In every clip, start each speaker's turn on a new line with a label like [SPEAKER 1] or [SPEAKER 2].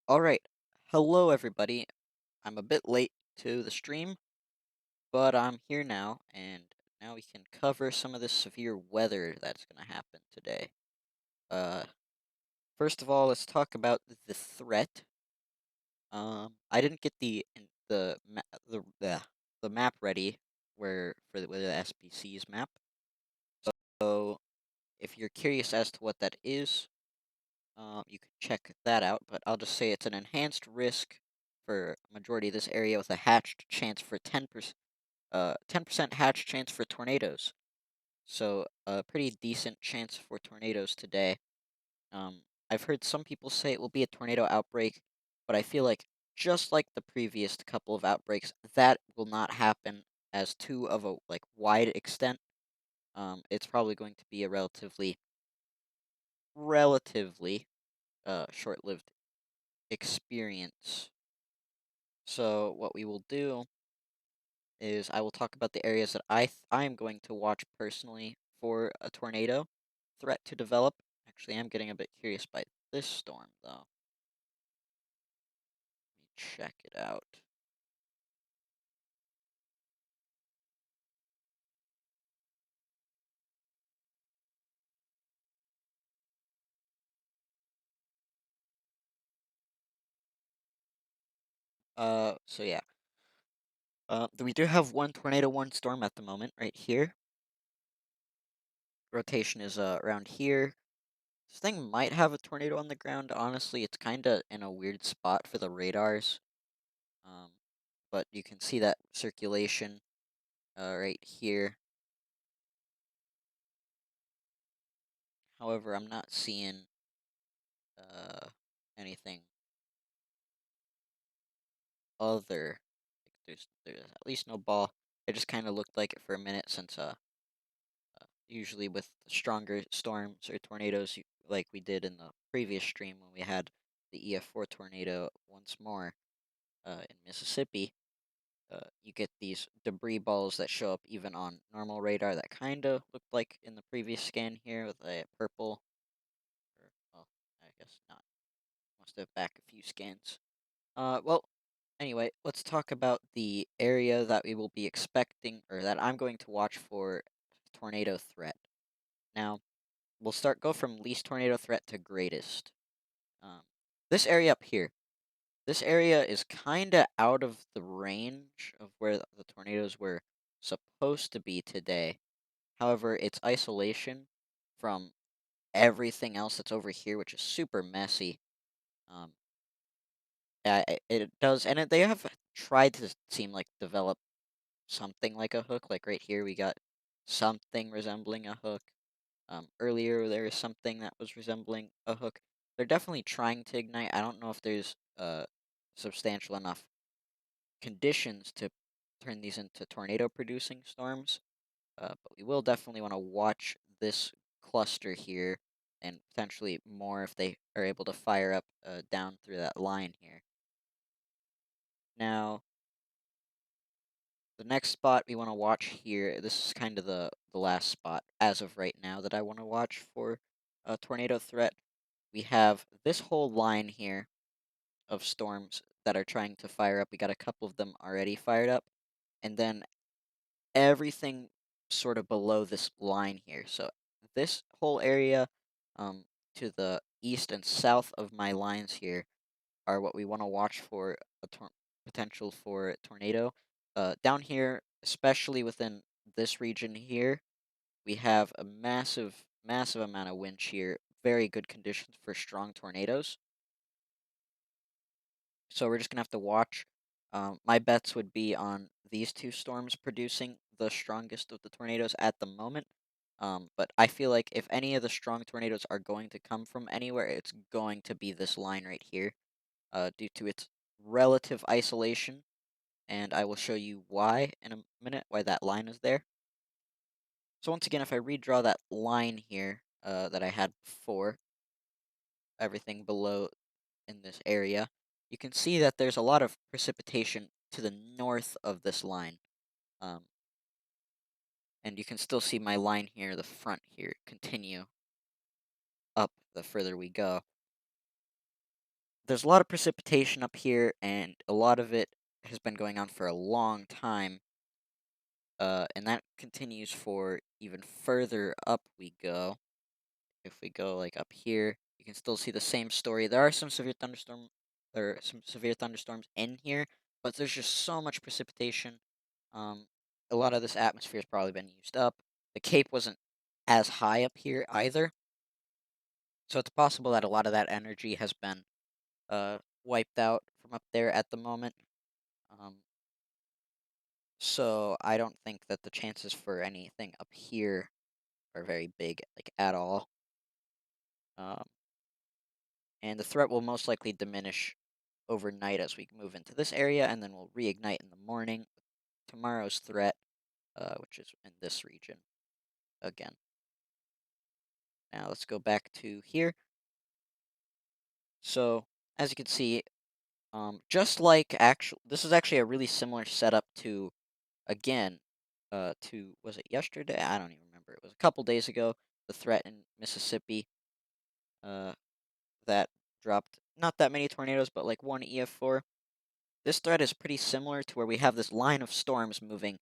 [SPEAKER 1] All right. Hello, everybody. I'm a bit late to the stream, but I'm here now, and now we can cover some of the severe weather that's going to happen today. Uh, First of all, let's talk about the threat. I didn't get the map ready with the SPC's map. So if you're curious as to what that is, you can check that out, but I'll just say it's an enhanced risk for a majority of this area with a hatched chance for 10% hatch chance for tornadoes. So a pretty decent chance for tornadoes today. I've heard some people say it will be a tornado outbreak, but I feel like just like the previous couple of outbreaks, that will not happen as too of a wide extent. It's probably going to be a relatively short-lived experience. So what we will do is I will talk about the areas that I am going to watch personally for a tornado threat to develop. Actually, I'm getting a bit curious by this storm, though. Let me check it out. So yeah. We do have one tornado, one storm at the moment, right here. Rotation is around here. This thing might have a tornado on the ground. Honestly, it's kind of in a weird spot for the radars. Um, but you can see that circulation right here. However, I'm not seeing uh, anything other. Like there's at least no ball. It just kind of looked like it for a minute since usually with stronger storms or tornadoes like we did in the previous stream when we had the EF4 tornado once more in Mississippi. You get these debris balls that show up even on normal radar that kind of looked like in the previous scan here with a purple. Or, well, I guess not. Must have back a few scans. Well, anyway, let's talk about the area that we will be expecting, or that I'm going to watch for tornado threat. Now, we'll go from least tornado threat to greatest. Um, this area up here, this area is kind of out of the range of where the tornadoes were supposed to be today. However, its isolation from everything else that's over here, which is super messy. Um, it does, and they have tried to seem like develop something like a hook. Like right here, we got something resembling a hook. Earlier, there was something that was resembling a hook. They're definitely trying to ignite. I don't know if there's substantial enough conditions to turn these into tornado-producing storms. But we will definitely want to watch this cluster here, and potentially more if they are able to fire up down through that line here. Now, the next spot we want to watch here, this is kind of the last spot as of right now that I want to watch for a tornado threat. We have this whole line here of storms that are trying to fire up. We got a couple of them already fired up, and then everything sort of below this line here. So this whole area to the east and south of my lines here are what we want to watch for potential for a tornado. Down here, especially within this region here, we have a massive amount of wind shear. Very good conditions for strong tornadoes. So we're just gonna have to watch. My bets would be on these two storms producing the strongest of the tornadoes at the moment. But I feel like if any of the strong tornadoes are going to come from anywhere, it's going to be this line right here, due to its relative isolation. And I will show you why in a minute, why that line is there. So once again, if I redraw that line here that I had before, everything below in this area, you can see that there's a lot of precipitation to the north of this line. Um, and you can still see my line here, the front here, continue up the further we go. there's a lot of precipitation up here, and a lot of it has been going on for a long time. And that continues for even further up we go. If we go like up here, you can still see the same story. There are some severe thunderstorms in here, but there's just so much precipitation. Um, a lot of this atmosphere has probably been used up. The Cape wasn't as high up here either, so it's possible that a lot of that energy has been wiped out from up there at the moment. Um, so I don't think that the chances for anything up here are very big, like at all. Um, and the threat will most likely diminish overnight as we move into this area, and then we'll reignite in the morning. Tomorrow's threat, which is in this region again. Now let's go back to here. So as you can see, just like this is actually a really similar setup to again, to was it yesterday? I don't even remember. It was a couple days ago. The threat in Mississippi, uh, that dropped not that many tornadoes, but like one EF4. This threat is pretty similar to where we have this line of storms moving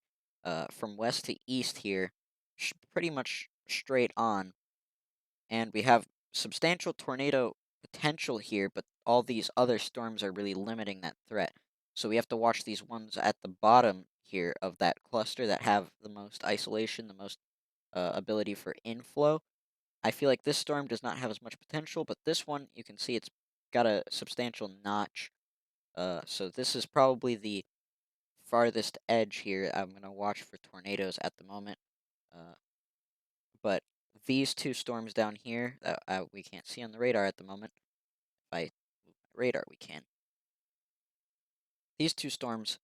[SPEAKER 1] from west to east here, pretty much straight on, and we have substantial tornado potential here, but all these other storms are really limiting that threat. So we have to watch these ones at the bottom here of that cluster that have the most isolation, the most ability for inflow. I feel like this storm does not have as much potential, but this one, you can see it's got a substantial notch. So this is probably the farthest edge here. I'm going to watch for tornadoes at the moment. Uh, but these two storms down here that we can't see on the radar at the moment, if I move my radar, we can. These two storms,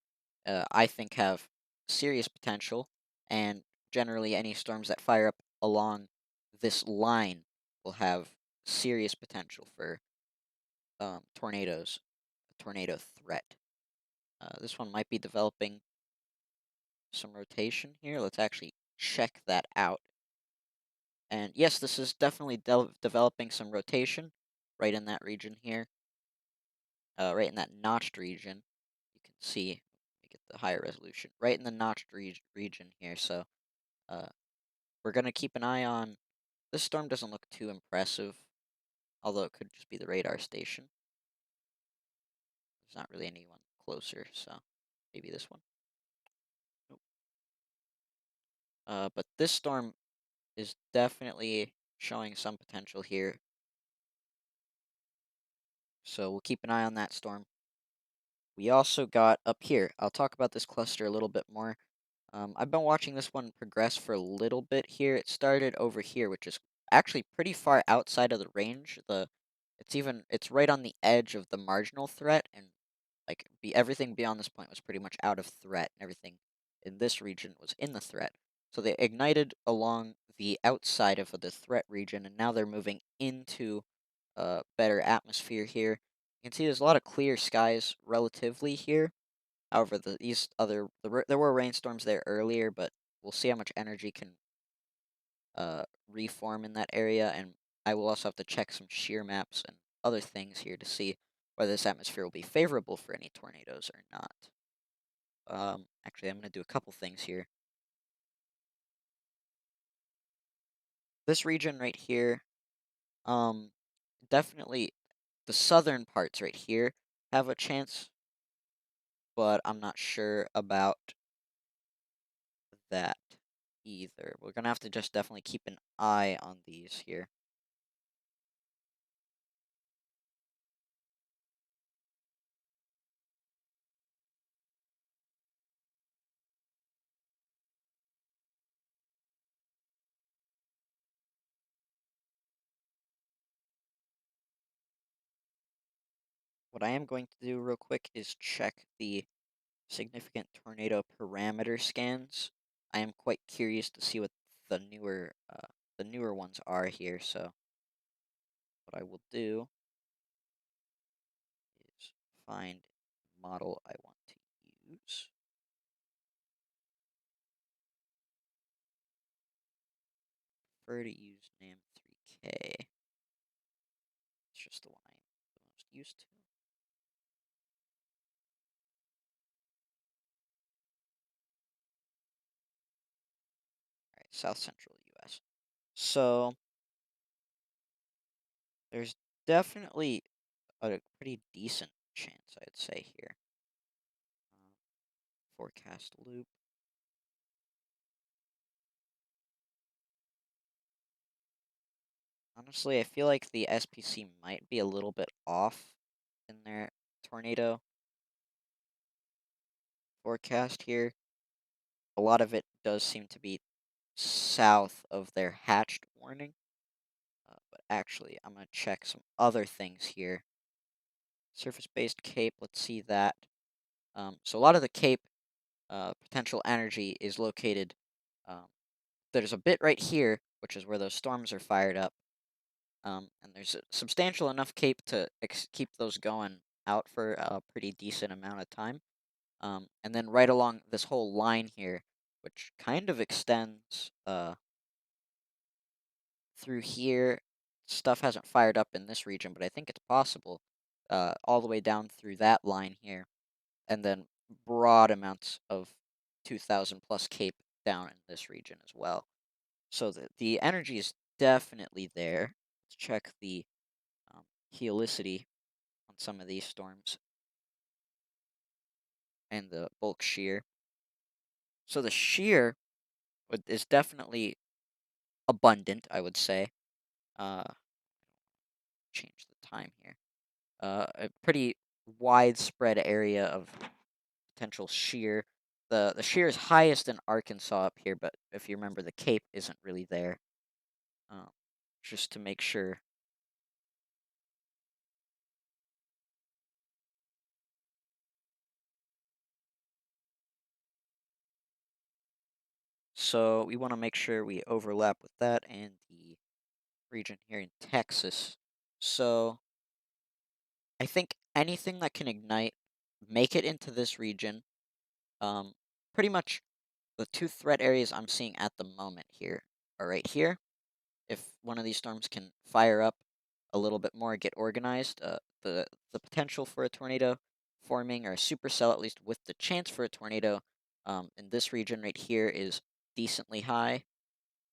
[SPEAKER 1] I think, have serious potential, and generally any storms that fire up along this line will have serious potential for tornadoes, a tornado threat. This one might be developing some rotation here. Let's actually check that out. And yes, this is definitely developing some rotation right in that region here, right in that notched region. You can see, let me get the higher resolution, right in the notched region here. So uh, we're going to keep an eye on, this storm doesn't look too impressive, although it could just be the radar station. There's not really anyone closer, so maybe this one. Nope. But this storm is definitely showing some potential here. So we'll keep an eye on that storm. We also got up here. I'll talk about this cluster a little bit more. I've been watching this one progress for a little bit here. It started over here, which is actually pretty far outside of the range. It's right on the edge of the marginal threat, and like everything beyond this point was pretty much out of threat, and everything in this region was in the threat. So they ignited along the outside of the threat region, and now they're moving into better atmosphere here. You can see there's a lot of clear skies relatively here. However, there were rainstorms there earlier, but we'll see how much energy can reform in that area, and I will also have to check some shear maps and other things here to see whether this atmosphere will be favorable for any tornadoes or not. Actually, I'm going to do a couple things here. This region right here, um, definitely the southern parts right here have a chance, but I'm not sure about that either. We're gonna have to just definitely keep an eye on these here. What I am going to do real quick is check the significant tornado parameter scans. I am quite curious to see what the newer ones are here. So what I will do is find the model I want to use. Prefer to use NAM 3K. It's just the one I'm the most used to. south central U.S. So there's definitely a pretty decent chance, I'd say here. Um, Forecast loop. Honestly, I feel like the SPC might be a little bit off in their tornado forecast here. A lot of it does seem to be south of their hatched warning. But actually, I'm going to check some other things here. Surface-based cape, let's see that. So a lot of the cape potential energy is located. Um, there's a bit right here, which is where those storms are fired up. And there's a substantial enough cape to keep those going out for a pretty decent amount of time. And then right along this whole line here, which kind of extends through here. Stuff hasn't fired up in this region, but I think it's possible. All the way down through that line here, and then broad amounts of 2,000 plus cape down in this region as well. So the energy is definitely there. Let's check the helicity on some of these storms and the bulk shear. So the shear is definitely abundant, I would say. Change the time here. A pretty widespread area of potential shear. The shear is highest in Arkansas up here, but if you remember, the Cape isn't really there. Um, just to make sure. So we want to make sure we overlap with that and the region here in Texas. So I think anything that can ignite, make it into this region. Um, Pretty much the two threat areas I'm seeing at the moment here are right here. If one of these storms can fire up a little bit more, get organized, the potential for a tornado forming or a supercell, at least with the chance for a tornado, in this region right here is decently high.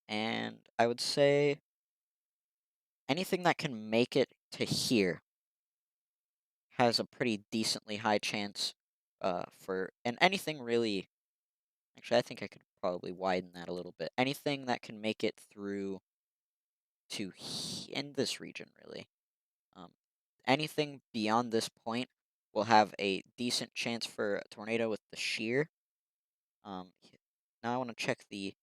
[SPEAKER 1] And I would say anything that can make it to here has a pretty decently high chance for, and anything really. Actually, I think I could probably widen that a little bit. Anything that can make it through to in this region, really. Um, Anything beyond this point will have a decent chance for a tornado with the shear. Now I want to check the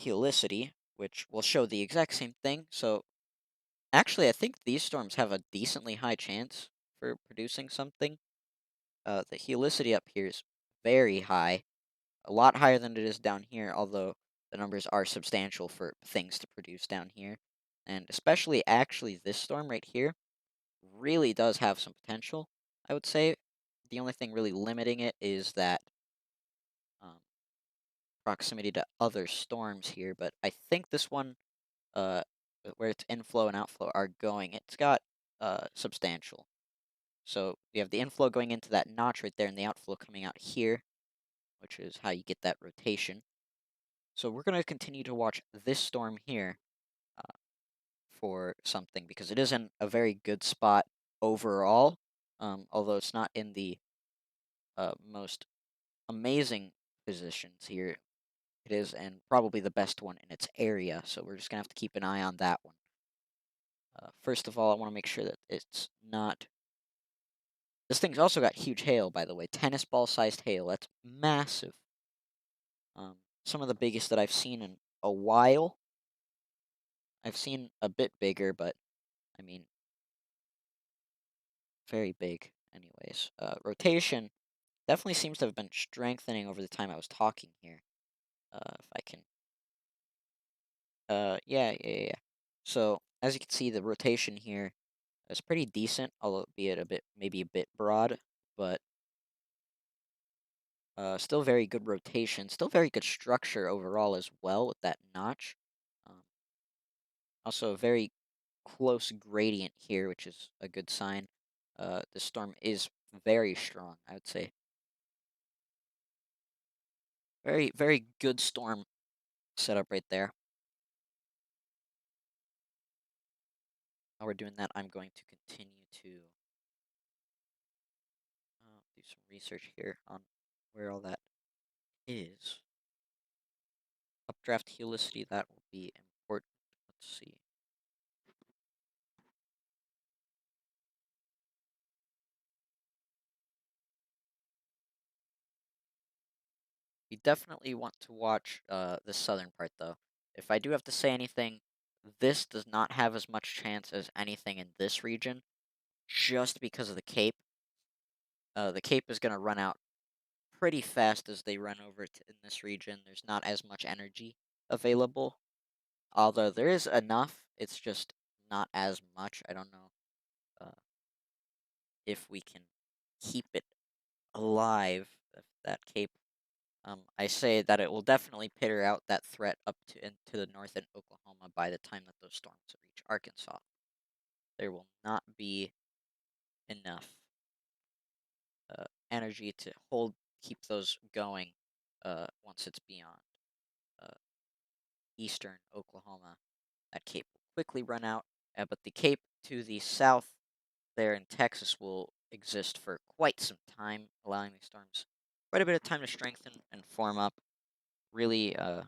[SPEAKER 1] helicity, which will show the exact same thing. So actually, I think these storms have a decently high chance for producing something. The helicity up here is very high, a lot higher than it is down here, although the numbers are substantial for things to produce down here. And especially, actually, this storm right here really does have some potential, I would say. The only thing really limiting it is that um, proximity to other storms here. But I think this one, uh, where its inflow and outflow are going, it's got substantial. So we have the inflow going into that notch right there, and the outflow coming out here, which is how you get that rotation. So we're going to continue to watch this storm here for something because it is in a very good spot overall. Although it's not in the most amazing positions here. It is, and probably the best one in its area. So we're just gonna have to keep an eye on that one. First of all, I want to make sure that it's not. This thing's also got huge hail, by the way. Tennis ball sized hail. That's massive. Some of the biggest that I've seen in a while. I've seen a bit bigger, but I mean, very big. Anyways, rotation definitely seems to have been strengthening over the time I was talking here. If I can yeah. So, as you can see, the rotation here is pretty decent, albeit a bit, maybe a bit broad, but still very good rotation, still very good structure overall as well with that notch. Um, Also, a very close gradient here, which is a good sign. The storm is very strong, I would say. Very, very good storm set up right there. While we're doing that, I'm going to continue to do some research here on where all that is. Updraft helicity, that will be important. Let's see. You definitely want to watch the southern part, though. If I do have to say anything, this does not have as much chance as anything in this region, just because of the Cape. The Cape is going to run out pretty fast as they run over it in this region. There's not as much energy available, although there is enough. It's just not as much. I don't know uh, if we can keep it alive. If that Cape, I say that it will definitely peter out that threat up to into the north in Oklahoma by the time that those storms reach Arkansas. There will not be enough energy to keep those going once it's beyond uh, eastern Oklahoma. That cape will quickly run out, but the cape to the south there in Texas will exist for quite some time, allowing these storms quite a bit of time to strengthen and form up. Really a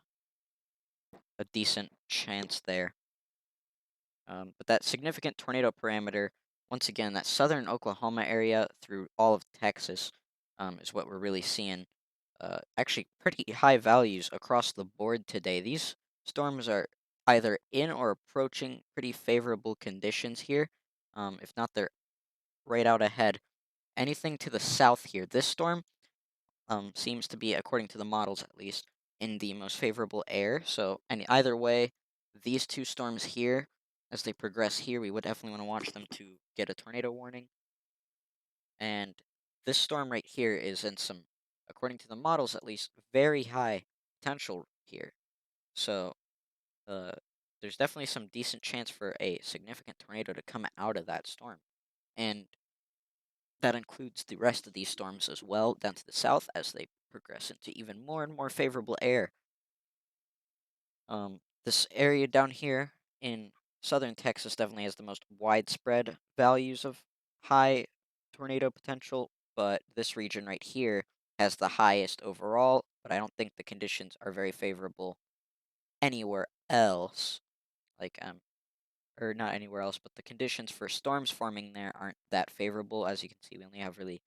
[SPEAKER 1] decent chance there. But that significant tornado parameter, once again, that southern Oklahoma area through all of Texas is what we're really seeing. Actually, pretty high values across the board today. These storms are either in or approaching pretty favorable conditions here. If not, they're right out ahead. Anything to the south here, this storm seems to be, according to the models at least, in the most favorable air. So, and either way, these two storms here, as they progress here, we would definitely want to watch them to get a tornado warning. And this storm right here is in some, according to the models at least, very high potential here. So, uh, there's definitely some decent chance for a significant tornado to come out of that storm. And that includes the rest of these storms as well, down to the south as they progress into even more and more favorable air. This area down here in southern Texas definitely has the most widespread values of high tornado potential, but this region right here has the highest overall, but I don't think the conditions are very favorable anywhere else. Like, or not anywhere else, but the conditions for storms forming there aren't that favorable. As you can see, we only have really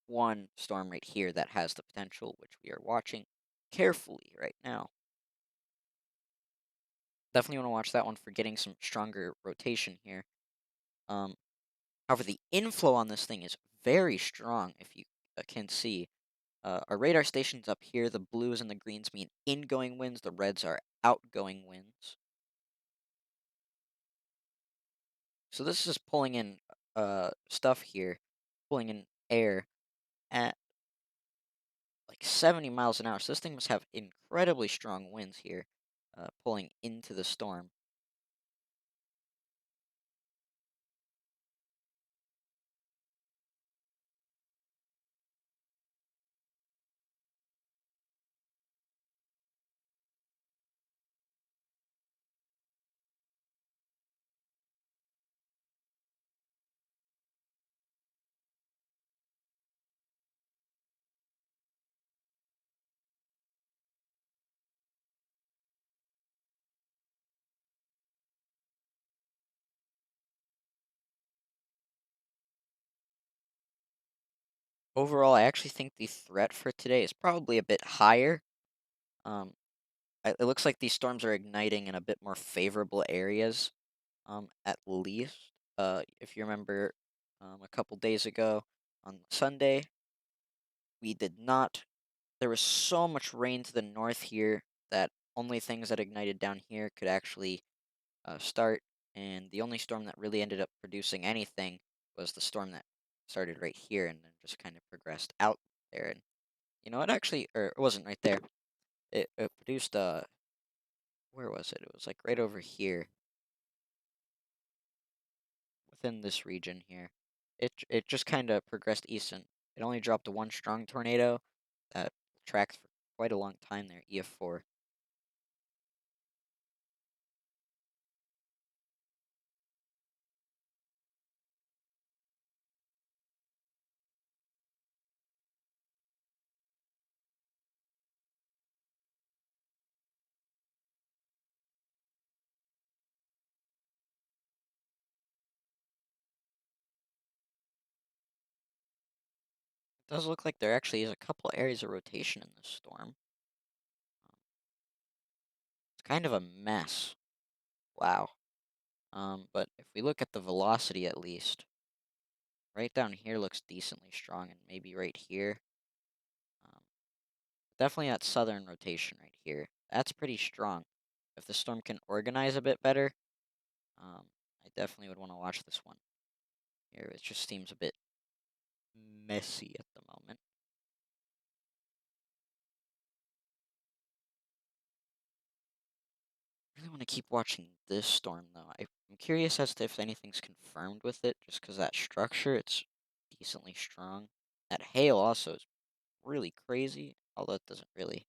[SPEAKER 1] one storm right here that has the potential, which we are watching carefully right now. Definitely want to watch that one for getting some stronger rotation here. Um, However, the inflow on this thing is very strong, if you can see. Our radar stations up here, the blues and the greens mean ingoing winds, the reds are outgoing winds. So this is pulling in stuff here, pulling in air at like 70 miles an hour. So this thing must have incredibly strong winds here, pulling into the storm. Overall, I actually think the threat for today is probably a bit higher. Um, it looks like these storms are igniting in a bit more favorable areas, at least. If you remember, a couple days ago on Sunday, we did not. There was so much rain to the north here that only things that ignited down here could actually start. And the only storm that really ended up producing anything was the storm that started right here and then just kind of progressed out there. And you know, it actually, or it wasn't right there. It produced where was it? It was like right over here within this region here. It just kind of progressed east and it only dropped one strong tornado that tracked for quite a long time there, EF4. Does look like there actually is a couple areas of rotation in this storm. It's kind of a mess. Wow. But if we look at the velocity at least, right down here looks decently strong, and maybe right here. Um, Definitely that southern rotation right here. That's pretty strong. If the storm can organize a bit better, I definitely would want to watch this one. Here, it just seems a bit messy at the moment. I really want to keep watching this storm though. I'm curious as to if anything's confirmed with it, just because that structure, it's decently strong. That hail also is really crazy, although it doesn't really,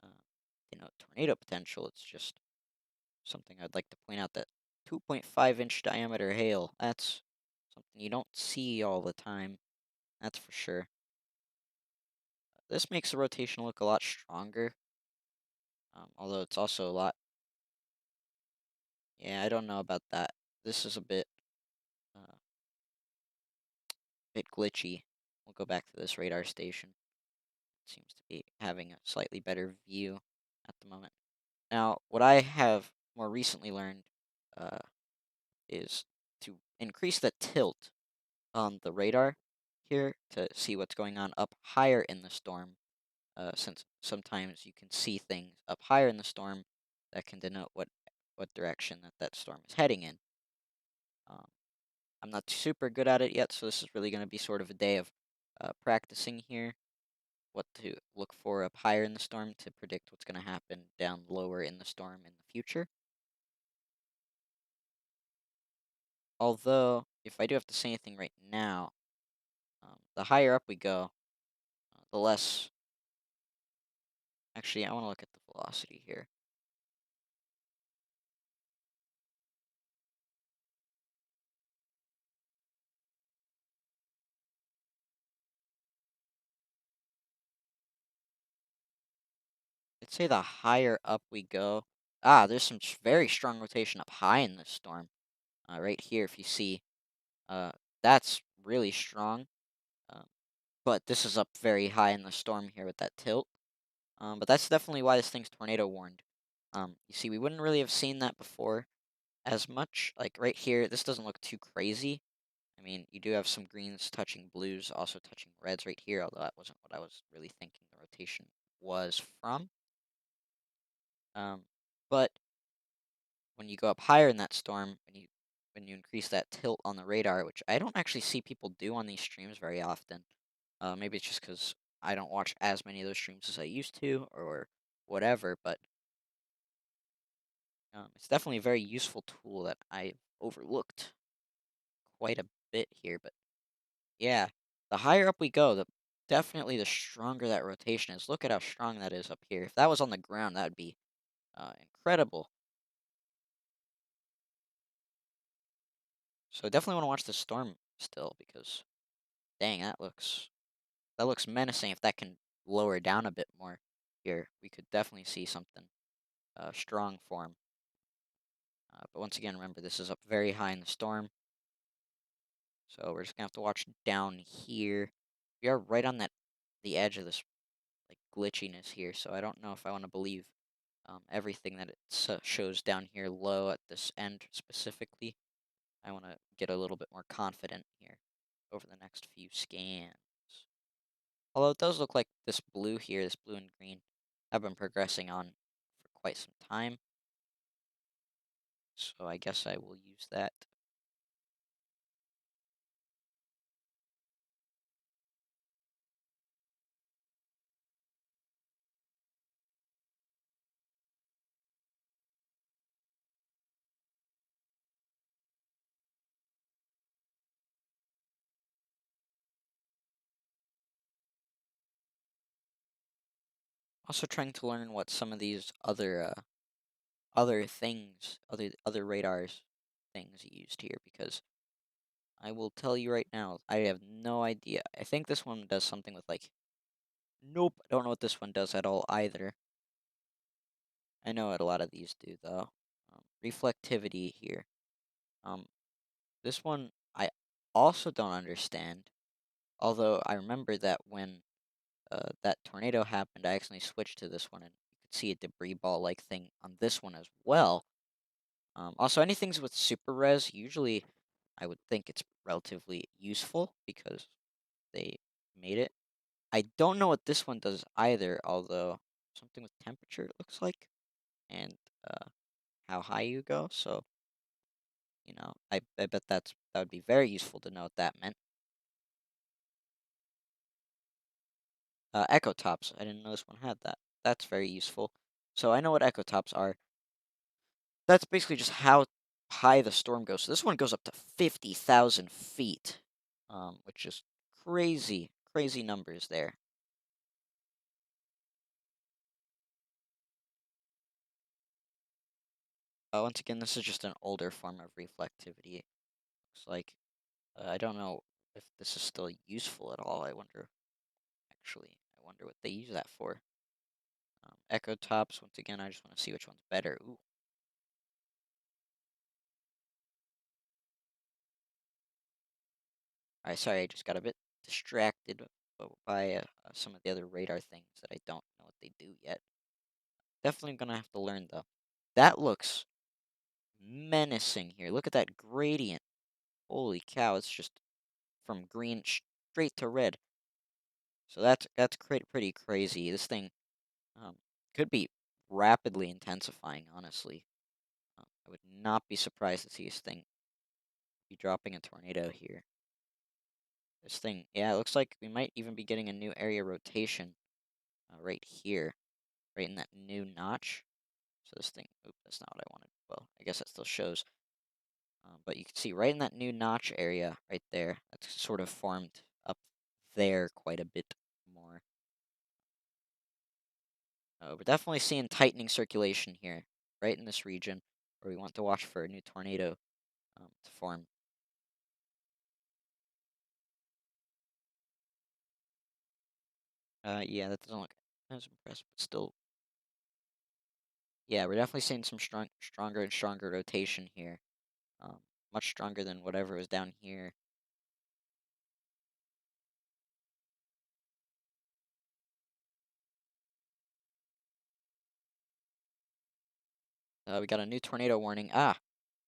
[SPEAKER 1] uh, tornado potential. It's just something I'd like to point out that 2.5-inch diameter hail. That's something you don't see all the time. That's for sure. This makes the rotation look a lot stronger, although it's also a lot. Yeah, I don't know about that. This is a bit glitchy. We'll go back to this radar station. It seems to be having a slightly better view at the moment. Now, what I have more recently learned uh, is to increase the tilt on the radar here to see what's going on up higher in the storm, since sometimes you can see things up higher in the storm that can denote what direction that storm is heading in. Um, I'm not super good at it yet, so this is really going to be sort of a day of practicing here, what to look for up higher in the storm to predict what's going to happen down lower in the storm in the future. Although, if I do have to say anything right now, the higher up we go, the less. Actually, I want to look at the velocity here. I'd say the higher up we go. There's some very strong rotation up high in this storm. Right here, if you see, uh, that's really strong. Uh, but this is up very high in the storm here with that tilt. But that's definitely why this thing's tornado warned. You see, we wouldn't really have seen that before as much. Like right here, this doesn't look too crazy. I mean, you do have some greens touching blues, also touching reds right here, although that wasn't what I was really thinking the rotation was from. Um, but when you go up higher in that storm, when you increase that tilt on the radar, which I don't actually see people do on these streams very often. Maybe it's just because I don't watch as many of those streams as I used to, or whatever. But it's definitely a very useful tool that I overlooked quite a bit here. But yeah, the higher up we go, definitely the stronger that rotation is. Look at how strong that is up here. If that was on the ground, that would be incredible. So definitely want to watch the storm still because dang, that looks menacing. If that can lower down a bit more here, we could definitely see something strong form. But once again, remember this is up very high in the storm, so we're just gonna have to watch down here. We are right on the edge of this like glitchiness here, so I don't know if I want to believe everything that it shows down here low at this end specifically. I want to get a little bit more confident here over the next few scans. Although it does look like this blue here, this blue and green, have been progressing on for quite some time. So I guess I will use that. Also trying to learn what some of these other things, other radars things used here, because I will tell you right now, I have no idea. I think this one does something with like, nope, I don't know what this one does at all either. I know what a lot of these do though. Reflectivity here. Um, this one I also don't understand. Although I remember that when that tornado happened, I accidentally switched to this one, and you could see a debris ball like thing on this one as well. Also, anything with super res, usually I would think it's relatively useful because they made it. I don't know what this one does either, although something with temperature it looks like, and uh, how high you go. So, I bet that would be very useful to know what that meant. Echo tops. I didn't know this one had that. That's very useful. So I know what echo tops are. That's basically just how high the storm goes. So this one goes up to 50,000 feet, which is crazy, crazy numbers there. Once again, this is just an older form of reflectivity. Looks like I don't know if this is still useful at all. I wonder. Actually, I wonder what they use that for. Echo tops. Once again, I just want to see which one's better. Ooh, all right. Sorry, I just got a bit distracted by some of the other radar things that I don't know what they do yet. Definitely gonna have to learn though. That looks menacing here. Look at that gradient. Holy cow! It's just from green straight to red. So that's pretty crazy. This thing um, could be rapidly intensifying. Honestly, I would not be surprised to see this thing be dropping a tornado here. This thing, yeah, it looks like we might even be getting a new area rotation right here, right in that new notch. So this thing, oop, that's not what I wanted. Well, I guess that still shows. But you can see right in that new notch area right there, that's sort of formed up there quite a bit more. We're definitely seeing tightening circulation here, right in this region where we want to watch for a new tornado to form. Yeah, that doesn't look as impressive, but still, yeah, we're definitely seeing some stronger and stronger rotation here. Um, Much stronger than whatever was down here. We got a new tornado warning. Ah,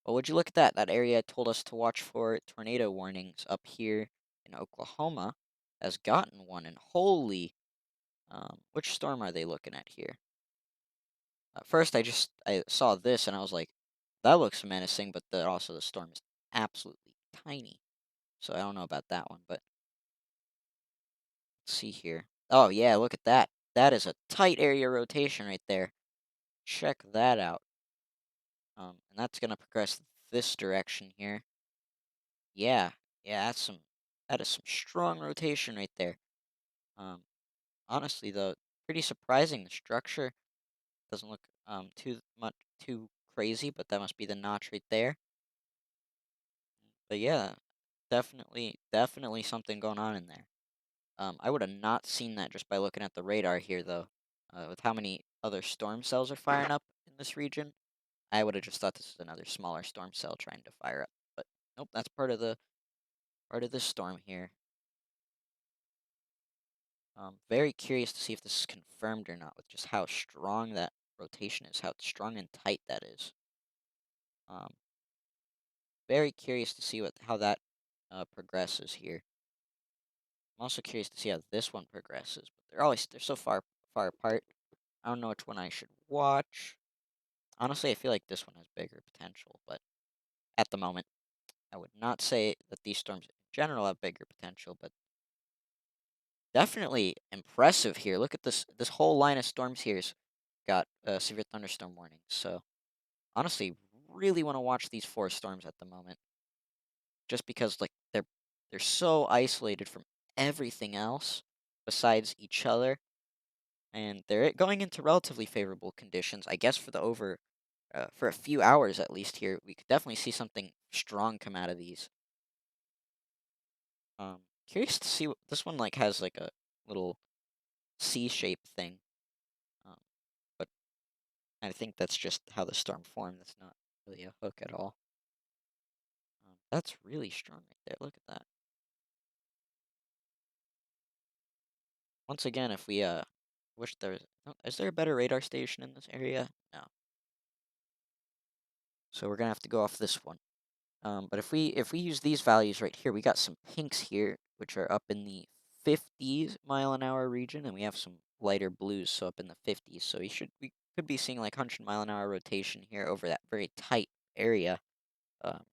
[SPEAKER 1] well, would you look at that? That area told us to watch for tornado warnings up here in Oklahoma has gotten one. And holy, which storm are they looking at here? First, I saw this and I was like, that looks menacing, but the storm is absolutely tiny. So I don't know about that one, but let's see here. Oh yeah, look at that. That is a tight area rotation right there. Check that out. And that's gonna progress this direction here. Yeah, yeah, that is some strong rotation right there. Um, Honestly though, pretty surprising. The structure doesn't look too crazy, but that must be the notch right there. But yeah, definitely something going on in there. I would have not seen that just by looking at the radar here though. With how many other storm cells are firing up in this region, I would have just thought this is another smaller storm cell trying to fire up. But nope, that's part of the storm here. Very curious to see if this is confirmed or not with just how strong that rotation is, how strong and tight that is. Um, Very curious to see how that progresses here. I'm also curious to see how this one progresses, but they're so far apart. I don't know which one I should watch. Honestly, I feel like this one has bigger potential, but at the moment, I would not say that these storms in general have bigger potential, but definitely impressive here. Look at this whole line of storms here's got severe thunderstorm warnings. So honestly, really want to watch these four storms at the moment, just because like they're so isolated from everything else besides each other, and they're going into relatively favorable conditions. I guess for a few hours at least here, we could definitely see something strong come out of these. Curious to see what this one like has like a little C-shaped thing. Um, but I think that's just how the storm formed. That's not really a hook at all. That's really strong right there. Look at that. Once again, if we wish there is there a better radar station in this area? No. So we're gonna have to go off this one. But if we use these values right here, we got some pinks here, which are up in the 50s mile an hour region, and we have some lighter blues, so up in the 50s. So we could be seeing like 100-mile-an-hour rotation here over that very tight area. Um,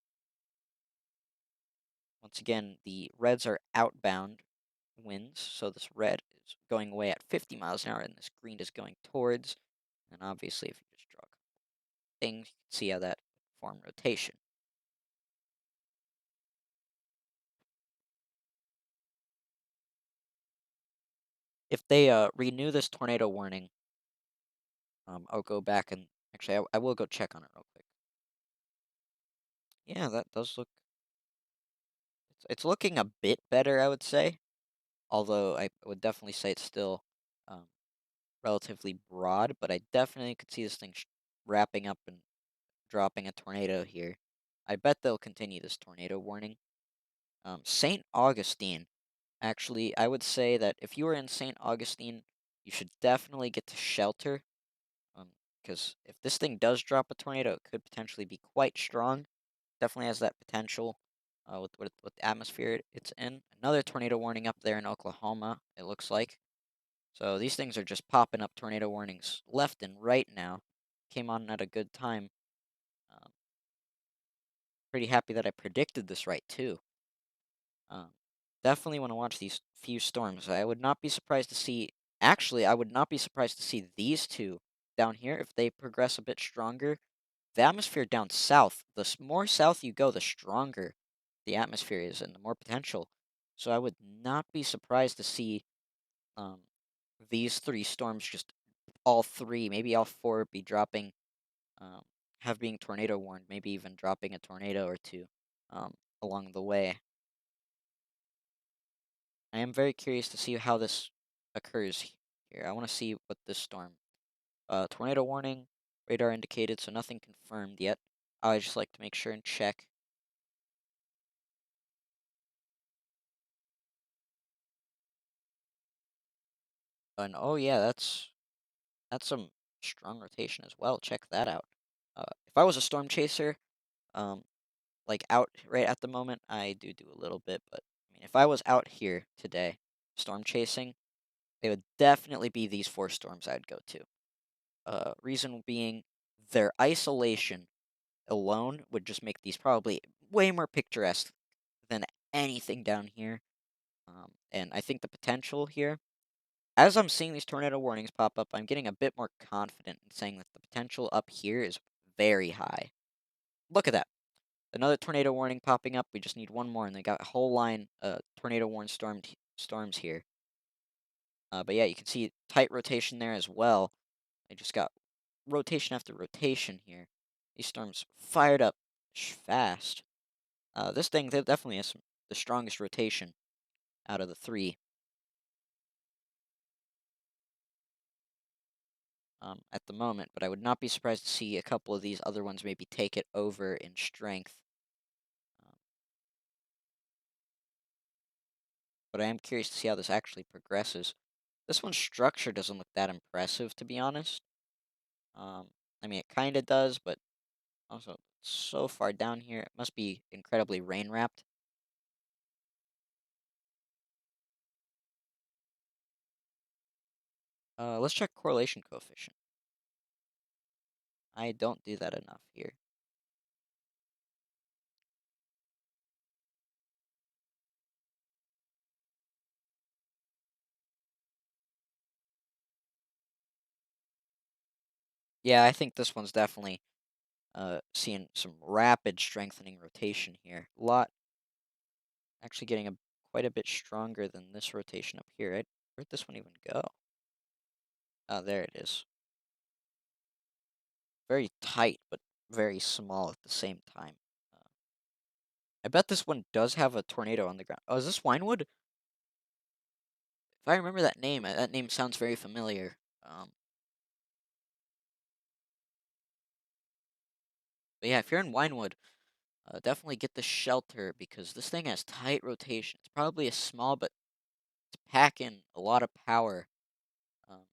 [SPEAKER 1] Once again, the reds are outbound winds, so this red is going away at 50 miles an hour, and this green is going towards. And obviously, if you just draw a couple things, you can see how that form rotation. If they renew this tornado warning, I'll go back and actually I will go check on it real quick. Yeah, that does look. It's looking a bit better, I would say. Although I would definitely say it's still um, relatively broad, but I definitely could see this thing wrapping up and dropping a tornado here. I bet they'll continue this tornado warning. St. Augustine, actually, I would say that if you were in St. Augustine, you should definitely get to shelter. Because if this thing does drop a tornado, it could potentially be quite strong. Definitely has that potential with the atmosphere it's in. Another tornado warning up there in Oklahoma, it looks like. So these things are just popping up tornado warnings left and right now. Came on at a good time. Um, Pretty happy that I predicted this right too. Um, Definitely want to watch these few storms. I would not be surprised to see. Actually, I would not be surprised to see these two down here if they progress a bit stronger. The atmosphere down south, more south you go, the stronger the atmosphere is and the more potential. So I would not be surprised to see um, these three storms, just all three, maybe all four, be dropping, um, have being tornado warned, maybe even dropping a tornado or two along the way. I am very curious to see how this occurs here. I want to see what this storm. Tornado warning, radar indicated, so nothing confirmed yet. I just like to make sure and check. And oh yeah, that's some strong rotation as well. Check that out. If I was a storm chaser, um, like out right at the moment, I do a little bit, but I mean, if I was out here today, storm chasing, it would definitely be these four storms I'd go to. Reason being, their isolation alone would just make these probably way more picturesque than anything down here. And I think the potential here, as I'm seeing these tornado warnings pop up, I'm getting a bit more confident in saying that the potential up here is very high. Look at that. Another tornado warning popping up. We just need one more, and they got a whole line tornado warned storms here. But yeah, you can see tight rotation there as well. I just got rotation after rotation here. These storms fired up fast. This thing definitely has the strongest rotation out of the three at the moment, but I would not be surprised to see a couple of these other ones maybe take it over in strength. Um, but I am curious to see how this actually progresses. This one's structure doesn't look that impressive, to be honest. Um, I mean, it kind of does, but also so far down here, it must be incredibly rain wrapped. Let's check correlation coefficient. I don't do that enough here. Yeah, I think this one's definitely seeing some rapid strengthening rotation here. Actually getting quite a bit stronger than this rotation up here. Where'd this one even go? Oh, there it is. Very tight, but very small at the same time. Uh, I bet this one does have a tornado on the ground. Oh, is this Winewood? If I remember that name sounds very familiar. But yeah, if you're in Winewood, definitely get the shelter because this thing has tight rotation. It's probably a small but It's packing a lot of power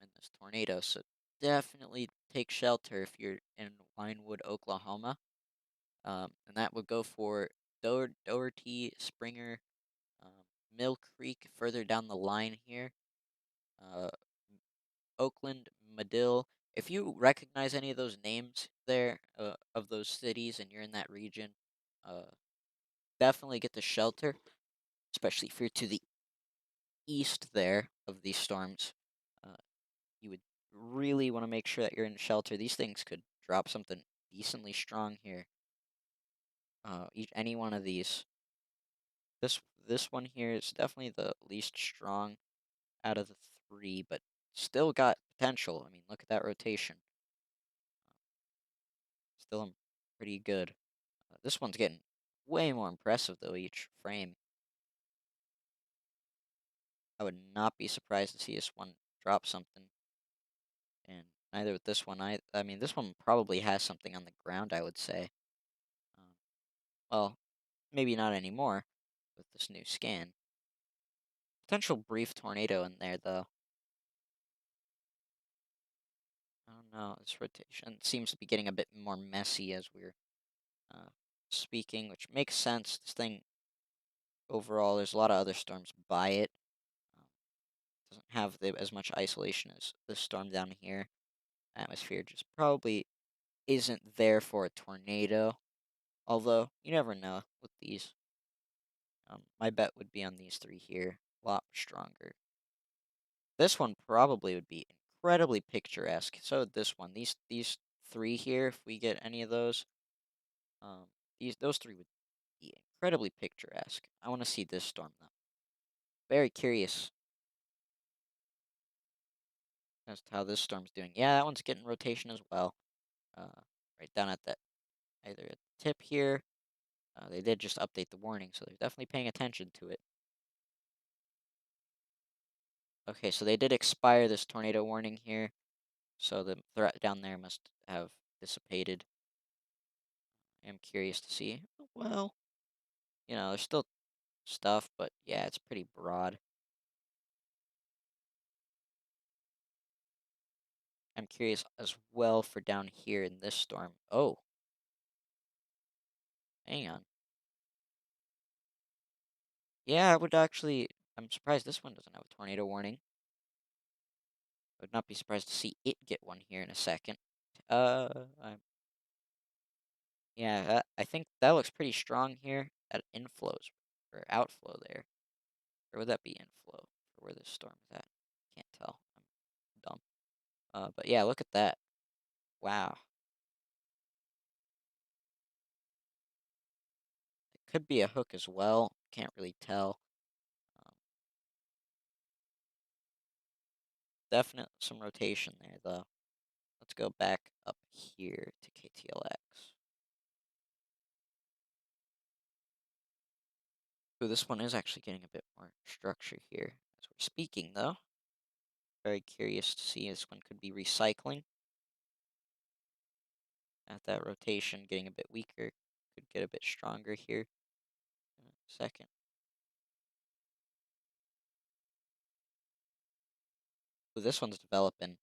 [SPEAKER 1] in this tornado. So definitely take shelter if you're in Winewood, Oklahoma. And that would go for Doherty, Springer, um, Mill Creek further down the line here. Uh, Oakland, Medill. If you recognize any of those names there of those cities and you're in that region, uh, definitely get the shelter, especially if you're to the east there of these storms. Uh, you would really want to make sure that you're in shelter. These things could drop something decently strong here. Any one of these. This one here is definitely the least strong out of the three, but still got potential. I mean, look at that rotation. Still pretty good. This one's getting way more impressive though each frame. I would not be surprised to see this one drop something. And neither with this one. I mean, this one probably has something on the ground, I would say. Um, well, maybe not anymore with this new scan. Potential brief tornado in there, though. I don't know. This rotation seems to be getting a bit more messy as we're uh, speaking, which makes sense. This thing, overall, there's a lot of other storms by it. Um, doesn't have as much isolation as this storm down here. Atmosphere just probably isn't there for a tornado. Although, you never know with these. My bet would be on these three here. A lot stronger. This one probably would be incredibly picturesque. So would this one. These three here, if we get any of those, um, those three would be incredibly picturesque. I want to see this storm though. Very curious as to how this storm's doing. Yeah, that one's getting rotation as well. Right down at that either at the tip here. They did just update the warning, so they're definitely paying attention to it. Okay, so they did expire this tornado warning here, so the threat down there must have dissipated. I'm curious to see. Well, there's still stuff, but yeah, it's pretty broad. I'm curious as well for down here in this storm. Oh, hang on. Yeah, I would actually. I'm surprised this one doesn't have a tornado warning. I would not be surprised to see it get one here in a second. I'm Yeah, I think that looks pretty strong here at inflows or outflow there. Or would that be inflow for where this storm is at? Can't tell. I'm dumb. But yeah, look at that. Wow. It could be a hook as well. Can't really tell. Um, definite some rotation there though. Let's go back up here to KTLX. Ooh, this one is actually getting a bit more structure here as we're speaking though. Very curious to see this one could be recycling. At that rotation getting a bit weaker, could get a bit stronger here in a second. Ooh, this one's developing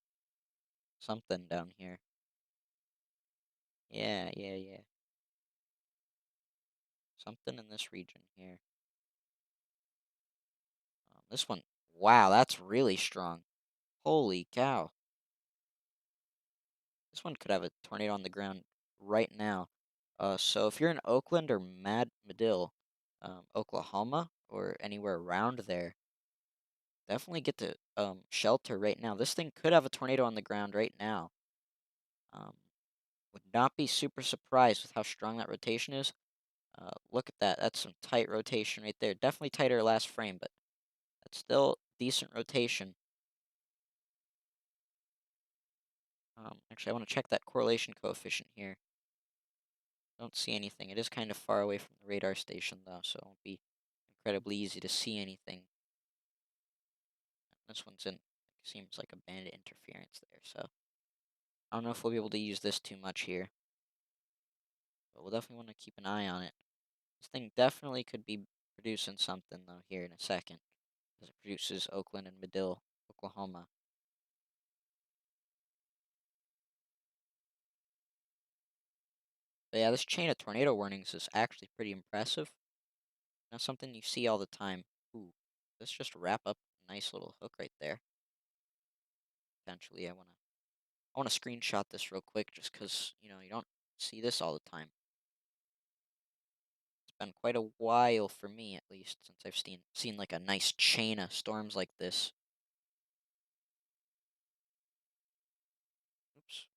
[SPEAKER 1] something down here. Yeah, yeah, yeah. Something in this region here. This one, wow, that's really strong. Holy cow. This one could have a tornado on the ground right now. So if you're in Oakland or Medill, Oklahoma, or anywhere around there, definitely get to shelter right now. This thing could have a tornado on the ground right now. Um, would not be super surprised with how strong that rotation is. Look at that. That's some tight rotation right there. Definitely tighter last frame, but that's still decent rotation. Actually, I want to check that correlation coefficient here. Don't see anything. It is kind of far away from the radar station, though, so it won't be incredibly easy to see anything. This one's in, seems like a bandit interference there, so I don't know if we'll be able to use this too much here, but we'll definitely want to keep an eye on it. This thing definitely could be producing something, though, here in a second. as it produces Oakland and Medill, Oklahoma. But yeah, this chain of tornado warnings is actually pretty impressive. Not something you see all the time. Ooh, let's just wrap up a nice little hook right there. Potentially, I wanna screenshot this real quick just because you don't see this all the time. It's been quite a while for me, at least, since I've seen like a nice chain of storms like this. Oops.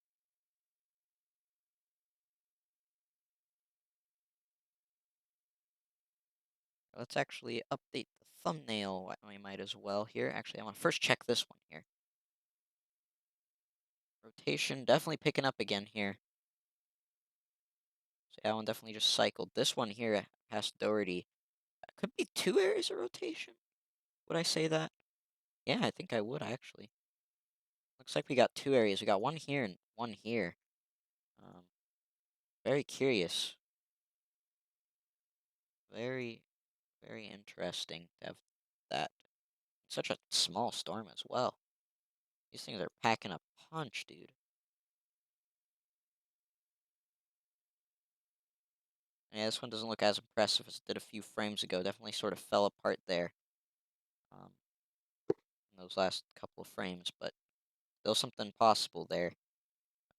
[SPEAKER 1] Let's actually update the thumbnail. We might as well here. Actually, I want to first check this one here. Rotation definitely picking up again here. So that one definitely just cycled. This one here past Doherty. Could be two areas of rotation. Would I say that? Yeah, I think I would actually. Looks like we got two areas. We got one here and one here. Um, very curious. Very, very interesting to have that. Such a small storm as well. These things are packing a punch, dude. Yeah, this one doesn't look as impressive as it did a few frames ago. Definitely sort of fell apart there um, in those last couple of frames, but still something possible there.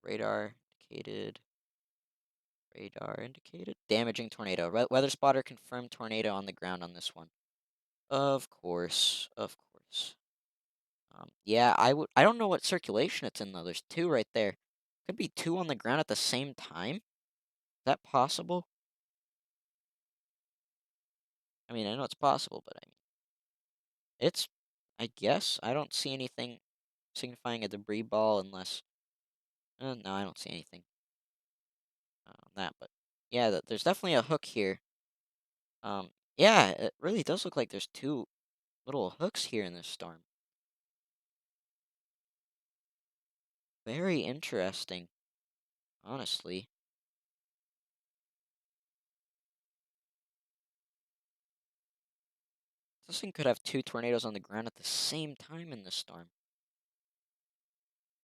[SPEAKER 1] Radar indicated. Radar indicated. Damaging tornado. Weather spotter confirmed tornado on the ground on this one. Of course, of course. Yeah, I don't know what circulation it's in though. There's two right there. Could be two on the ground at the same time. Is that possible? I mean, I know it's possible, but I mean, it's. I guess I don't see anything signifying a debris ball unless. No, I don't see anything on that. But yeah, there's definitely a hook here. Yeah, it really does look like there's two little hooks here in this storm. Very interesting, honestly. This thing could have two tornadoes on the ground at the same time in this storm.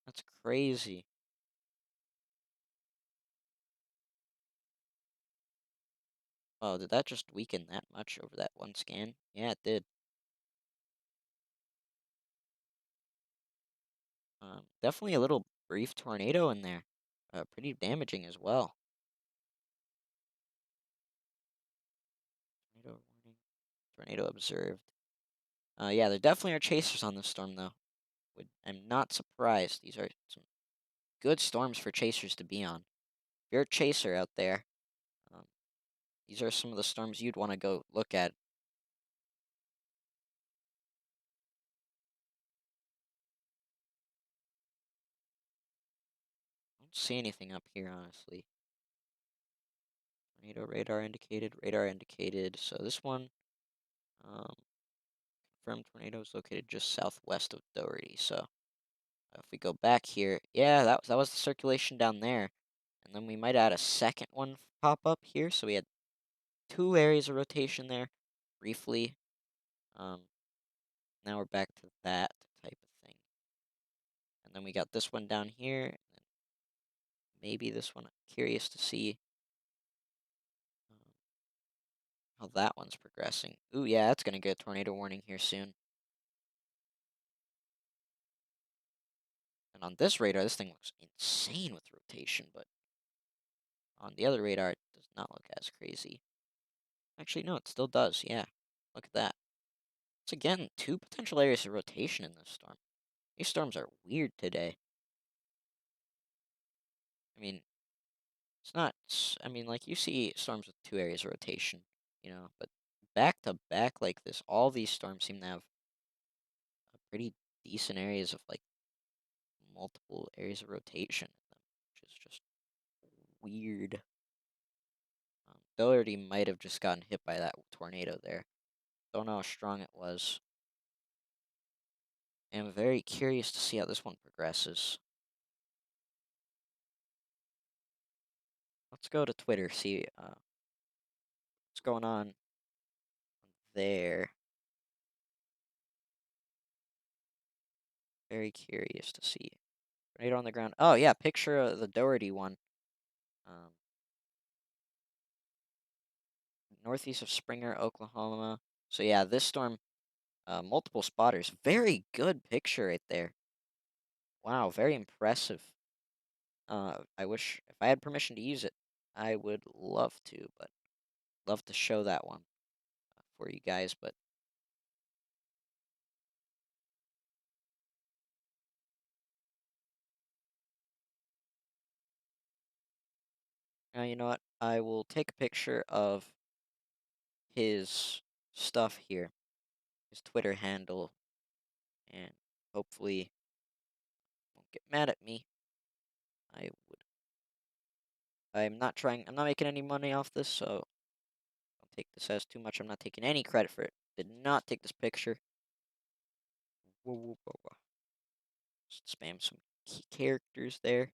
[SPEAKER 1] That's crazy. Oh, did that just weaken that much over that one scan? Yeah, it did. Definitely a little brief tornado in there. Pretty damaging as well. Tornado warning. Tornado observed. Yeah, there definitely are chasers on this storm, though. I'm not surprised. These are some good storms for chasers to be on. If you're a chaser out there, um, these are some of the storms you'd want to go look at. I don't see anything up here, honestly. Tornado radar indicated, radar indicated. So this one, um, confirmed tornado is located just southwest of Doherty. So if we go back here, yeah, that was the circulation down there, and then we might add a second one pop up here. So we had two areas of rotation there, briefly. Um, Now we're back to that type of thing, and then we got this one down here, and then maybe this one. I'm curious to see um, how that one's progressing. Ooh, yeah, that's gonna get a tornado warning here soon. And on this radar, this thing looks insane with rotation, but on the other radar, it does not look as crazy. Actually, no, it still does. Yeah, look at that. It's again two potential areas of rotation in this storm. These storms are weird today. I mean, it's not. I mean, like you see storms with two areas of rotation, but back to back like this, all these storms seem to have pretty decent areas of like multiple areas of rotation in them, which is just weird. Doherty might have just gotten hit by that tornado there. Don't know how strong it was. I'm very curious to see how this one progresses. Let's go to Twitter, see what's going on there. Very curious to see. Tornado on the ground. Oh yeah, picture of the Doherty one. Um, Northeast of Springer, Oklahoma. So yeah, this storm, multiple spotters. Very good picture right there. Wow, very impressive. I wish if I had permission to use it, I would love to, but love to show that one for you guys. But you know what? I will take a picture of his stuff here, his Twitter handle, and hopefully won't get mad at me. I would. I'm not trying. I'm not making any money off this, so don't take this as too much. I'm not taking any credit for it. Did not take this picture. Whoa, whoa, whoa, whoa. Just spam some key characters there.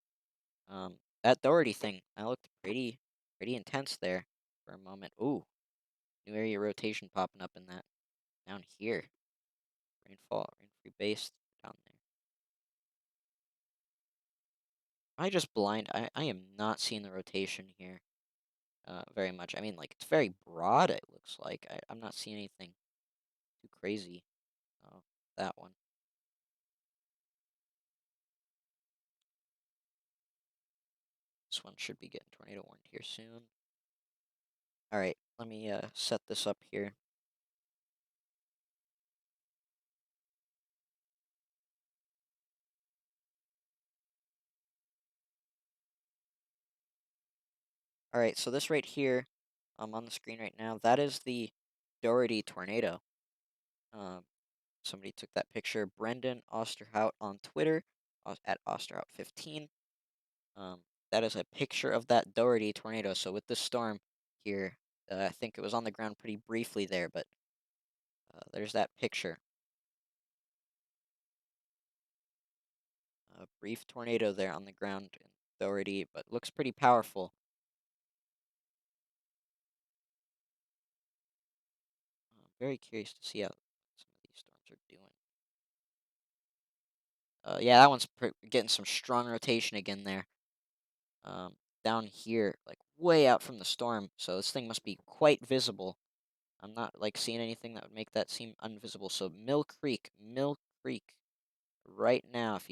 [SPEAKER 1] That Doherty thing, that looked pretty intense there for a moment. Ooh, new area rotation popping up in that down here. Rainfall, rain-free base down there. I just blind. I am not seeing the rotation here very much. I mean, like, it's very broad, it looks like. I'm not seeing anything too crazy. Oh, that one. This one should be getting tornado warned here soon. All right, let me set this up here. All right, so this right here, on the screen right now, that is the Doherty tornado. Um, Somebody took that picture. Brendan Osterhout on Twitter, at Osterhout15. Um, that is a picture of that Doherty tornado. So with this storm here, I think it was on the ground pretty briefly there, but there's that picture. A brief tornado there on the ground in Doherty, but looks pretty powerful. Very curious to see how some of these storms are doing. Yeah, that one's getting some strong rotation again there. Down here, like way out from the storm, so this thing must be quite visible. I'm not like seeing anything that would make that seem invisible. So Mill Creek, right now. If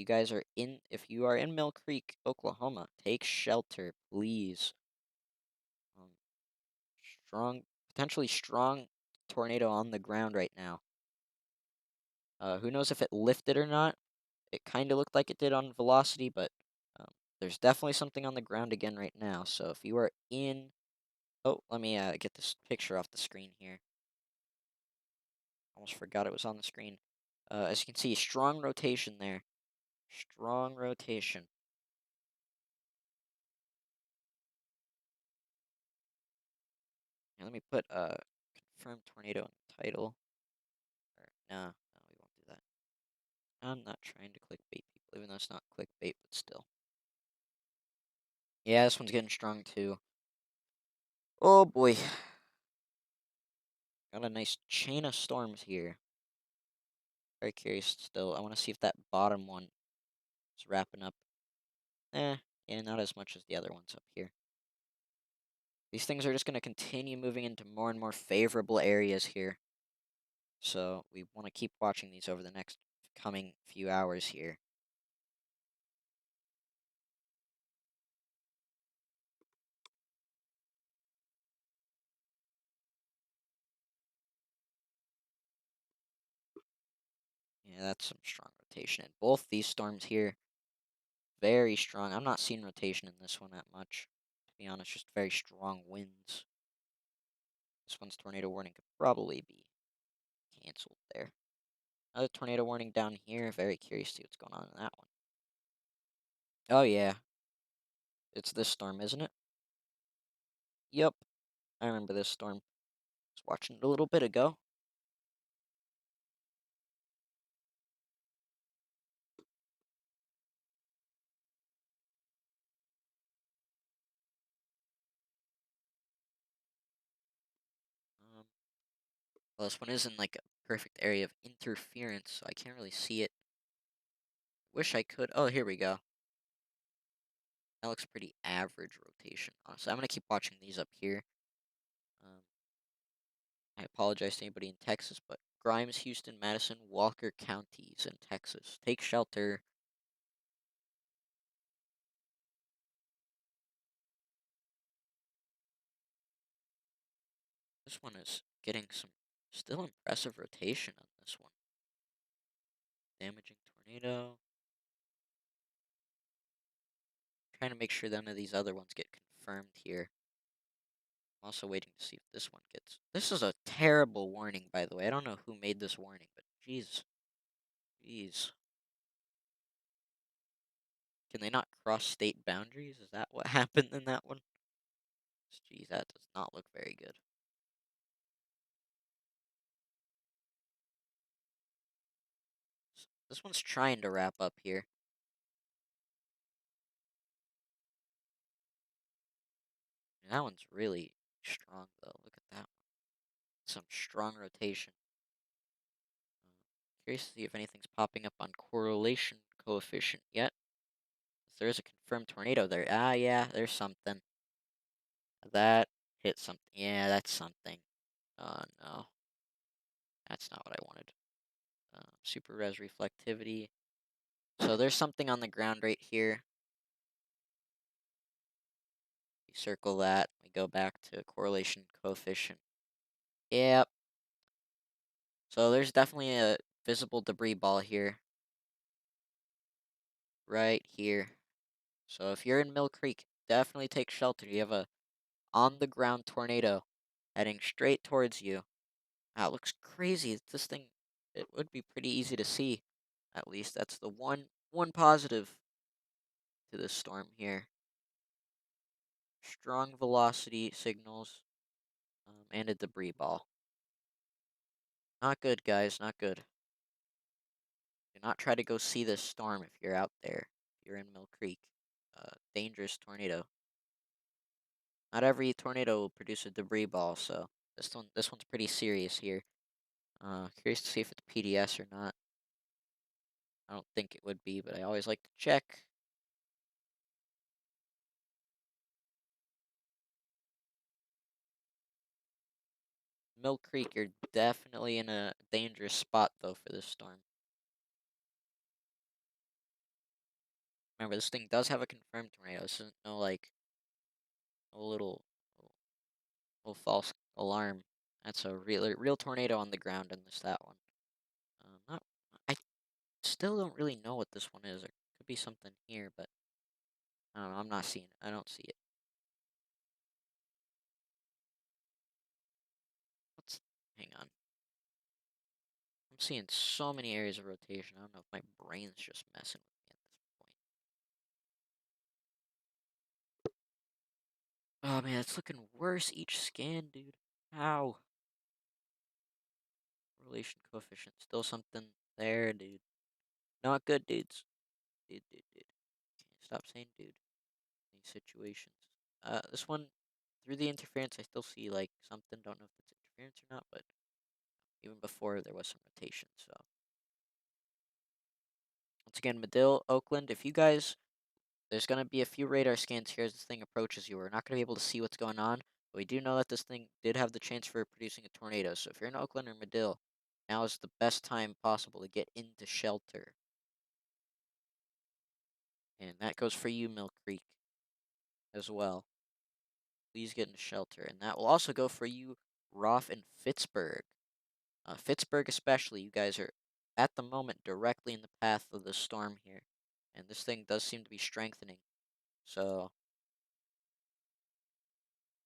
[SPEAKER 1] you are in Mill Creek, Oklahoma, take shelter, please. Um, strong, potentially strong tornado on the ground right now. Who knows if it lifted or not? It kind of looked like it did on velocity, but um, there's definitely something on the ground again right now. So if you are in, oh, let me get this picture off the screen here. Almost forgot it was on the screen. As you can see, strong rotation there. Strong rotation. Now let me put confirmed tornado in the title. Or, no, we won't do that. I'm not trying to clickbait people, even though it's not clickbait, but still. Yeah, this one's getting strong too. Oh boy. Got a nice chain of storms here. Very curious still. I want to see if that bottom one is wrapping up. Yeah, not as much as the other ones up here. These things are just going to continue moving into more and more favorable areas here. So we want to keep watching these over the next coming few hours here. Yeah, that's some strong rotation. And both these storms here, very strong. I'm not seeing rotation in this one that much, to be honest. Just very strong winds. This one's tornado warning could probably be canceled there. Another tornado warning down here. Very curious to see what's going on in that one. Oh, yeah. It's this storm, isn't it? Yep. I remember this storm. I was watching it a little bit ago. Um, well, this one is in like a perfect area of interference, so I can't really see it. Wish I could. Oh, here we go. That looks pretty average rotation, honestly. I'm gonna keep watching these up here. Um, I apologize to anybody in Texas, but Grimes, Houston, Madison, Walker counties in Texas. Take shelter. This one is getting some still impressive rotation on this one. Damaging tornado. Trying to make sure none of these other ones get confirmed here. I'm also waiting to see if this one gets. This is a terrible warning, by the way. I don't know who made this warning, but jeez. Jeez. Can they not cross state boundaries? Is that what happened in that one? Jeez, that does not look very good. This one's trying to wrap up here. That one's really strong, though. Look at that one. Some strong rotation. Curious to see if anything's popping up on correlation coefficient yet. If there is a confirmed tornado there. Ah, yeah, there's something. That hit something. Yeah, that's something. Oh, no. That's not what I wanted. Super res reflectivity. So there's something on the ground right here. We circle that. We go back to correlation coefficient. Yep. So there's definitely a visible debris ball here. Right here. So if you're in Mill Creek, definitely take shelter. You have a on-the-ground tornado heading straight towards you. Wow, it looks crazy. This thing, it would be pretty easy to see. At least that's the one positive to this storm here. Strong velocity signals, and a debris ball. Not good, guys. Not good. Do not try to go see this storm if you're out there. If you're in Mill Creek. Dangerous tornado. Not every tornado will produce a debris ball, so this one's pretty serious here. Curious to see if it's PDS or not. I don't think it would be, but I always like to check. Mill Creek, you're definitely in a dangerous spot though for this storm. Remember, this thing does have a confirmed tornado. This isn't no like a little false alarm. That's a real tornado on the ground, and this that one. Not I still don't really know what this one is. There could be something here, but I don't know. I'm not seeing it. I don't see it. What's Hang on. I'm seeing so many areas of rotation. I don't know if my brain's just messing with me at this point. Oh man, it's looking worse each scan, dude. How? Relation coefficient. Still something there, dude. Not good, dudes. Dude. Can't stop saying dude. These situations. This one, through the interference, I still see like something. Don't know if it's interference or not, but even before there was some rotation. So once again, Medill, Oakland. If you guys, there's gonna be a few radar scans here as this thing approaches you. We're not gonna be able to see what's going on, but we do know that this thing did have the chance for producing a tornado. So if you're in Oakland or Medill, now is the best time possible to get into shelter. And that goes for you, Mill Creek, as well. Please get into shelter. And that will also go for you, Roth and Pittsburgh. Pittsburgh especially, you guys are at the moment directly in the path of the storm here. And this thing does seem to be strengthening. So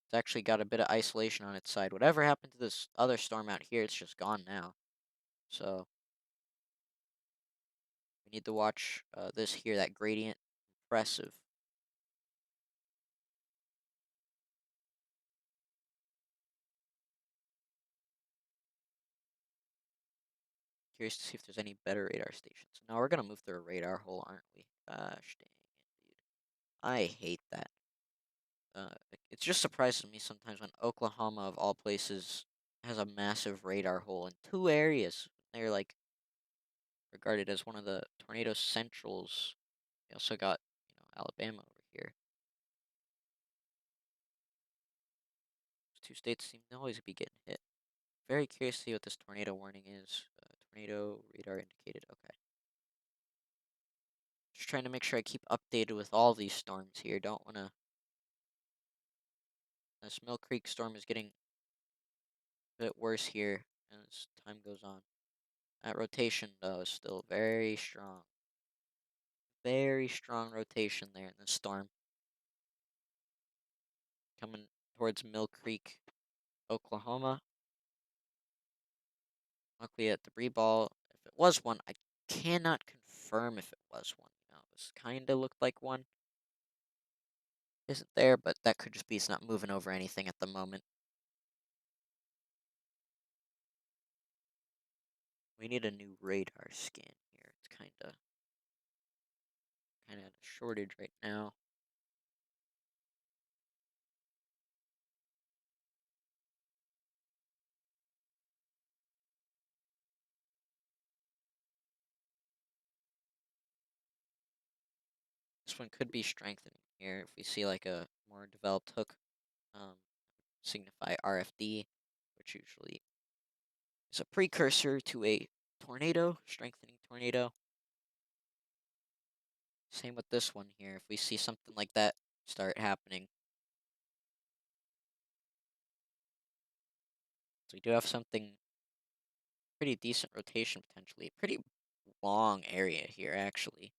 [SPEAKER 1] it's actually got a bit of isolation on its side. Whatever happened to this other storm out here, it's just gone now. So we need to watch this here, that gradient. Impressive. Curious to see if there's any better radar stations. Now we're gonna move through a radar hole, aren't we? Gosh dang it, dude. I hate that. It just surprises me sometimes when Oklahoma, of all places, has a massive radar hole in two areas. They're like regarded as one of the tornado centrals. We also got, Alabama over here. Those two states seem to always be getting hit. Very curious to see what this tornado warning is. Tornado radar indicated. Okay. Just trying to make sure I keep updated with all these storms here. Don't want to. This Mill Creek storm is getting a bit worse here as time goes on. That rotation, though, is still very strong. Very strong rotation there in the storm. Coming towards Mill Creek, Oklahoma. Luckily, a debris ball, if it was one, I cannot confirm if it was one. It was kind of looked like one. Isn't there, but that could just be it's not moving over anything at the moment. We need a new radar scan here. It's kind of a shortage right now. This one could be strengthening here if we see like a more developed hook. Um, Signify RFD, which usually is a precursor to a tornado, strengthening tornado. Same with this one here. If we see something like that start happening, so we do have something pretty decent rotation potentially. Pretty long area here actually.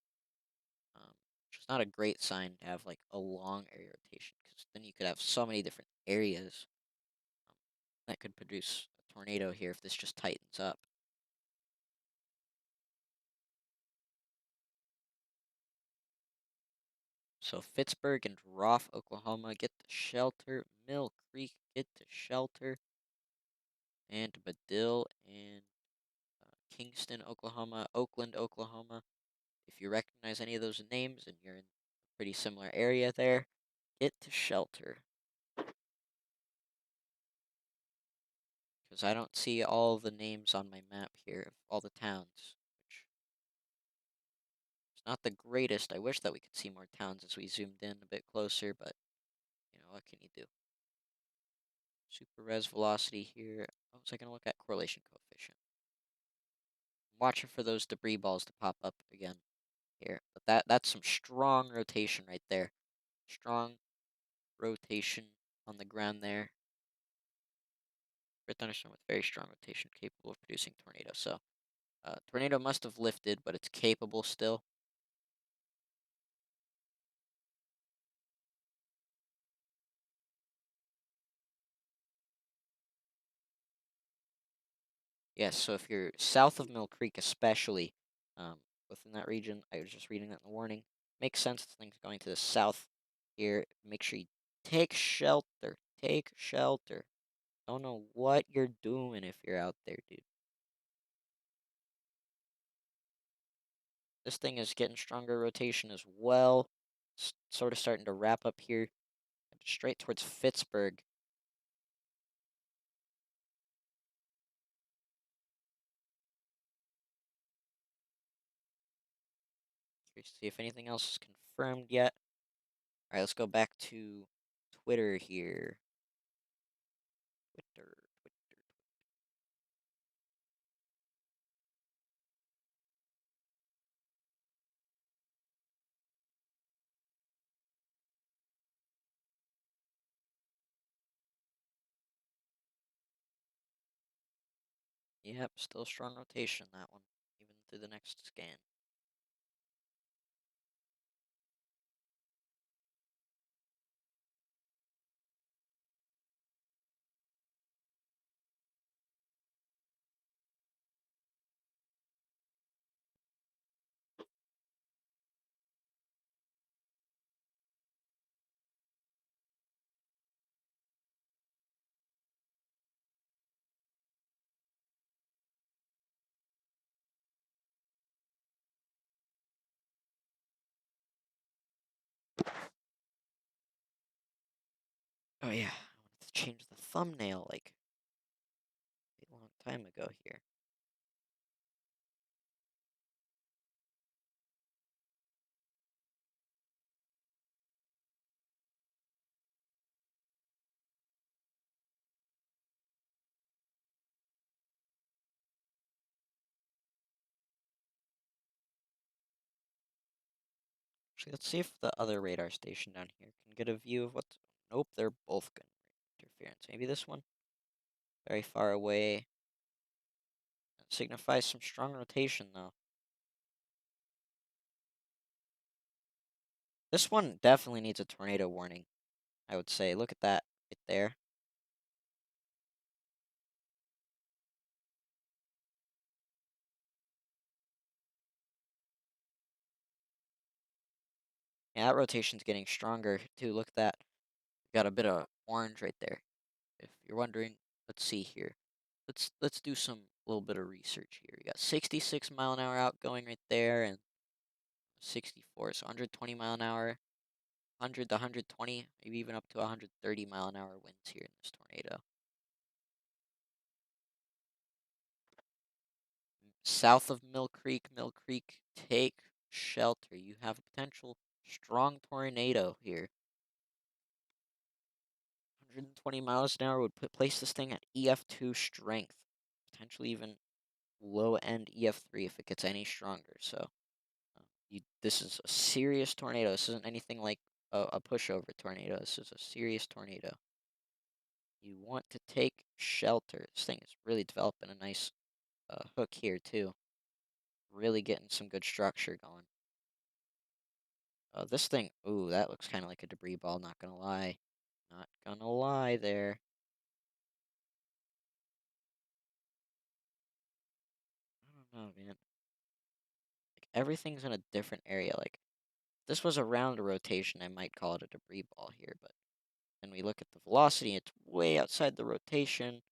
[SPEAKER 1] Which is not a great sign to have like a long area rotation because then you could have so many different areas um, that could produce a tornado here if this just tightens up. So Pittsburgh and Roth, Oklahoma, get to shelter. Mill Creek, get to shelter. And Medill and Kingston, Oklahoma, Oakland, Oklahoma. If you recognize any of those names and you're in a pretty similar area there, get to shelter. Because I don't see all the names on my map here of all the towns, which is not the greatest. I wish that we could see more towns as we zoomed in a bit closer, but what can you do? Super res velocity here. I was I going to look at correlation coefficient. I'm watching for those debris balls to pop up again here. But that's some strong rotation right there. Strong rotation on the ground there. Great thunderstorm with very strong rotation, capable of producing tornado. So, tornado must have lifted, but it's capable still. Yes, so if you're south of Mill Creek, especially within that region, I was just reading that in the warning. Makes sense. Things going to the south here. Make sure you take shelter. Take shelter. Don't know what you're doing if you're out there, dude. This thing is getting stronger rotation as well. Sort of starting to wrap up here. Straight towards Pittsburgh. Curious to see if anything else is confirmed yet. All right, let's go back to Twitter here. Twitter. Yep, still strong rotation, that one, even through the next scan. Oh yeah, I wanted to change the thumbnail like a long time ago here. Actually, let's see if the other radar station down here can get a view of what's. Nope, they're both gun interference. Maybe this one, very far away. That signifies some strong rotation, though. This one definitely needs a tornado warning, I would say. Look at that right there. Yeah, that rotation's getting stronger, too. Look at that. Got a bit of orange right there. If you're wondering, let's see here. Let's do some little bit of research here. We got 66 mile an hour outgoing right there and 64, so 120 mile an hour, 100 to 120, maybe even up to 130 mile an hour winds here in this tornado. South of Mill Creek, take shelter. You have a potential strong tornado here. 120 miles an hour would place this thing at EF2 strength, potentially even low end EF3 if it gets any stronger. So this is a serious tornado. This isn't anything like a pushover tornado. This is a serious tornado. You want to take shelter. This thing is really developing a nice hook here too. Really getting some good structure going. This thing, ooh, that looks kind of like a debris ball. Not gonna lie, not gonna lie there. I don't know, man. Like everything's in a different area. Like this was around a rotation, I might call it a debris ball here, but then we look at the velocity, it's way outside the rotation.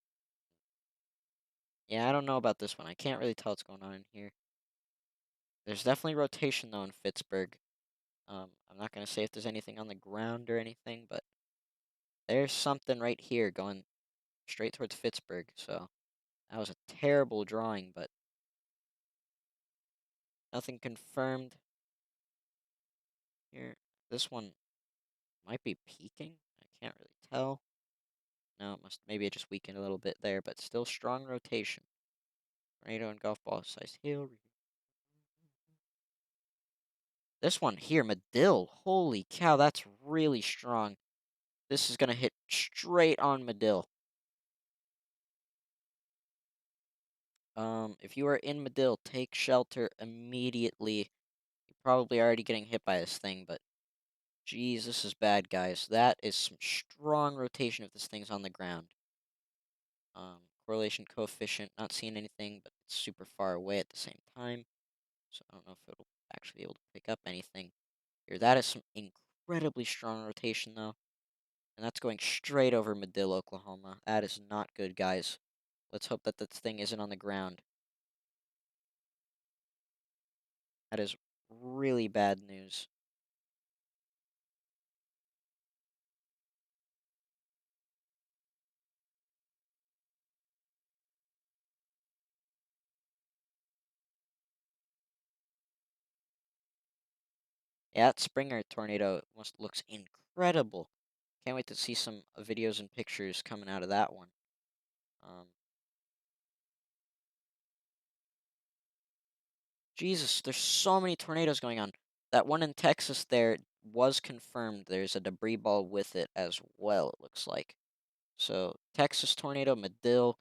[SPEAKER 1] Yeah, I don't know about this one. I can't really tell what's going on in here. There's definitely rotation though in Pittsburgh. I'm not gonna say if there's anything on the ground or anything, but there's something right here going straight towards Pittsburgh. So that was a terrible drawing, but nothing confirmed here. This one might be peaking. I can't really tell. No, it must maybe it just weakened a little bit there, but still strong rotation. Tornado and golf ball sized hail. This one here, Medill. Holy cow, that's really strong. This is gonna hit straight on Medill. If you are in Medill, take shelter immediately. You're probably already getting hit by this thing, but geez, this is bad, guys. That is some strong rotation if this thing's on the ground. Correlation coefficient, not seeing anything, but it's super far away at the same time. So I don't know if it'll actually be able to pick up anything here. That is some incredibly strong rotation, though. And that's going straight over Medill, Oklahoma. That is not good, guys. Let's hope that this thing isn't on the ground. That is really bad news. Yeah, that Springer tornado must looks incredible. Can't wait to see some videos and pictures coming out of that one. Um, Jesus, there's so many tornadoes going on. That one in Texas there was confirmed. There's a debris ball with it as well, it looks like. So, Texas tornado, Medill.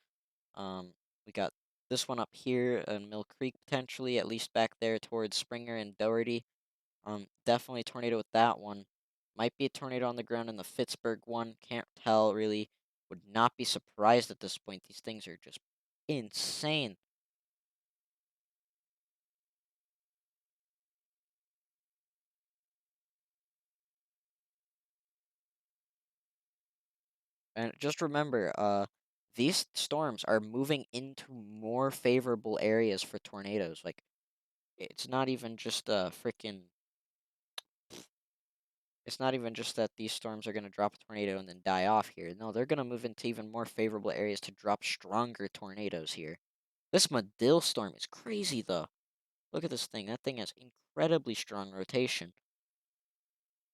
[SPEAKER 1] We got this one up here in Mill Creek potentially, at least back there towards Springer and Doherty. Definitely a tornado with that one. Might be a tornado on the ground in the Pittsburgh one. Can't tell really. Would not be surprised at this point. These things are just insane. And just remember, these storms are moving into more favorable areas for tornadoes. Like it's not even just a freaking. It's not even just that these storms are going to drop a tornado and then die off here. No, they're going to move into even more favorable areas to drop stronger tornadoes here. This Medill storm is crazy, though. Look at this thing. That thing has incredibly strong rotation.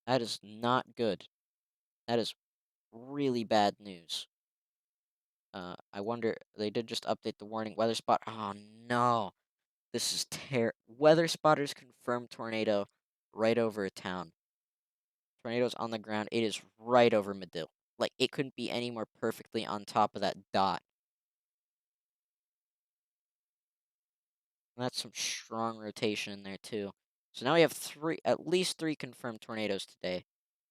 [SPEAKER 1] That is not good. That is really bad news. I wonder, they did just update the warning. Weather spot. Oh, no. This is Weather spotters confirmed tornado right over a town. Tornado's on the ground. It is right over Medill. Like, it couldn't be any more perfectly on top of that dot. And that's some strong rotation in there too. So now we have at least three confirmed tornadoes today.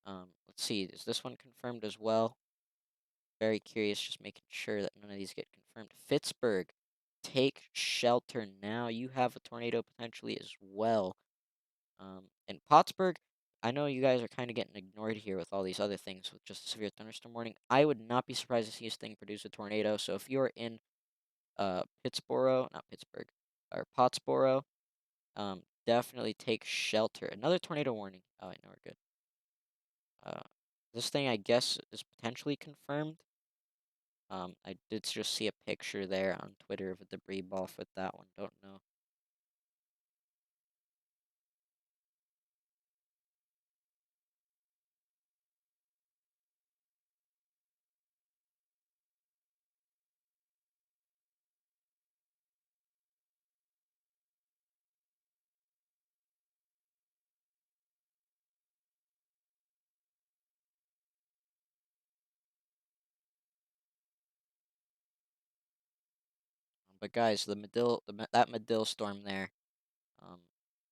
[SPEAKER 1] Let's see, is this one confirmed as well? Very curious, just making sure that none of these get confirmed. Pittsburgh, take shelter now. You have a tornado potentially as well. And Pottsburgh, I know you guys are kind of getting ignored here with all these other things with just a severe thunderstorm warning. I would not be surprised to see this thing produce a tornado. So if you're in Pittsboro, not Pittsburgh, or Pottsboro, definitely take shelter. Another tornado warning. Oh, I know we're good. Uh, this thing, I guess, is potentially confirmed. I did just see a picture there on Twitter of a debris ball with that one. Don't know. But guys, that Medill storm there, um,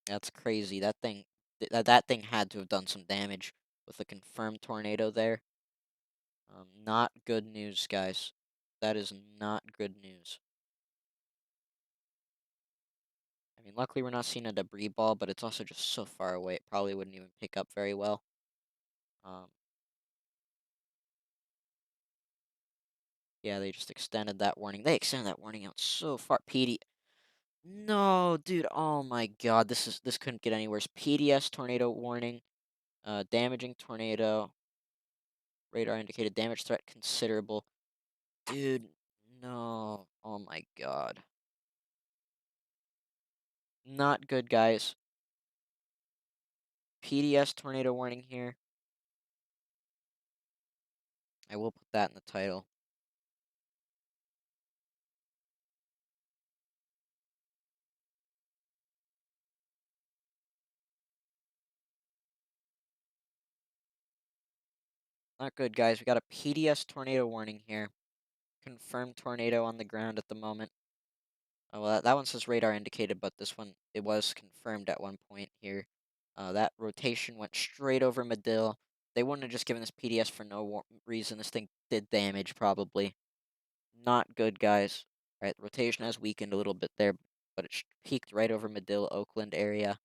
[SPEAKER 1] that's crazy. That thing had to have done some damage with a confirmed tornado there. Not good news, guys. That is not good news. I mean, luckily we're not seeing a debris ball, but it's also just so far away. It probably wouldn't even pick up very well. Um, yeah, they just extended that warning. They extended that warning out so far. PD, no, dude. Oh my God, this couldn't get any worse. PDS tornado warning. Damaging tornado. Radar indicated damage threat considerable. Dude, no. Oh my God. Not good, guys. PDS tornado warning here. I will put that in the title. Not good, guys. We got a PDS tornado warning here. Confirmed tornado on the ground at the moment. Oh, well, that one says radar indicated, but this one, it was confirmed at one point here. That rotation went straight over Medill. They wouldn't have just given this PDS for no reason. This thing did damage, probably. Not good, guys. All right, the rotation has weakened a little bit there, but it peaked right over Medill, Oakland area.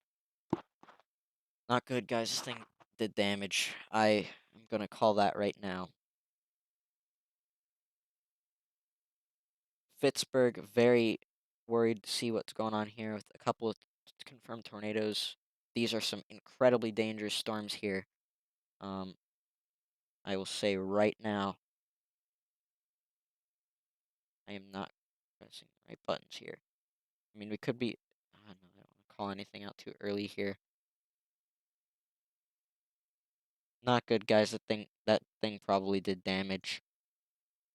[SPEAKER 1] Not good, guys. This thing did damage. I am going to call that right now. Pittsburgh, very worried to see what's going on here with a couple of confirmed tornadoes. These are some incredibly dangerous storms here. Um, I will say right now, I am not pressing the right buttons here. I mean, we could be. Oh, no, I don't want to call anything out too early here. Not good, guys. That thing probably did damage.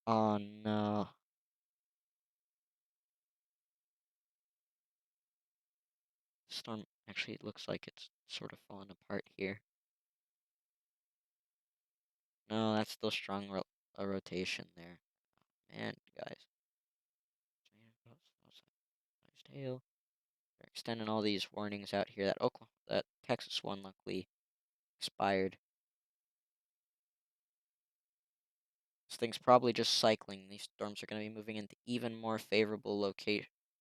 [SPEAKER 1] Oh no. Storm actually it looks like it's sort of falling apart here. No, that's still strong a rotation there. Man, guys. Tail. They're extending all these warnings out here. That Texas one luckily expired. This thing's probably just cycling. These storms are going to be moving into even more favorable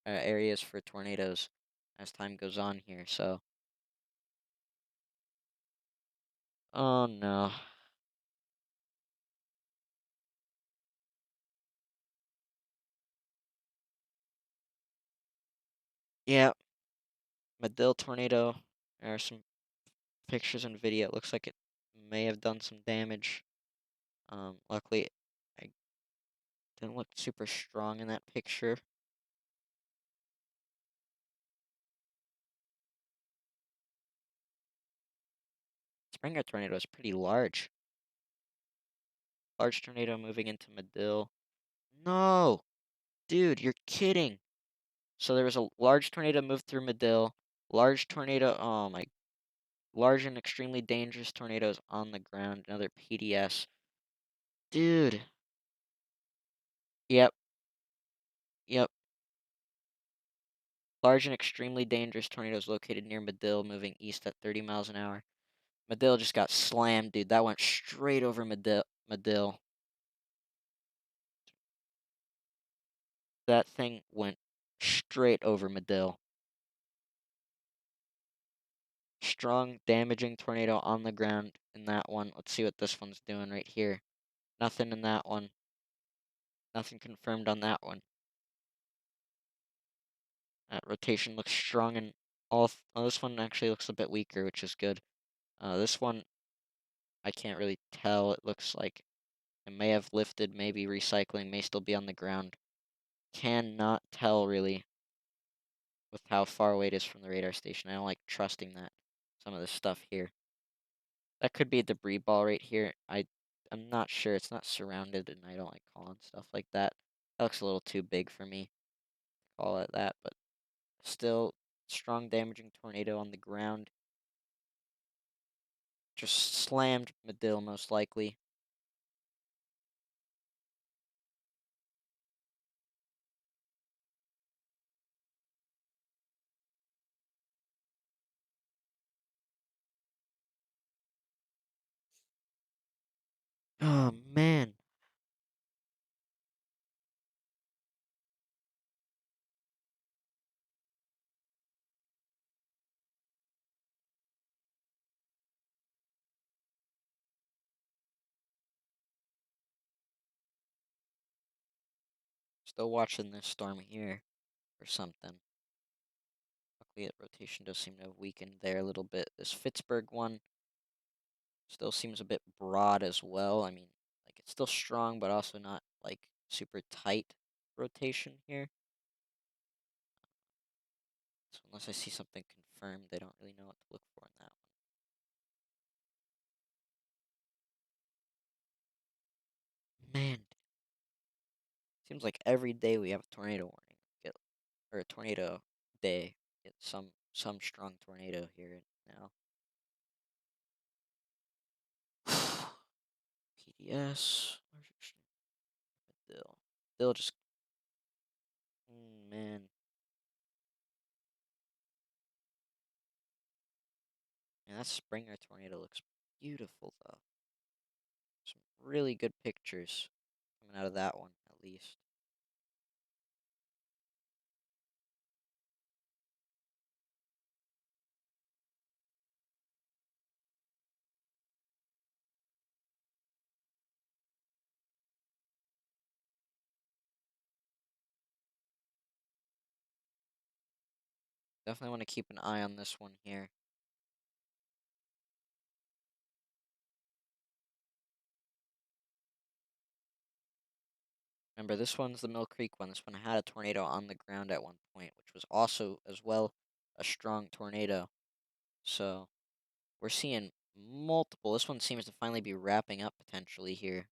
[SPEAKER 1] areas for tornadoes as time goes on here. So, oh no. Yeah, Medill tornado. There are some pictures and video. It looks like it may have done some damage. Luckily, I didn't look super strong in that picture. Springer tornado is pretty large. Large tornado moving into Medill. No, dude, you're kidding. So there was a large tornado moved through Medill. Large tornado. Oh my. Large and extremely dangerous tornadoes on the ground. Another PDS. Dude. Yep. Yep. Large and extremely dangerous tornadoes located near Medill, moving east at 30 miles an hour. Medill just got slammed, dude. That went straight over Medill. That thing went straight over Medill. Strong, damaging tornado on the ground in that one. Let's see what this one's doing right here. Nothing in that one. Nothing confirmed on that one. That rotation looks strong and oh, this one actually looks a bit weaker, which is good. This one, I can't really tell. It looks like it may have lifted, maybe recycling, may still be on the ground. Cannot tell really with how far away it is from the radar station. I don't like trusting that. Some of this stuff here. That could be a debris ball right here. I'm not sure. It's not surrounded, and I don't like calling stuff like that. That looks a little too big for me to call it that, but still strong damaging tornado on the ground. Just slammed Medill most likely. Oh man. Still watching this storm here or something. Luckily, that rotation does seem to have weakened there a little bit. This Pittsburgh one still seems a bit broad as well. I mean, like it's still strong, but also not like super tight rotation here. So unless I see something confirmed, I don't really know what to look for in that one. Man, seems like every day we have a tornado warning. Get or a tornado day. Get some strong tornado here now. PDS. Dill. Dill just. Man. Man, that Springer tornado looks beautiful, though. Some really good pictures coming out of that one, at least. Definitely want to keep an eye on this one here. Remember, this one's the Mill Creek one. This one had a tornado on the ground at one point, which was also, as well, a strong tornado. So, we're seeing multiple. This one seems to finally be wrapping up potentially here.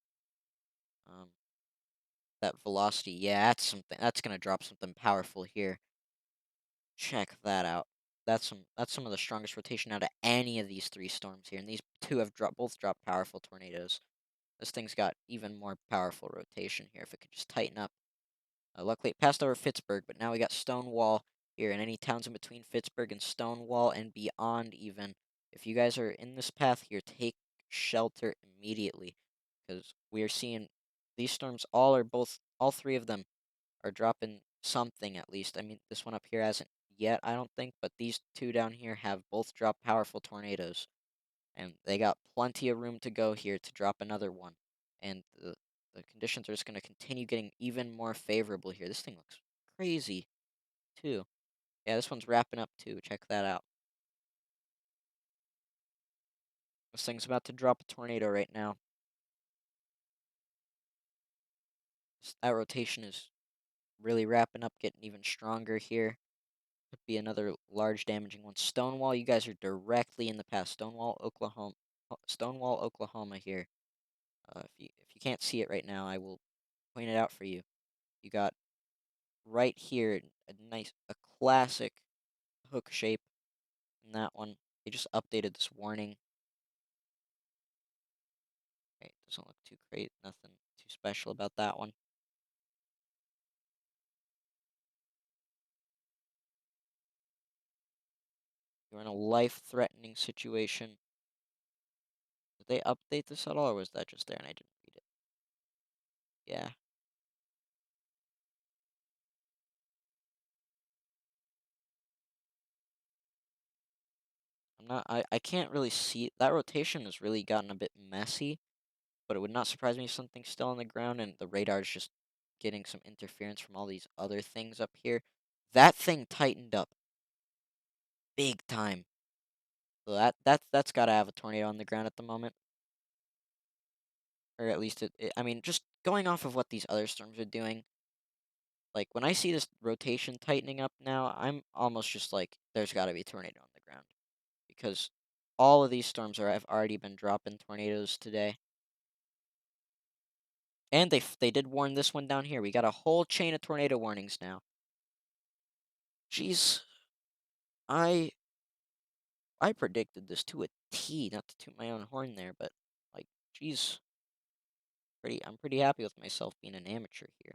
[SPEAKER 1] Um, that velocity, yeah, that's something. That's gonna drop something powerful here. Check that out. That's some of the strongest rotation out of any of these three storms here, and these two have both dropped powerful tornadoes. This thing's got even more powerful rotation here. If it could just tighten up. Luckily, it passed over Pittsburgh, but now we got Stonewall here, and any towns in between Pittsburgh and Stonewall and beyond even. If you guys are in this path here, take shelter immediately, because we are seeing these storms all three of them are dropping something at least. I mean, this one up here hasn't yet, I don't think, but these two down here have both dropped powerful tornadoes, and they got plenty of room to go here to drop another one. And the conditions are just going to continue getting even more favorable here. This thing looks crazy, too. Yeah, this one's wrapping up, too. Check that out. This thing's about to drop a tornado right now. That rotation is really wrapping up, getting even stronger here. Could be another large damaging one. Stonewall, you guys are directly in the path. Stonewall, Oklahoma here. If you can't see it right now, I will point it out for you. You got right here a classic hook shape in that one. They just updated this warning. Right, doesn't look too great. Nothing too special about that one. You're in a life-threatening situation. Did they update this at all, or was that just there and I didn't read it? Yeah. I can't really see that rotation has really gotten a bit messy, but it would not surprise me if something's still on the ground and the radar's just getting some interference from all these other things up here. That thing tightened up big time. So that's got to have a tornado on the ground at the moment, or at least I mean, just going off of what these other storms are doing. Like when I see this rotation tightening up now, I'm almost just like, there's got to be a tornado on the ground because all of these storms have already been dropping tornadoes today. And they did warn this one down here. We got a whole chain of tornado warnings now. Jeez, I I predicted this to a T, not to toot my own horn there, but like, jeez, I'm pretty happy with myself being an amateur here.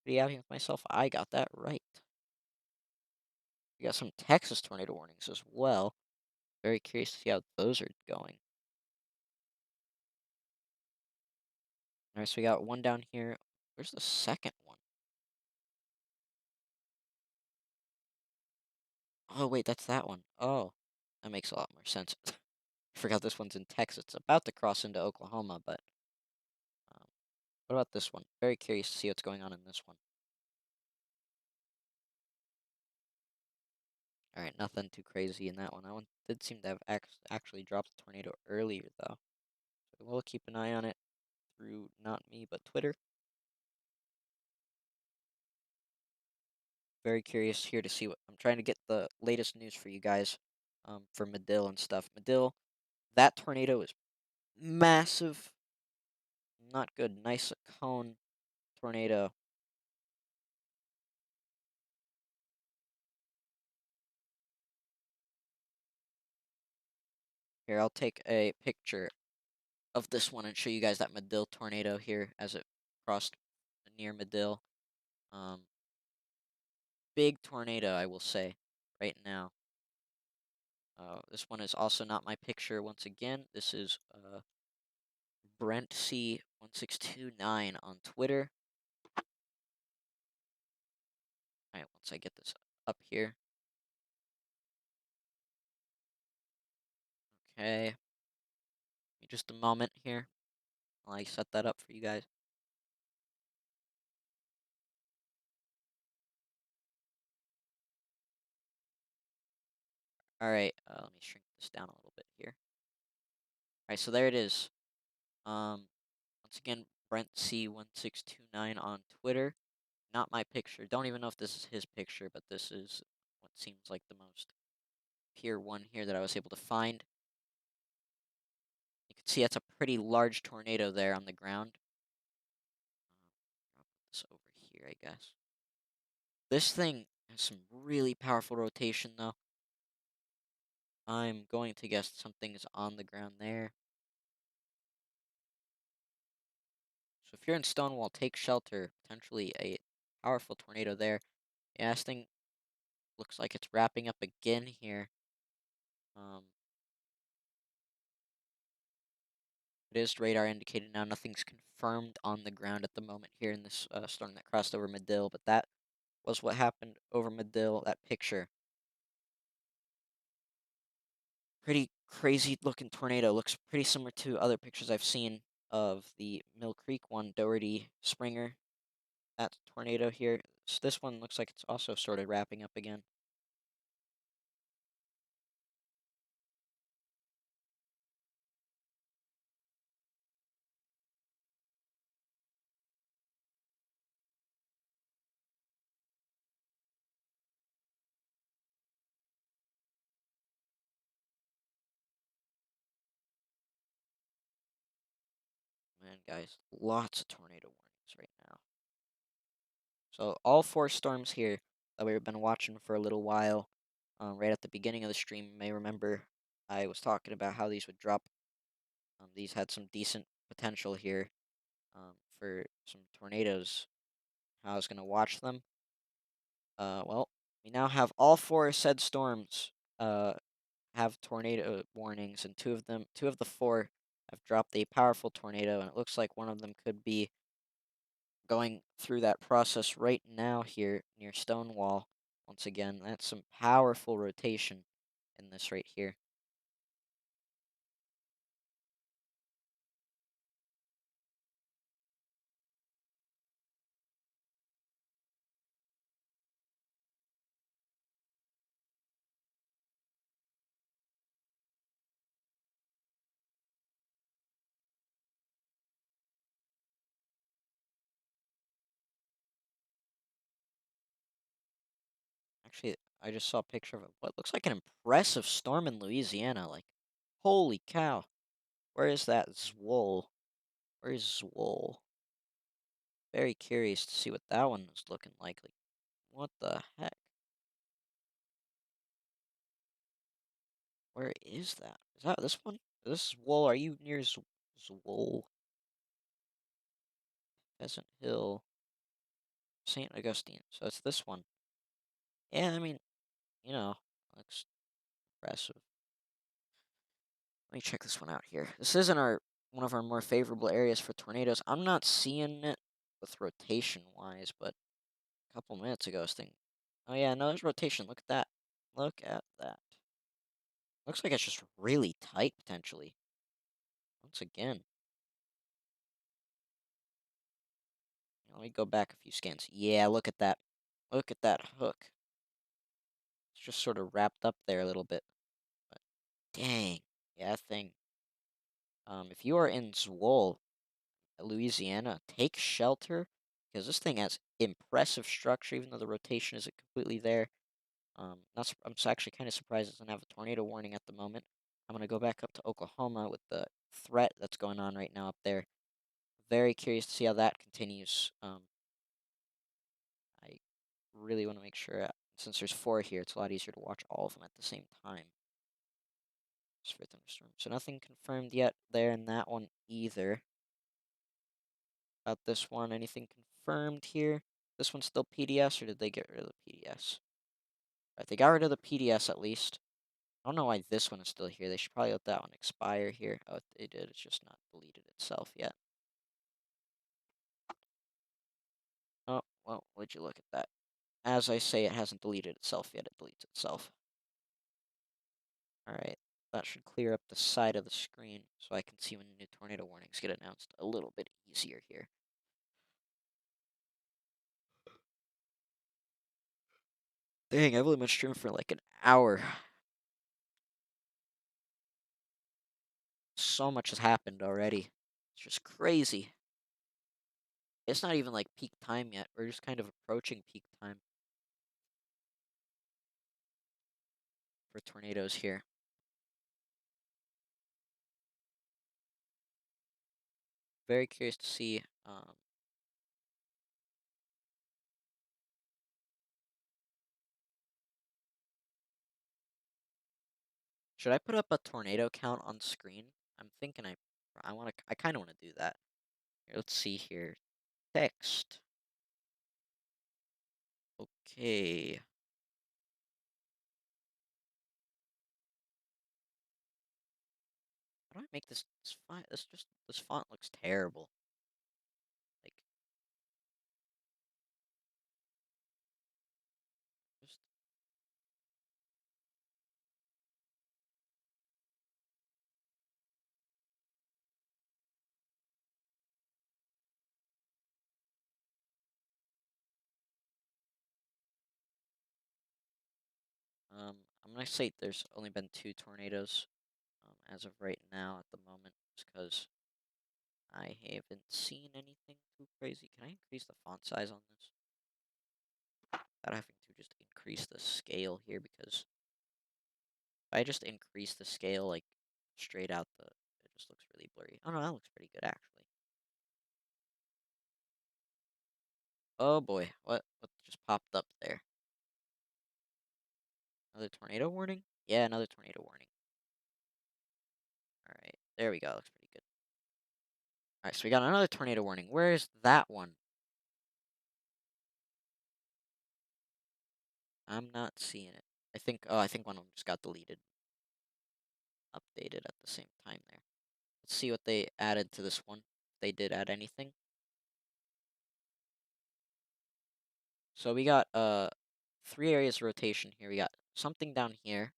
[SPEAKER 1] Pretty happy with myself. I got that right. We got some Texas tornado warnings as well. Very curious to see how those are going. All right, so we got one down here. Where's the second one? Oh, wait, that's that one. Oh, that makes a lot more sense. I forgot this one's in Texas. It's about to cross into Oklahoma, but um, what about this one? Very curious to see what's going on in this one. All right, nothing too crazy in that one. That one did seem to have actually dropped a tornado earlier, though. So we'll keep an eye on it through not me, but Twitter. Very curious here to see what I'm trying to get the latest news for you guys for Medill and stuff. Medill, that tornado is massive. Not good. Nice cone tornado. Here, I'll take a picture of this one and show you guys that Medill tornado here as it crossed near Medill. Um, Big tornado, I will say, right now. This one is also not my picture once again. This is Brent C1629 on Twitter. All right, once I get this up here. Okay, give me just a moment here while I set that up for you guys. All right, let me shrink this down a little bit here. All right, so there it is. Once again, Brent C1629 on Twitter. Not my picture. Don't even know if this is his picture, but this is what seems like the most pure one here that I was able to find. You can see that's a pretty large tornado there on the ground. I'll put this over here, I guess. This thing has some really powerful rotation, though. I'm going to guess something's on the ground there. So if you're in Stonewall, take shelter. Potentially a powerful tornado there. Yeah, this thing looks like it's wrapping up again here. Um, it is radar indicated now. Nothing's confirmed on the ground at the moment here in this storm that crossed over Medill, but that was what happened over Medill. That picture. Pretty crazy looking tornado. Looks pretty similar to other pictures I've seen of the Mill Creek one, Doherty Springer. That tornado here. This one looks like it's also sort of wrapping up again. Man, guys, lots of tornado warnings right now. So all four storms here that we've been watching for a little while. Right at the beginning of the stream, you may remember I was talking about how these would drop. These had some decent potential here for some tornadoes. How I was going to watch them. Well, we now have all four said storms have tornado warnings, and two of the four have dropped a powerful tornado, and it looks like one of them could be going through that process right now here near Stonewall. Once again, that's some powerful rotation in this right here. Actually, I just saw a picture of what looks like an impressive storm in Louisiana. Like, holy cow. Where is that Zwol? Where is Zwol? Very curious to see what that one is looking like. Like, what the heck? Where is that? Is that this one? This Zwol? Are you near Zwol? Pheasant Hill, St. Augustine. So it's this one. Yeah, I mean, you know, looks impressive. Let me check this one out here. This isn't our one of our more favorable areas for tornadoes. I'm not seeing it with rotation wise, but a couple minutes ago, this thing. Oh yeah, no, there's rotation. Look at that. Look at that. Looks like it's just really tight potentially. Once again, let me go back a few scans. Yeah, look at that. Look at that hook. It's just sort of wrapped up there a little bit. But dang, yeah, that thing. If you are in Swole, Louisiana, take shelter because this thing has impressive structure, even though the rotation isn't completely there. I'm actually kind of surprised it doesn't have a tornado warning at the moment. I'm gonna go back up to Oklahoma with the threat that's going on right now up there. Very curious to see how that continues. I really want to make sure, since there's four here, it's a lot easier to watch all of them at the same time. Just for thunderstorm. So nothing confirmed yet there in that one either. About this one, anything confirmed here? This one's still PDS, or did they get rid of the PDS? Right, they got rid of the PDS at least. I don't know why this one is still here. They should probably let that one expire here. Oh, they did. It's just not deleted itself yet. Oh, well, would you look at that? As I say, it hasn't deleted itself yet. It deletes itself. All right, that should clear up the side of the screen so I can see when new tornado warnings get announced a little bit easier here. Dang, I've only been streaming for like an hour. So much has happened already. It's just crazy. It's not even like peak time yet. We're just kind of approaching peak time for tornadoes here. Very curious to see. Should I put up a tornado count on screen? I'm thinking I kind of want to do that. Here, let's see here. Text. Okay. How do I make this font? This font looks terrible. Like just I'm gonna say there's only been two tornadoes as of right now at the moment, just because I haven't seen anything too crazy. Can I increase the font size on this? Without having to just increase the scale here, because if I just increase the scale like straight out it just looks really blurry. Oh no, that looks pretty good actually. Oh boy, what just popped up there? Another tornado warning? Yeah, another tornado warning. All right, there we go. Looks pretty good. All right, so we got another tornado warning. Where's that one? I'm not seeing it. I think one of them just got deleted, updated at the same time there. Let's see what they added to this one. If they did add anything. So we got 3 areas of rotation here. We got something down here.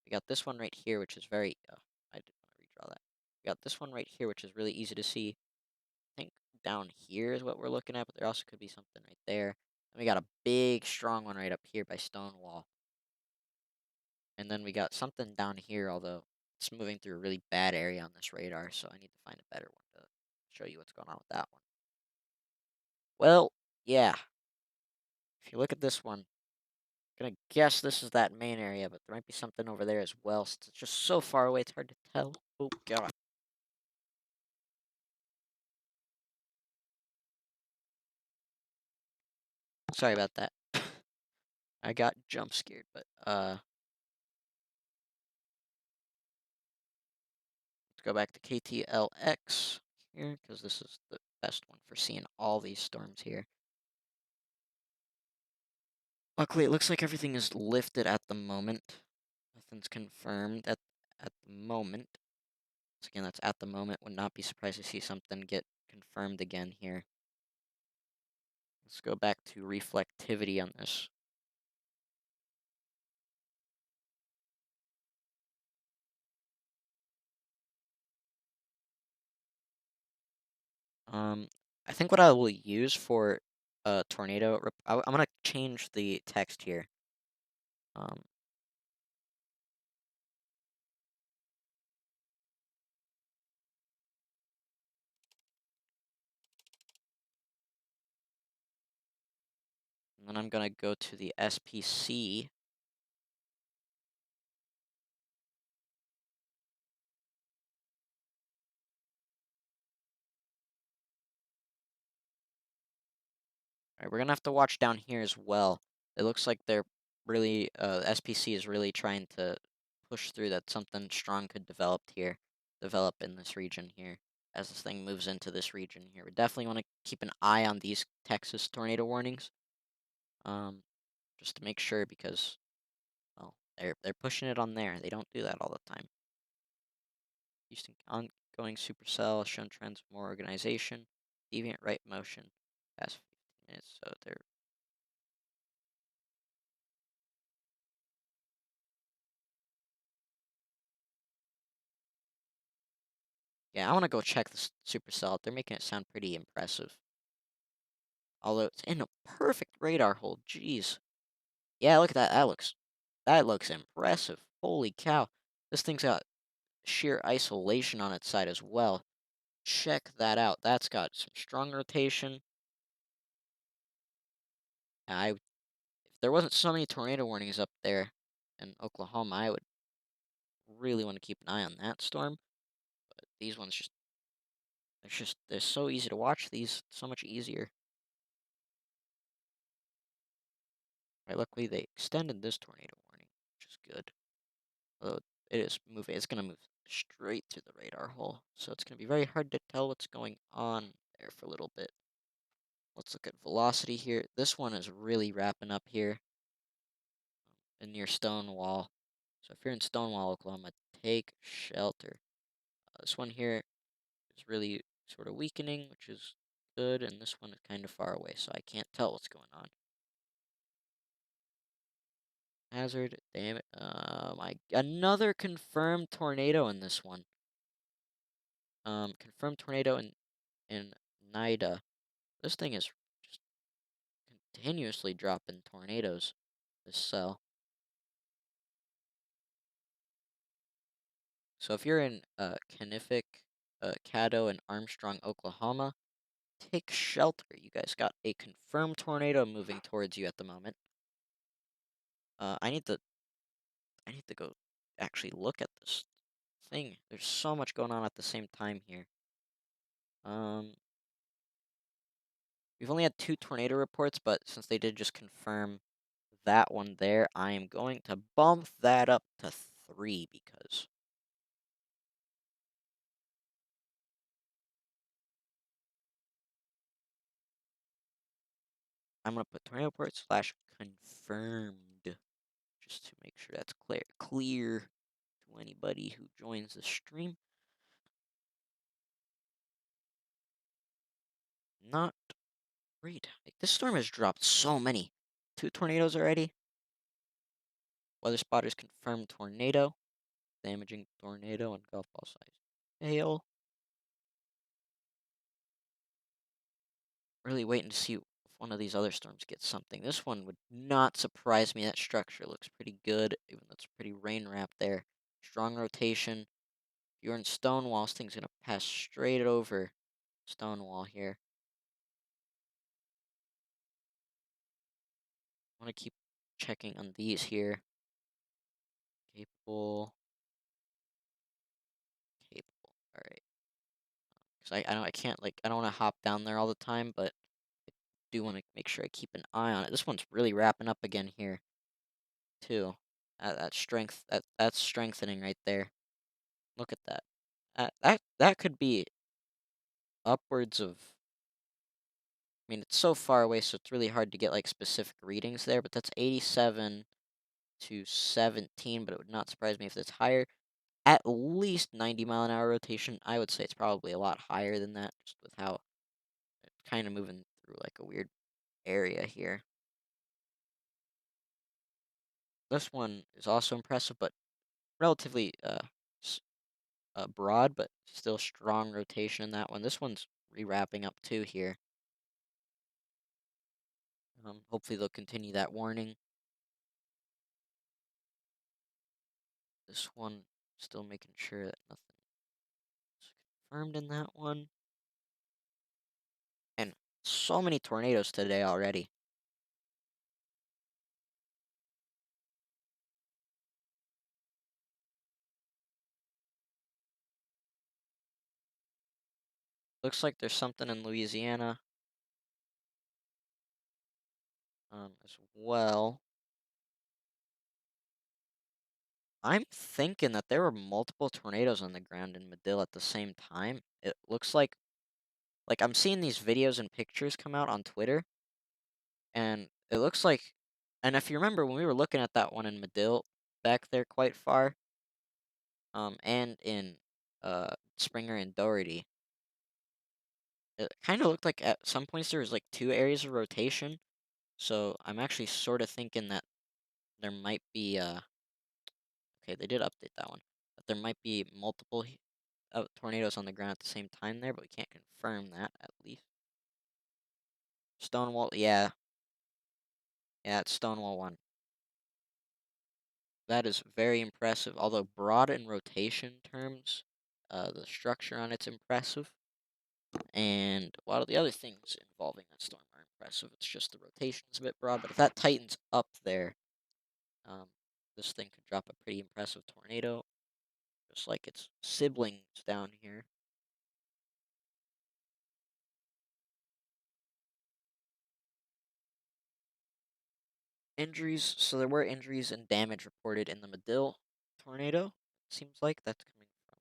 [SPEAKER 1] We got this one right here, which is very. I did want to redraw that. We got this one right here, which is really easy to see. I think down here is what we're looking at, but there also could be something right there. And we got a big, strong one right up here by Stonewall. And then we got something down here, although it's moving through a really bad area on this radar, so I need to find a better one to show you what's going on with that one. Well, yeah. If you look at this one, gonna guess this is that main area, but there might be something over there as well. Since it's just so far away, it's hard to tell. Oh god. Sorry about that. I got jump scared, but let's go back to KTLX here, because this is the best one for seeing all these storms here. Luckily, it looks like everything is lifted at the moment. Nothing's confirmed at the moment. So again, that's at the moment. Would not be surprised to see something get confirmed again here. Let's go back to reflectivity on this. Um, I think what I will use for a tornado, I'm gonna change the text here. Um, and then I'm gonna go to the SPC. All right, we're gonna have to watch down here as well. It looks like they're really, SPC is really trying to push through that something strong could develop in this region here as this thing moves into this region here. We definitely want to keep an eye on these Texas tornado warnings, um, just to make sure because, well, they're pushing it on there. They don't do that all the time. Houston ongoing supercell shown trends of more organization, deviant right motion past 15 minutes. So they're yeah, I want to go check this supercell out. They're making it sound pretty impressive. Although it's in a perfect radar hole. Jeez. Yeah, look at that. That looks impressive. Holy cow. This thing's got sheer isolation on its side as well. Check that out. That's got some strong rotation. If there wasn't so many tornado warnings up there in Oklahoma, I would really want to keep an eye on that storm. But these ones they're so easy to watch. These so much easier. Right, luckily they extended this tornado warning, which is good. Although it is moving, it's gonna move straight through the radar hole, so it's gonna be very hard to tell what's going on there for a little bit. Let's look at velocity here. This one is really wrapping up here in near Stonewall. So if you're in Stonewall, Oklahoma, take shelter. This one here is really sort of weakening, which is good, and this one is kind of far away, so I can't tell what's going on. Hazard, damn it. Another confirmed tornado in this one. Confirmed tornado in NIDA. This thing is just continuously dropping tornadoes. This cell. So if you're in Canific, Caddo, and Armstrong, Oklahoma, take shelter. You guys got a confirmed tornado moving towards you at the moment. Uh, I need to I need to go actually look at this thing. There's so much going on at the same time here. Um, we've only had 2 tornado reports, but since they did just confirm that one there. I am going to bump that up to 3 because I'm gonna put tornado report slash confirmed just to make sure that's clear to anybody who joins the stream. Not great. Like, this storm has dropped so many. 2 tornadoes already. Weather spotters confirmed tornado. Damaging tornado and golf ball size hail. Really waiting to see if one of these other storms gets something. This one would not surprise me. That structure looks pretty good, even though it's pretty rain wrapped there. Strong rotation. If you're in Stonewall, this thing's gonna pass straight over Stonewall here. I want to keep checking on these here. Capable. Capable. All right. Because I know I can't, like, I don't want to hop down there all the time, but I do want to make sure I keep an eye on it. This one's really wrapping up again here too. That strength, that's strengthening right there. Look at that. That could be upwards of. I mean, it's so far away, so it's really hard to get like specific readings there. But that's 87 to 17. But it would not surprise me if it's higher. At least 90-mile-an-hour rotation. I would say it's probably a lot higher than that, just with how it's kind of moving through like a weird area here. This one is also impressive, but relatively broad, but still strong rotation in that one. This one's re-wrapping up too here. Hopefully they'll continue that warning. This one, still making sure that nothing is confirmed in that one. And so many tornadoes today already. Looks like there's something in Louisiana as well. I'm thinking that there were multiple tornadoes on the ground in Medill at the same time. It looks like I'm seeing these videos and pictures come out on Twitter, and it looks like, and if you remember when we were looking at that one in Medill back there quite far, and in Springer and Doherty, it kind of looked like at some points there was like 2 areas of rotation. So I'm actually sort of thinking that there might be okay, they did update that one, but there might be multiple tornadoes on the ground at the same time there, but we can't confirm that at least. Stonewall, yeah, yeah, it's Stonewall 1. That is very impressive. Although broad in rotation terms, the structure on it's impressive. And a lot of the other things involving that storm are impressive. It's just the rotation's a bit broad, but if that tightens up there, um, this thing could drop a pretty impressive tornado, just like its siblings down here. Injuries, so there were injuries and damage reported in the Medill tornado. Seems like that's coming from,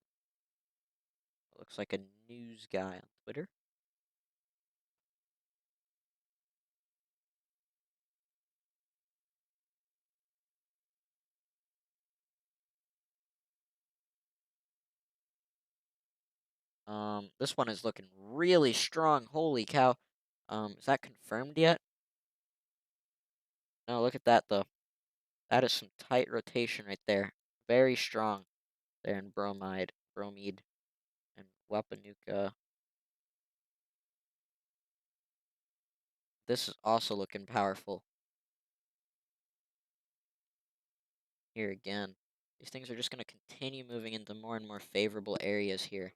[SPEAKER 1] it looks like a news guy on Twitter. This one is looking really strong. Holy cow. Is that confirmed yet? No, look at that though. That is some tight rotation right there. Very strong there in Bromide, and Wapanuka. This is also looking powerful. Here again. These things are just going to continue moving into more and more favorable areas here.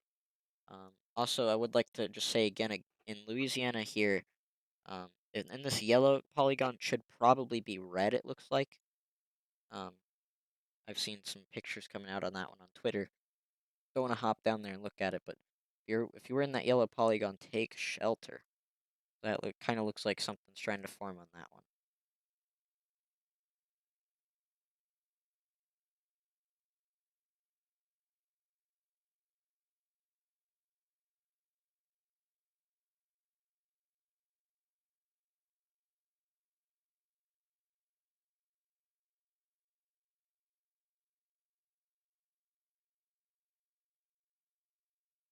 [SPEAKER 1] Also, I would like to just say again, in Louisiana here, in this yellow polygon should probably be red, it looks like. Um, I've seen some pictures coming out on that one on Twitter. Don't want to hop down there and look at it, but if you were in that yellow polygon, take shelter. That kind of looks like something's trying to form on that one.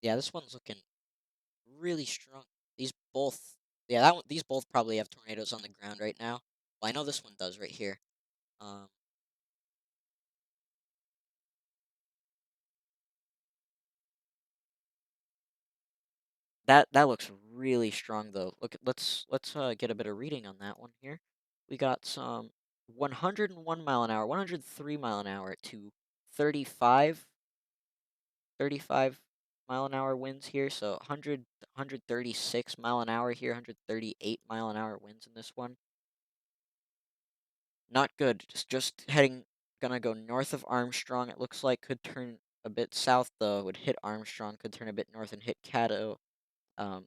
[SPEAKER 1] Yeah, this one's looking really strong. These both, yeah, that one, these both probably have tornadoes on the ground right now. Well, I know this one does right here. Um, that looks really strong though. Let's get a bit of reading on that one here. We got some 101 mile an hour, 103 mile an hour to 35, 35 mile an hour winds here. So 136 mile an hour here, 138 mile an hour winds in this one. Not good. Just heading, gonna go north of Armstrong. It looks like could turn a bit south though. Would hit Armstrong. Could turn a bit north and hit Caddo. Um,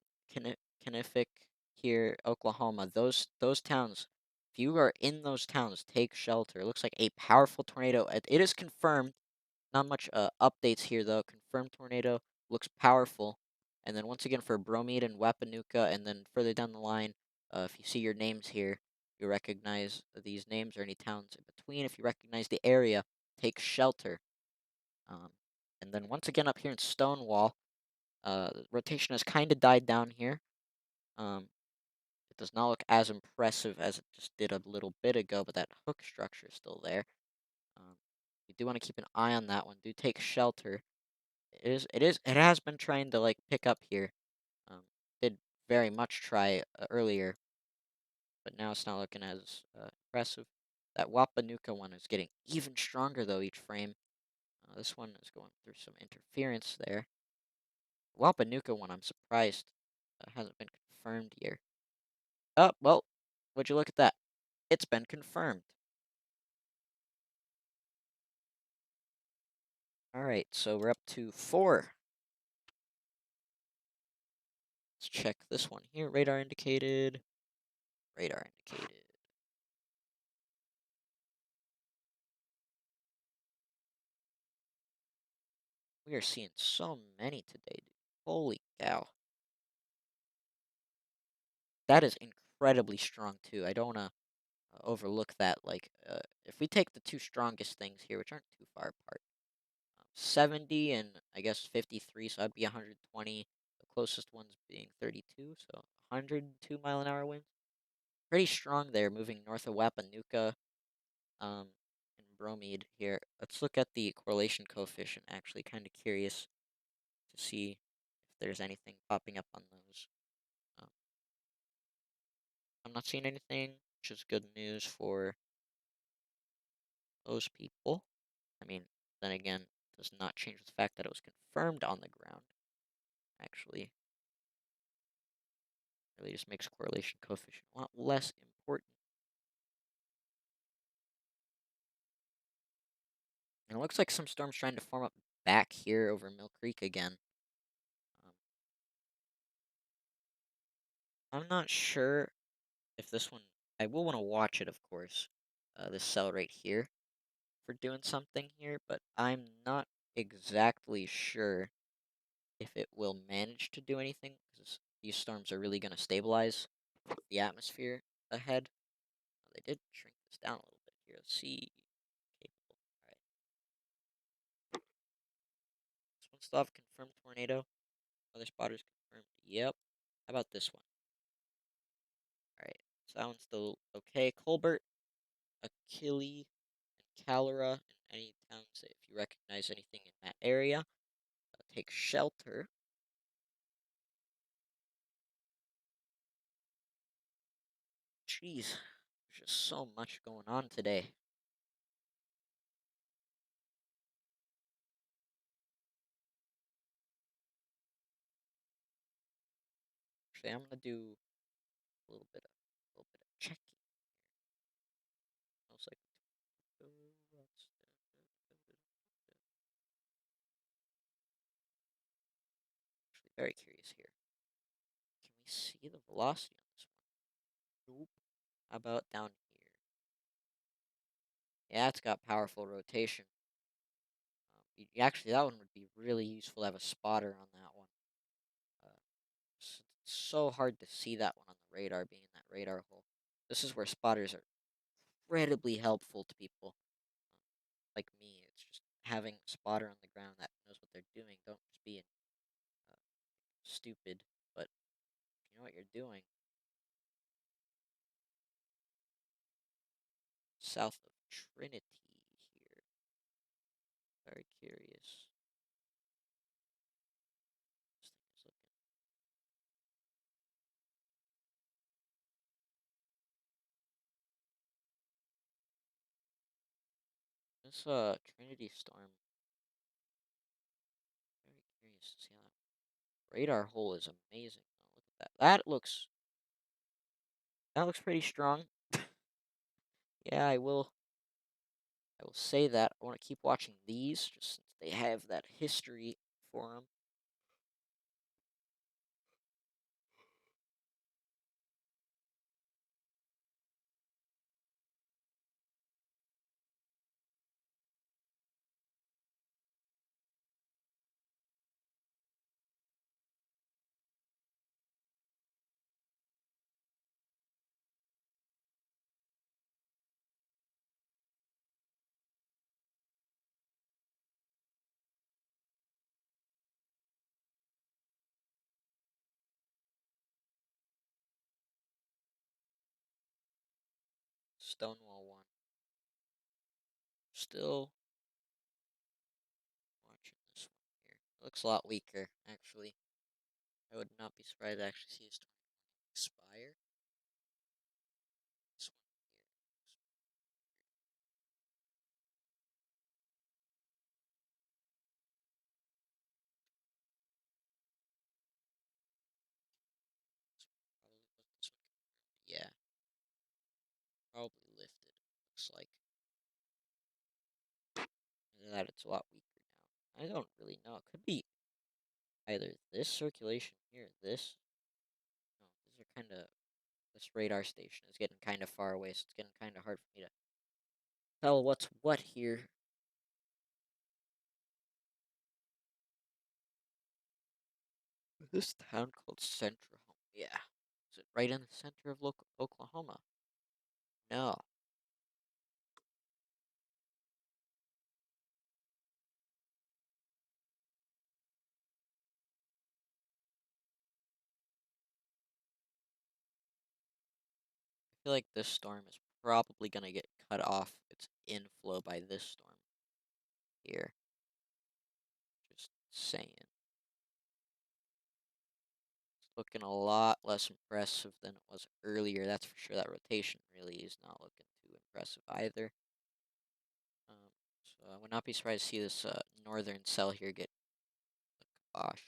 [SPEAKER 1] Canific here, Oklahoma. Those towns. If you are in those towns, take shelter. It looks like a powerful tornado. It is confirmed. Not much updates here though. Confirmed tornado looks powerful. And then once again for Bromide and Wapanuka, and then further down the line, if you see your names here, you recognize these names or any towns in between. If you recognize the area, take shelter. Um, and then once again up here in Stonewall, the rotation has kind of died down here. It does not look as impressive as it just did a little bit ago, but that hook structure is still there. Um, you do want to keep an eye on that one. Do take shelter. It has been trying to like pick up here. Um, did very much try earlier, but now it's not looking as impressive. That Wapanuka one is getting even stronger though each frame. This one is going through some interference there. Wapanuka one, I'm surprised hasn't been confirmed here. Oh well, would you look at that? It's been confirmed. All right, so we're up to 4. Let's check this one here. Radar indicated. Radar indicated. We are seeing so many today, dude. Holy cow. That is incredibly strong, too. I don't want to overlook that. Like, if we take the two strongest things here, which aren't too far apart, 70 and I guess 53, so that'd be 120. The closest ones being 32, so 102 mile an hour winds. Pretty strong there, moving north of Wapanuka, um, and Bromide here. Let's look at the correlation coefficient, actually. Kind of curious to see if there's anything popping up on those. Um, I'm not seeing anything, which is good news for those people. I mean, then again, does not change the fact that it was confirmed on the ground. Actually, really just makes correlation coefficient a lot less important. And it looks like some storms trying to form up back here over Mill Creek again. Um, I'm not sure if this one. I will want to watch it, of course. This cell right here for doing something here, but I'm not exactly sure if it will manage to do anything because these storms are really going to stabilize the atmosphere ahead. They did shrink this down a little bit here. Let's see. Capable. All right. This one still have confirmed tornado. Other spotters confirmed. Yep. How about this one? All right. So that one's still okay. Colbert, Achille, and Calera, and any towns that if you recognize anything in that area, take shelter. Jeez, there's just so much going on today. Actually, I'm gonna do a little bit of checking. Smells like actually very curious here. Can we see the velocity on this one? Nope. How about down here? Yeah, it's got powerful rotation. Actually, that one would be really useful to have a spotter on that one. Uh, it's so hard to see that one on the radar, being in that radar hole. This is where spotters are incredibly helpful to people like me. It's just having a spotter on the ground that knows what they're doing. Don't just be stupid, but you know what you're doing. South of Trinity here. Very curious. This thing is looking. This Trinity storm. Very curious to see how that radar hole is amazing. Oh, look at that. That looks pretty strong. Yeah, I will say that. I want to keep watching these just since they have that history for them. Stonewall one. Still watching this one here. It looks a lot weaker, actually. I would not be surprised to actually see his 20 expire. This one here. Probably was this one confirmed. Yeah, probably lifted. Looks like. Either that, it's a lot weaker now. I don't really know. It could be either this circulation here, this. No, these are kind of. This radar station is getting kind of far away, so it's getting kind of hard for me to tell what's what here. This town called Central. Yeah. Is it right in the center of Oklahoma? No. I feel like this storm is probably going to get cut off its inflow by this storm here. Just saying. It's looking a lot less impressive than it was earlier. That's for sure. That rotation really is not looking too impressive either. Um, so I would not be surprised to see this northern cell here get the kibosh.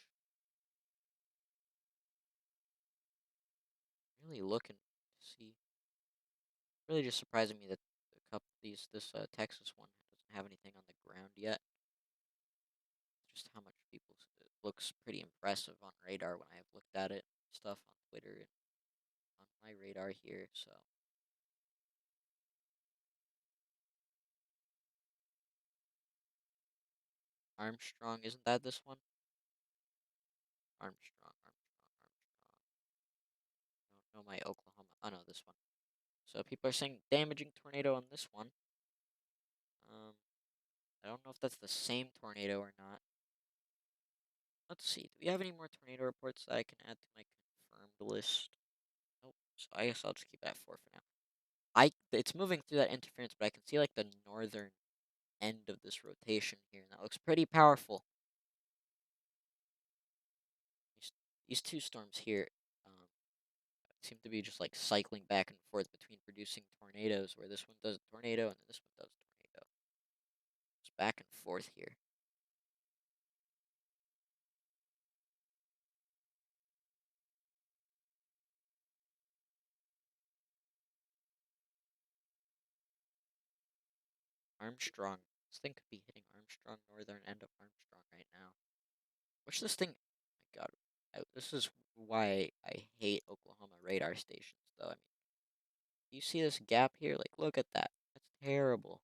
[SPEAKER 1] Really looking to see. Really just surprising me that this Texas one doesn't have anything on the ground yet. Just how much it looks pretty impressive on radar when I have looked at it, stuff on Twitter and on my radar here. So Armstrong, isn't that this one? Armstrong. I don't know my Oklahoma. Oh no, this one. So people are saying damaging tornado on this one. Um, I don't know if that's the same tornado or not. Let's see. Do we have any more tornado reports that I can add to my confirmed list? Nope. So I guess I'll just keep that 4 for now. It's moving through that interference, but I can see like the northern end of this rotation here, and that looks pretty powerful. These, these two storms here seem to be just like cycling back and forth between producing tornadoes, where this one does a tornado and then this one does a tornado. It's back and forth here. Armstrong. This thing could be hitting Armstrong, northern end of Armstrong right now. Which this thing, oh my God, this is why I hate Oklahoma radar stations, though. I mean, you see this gap here? Like, look at that. That's terrible.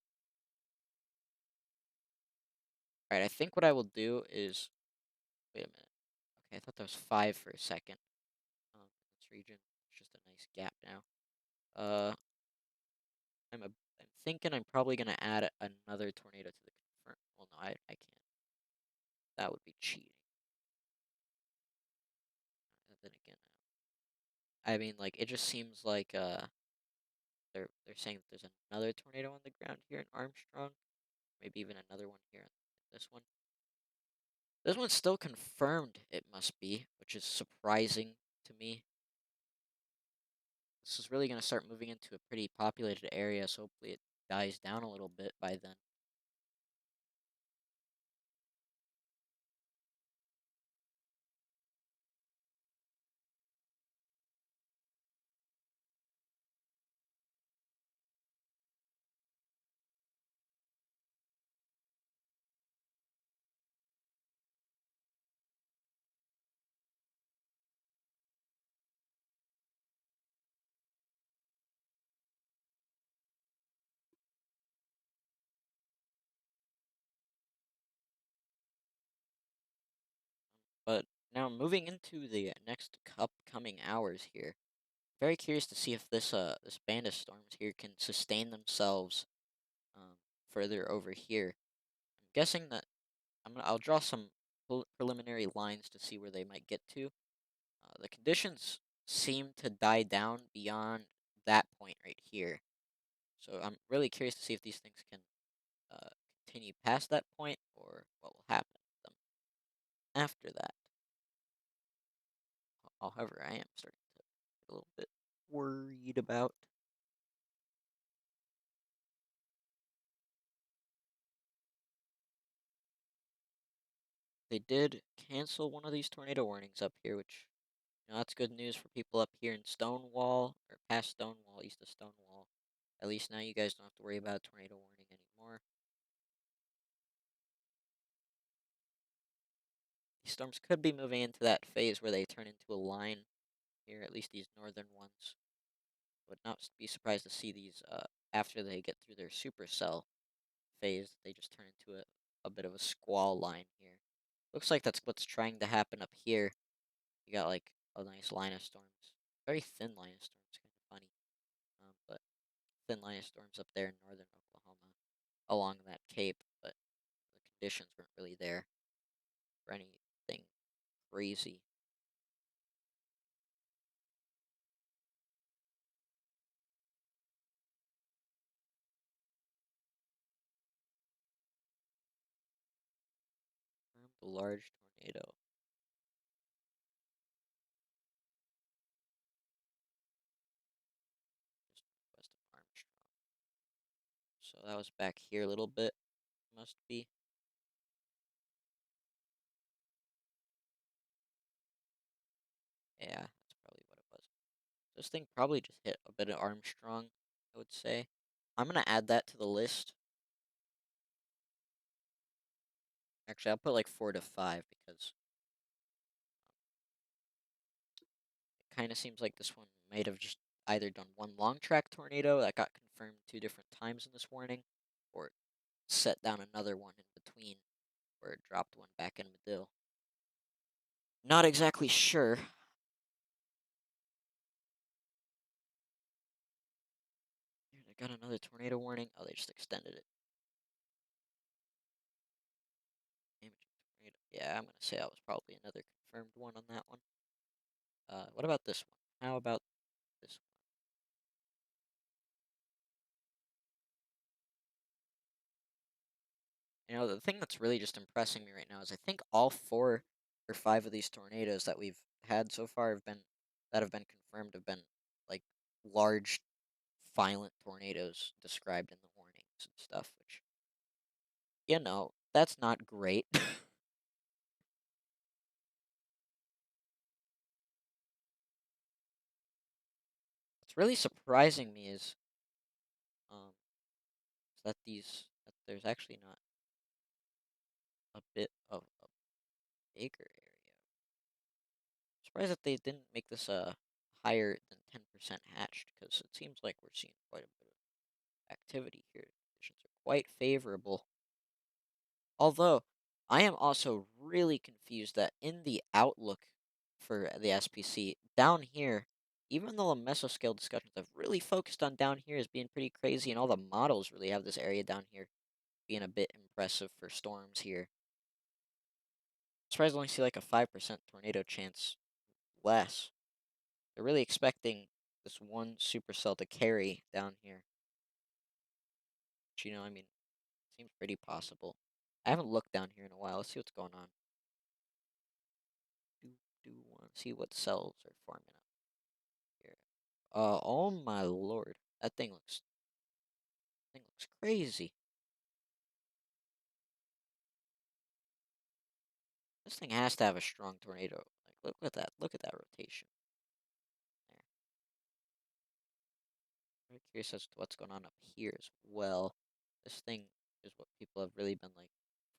[SPEAKER 1] All right, I think what I will do is wait a minute. Okay, I thought that was 5 for a second. This region, it's just a nice gap now. Uh, I'm thinking I'm probably gonna add another tornado to the confirm. Well, no, I can't. That would be cheating. I mean, like, it just seems like, they're saying that there's another tornado on the ground here in Armstrong, maybe even another one here in this one. This one's still confirmed, it must be, which is surprising to me. This is really gonna start moving into a pretty populated area, so hopefully it dies down a little bit by then. But now moving into the next upcoming hours here, very curious to see if this band of storms here can sustain themselves um, further over here. I'm guessing that I'll draw some preliminary lines to see where they might get to. The conditions seem to die down beyond that point right here. So I'm really curious to see if these things can uh, continue past that point or what will happen to them after that. However, I am starting to get a little bit worried about. They did cancel one of these tornado warnings up here, which that's good news for people up here in Stonewall or past Stonewall, east of Stonewall. At least now you guys don't have to worry about a tornado warning anymore. These storms could be moving into that phase where they turn into a line here, at least these northern ones. Would not be surprised to see these after they get through their supercell phase. They just turn into a bit of a squall line here. Looks like that's what's trying to happen up here. You got like a nice line of storms, very thin line of storms, kind of funny, but thin line of storms up there in northern Oklahoma along that cape. But the conditions weren't really there for anything crazy. The large tornado just west of Armstrong. So that was back here a little bit. Must be. Yeah, that's probably what it was. This thing probably just hit a bit of Armstrong, I would say. I'm gonna add that to the list. Actually, I'll put like 4 to 5 because it kind of seems like this one might have just either done one long track tornado that got confirmed 2 different times in this warning, or set down another one in between where it dropped one back in the middle. Not exactly sure. Here, they got another tornado warning. Oh, they just extended it. Damaging tornado. Yeah, I'm gonna say that was probably another confirmed one on that one. What about this one? How about this one? The thing that's really just impressing me right now is I think all 4 or 5 of these tornadoes that we've had so far have been confirmed have been like large, violent tornadoes described in the warnings and stuff, which that's not great. What's really surprising me um that there's actually not a bit of a bigger area. Surprised that they didn't make this higher than 10% hatched, because it seems like we're seeing quite a bit of activity here. Conditions are quite favorable. Although I am also really confused that in the outlook for the SPC down here, even though the mesoscale discussions have really focused on down here as being pretty crazy, and all the models really have this area down here being a bit impressive for storms here. I'm surprised I only see like a 5% tornado chance less. They're really expecting this one supercell to carry down here. Which, I mean, seems pretty possible. I haven't looked down here in a while. Let's see what's going on. Do want to see what cells are forming up here. Oh my lord, that thing looks crazy. This thing has to have a strong tornado. Like, look at that. Look at that rotation. There. Very curious as to what's going on up here as well. This thing is what people have really been like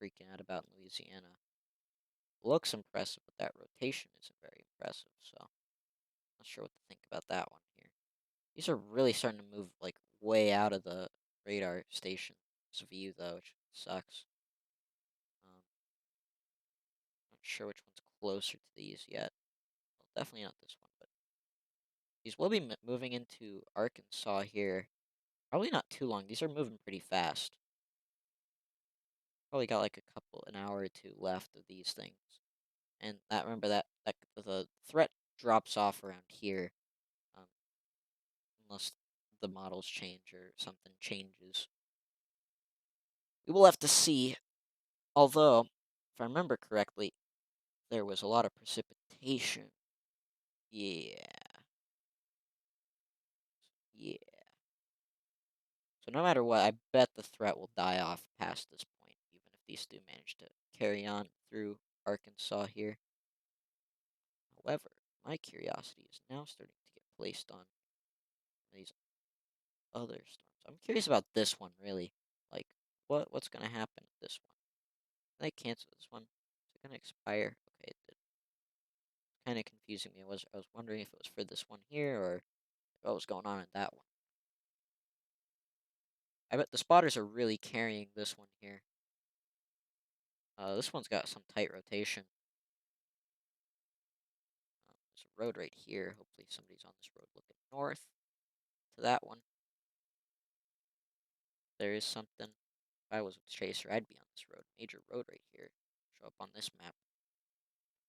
[SPEAKER 1] freaking out about in Louisiana. Looks impressive, but that rotation isn't very impressive. So, not sure what to think about that one here. These are really starting to move like way out of the radar station's view, though, which sucks. Not sure which one's closer to these yet. Well, definitely not this one, but these will be moving into Arkansas here. Probably not too long. These are moving pretty fast. Probably got like an hour or two left of these things. And remember that the threat drops off around here, um, unless the models change or something changes. We will have to see. Although, if I remember correctly, there was a lot of precipitation. Yeah, yeah. So no matter what, I bet the threat will die off past this point, even if these do manage to carry on through Arkansas here. However, my curiosity is now starting to get placed on these other storms. I'm curious about this one, really. Like, what's going to happen with this one? Can I cancel this one? Is it going to expire? Okay, it did. Kind of confusing me. I was wondering if it was for this one here or what was going on in that one. I bet the spotters are really carrying this one here. This one's got some tight rotation. There's a road right here. Hopefully somebody's on this road looking north to that one. There is something. If I was a chaser, I'd be on this road. Major road right here. Show up on this map.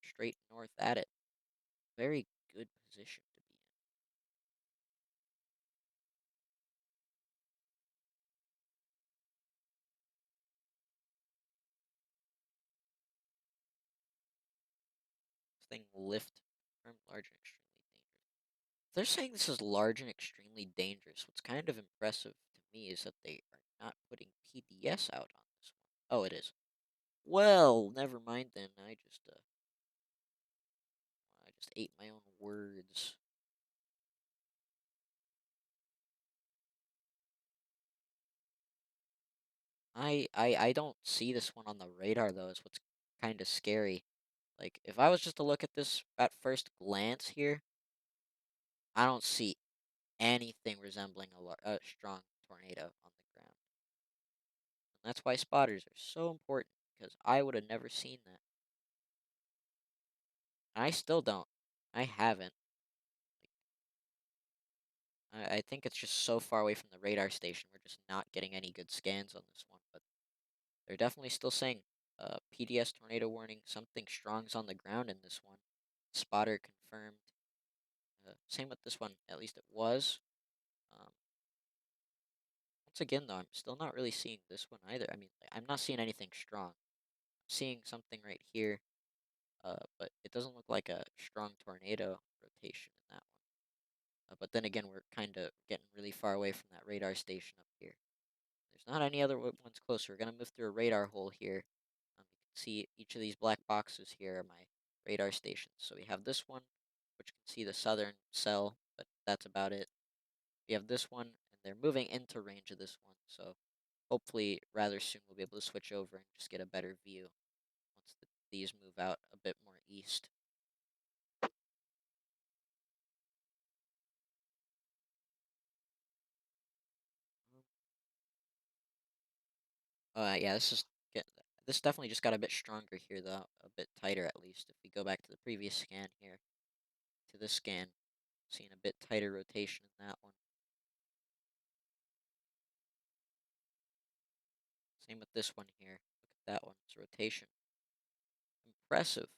[SPEAKER 1] Straight north at it. Very good position to be in. This thing lift confirmed large and extremely dangerous. They're saying this is large and extremely dangerous. What's kind of impressive to me is that they are not putting PDS out on this one. Oh, it is. Well, never mind then. I just ate my own words. I don't see this one on the radar though. Is what's kind of scary. Like if I was just to look at this at first glance here, I don't see anything resembling a strong tornado on the ground. And that's why spotters are so important because I would have never seen that. I still don't. I haven't. I think it's just so far away from the radar station. We're just not getting any good scans on this one. But they're definitely still saying PDS tornado warning. Something strong's on the ground in this one. Spotter confirmed. Same with this one. At least it was. Um, once again, though, I'm still not really seeing this one either. I mean, I'm not seeing anything strong. I'm seeing something right here, but it doesn't look like a strong tornado rotation in that one. But then again, we're kind of getting really far away from that radar station up here. There's not any other ones closer. We're going to move through a radar hole here. You can see each of these black boxes here are my radar stations. So we have this one, which can see the southern cell, but that's about it. We have this one, and they're moving into range of this one. So hopefully, rather soon, we'll be able to switch over and just get a better view once these move out a bit more east. Yeah, this definitely just got a bit stronger here, though, a bit tighter at least. If we go back to the previous scan here, to this scan, seeing a bit tighter rotation in that one. Same with this one here. Look at that one. It's rotation. Impressive.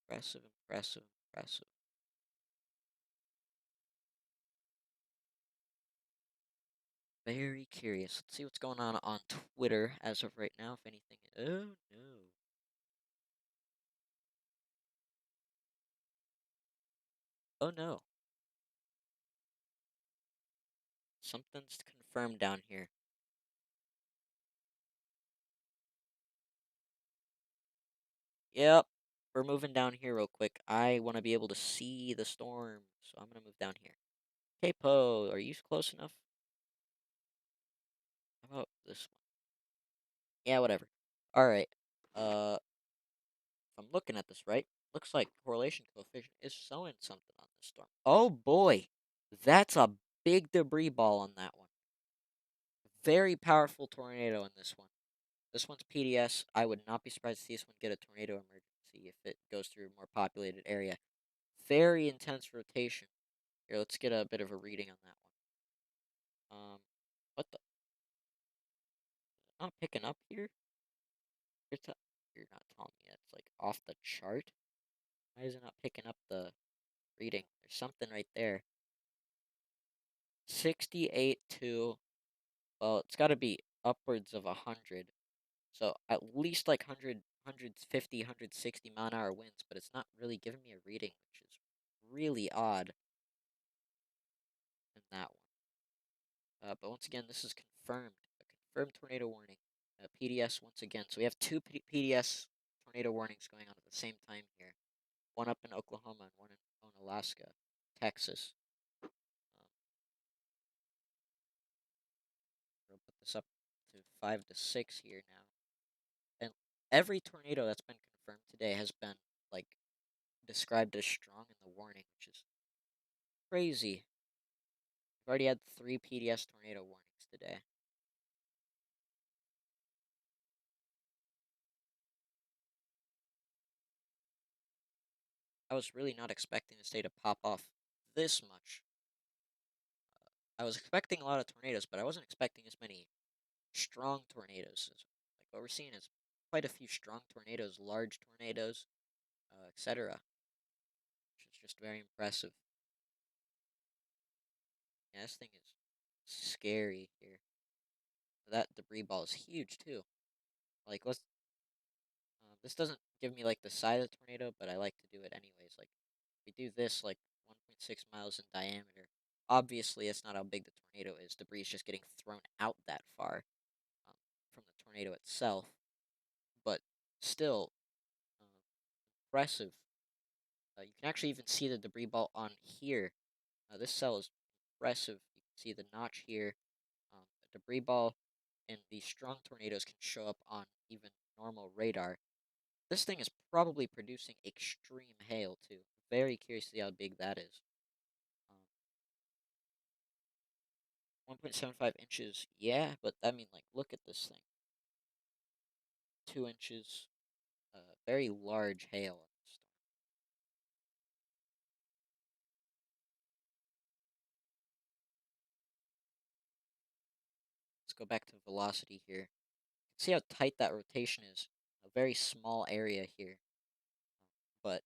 [SPEAKER 1] Impressive, impressive, Impressive. Very curious. Let's see what's going on Twitter as of right now, if anything. Oh, no. Oh, no. Something's confirmed down here. Yep. We're moving down here real quick. I want to be able to see the storm, so I'm going to move down here. Capo, are you close enough? How about this one? Yeah, whatever. All right. If I'm looking at this right, looks like correlation coefficient is showing something on this storm. Oh boy, that's a big debris ball on that one. Very powerful tornado in this one. This one's PDS. I would not be surprised to see this one get a tornado emergency if it goes through a more populated area. Very intense rotation. Here, let's get a bit of a reading on that one. What the? Not picking up here? You're, you're not telling me it's like off the chart? Why is it not picking up the reading? There's something right there. 68 to, well, it's got to be upwards of 100. So at least like 100, 150, 160 mile-an-hour winds, but it's not really giving me a reading, which is really odd in that one. But once again, this is confirmed. A confirmed tornado warning. PDS once again. So we have two PDS tornado warnings going on at the same time here. One up in Oklahoma and one in Alaska, Texas. We'll put this up to 5 to 6 here now. And every tornado that's been confirmed today has been like described as strong in the warning, which is crazy. We've already had 3 PDS tornado warnings today. I was really not expecting this day to pop off this much. I was expecting a lot of tornadoes, but I wasn't expecting as many strong tornadoes. Like what we're seeing is quite a few strong tornadoes, large tornadoes, etc., which is just very impressive. Yeah, this thing is scary here. That debris ball is huge too. Like let's this doesn't give me like the size of the tornado, but I like to do it anyways. Like we do this like 1.6 miles in diameter. Obviously, that's not how big the tornado is. Debris is just getting thrown out that far um, from the tornado itself, but still um, impressive. You can actually even see the debris ball on here. This cell is impressive. You can see the notch here. The debris ball and these strong tornadoes can show up on even normal radar. This thing is probably producing extreme hail too. Very curious to see how big that is. 1.75 inches, yeah, but I mean, like, look at this thing. 2 inches, very large hail in the storm. Let's go back to velocity here. See how tight that rotation is. A very small area here. But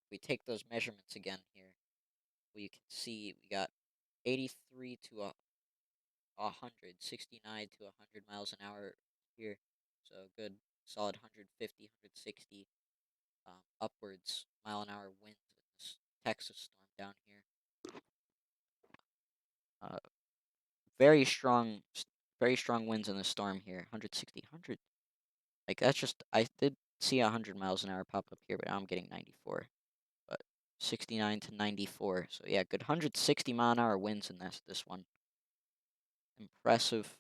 [SPEAKER 1] if we take those measurements again here, we can see we got 83 to 100, 69 to 100 miles an hour here. So good, solid 150, 160 upwards mile-an-hour winds in this Texas storm down here. Uh, very strong winds in the storm here. 160, 100. Like that's just I did see 100 miles an hour pop up here, but now I'm getting 94. But 69 to 94. So yeah, good 160 mile-an-hour winds in this one. Impressive.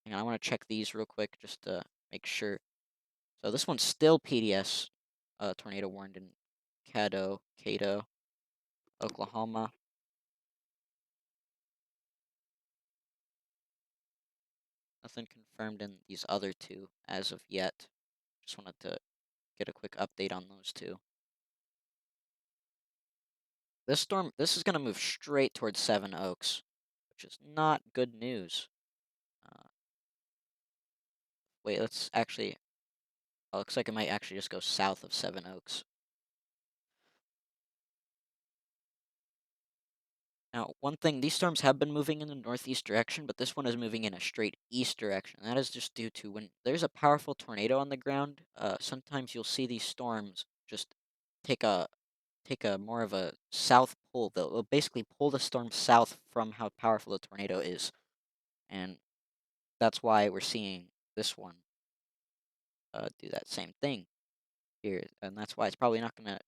[SPEAKER 1] And I want to check these real quick just to make sure. So this one's still PDS tornado warned in Cato, Oklahoma. Nothing confirmed in these other two as of yet. Just wanted to get a quick update on those two. This is going to move straight towards Seven Oaks, which is not good news. Uh, wait, let's actually. Oh, looks like it might actually just go south of Seven Oaks. Now, one thing, these storms have been moving in the northeast direction, but this one is moving in a straight east direction. That is just due to when there's a powerful tornado on the ground, sometimes you'll see these storms just take a take a more of a south pull. They'll basically pull the storm south from how powerful the tornado is. And that's why we're seeing this one do that same thing here. And that's why it's probably not going to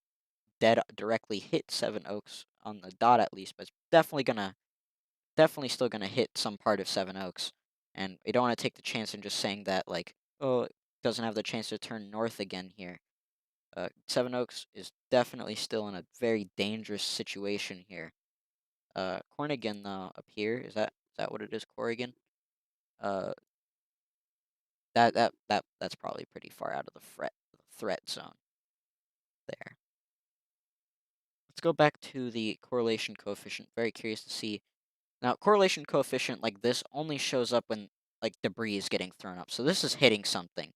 [SPEAKER 1] dead directly hit Seven Oaks on the dot at least, but it's definitely still gonna hit some part of Seven Oaks, and we don't want to take the chance in just saying that like, oh, it doesn't have the chance to turn north again here. Seven Oaks is definitely still in a very dangerous situation here. Cornigan though up here is that what it is? Corrigan. Uh, that's probably pretty far out of the threat zone there. Let's go back to the correlation coefficient. Very curious to see. Now, correlation coefficient like this only shows up when like debris is getting thrown up. So this is hitting something.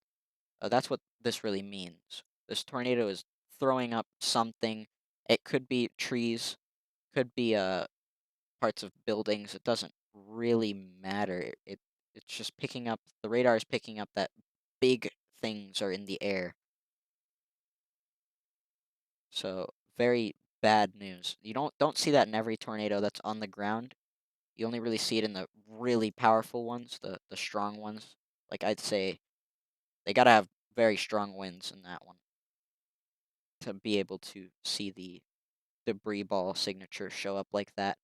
[SPEAKER 1] That's what this really means. This tornado is throwing up something. It could be trees, could be parts of buildings. It doesn't really matter. It's just picking up. The radar is picking up that big things are in the air. So very bad news. You don't see that in every tornado that's on the ground. You only really see it in the really powerful ones, the strong ones. Like I'd say they gotta have very strong winds in that one to be able to see the debris ball signature show up like that.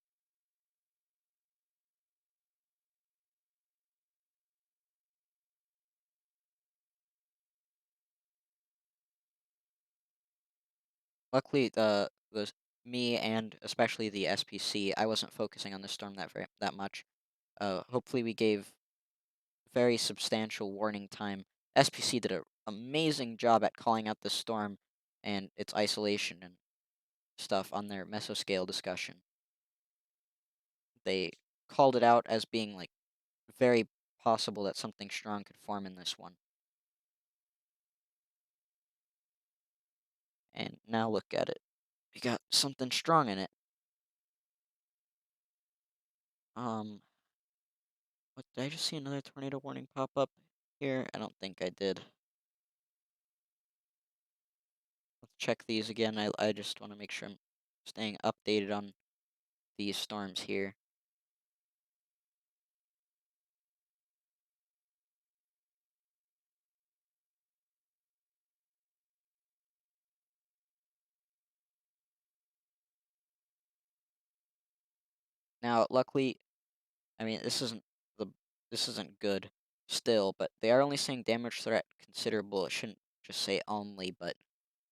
[SPEAKER 1] Luckily, the me and especially the SPC, I wasn't focusing on the storm that much. Hopefully we gave very substantial warning time. SPC did an amazing job at calling out the storm and its isolation and stuff on their mesoscale discussion. They called it out as being like very possible that something strong could form in this one. And now look at it. We got something strong in it. Um, what, did I just see another tornado warning pop up here? I don't think I did. Let's check these again. I just want to make sure I'm staying updated on these storms here. Now, luckily, I mean the this isn't good still, but they are only saying damage threat considerable. It shouldn't just say only, but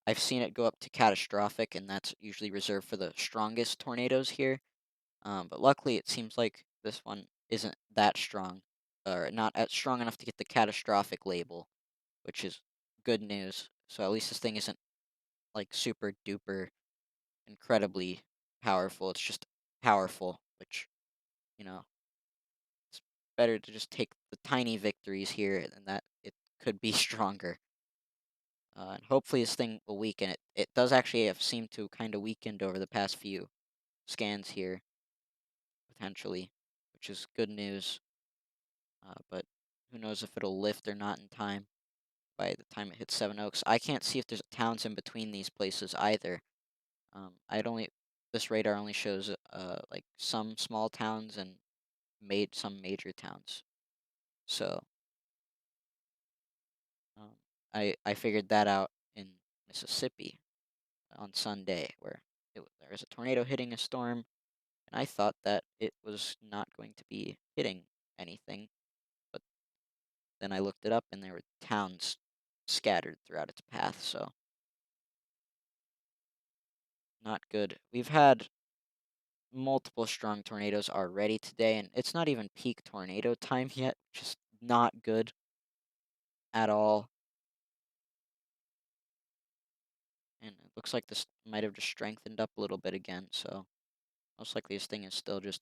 [SPEAKER 1] I've seen it go up to catastrophic, and that's usually reserved for the strongest tornadoes here. But luckily, it seems like this one isn't that strong, or not as strong enough to get the catastrophic label, which is good news. So at least this thing isn't like super duper incredibly powerful. It's just powerful, which, you know, it's better to just take the tiny victories here than that it could be stronger. And hopefully this thing will weaken. It does actually have seemed to kind of weakened over the past few scans here, potentially, which is good news. But who knows if it'll lift or not in time by the time it hits Seven Oaks. I can't see if there's towns in between these places either. I'd only this radar only shows like some small towns and made some major towns. So um, I figured that out in Mississippi on Sunday, where there was a tornado hitting a storm, and I thought that it was not going to be hitting anything, but then I looked it up, and there were towns scattered throughout its path. So not good. We've had multiple strong tornadoes already today, and it's not even peak tornado time yet, which is not good at all. And it looks like this might have just strengthened up a little bit again, so most likely this thing is still just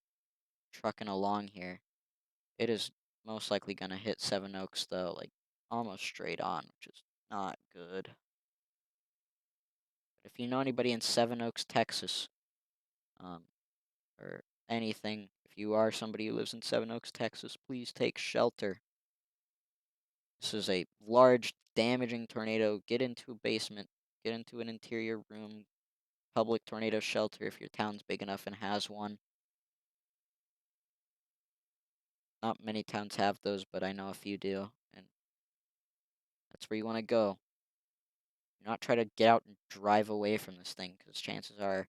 [SPEAKER 1] trucking along here. It is most likely going to hit Seven Oaks, though, like almost straight on, which is not good. But if you know anybody in Seven Oaks, Texas, um, or anything, if you are somebody who lives in Seven Oaks, Texas, please take shelter. This is a large, damaging tornado. Get into a basement, get into an interior room, public tornado shelter if your town's big enough and has one. Not many towns have those, but I know a few do, and that's where you want to go. Do not try to get out and drive away from this thing, because chances are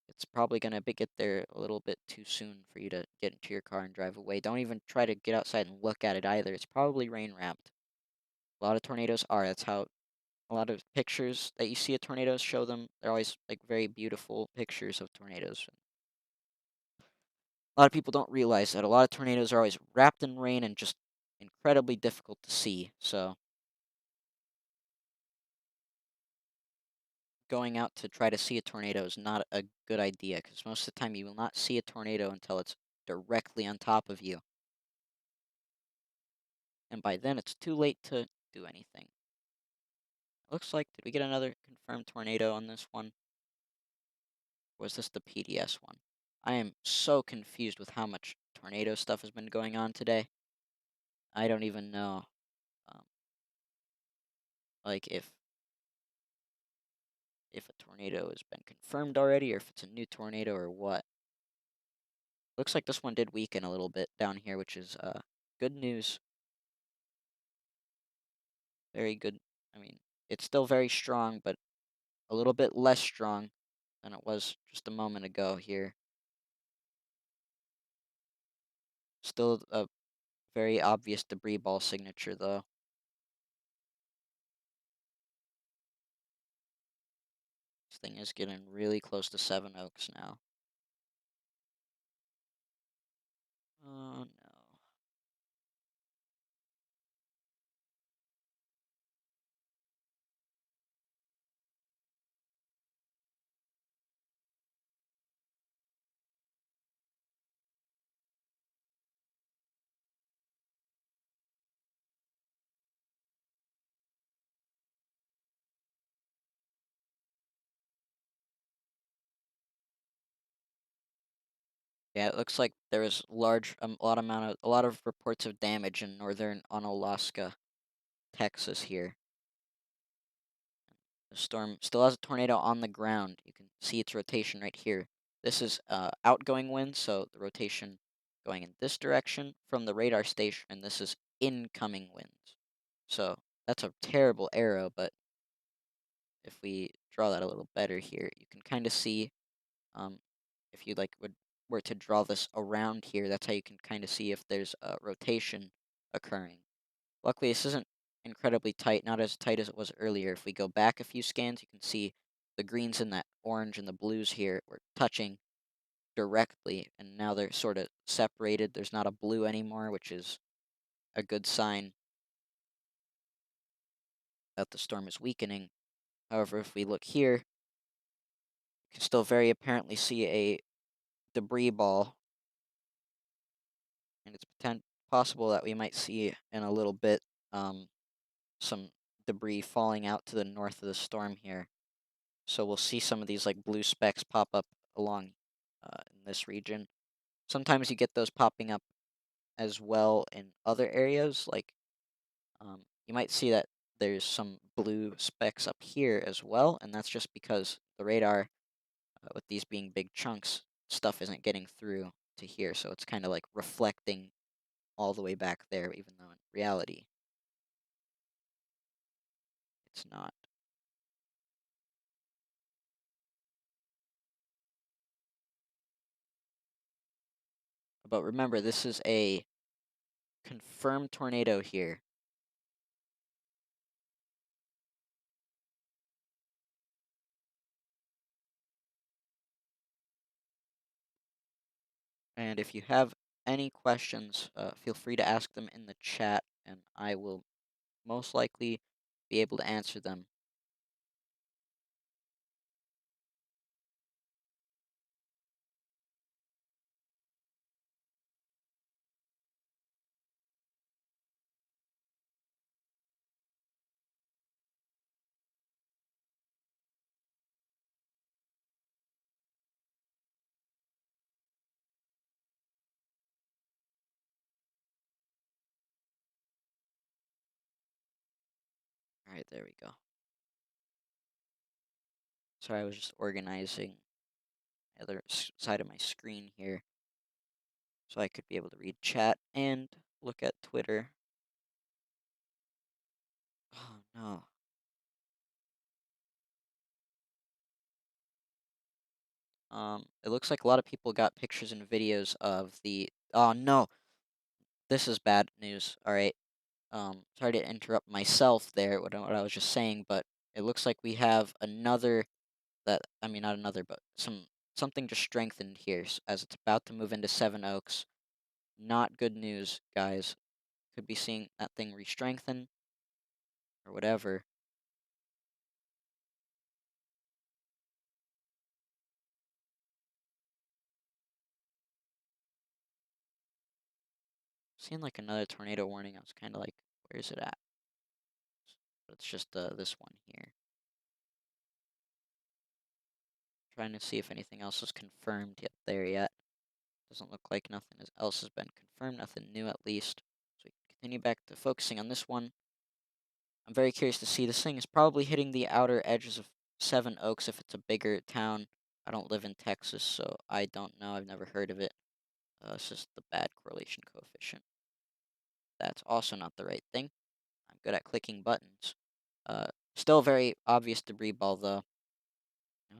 [SPEAKER 1] it's probably going to get there a little bit too soon for you to get into your car and drive away. Don't even try to get outside and look at it either. It's probably rain wrapped. A lot of tornadoes are. That's how a lot of pictures that you see of tornadoes show them. They're always like very beautiful pictures of tornadoes. A lot of people don't realize that a lot of tornadoes are always wrapped in rain and just incredibly difficult to see. So going out to try to see a tornado is not a good idea, because most of the time you will not see a tornado until it's directly on top of you. And by then it's too late to do anything. Looks like, did we get another confirmed tornado on this one? Or was this the PDS one? I am so confused with how much tornado stuff has been going on today. I don't even know, um, like if a tornado has been confirmed already, or if it's a new tornado or what. Looks like this one did weaken a little bit down here, which is good news. Very good. I mean, it's still very strong, but a little bit less strong than it was just a moment ago here. Still a very obvious debris ball signature, though. This thing is getting really close to Seven Oaks now. Oh no. Yeah, it looks like there was a lot of reports of damage in northern Unalaska, Texas here. The storm still has a tornado on the ground. You can see its rotation right here. This is outgoing wind, so the rotation going in this direction from the radar station, and this is incoming winds. So that's a terrible arrow, but if we draw that a little better here, you can kind of see, um, if you were to draw this around here, that's how you can kind of see if there's a rotation occurring. Luckily, this isn't incredibly tight, not as tight as it was earlier. If we go back a few scans, you can see the greens and that orange and the blues here were touching directly, and now they're sort of separated. There's not a blue anymore, which is a good sign that the storm is weakening. However, if we look here, you can still very apparently see a debris ball, and it's possible that we might see in a little bit, um, some debris falling out to the north of the storm here. So we'll see some of these like blue specks pop up along in this region. Sometimes you get those popping up as well in other areas. Like, you might see that there's some blue specks up here as well, and that's just because the radar, with these being big chunks, stuff isn't getting through to here. So it's kind of like reflecting all the way back there, even though in reality it's not. But remember, this is a confirmed tornado here. And if you have any questions, feel free to ask them in the chat, and I will most likely be able to answer them. there we go. Sorry, I was just organizing the other side of my screen here so I could be able to read chat and look at Twitter. Oh no. It looks like a lot of people got pictures and videos of the. Oh no, this is bad news. All right. Sorry to interrupt myself there. What I was just saying, but it looks like we have another that. I mean, not another, but something just strengthened here as it's about to move into Seven Oaks. Not good news, guys. Could be seeing that thing re-strengthen or whatever. Seeing like another tornado warning. I was kind of like, where is it at? But it's just this one here. Trying to see if anything else is confirmed yet there yet. Doesn't look like nothing else has been confirmed, nothing new at least. So we can continue back to focusing on this one. I'm very curious to see. This thing is probably hitting the outer edges of Seven Oaks if it's a bigger town. I don't live in Texas, so I don't know. I've never heard of it. It's just the bad correlation coefficient. That's also not the right thing. I'm good at clicking buttons. Still very obvious debris ball, though.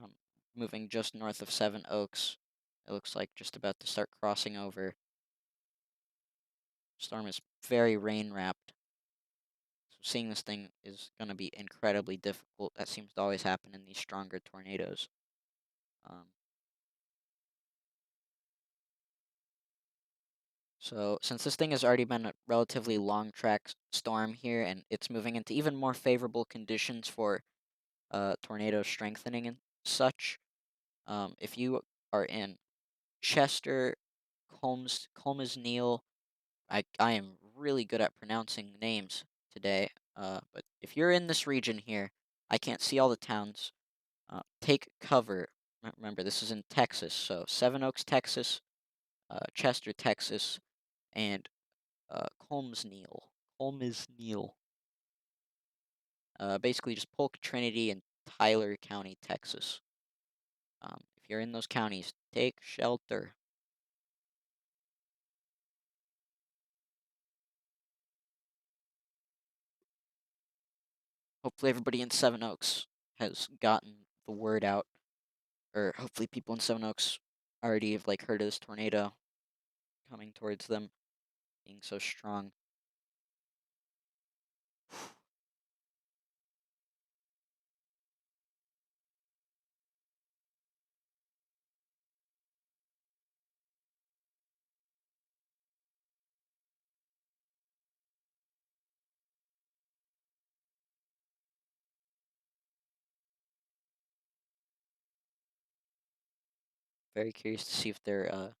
[SPEAKER 1] Um, Moving just north of Seven Oaks. It looks like just about to start crossing over. Storm is very rain wrapped. So seeing this thing is going to be incredibly difficult. That seems to always happen in these stronger tornadoes. Um, so since this thing has already been a relatively long track storm here, and it's moving into even more favorable conditions for tornado strengthening and such, if you are in Chester, Colmes Neal, I am really good at pronouncing names today. But if you're in this region here, I can't see all the towns. Take cover. Remember, this is in Texas, so Seven Oaks, Texas, Chester, Texas, and Colmes Neal. Basically, just Polk, Trinity, and Tyler County, Texas. If you're in those counties, take shelter. Hopefully, everybody in Seven Oaks has gotten the word out, or hopefully, people in Seven Oaks already have like heard of this tornado coming towards them, being so strong. Very curious to see if they're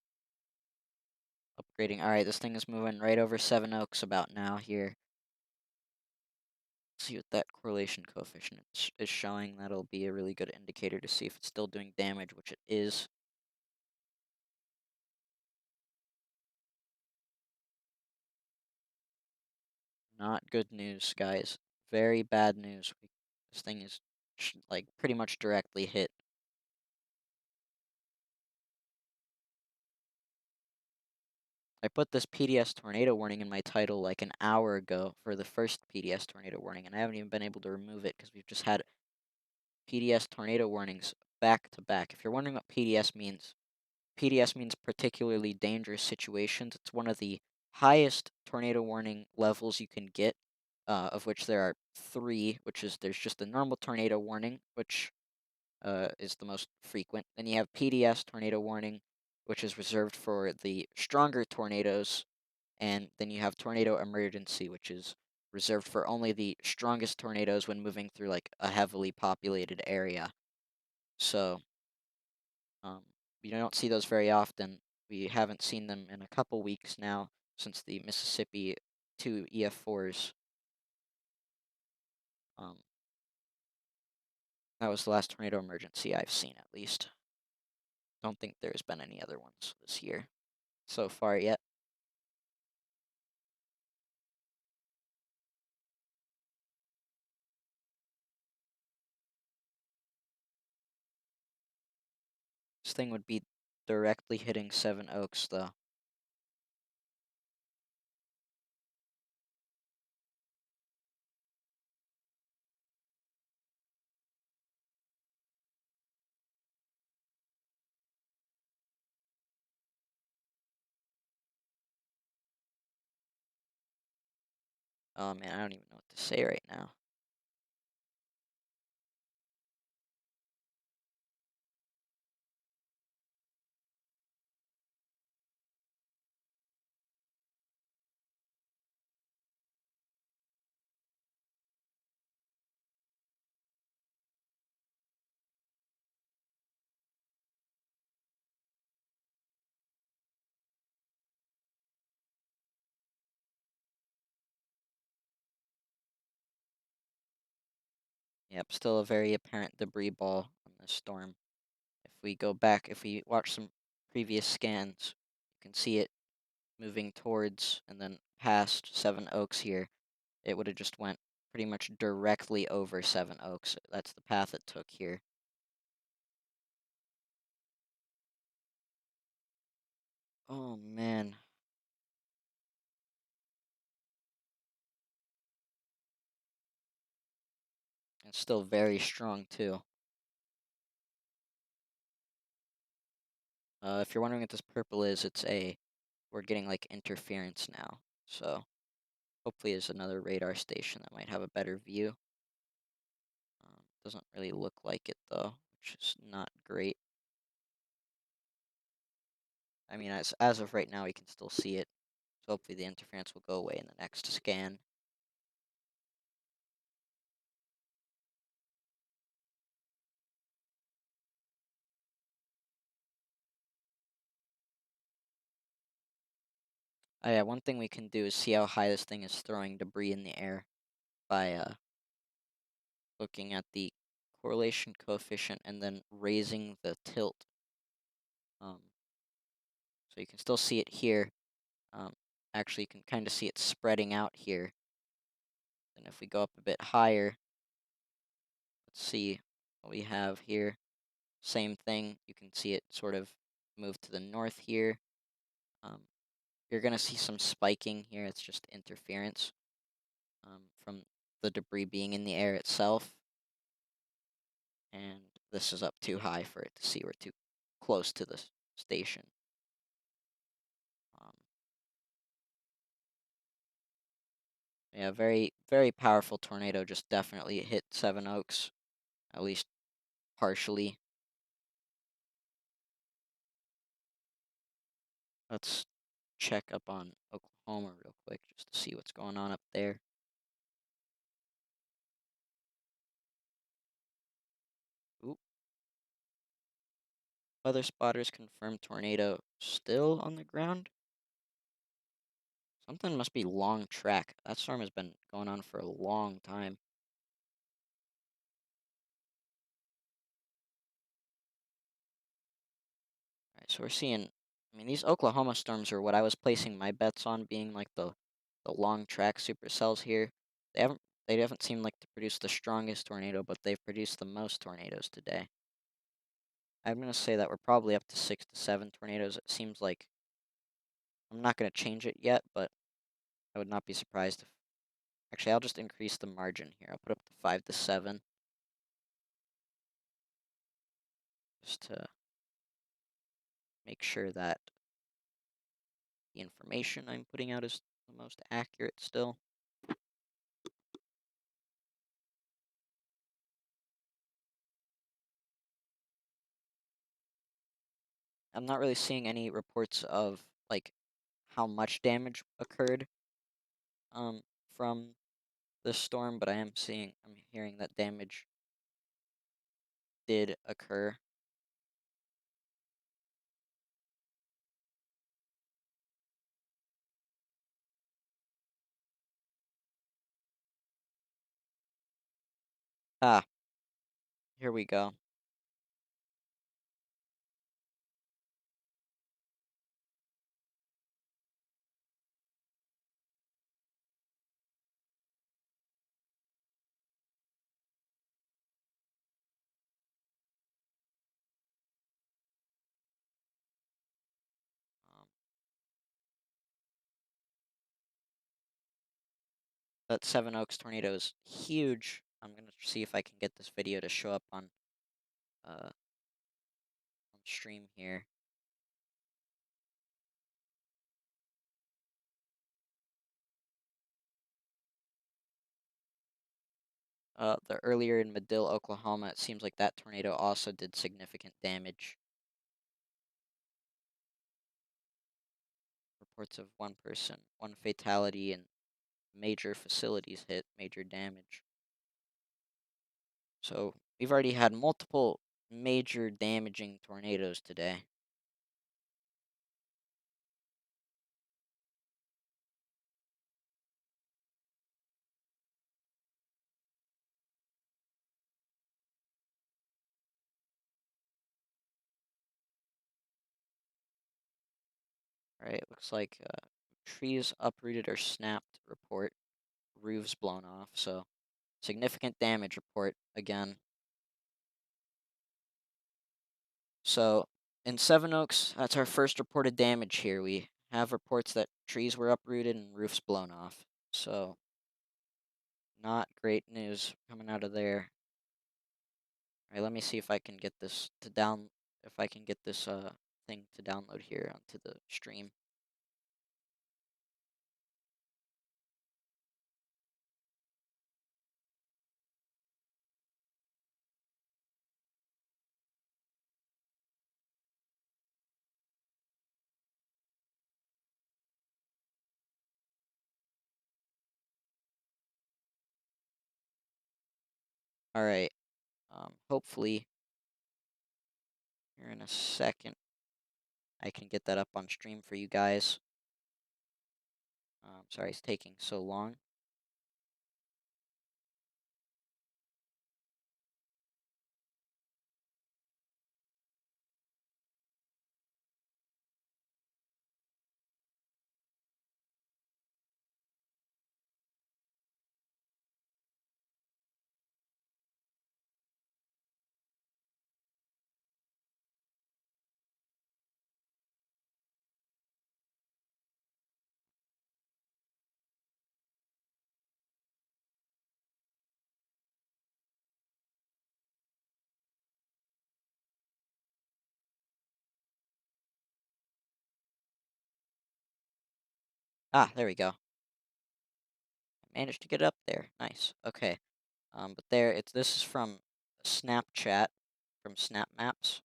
[SPEAKER 1] upgrading. All right, this thing is moving right over Seven Oaks about now here. See what that correlation coefficient is showing. That'll be a really good indicator to see if it's still doing damage, which it is. Not good news, guys. Very bad news. This thing is like pretty much directly hit. I put this PDS tornado warning in my title like an hour ago for the first PDS tornado warning, and I haven't even been able to remove it because we've just had PDS tornado warnings back to back. If you're wondering what PDS means particularly dangerous situations. It's one of the highest tornado warning levels you can get, of which there are three, which is there's just a normal tornado warning, which is the most frequent. Then you have PDS tornado warning, which is reserved for the stronger tornadoes. And then you have tornado emergency, which is reserved for only the strongest tornadoes when moving through like a heavily populated area. So, um, you don't see those very often. We haven't seen them in a couple weeks now since the Mississippi 2 EF4s. Um, that was the last tornado emergency I've seen, at least. Don't think there's been any other ones this year so far yet. This thing would be directly hitting Seven Oaks, though. Oh man, I don't even know what to say right now. Yep, still a very apparent debris ball on this storm. If we go back, if we watch some previous scans, you can see it moving towards and then past Seven Oaks here. It would have just went pretty much directly over Seven Oaks. That's the path it took here. Oh man, it's still very strong too. If you're wondering what this purple is, we're getting like interference now. So hopefully there's another radar station that might have a better view. Doesn't really look like it though, which is not great. I mean, as of right now, we can still see it. So hopefully the interference will go away in the next scan. Oh yeah, one thing we can do is see how high this thing is throwing debris in the air by looking at the correlation coefficient and then raising the tilt. Um, so you can still see it here. Um, Actually, you can kind of see it spreading out here. And if we go up a bit higher, let's see what we have here. Same thing. You can see it sort of move to the north here. Um, you're going to see some spiking here. It's just interference from the debris being in the air itself. And this is up too high for it to see. We're too close to the station. Um, yeah, very, very powerful tornado. Just definitely hit Seven Oaks, at least partially. Let's check up on Oklahoma real quick just to see what's going on up there. Oop. Weather spotters confirm tornado still on the ground. Something must be long track. That storm has been going on for a long time. Alright, so we're seeing, I mean, these Oklahoma storms are what I was placing my bets on being like the long track supercells here. They haven't they haven't seemed like to produce the strongest tornado, but they've produced the most tornadoes today. I'm gonna say that we're probably up to 6 to 7 tornadoes. It seems like I'm not gonna change it yet, but I would not be surprised if actually I'll just increase the margin here. I'll put up to 5 to 7 just to make sure that the information I'm putting out is the most accurate still. I'm not really seeing any reports of like how much damage occurred um from the storm, but I'm hearing that damage did occur. Ah, here we go. That Seven Oaks tornado is huge. I'm gonna see if I can get this video to show up on stream here. The earlier in Medill, Oklahoma, it seems like that tornado also did significant damage. Reports of one person, one fatality, and major facilities hit, major damage. So we've already had multiple major damaging tornadoes today. All right, looks like trees uprooted or snapped report, roofs blown off. So significant damage report again. So in Seven Oaks, that's our first reported damage here. We have reports that trees were uprooted and roofs blown off. So not great news coming out of there. All right, let me see if I can get this to down if I can get this thing to download here onto the stream. All right. Hopefully here in a second I can get that up on stream for you guys. Sorry it's taking so long. Ah, there we go. I managed to get it up there. Nice. Okay. But there it's this is from Snapchat from Snap Maps.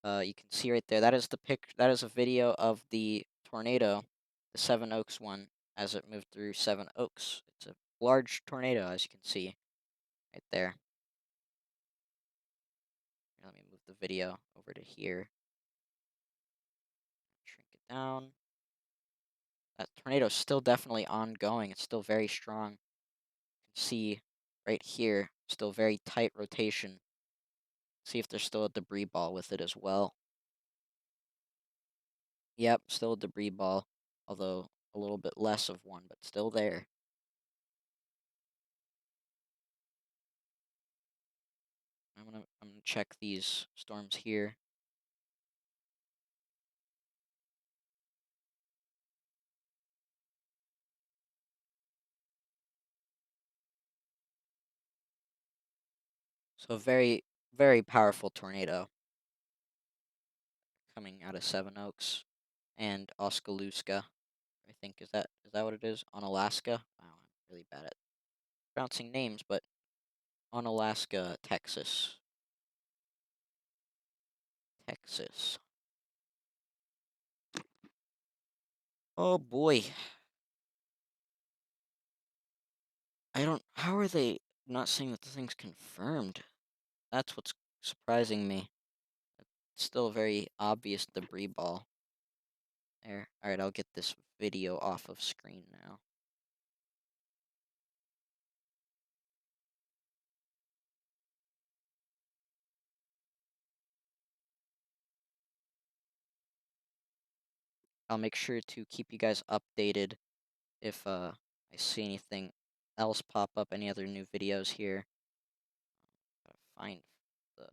[SPEAKER 1] You can see right there. That is that is a video of the tornado, the Seven Oaks one, as it moved through Seven Oaks. It's a large tornado, as you can see right there. Here, let me move the video over to here. Shrink it down. That tornado is still definitely ongoing. It's still very strong. You can see right here, still very tight rotation. See if there's still a debris ball with it as well. Yep, still a debris ball, although a little bit less of one, but still there. I'm gonna check these storms here. So very, very powerful tornado coming out of Seven Oaks and Oskaloosa. I think is that what it is? On Alaska? Wow, I'm really bad at pronouncing names, but on Alaska, Texas. Texas. Oh boy. I don't how are they not saying that the thing's confirmed? That's what's surprising me. It's still a very obvious debris ball. There. Alright, I'll get this video off of screen now. I'll make sure to keep you guys updated if I see anything else pop up, any other new videos here. Gotta find the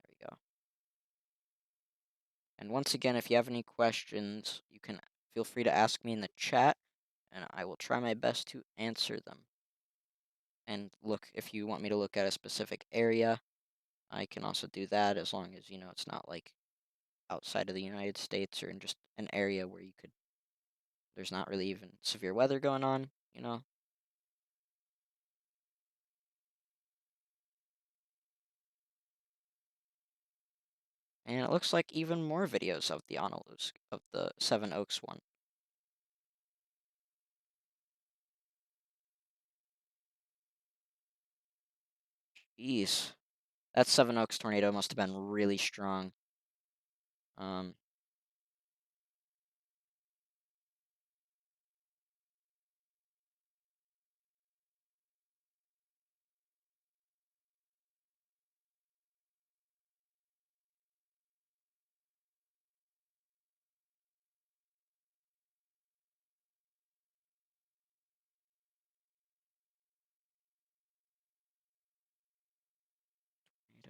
[SPEAKER 1] there we go. And once again, if you have any questions, you can feel free to ask me in the chat, and I will try my best to answer them. And look, if you want me to look at a specific area, I can also do that as long as, it's not like outside of the United States or in just an area where there's not really even severe weather going on. And it looks like even more videos of the Seven Oaks one. Jeez. That Seven Oaks tornado must have been really strong. Um,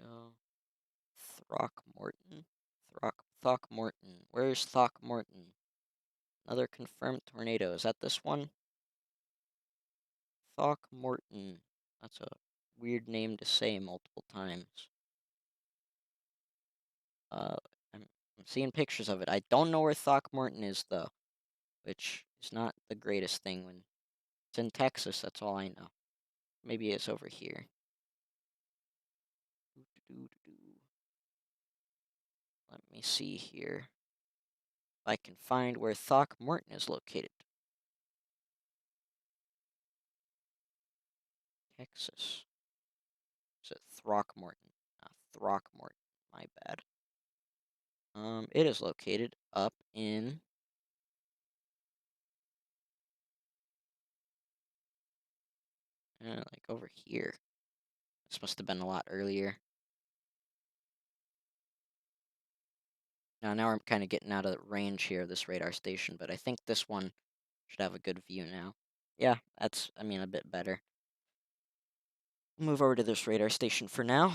[SPEAKER 1] tornado. Throckmorton? Throckmorton. Where's Throckmorton? Another confirmed tornado. Is that this one? Throckmorton. That's a weird name to say multiple times. Uh, I'm seeing pictures of it. I don't know where Throckmorton is, though, which is not the greatest thing when it's in Texas, that's all I know. Maybe it's over here. Doo-doo-doo-doo. Let me see here. If I can find where Throckmorton is located. Texas. Is it Throckmorton? Throckmorton. My bad. It is located up in. Like over here. This must have been a lot earlier. Now we're kind of getting out of range here of this radar station, but I think this one should have a good view now. Yeah, that's, a bit better. Move over to this radar station for now.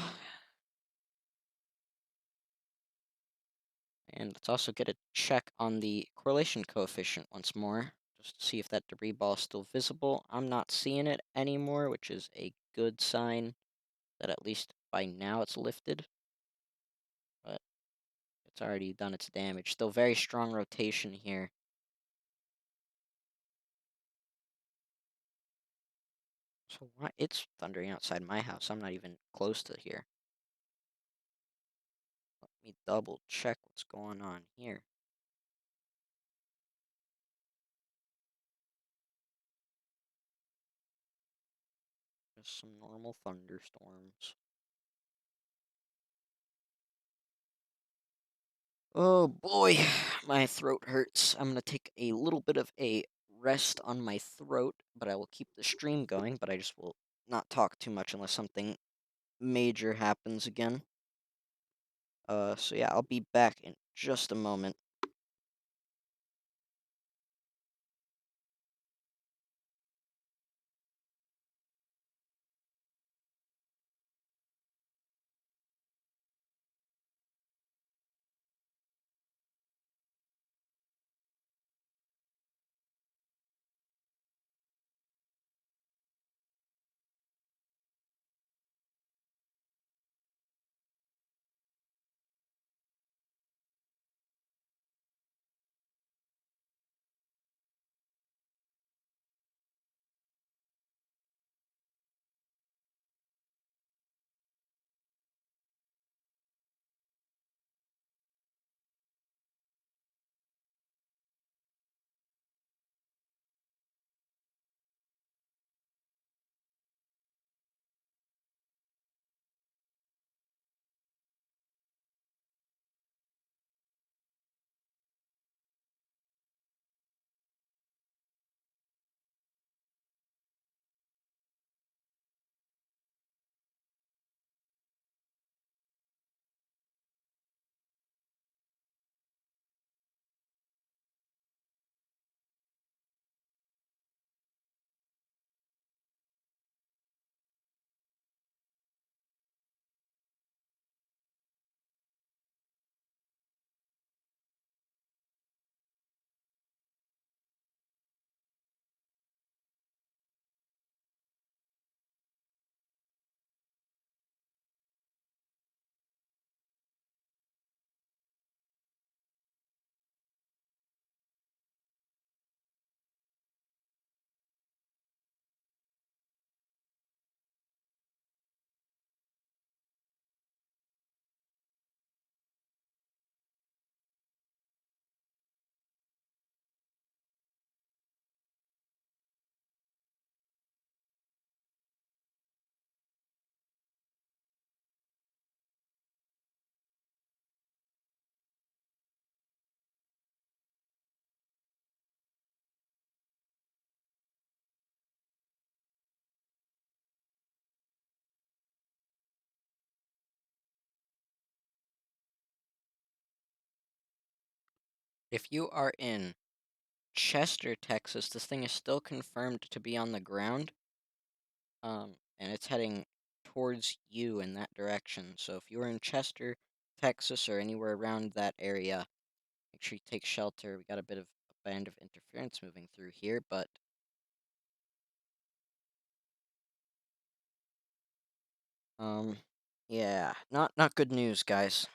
[SPEAKER 1] And let's also get a check on the correlation coefficient once more, just to see if that debris ball is still visible. I'm not seeing it anymore, which is a good sign that at least by now it's lifted. But it's already done its damage. Still very strong rotation here. So why it's thundering outside my house? I'm not even close to here. Let me double check what's going on here. Just some normal thunderstorms. Oh boy, my throat hurts. I'm gonna take a little bit of a rest on my throat, but I will keep the stream going, but I just will not talk too much unless something major happens again. So yeah, I'll be back in just a moment. If you are in Chester, Texas, this thing is still confirmed to be on the ground, and it's heading towards you in that direction. So if you're in Chester, Texas, or anywhere around that area, make sure you take shelter. We got a bit of a band of interference moving through here, but um, yeah, not good news, guys.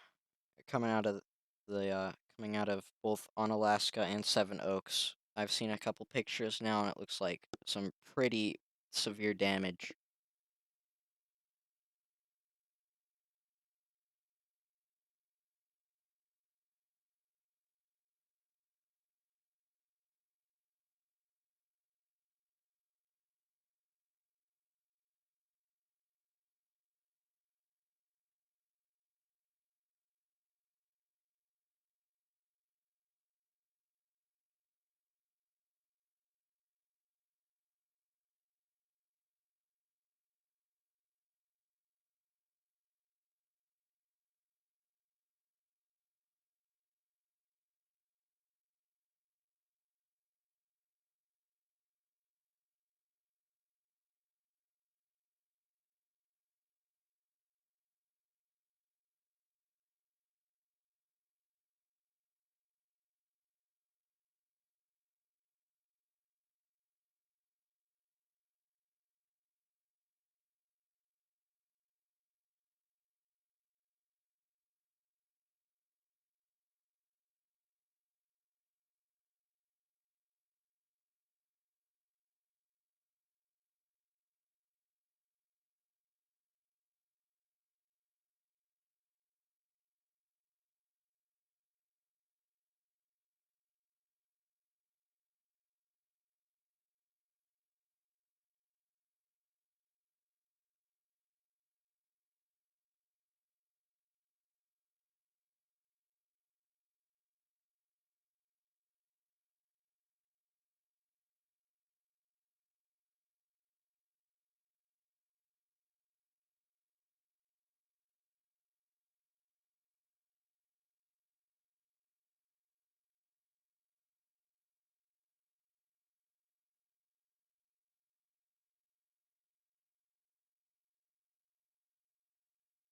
[SPEAKER 1] Coming out of coming out of both Onalaska and Seven Oaks. I've seen a couple pictures now, and it looks like some pretty severe damage.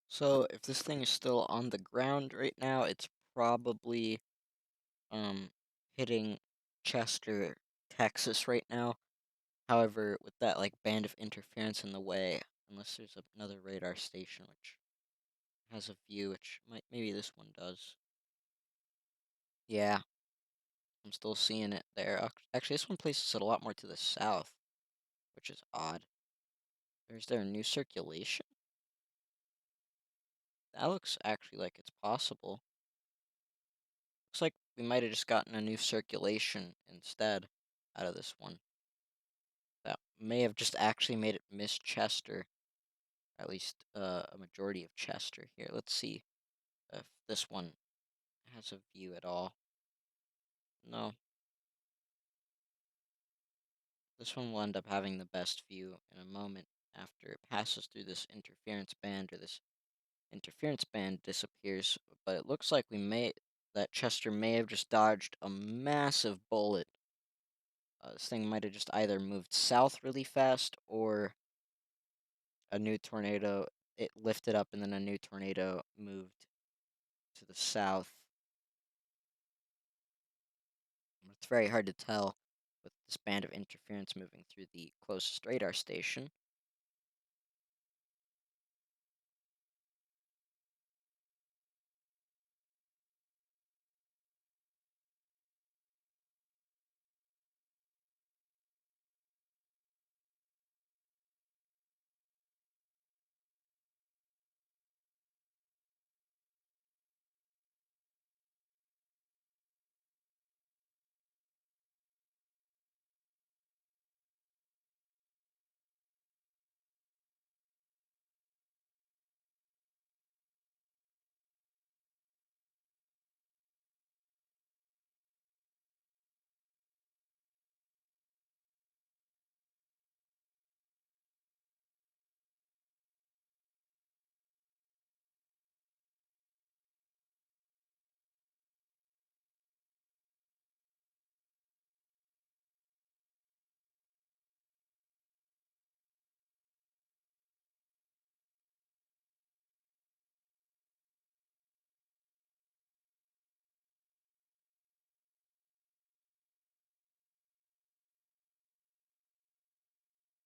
[SPEAKER 1] So if this thing is still on the ground right now, it's probably um hitting Chester, Texas right now. However, with that like band of interference in the way, unless there's another radar station which has a view, which might maybe this one does. Yeah, I'm still seeing it there. Actually, this one places it a lot more to the south, which is odd. Or is there a new circulation? That looks actually like it's possible. Looks like we might have just gotten a new circulation instead out of this one. That may have just actually made it miss Chester, at least a majority of Chester here. Let's see if this one has a view at all. No, this one will end up having the best view in a moment after it passes through this interference band, or this interference band disappears. But it looks like that Chester may have just dodged a massive bullet. This thing might have just either moved south really fast, or a new tornado. It lifted up and then a new tornado moved to the south. It's very hard to tell with this band of interference moving through the closest radar station.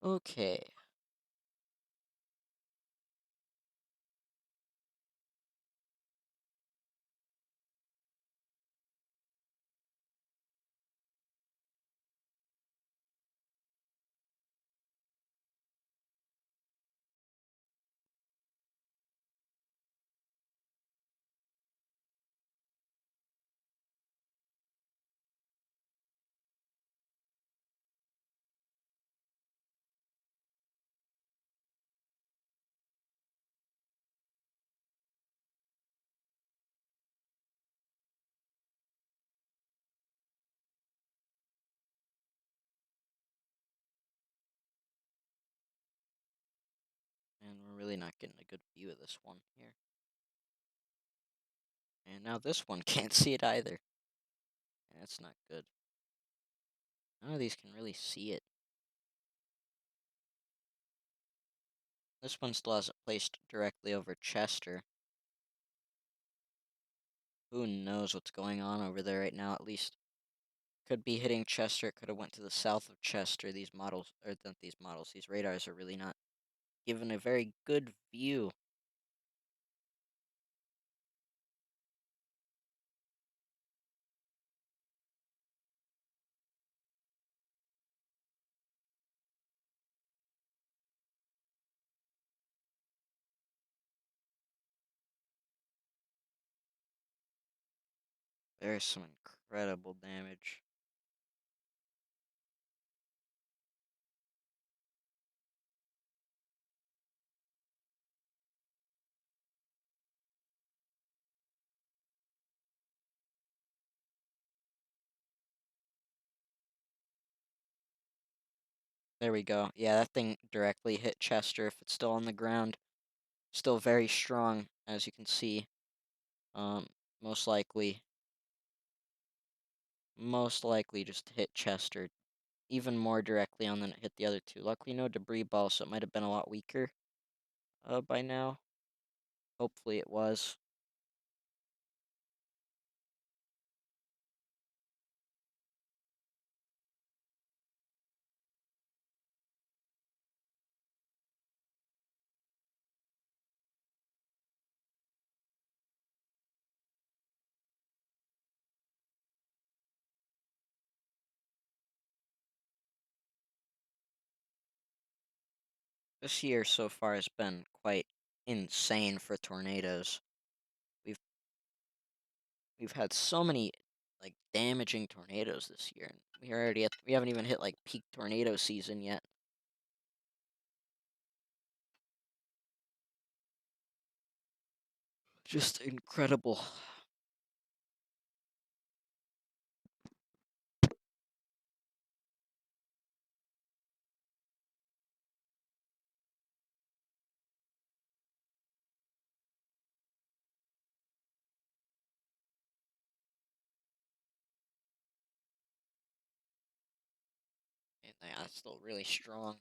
[SPEAKER 1] Okay. And we're really not getting a good view of this one here. And now this one can't see it either. That's not good. None of these can really see it. This one still has it placed directly over Chester. Who knows what's going on over there right now, at least. Could be hitting Chester. It could have went to the south of Chester. These models, or not these models, these radars are really not giving a very good view. There's some incredible damage. There we go. Yeah, that thing directly hit Chester. If it's still on the ground, still very strong, as you can see. Um, most likely, most likely just hit Chester even more directly on than it hit the other two. Luckily, no debris ball, so it might have been a lot weaker by now. Hopefully, it was. This year so far has been quite insane for tornadoes. We've we've had so many like damaging tornadoes this year, and we haven't even hit like peak tornado season yet. Just incredible. And yeah, it's still really strong.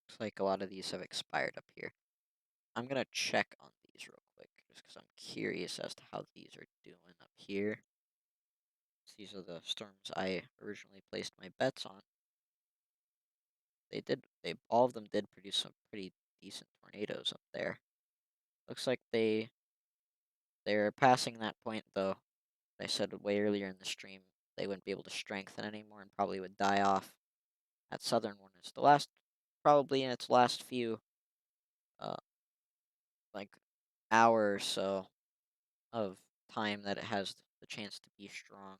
[SPEAKER 1] Looks like a lot of these have expired up here. I'm gonna check on these real quick, just because I'm curious as to how these are doing up here. These are the storms I originally placed my bets on. All of them did produce some pretty decent tornadoes up there. Looks like they're passing that point though. I said way earlier in the stream they wouldn't be able to strengthen anymore and probably would die off. That southern one is the last, probably in its last few, uh, like hour or so of time that it has the chance to be strong,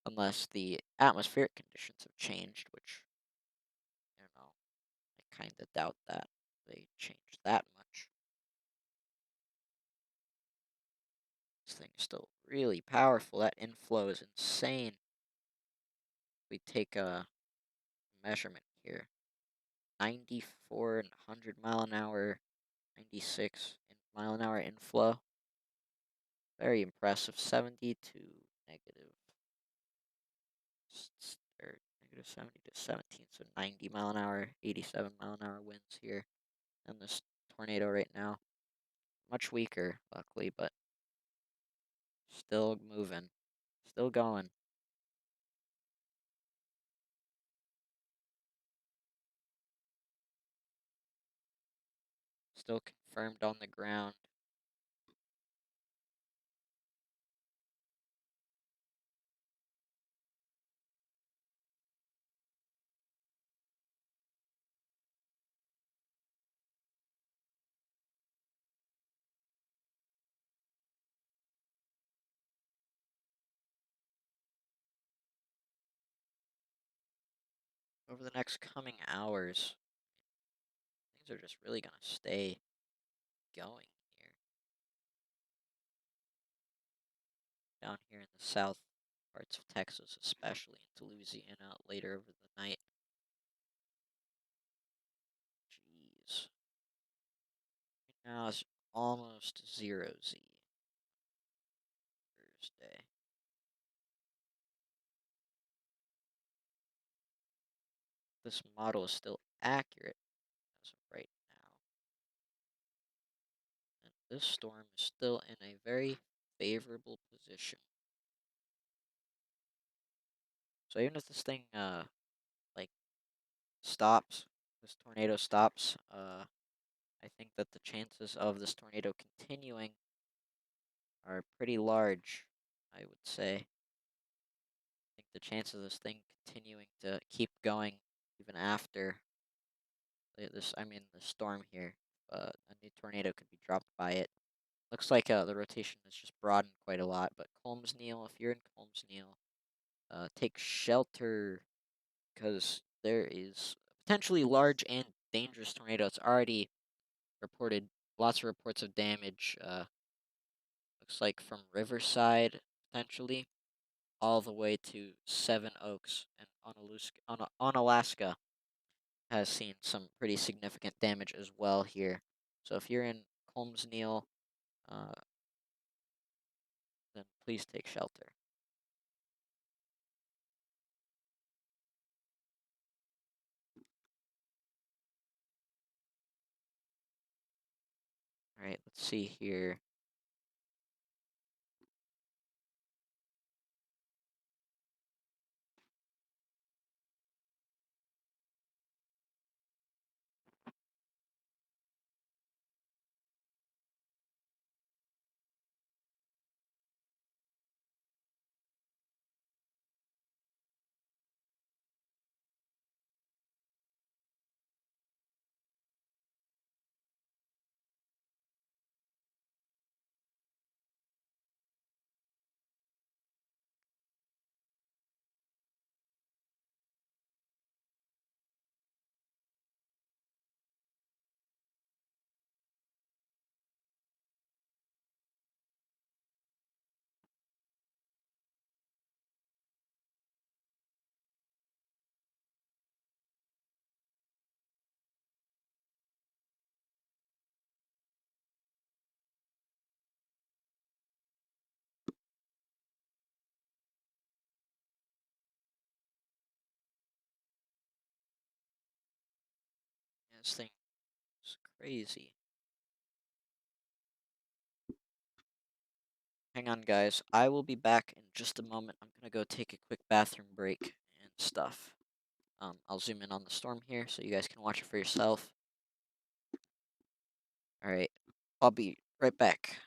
[SPEAKER 1] unless the atmospheric conditions have changed, which I kind of doubt that they changed that much. This thing is still really powerful. That inflow is insane. We take a measurement here. 94 and 100 mile an hour, 96 mile-an-hour inflow. Very impressive. 70 to negative, or negative 70 to 17. So 90 mile an hour, 87 mile an hour winds here in this tornado right now. Much weaker, luckily, but still moving, still going. Still confirmed on the ground. Over the next coming hours, things are just really going to stay going here. Down here in the south parts of Texas, especially into Louisiana later over the night. Jeez. Right now it's almost 0 Z. Thursday. This model is still accurate as of right now. And this storm is still in a very favorable position. So even if this thing like stops, this tornado stops, I think that the chances of this tornado continuing are pretty large, I would say. I think the chance of this thing continuing to keep going even after the storm here, a new tornado could be dropped by it. Looks like the rotation has just broadened quite a lot, but Colmsneil, if you're in Colmsneil, take shelter because there is potentially large and dangerous tornado. It's already reported lots of reports of damage. Looks like from Riverside potentially all the way to Seven Oaks and Onalaska has seen some pretty significant damage as well here. So if you're in Colmsneil, uh, then please take shelter. All right, let's see here. Yeah, this thing is crazy. Hang on, guys. I will be back in just a moment. I'm gonna go take a quick bathroom break and stuff. I'll zoom in on the storm here so you guys can watch it for yourself. All right, I'll be right back.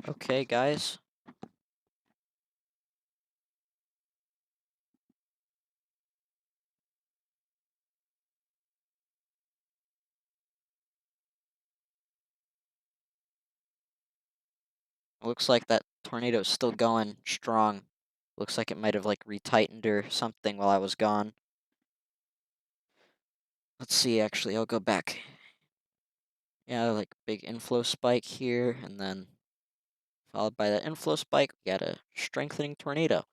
[SPEAKER 1] Okay, guys. Looks like that tornado is still going strong. Looks like it might have like retightened or something while I was gone. Let's see, actually, I'll go back. Yeah, like big inflow spike here, and then followed by that inflow spike, we got a strengthening tornado. Is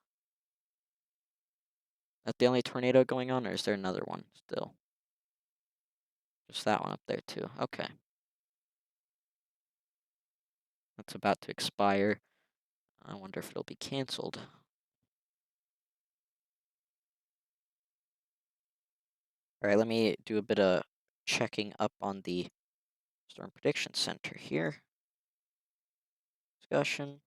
[SPEAKER 1] that the only tornado going on, or is there another one still? Just that one up there too. Okay. That's about to expire. I wonder if it'll be canceled. All right, let me do a bit of checking up on the Storm Prediction Center here. Discussion.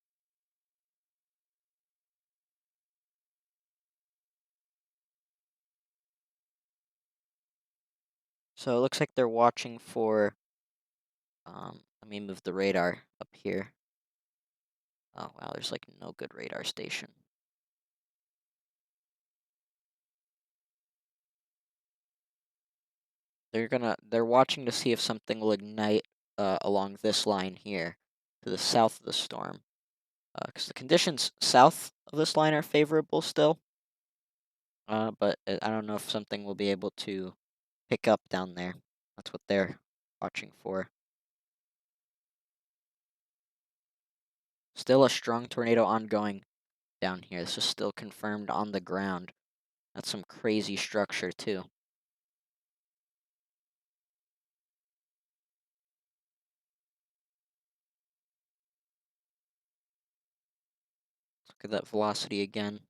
[SPEAKER 1] So it looks like they're watching for, let me move the radar up here. Oh, wow, there's like no good radar station. They're watching to see if something will ignite along this line here to the south of the storm. Because the conditions south of this line are favorable still. But I don't know if something will be able to pick up down there. That's what they're watching for. Still a strong tornado ongoing down here. This is still confirmed on the ground. That's some crazy structure, too. Look at that velocity again.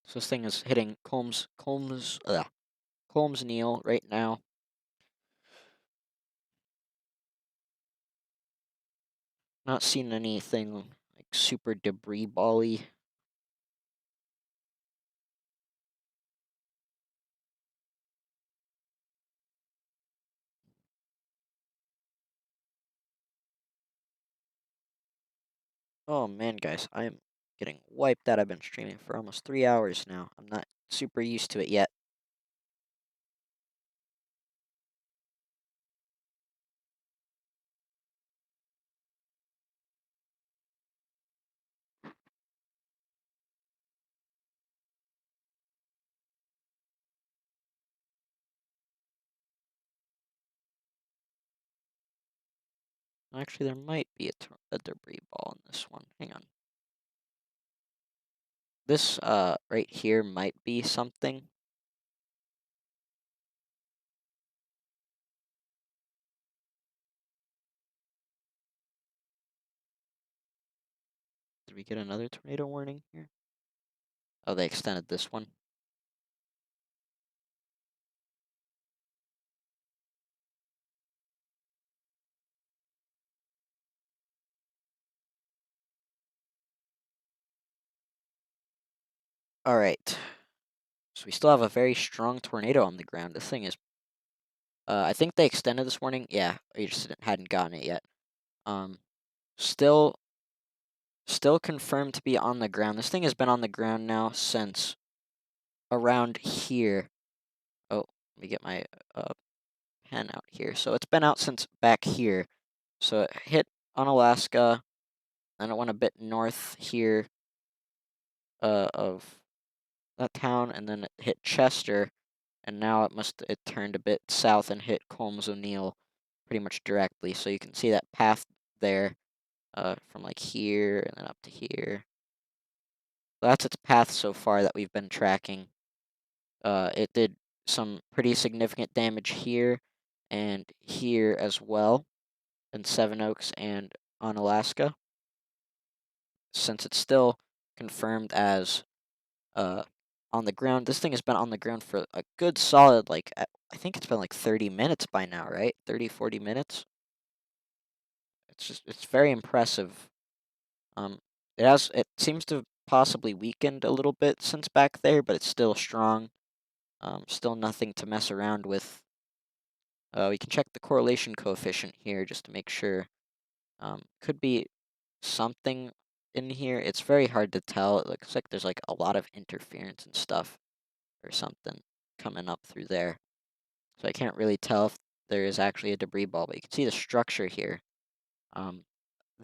[SPEAKER 1] So this thing is hitting Colmes Neal right now. Not seeing anything like super debris bally. Oh man, guys, I'm getting wiped out. I've been streaming for almost 3 hours now. I'm not super used to it yet. Actually, there might be a debris ball in this one. Hang on. This right here might be something. Did we get another tornado warning here? Oh, they extended this one. All right. So we still have a very strong tornado on the ground. This thing is, I think they extended this warning. Yeah, we just hadn't gotten it yet. Um, still, still confirmed to be on the ground. This thing has been on the ground now since around here. Oh, let me get my pen out here. So it's been out since back here. So it hit on Alaska, then it went a bit north here of that town, and then it hit Chester, and now it turned a bit south and hit Colmes O'Neill pretty much directly. So you can see that path there from like here and then up to here. So that's its path so far that we've been tracking. It did some pretty significant damage here and here as well in Seven Oaks and on Alaska. Since it's still confirmed as on the ground, this thing has been on the ground for a good solid, like, I think it's been like 30 minutes by now, right? 30, 40 minutes. It's very impressive. Um, it seems to have possibly weakened a little bit since back there, but it's still strong. Still nothing to mess around with. We can check the correlation coefficient here just to make sure. Could be something in here. It's very hard to tell. It looks like there's like a lot of interference and stuff or something coming up through there. So I can't really tell if there is actually a debris ball, but you can see the structure here. Um,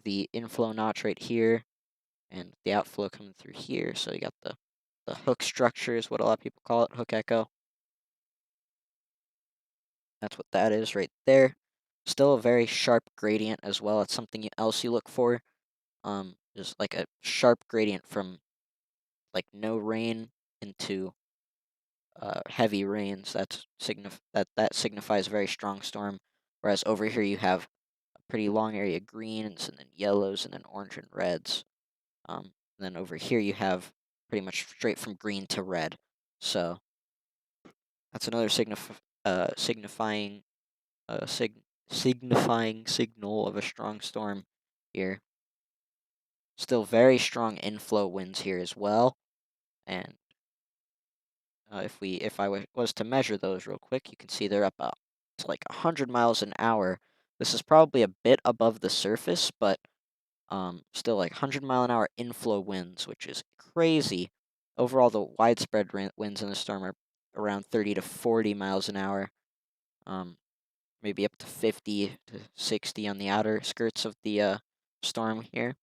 [SPEAKER 1] the inflow notch right here and the outflow coming through here. So you got the hook structure is what a lot of people call it, hook echo. That's what that is right there. Still a very sharp gradient as well. It's something else you look for. Just like a sharp gradient from like no rain into heavy rains. That signifies a very strong storm. Whereas over here you have a pretty long area of greens and then yellows and then orange and reds. And then over here you have pretty much straight from green to red. So that's another signifying signifying signal of a strong storm here. Still very strong inflow winds here as well. And if I was to measure those real quick, you can see they're up to like 100 miles an hour. This is probably a bit above the surface, but still like 100-mile-an-hour inflow winds, which is crazy. Overall, the widespread winds in the storm are around 30 to 40 miles an hour, maybe up to 50 to 60 on the outer skirts of the storm here.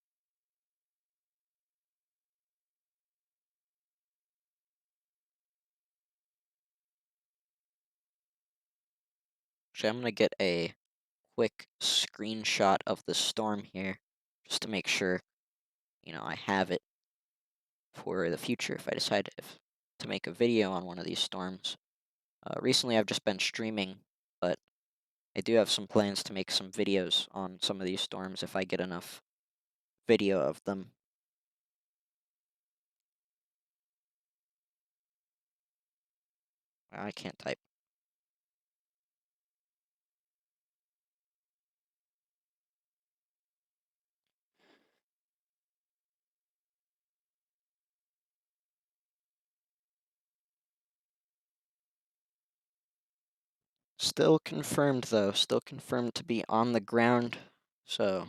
[SPEAKER 1] Actually, I'm going to get a quick screenshot of the storm here just to make sure, I have it for the future if I decide to make a video on one of these storms. Recently, I've just been streaming, but I do have some plans to make some videos on some of these storms if I get enough video of them. I can't type. Still confirmed though, still confirmed to be on the ground. So,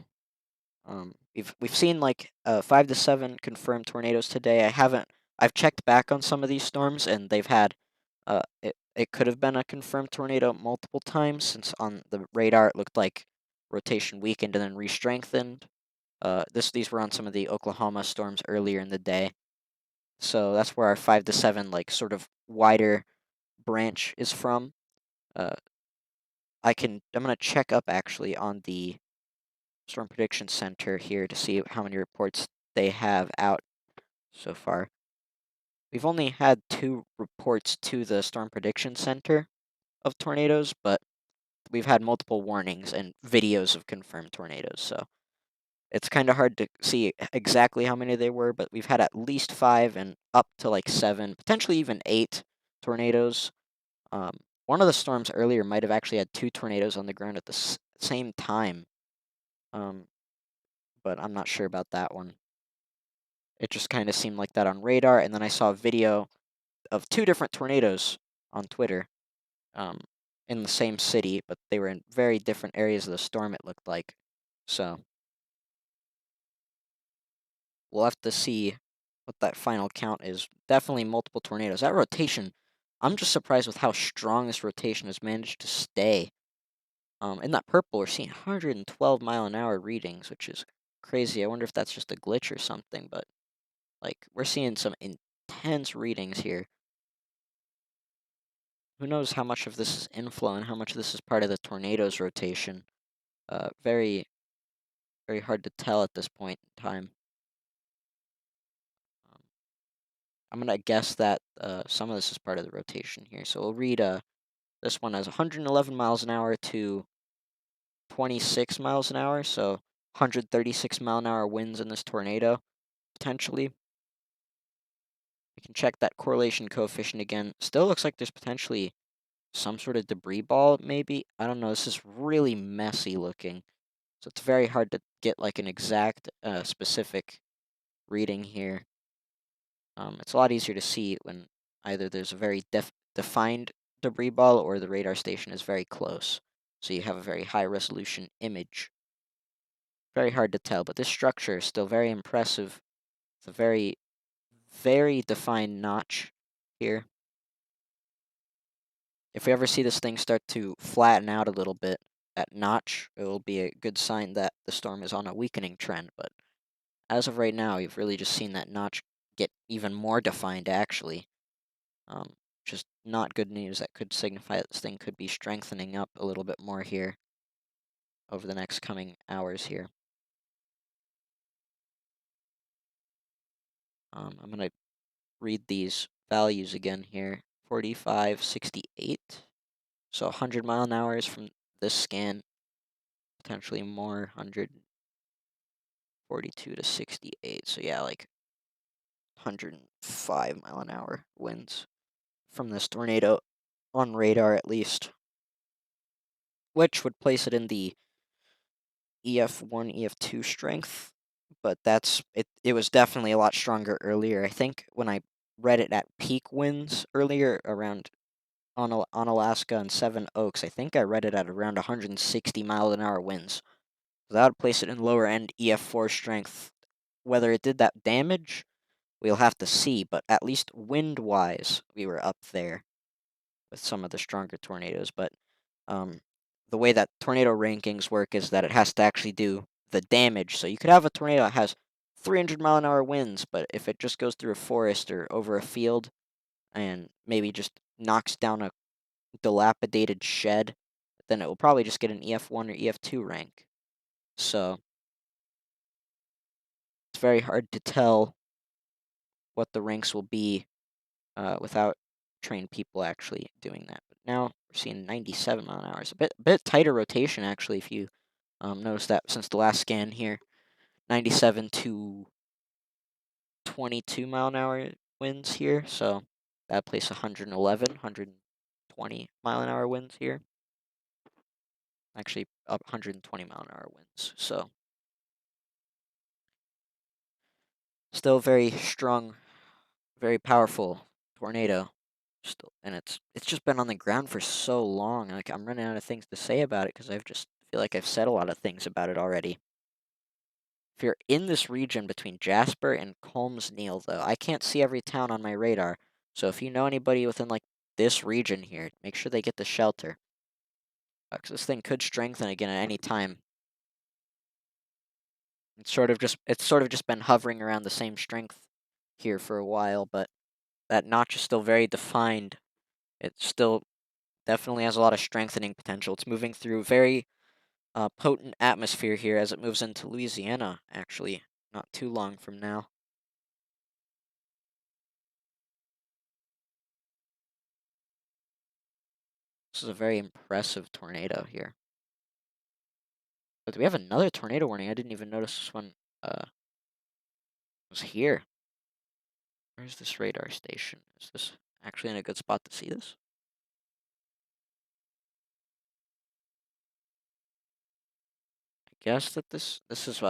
[SPEAKER 1] we've seen like 5 to 7 confirmed tornadoes today. I've checked back on some of these storms and they've had it could have been a confirmed tornado multiple times since on the radar it looked like rotation weakened and then re-strengthened. These were on some of the Oklahoma storms earlier in the day. So that's where our 5 to 7 like sort of wider branch is from. Uh, I'm gonna check up actually on the Storm Prediction Center here to see how many reports they have out so far. We've only had 2 reports to the Storm Prediction Center of tornadoes, but we've had multiple warnings and videos of confirmed tornadoes. So it's kind of hard to see exactly how many they were, but we've had at least 5 and up to like 7, potentially even 8 tornadoes. Um, one of the storms earlier might have actually had 2 tornadoes on the ground at the same time, um, but I'm not sure about that one. It just kind of seemed like that on radar, and then I saw a video of 2 different tornadoes on Twitter, um, in the same city, but they were in very different areas of the storm, it looked like. So we'll have to see what that final count is. Definitely multiple tornadoes. That rotation, I'm just surprised with how strong this rotation has managed to stay. In that purple, we're seeing 112-mile-an-hour readings, which is crazy. I wonder if that's just a glitch or something, but like we're seeing some intense readings here. Who knows how much of this is inflow and how much of this is part of the tornado's rotation? Very, very hard to tell at this point in time. Um, I'm gonna guess that some of this is part of the rotation here. So we'll read this one as 111 miles an hour to 26 miles an hour. So 136-mile-an-hour winds in this tornado potentially. We can check that correlation coefficient again. Still looks like there's potentially some sort of debris ball, maybe. I don't know. This is really messy looking. So it's very hard to get like an exact specific reading here. It's a lot easier to see when either there's a very defined debris ball or the radar station is very close. so you have a very high resolution image. Very hard to tell, but this structure is still very impressive. It's a very, very defined notch here. If we ever see this thing start to flatten out a little bit, that notch, it will be a good sign that the storm is on a weakening trend. But as of right now, you've really just seen that notch get even more defined, actually. Just not good news. That could signify that this thing could be strengthening up a little bit more here over the next coming hours here. I'm going to read these values again here. 45, 68. So 100 mile an hour is from this scan, potentially more, 142 to 68. So yeah, like 105 mile an hour winds from this tornado on radar at least, which would place it in the EF1, EF2 strength. But it was definitely a lot stronger earlier. I think when I read it at peak winds earlier around on Alaska and Seven Oaks, I think I read it at around 160 mile an hour winds. So that would place it in lower end EF4 strength. Whether it did that damage, we'll have to see, but at least wind-wise, we were up there with some of the stronger tornadoes. But um, the way that tornado rankings work is that it has to actually do the damage. So you could have a tornado that has 300 mile an hour winds, but if it just goes through a forest or over a field and maybe just knocks down a dilapidated shed, then it will probably just get an EF1 or EF2 rank. So it's very hard to tell what the ranks will be without trained people actually doing that. But now we're seeing 97 mile an hour. It's a bit tighter rotation actually. If you notice that since the last scan here, 97 to 22 mile an hour winds here. So that place 111, 120 mile an hour winds here. Actually, up 120 mile an hour winds. So still very strong, very powerful tornado. Still, and it's just been on the ground for so long. Like I'm running out of things to say about it because I've just feel like I've said a lot of things about it already. If you're in this region between Jasper and Colmsneil, though, I can't see every town on my radar. So if you know anybody within like this region here, make sure they get the shelter. Because this thing could strengthen again at any time. It's sort of just been hovering around the same strength here for a while, but that notch is still very defined. It still definitely has a lot of strengthening potential. It's moving through very potent atmosphere here as it moves into Louisiana, actually, not too long from now. This is a very impressive tornado here. But we have another tornado warning. I didn't even notice this one was here. Where's this radar station? Is this actually in a good spot to see this? I guess that this is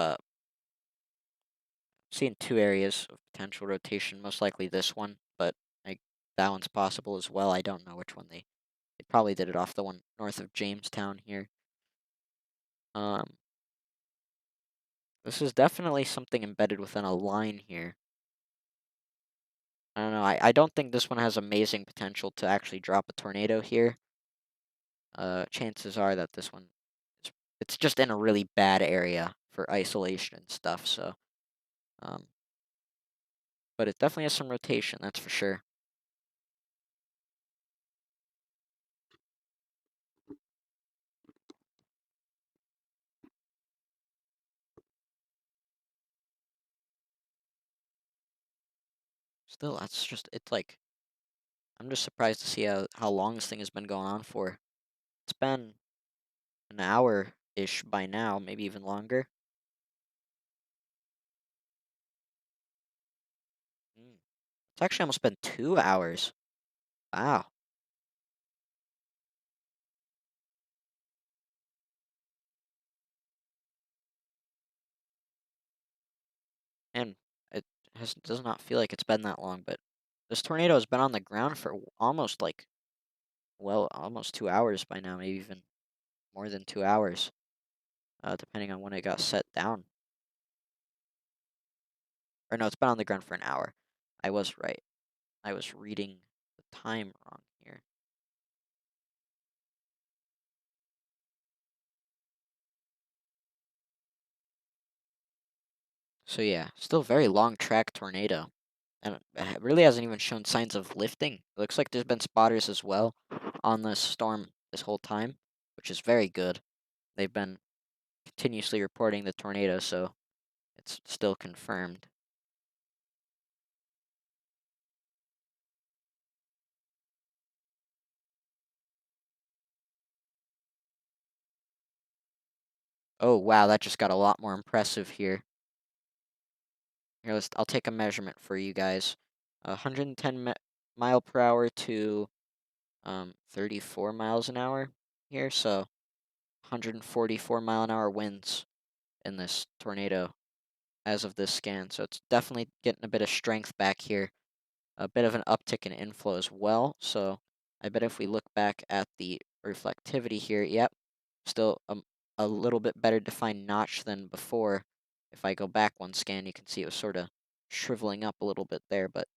[SPEAKER 1] seeing two areas of potential rotation. Most likely this one, but that one's possible as well. I don't know which one they probably did it off the one north of Jamestown here. Um, this is definitely something embedded within a line here. I don't know. I don't think this one has amazing potential to actually drop a tornado here. Chances are that this one is it's just in a really bad area for isolation and stuff. So, um, but it definitely has some rotation. That's for sure. Still, that's just it's like I'm just surprised to see how long this thing has been going on for. It's been an hour ish by now, maybe even longer. Mm. It's actually almost been 2 hours. Wow. And it does not feel like it's been that long, but this tornado has been on the ground for almost like, well, almost 2 hours by now, maybe even more than 2 hours, depending on when it got set down. Or no, it's been on the ground for an hour. I was right. I was reading the time wrong here. So yeah, still very long track tornado. And it really hasn't even shown signs of lifting. It looks like there's been spotters as well on this storm this whole time, which is very good. They've been continuously reporting the tornado, so it's still confirmed. Oh, wow, that just got a lot more impressive here. Here, I'll take a measurement for you guys. 110 mile per hour to 34 miles an hour here, so 144-mile-an-hour winds in this tornado as of this scan. So it's definitely getting a bit of strength back here, a bit of an uptick in inflow as well. So I bet if we look back at the reflectivity here, yep, still a little bit better defined notch than before. If I go back one scan, you can see it was sort of shriveling up a little bit there, but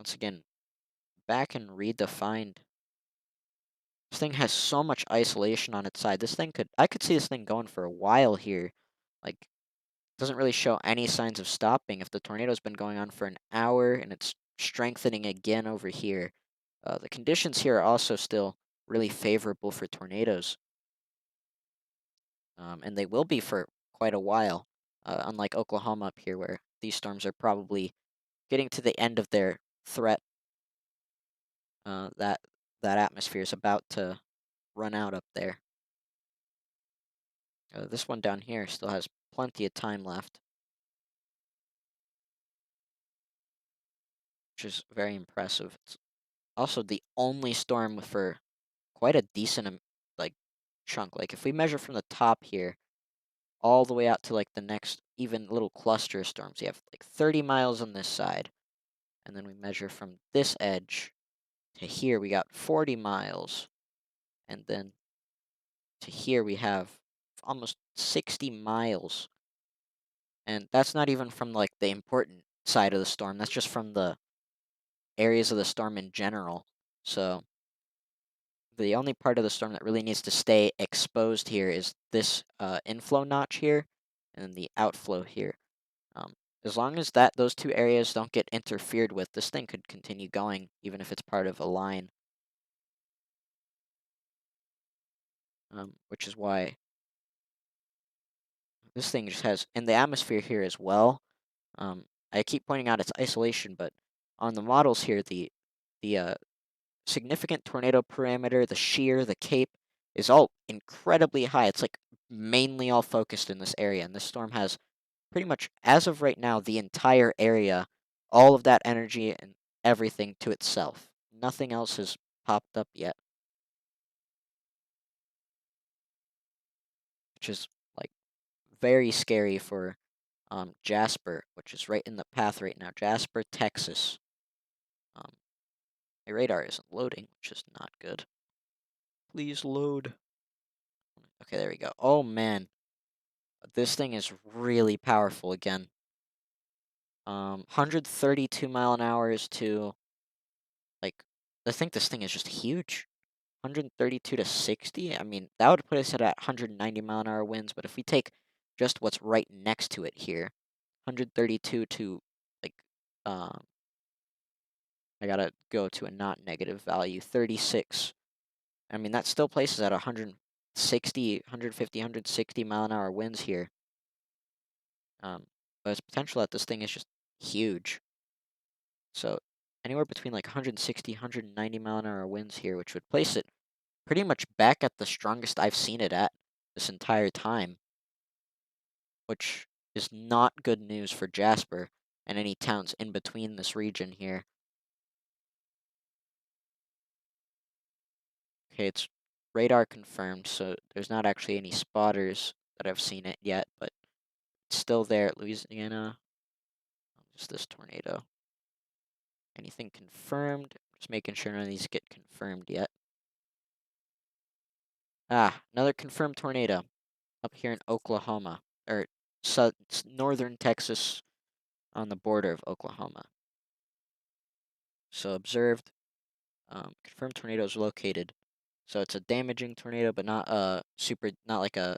[SPEAKER 1] once again, back and redefined. This thing has so much isolation on its side. I could see this thing going for a while here. Like, doesn't really show any signs of stopping. If the tornado's been going on for an hour and it's strengthening again over here, the conditions here are also still really favorable for tornadoes, and they will be for quite a while. Unlike Oklahoma up here, where these storms are probably getting to the end of their threat, that atmosphere is about to run out up there. This one down here still has plenty of time left, which is very impressive. It's also the only storm for quite a decent like chunk. Like if we measure from the top here all the way out to like the next even little cluster of storms, you have like 30 miles on this side, and then we measure from this edge to here, we got 40 miles, and then to here we have almost 60 miles, and that's not even from like the important side of the storm. That's just from the areas of the storm in general. So the only part of the storm that really needs to stay exposed here is this inflow notch here and then the outflow here. Um, as long as those two areas don't get interfered with, this thing could continue going, even if it's part of a line. Which is why this thing just has in the atmosphere here as well. I keep pointing out its isolation, but on the models here, the significant tornado parameter, the shear, the cape, is all incredibly high. It's like mainly all focused in this area, and this storm has pretty much, as of right now, the entire area, all of that energy and everything to itself. Nothing else has popped up yet, which is like very scary for Jasper, which is right in the path right now. Jasper, Texas. Um, my radar isn't loading, which is not good. Please load. Okay, there we go. Oh man, this thing is really powerful again. 132 mile an hours to like I think this thing is just huge. 132 to 60. I mean, that would put us at 190-mile-an-hour winds, but if we take just what's right next to it here, 132 to like I gotta go to a not negative value, 36. I mean, that still places at 160, 150, 160-mile-an-hour winds here. But its potential at this thing is just huge. So anywhere between like 160, 190-mile-an-hour winds here, which would place it pretty much back at the strongest I've seen it at this entire time, which is not good news for Jasper and any towns in between this region here. Okay, it's radar confirmed, so there's not actually any spotters that I've seen it yet, but it's still there at Louisiana. Just this tornado. Anything confirmed? Just making sure none of these get confirmed yet. Another confirmed tornado up here in Oklahoma, or northern Texas on the border of Oklahoma. So observed, confirmed tornadoes located. So it's a damaging tornado, but not not like a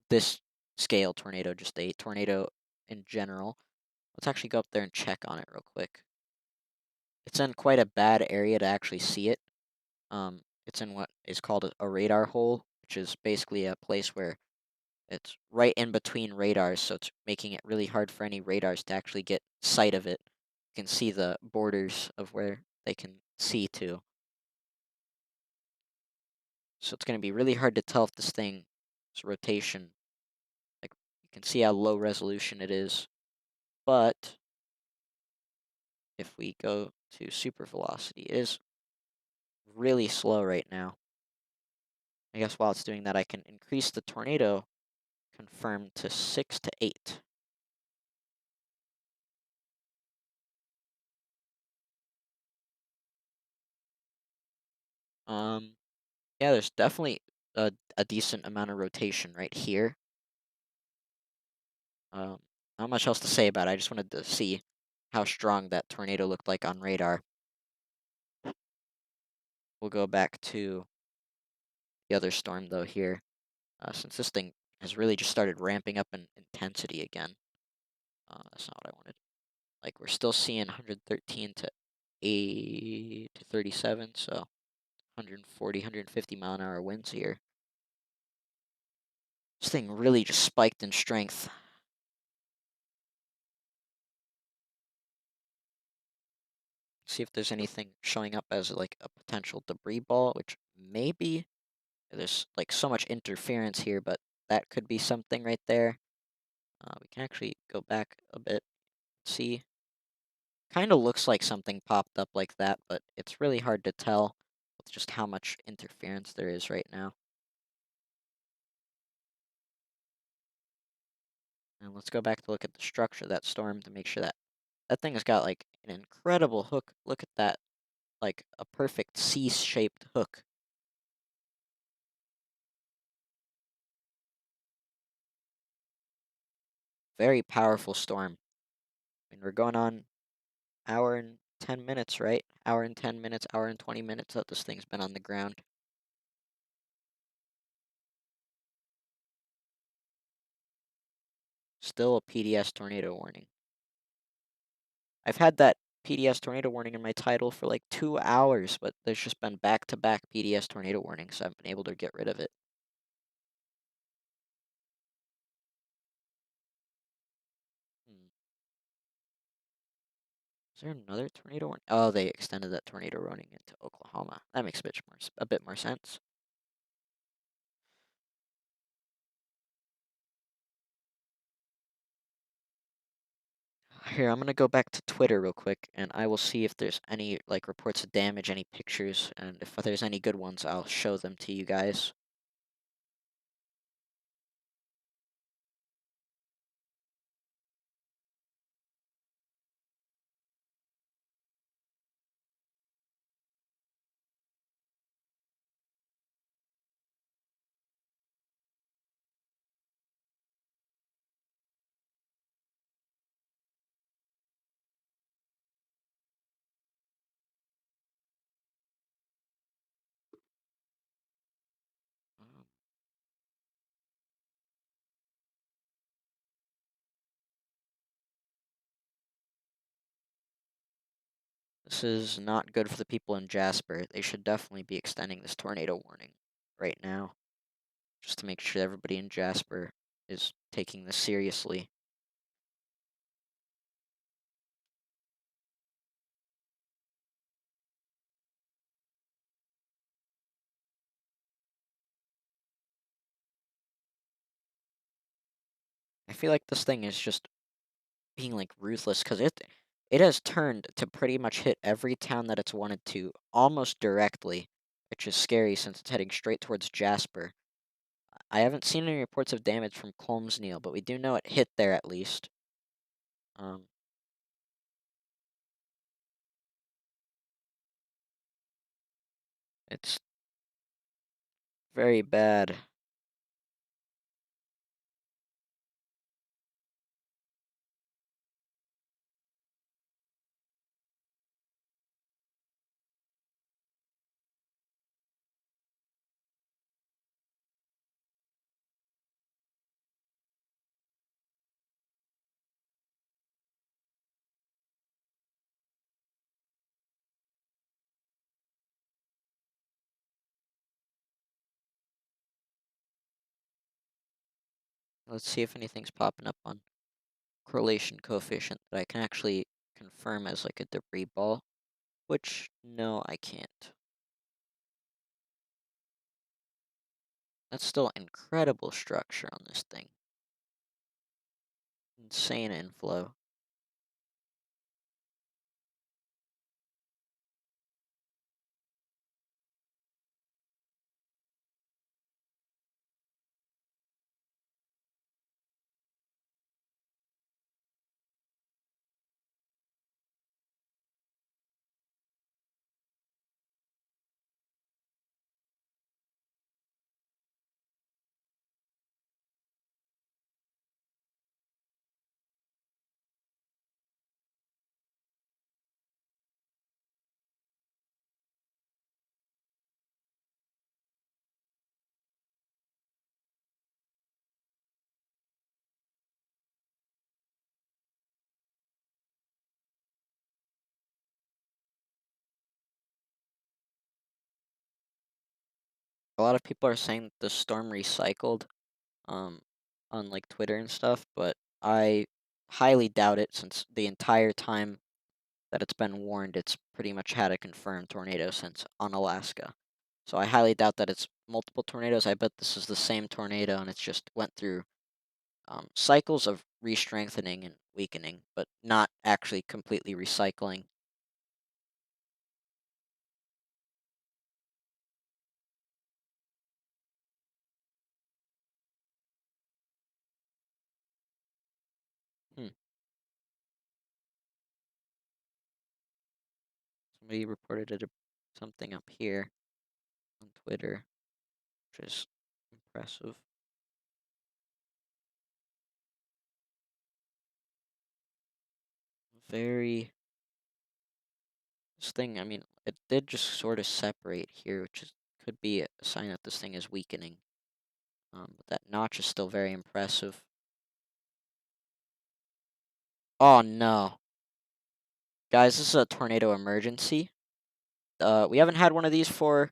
[SPEAKER 1] this scale tornado, just a tornado in general. Let's actually go up there and check on it real quick. It's in quite a bad area to actually see it. It's in what is called a radar hole, which is basically a place where it's right in between radars, so it's making it really hard for any radars to actually get sight of it. You can see the borders of where they can see to. So it's going to be really hard to tell if this thing's rotation, like you can see how low resolution it is. But if we go to super velocity, it is really slow right now. I guess while it's doing that, I can increase the tornado confirmed to 6 to 8. Um, yeah, there's definitely a decent amount of rotation right here. Um, not much else to say about it. I just wanted to see how strong that tornado looked like on radar. We'll go back to the other storm, though, here, since this thing has really just started ramping up in intensity again. That's not what I wanted. Like, we're still seeing 113 to 8 to 37, so 140, 150 mile an hour winds here. This thing really just spiked in strength. See if there's anything showing up as like a potential debris ball, which maybe there's like so much interference here, but that could be something right there. We can actually go back a bit, see. Kind of looks like something popped up like that, but it's really hard to tell with just how much interference there is right now. And let's go back to look at the structure of that storm to make sure that that thing has got like an incredible hook. Look at that, like a perfect C-shaped hook. Very powerful storm. I mean, we're going on hour and 10 minutes, right? Hour and 10 minutes, hour and 20 minutes that this thing's been on the ground. Still a PDS tornado warning. I've had that PDS tornado warning in my title for like 2 hours, but there's just been back-to-back PDS tornado warnings, so I haven't been able to get rid of it. Hmm. Is there another tornado warning? Oh, they extended that tornado warning into Oklahoma. That makes a bit more sense. Here, I'm gonna go back to Twitter real quick, and I will see if there's any like reports of damage, any pictures, and if there's any good ones, I'll show them to you guys. Um, This is not good for the people in Jasper. They should definitely be extending this tornado warning right now, just to make sure everybody in Jasper is taking this seriously. I feel like this thing is just being like ruthless because it has turned to pretty much hit every town that it's wanted to almost directly, which is scary since it's heading straight towards Jasper. I haven't seen any reports of damage from Colmsneil, but we do know it hit there at least. Um, it's Very bad. Let's see if anything's popping up on correlation coefficient that I can actually confirm as like a debris ball, which no, I can't. That's still incredible structure on this thing. Insane inflow. A lot of people are saying that the storm recycled, um, on like Twitter and stuff, but I highly doubt it since the entire time that it's been warned, it's pretty much had a confirmed tornado since on Alaska. So I highly doubt that it's multiple tornadoes. I bet this is the same tornado and it's just went through cycles of re-strengthening and weakening, but not actually completely recycling. Hmm. Somebody reported something up here on Twitter, which is impressive. Very. This thing, I mean, it did just sort of separate here, which could be a sign that this thing is weakening. But that notch is still very impressive. Oh no. Guys, this is a tornado emergency. We haven't had one of these for,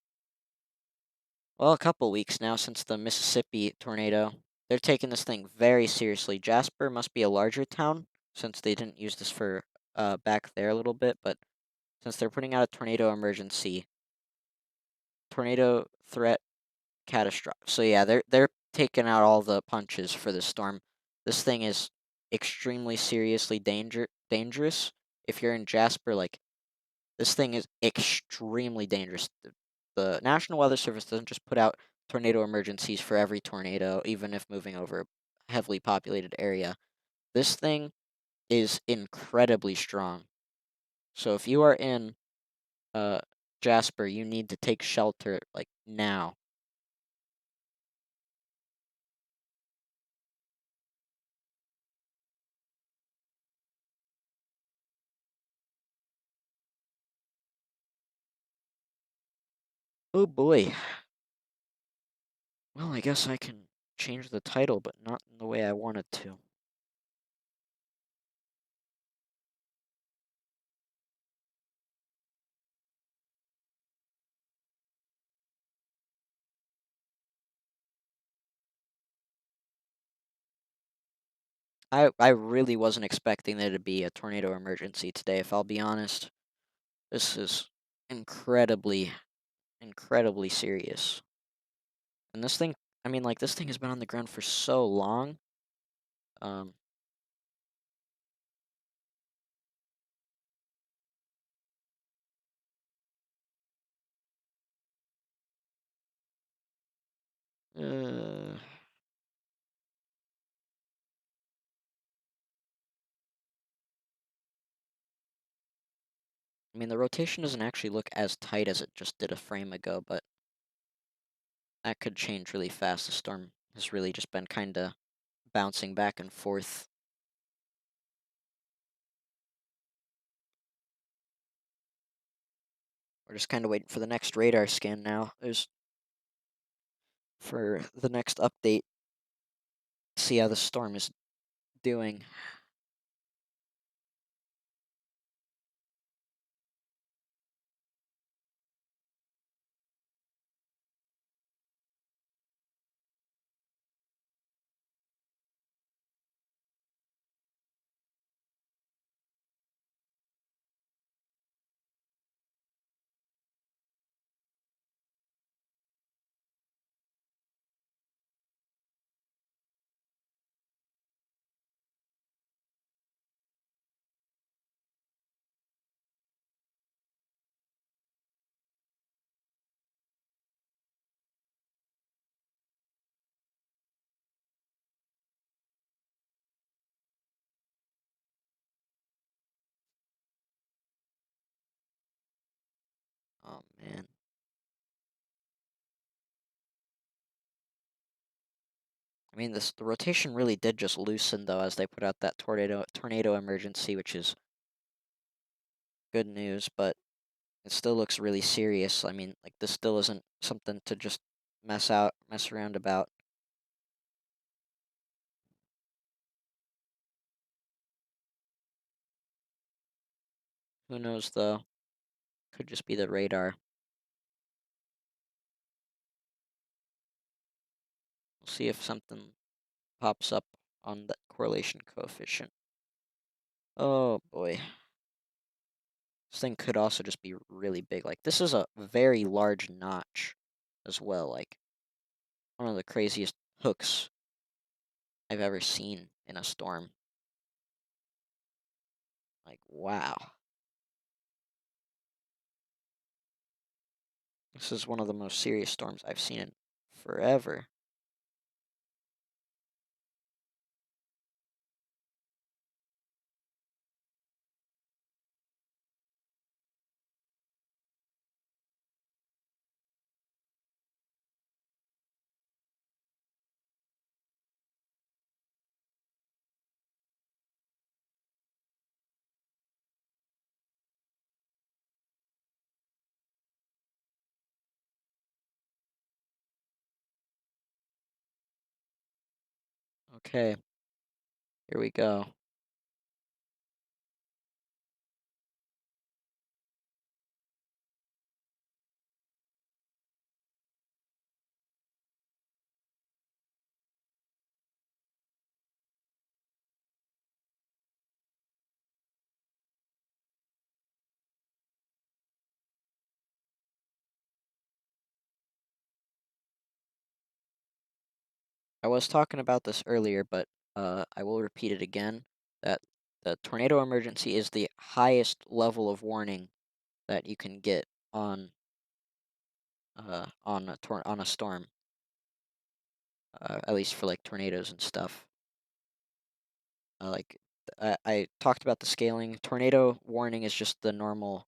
[SPEAKER 1] well, a couple weeks now since the Mississippi tornado. They're taking this thing very seriously. Jasper must be a larger town since they didn't use this for back there a little bit, but since they're putting out a tornado emergency, tornado threat catastrophic. So yeah, they're taking out all the punches for this storm. This thing is extremely seriously dangerous. If you're in Jasper, like this thing is extremely dangerous. The National Weather Service doesn't just put out tornado emergencies for every tornado, even if moving over a heavily populated area. This thing is incredibly strong. So if you are in uh Jasper, you need to take shelter like now. Oh boy. Well, I guess I can change the title, but not in the way I wanted to. I really wasn't expecting there to be a tornado emergency today, if I'll be honest. This is incredibly, incredibly serious. And this thing, I mean, like, this thing has been on the ground for so long. Um, uh, I mean, the rotation doesn't actually look as tight as it just did a frame ago, but that could change really fast. The storm has really just been kind of bouncing back and forth. We're just kind of waiting for the next radar scan now. There's for the next update, see how the storm is doing. Oh man. I mean, the rotation really did just loosen though as they put out that tornado emergency, which is good news, but it still looks really serious. I mean, like this still isn't something to just mess around about. Who knows though? Could just be the radar. We'll see if something pops up on that correlation coefficient. Oh boy. This thing could also just be really big. Like this is a very large notch as well. Like one of the craziest hooks I've ever seen in a storm. Like wow. This is one of the most serious storms I've seen in forever. Okay, here we go. I was talking about this earlier, but I will repeat it again that the tornado emergency is the highest level of warning that you can get on a storm, at least for like tornadoes and stuff. Like I talked about the scaling. Tornado warning is just the normal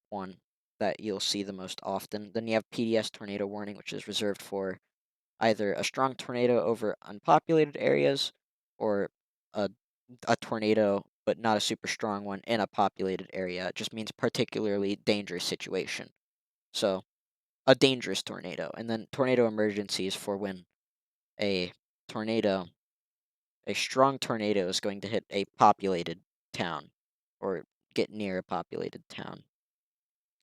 [SPEAKER 1] one that you'll see the most often. Then you have PDS tornado warning, which is reserved for either a strong tornado over unpopulated areas or a tornado, but not a super strong one in a populated area. It just means particularly dangerous situation. So a dangerous tornado. And then tornado emergency is for when a tornado, a strong tornado is going to hit a populated town or get near a populated town.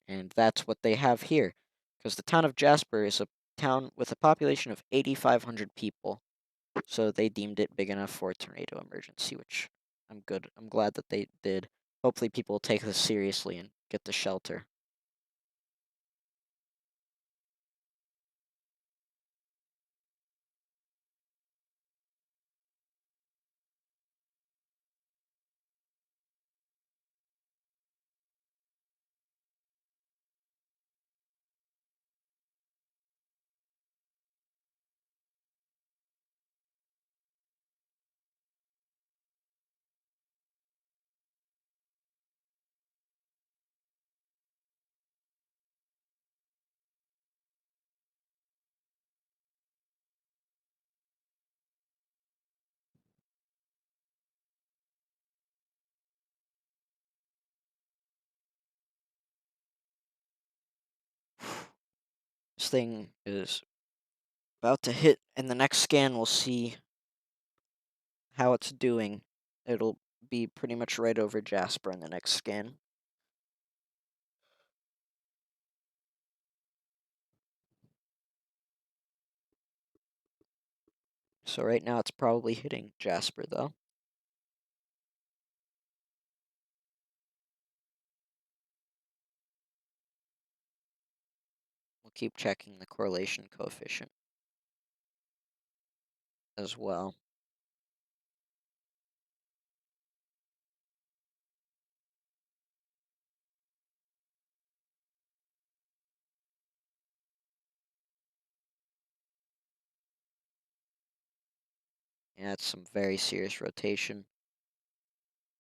[SPEAKER 1] And that's what they have here. Because the town of Jasper is a town with a population of 8,500 people. So they deemed it big enough for a tornado emergency, which I'm good. I'm glad that they did. Hopefully people will take this seriously and get the shelter. This thing is about to hit, and the next scan we'll see how it's doing. It'll be pretty much right over Jasper in the next scan. So right now it's probably hitting Jasper, though. We'll keep checking the correlation coefficient as well. Yeah, it's some very serious rotation.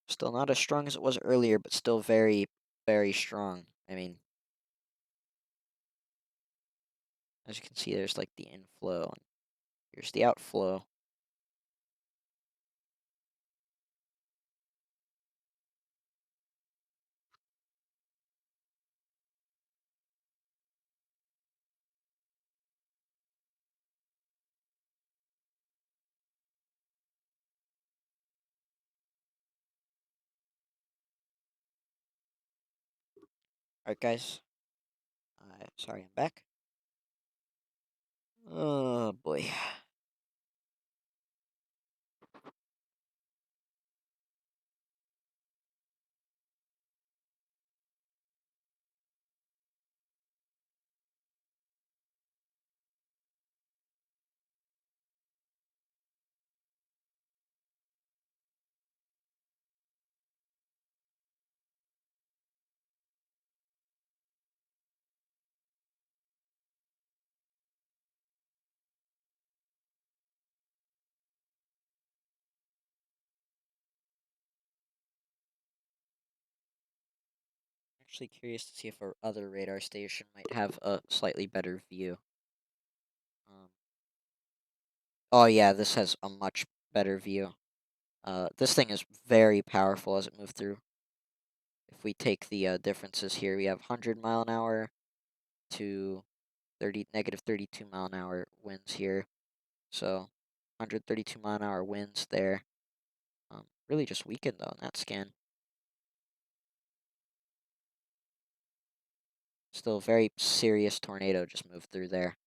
[SPEAKER 1] Still not as strong as it was earlier, but still very, very strong. I mean, as you can see, there's like the inflow, and here's the outflow. Alright, guys. Sorry, I'm back. Oh, boy. Actually curious to see if our other radar station might have a slightly better view. Um, oh yeah, this has a much better view. This thing is very powerful as it moves through. If we take the differences here, we have 100 mph to negative 32 mph winds here. So 132 mph winds there. Really just weakened though in that scan. Still a very serious tornado just moved through there.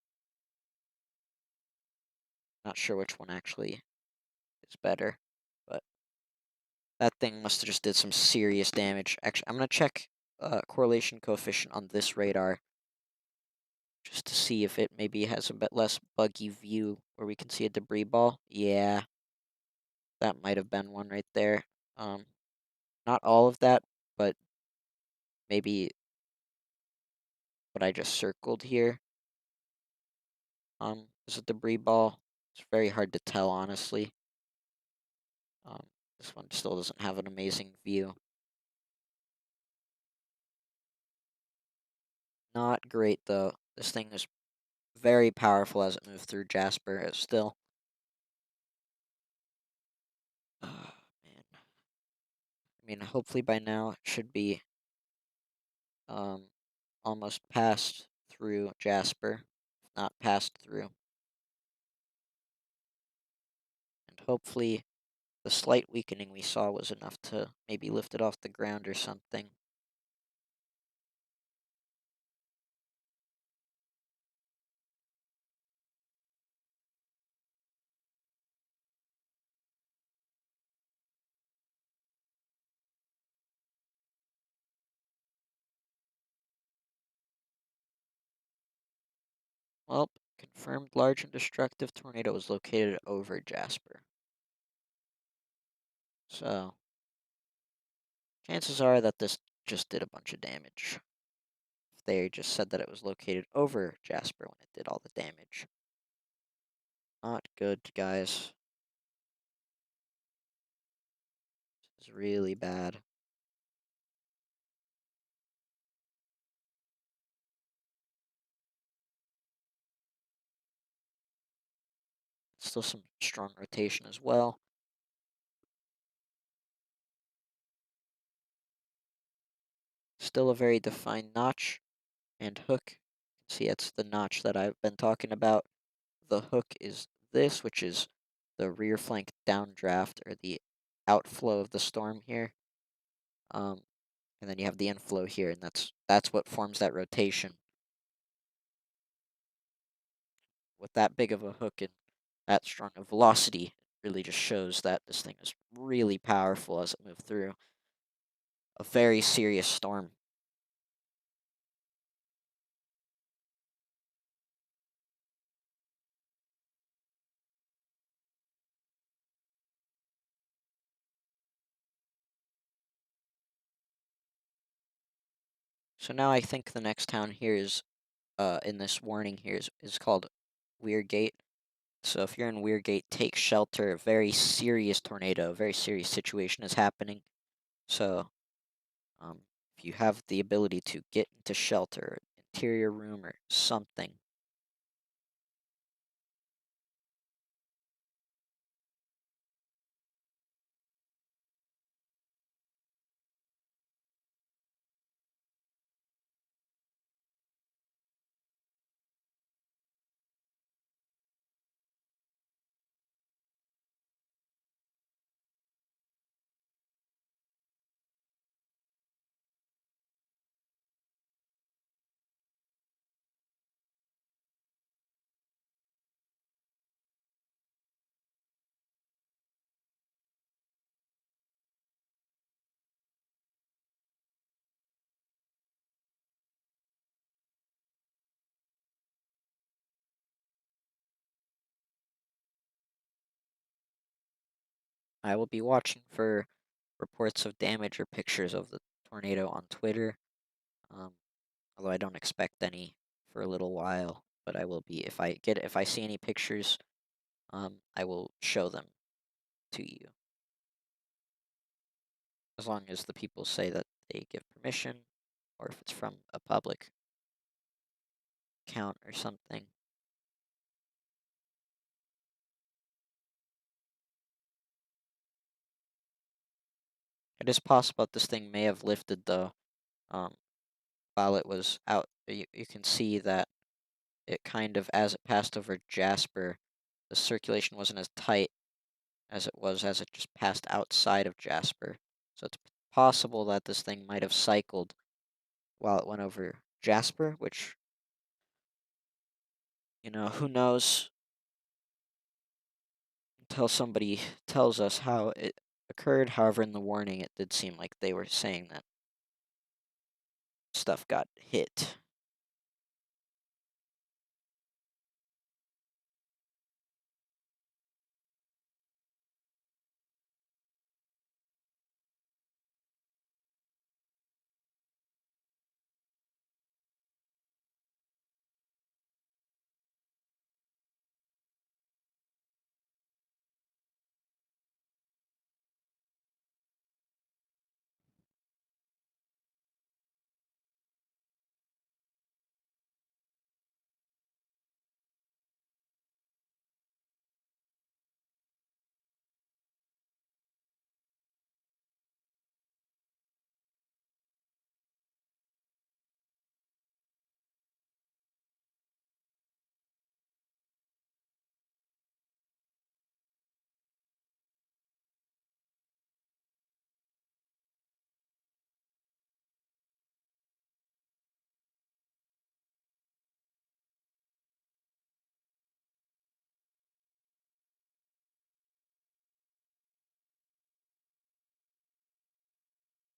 [SPEAKER 1] Not sure which one actually is better, but that thing must have just did some serious damage. Actually, I'm gonna check correlation coefficient on this radar just to see if it maybe has a bit less buggy view where we can see a debris ball. Yeah, that might have been one right there. Um, not all of that, but maybe what I just circled here. Is a debris ball. It's very hard to tell, honestly. Um, this one still doesn't have an amazing view. Not great though. This thing is very powerful as it moved through Jasper. It's still. Oh, man. I mean, hopefully by now it should be um almost passed through Jasper, if not passed through, and hopefully the slight weakening we saw was enough to maybe lift it off the ground or something. Well, confirmed large and destructive tornado was located over Jasper. So, chances are that this just did a bunch of damage. If they just said that it was located over Jasper when it did all the damage. Not good, guys. This is really bad. Still some strong rotation as well. Still a very defined notch and hook. See, it's the notch that I've been talking about. The hook is this, which is the rear flank downdraft or the outflow of the storm here. Um, and then you have the inflow here, and that's what forms that rotation. With that big of a hook and that strong a velocity, it really just shows that this thing is really powerful as it moved through a very serious storm. So now I think the next town here is in this warning here is called Weirgate. So if you're in Weirgate, take shelter. A very serious tornado, a very serious situation is happening. So um, if you have the ability to get into shelter, interior room or something, I will be watching for reports of damage or pictures of the tornado on Twitter. Um, although I don't expect any for a little while, but I will be if I see any pictures, I will show them to you as long as the people say that they give permission, or if it's from a public account or something. It is possible that this thing may have lifted though, um, while it was out. You can see that it kind of, as it passed over Jasper, the circulation wasn't as tight as it was as it just passed outside of Jasper. So it's possible that this thing might have cycled while it went over Jasper, which, who knows until somebody tells us how it occurred. However, in the warning, it did seem like they were saying that stuff got hit.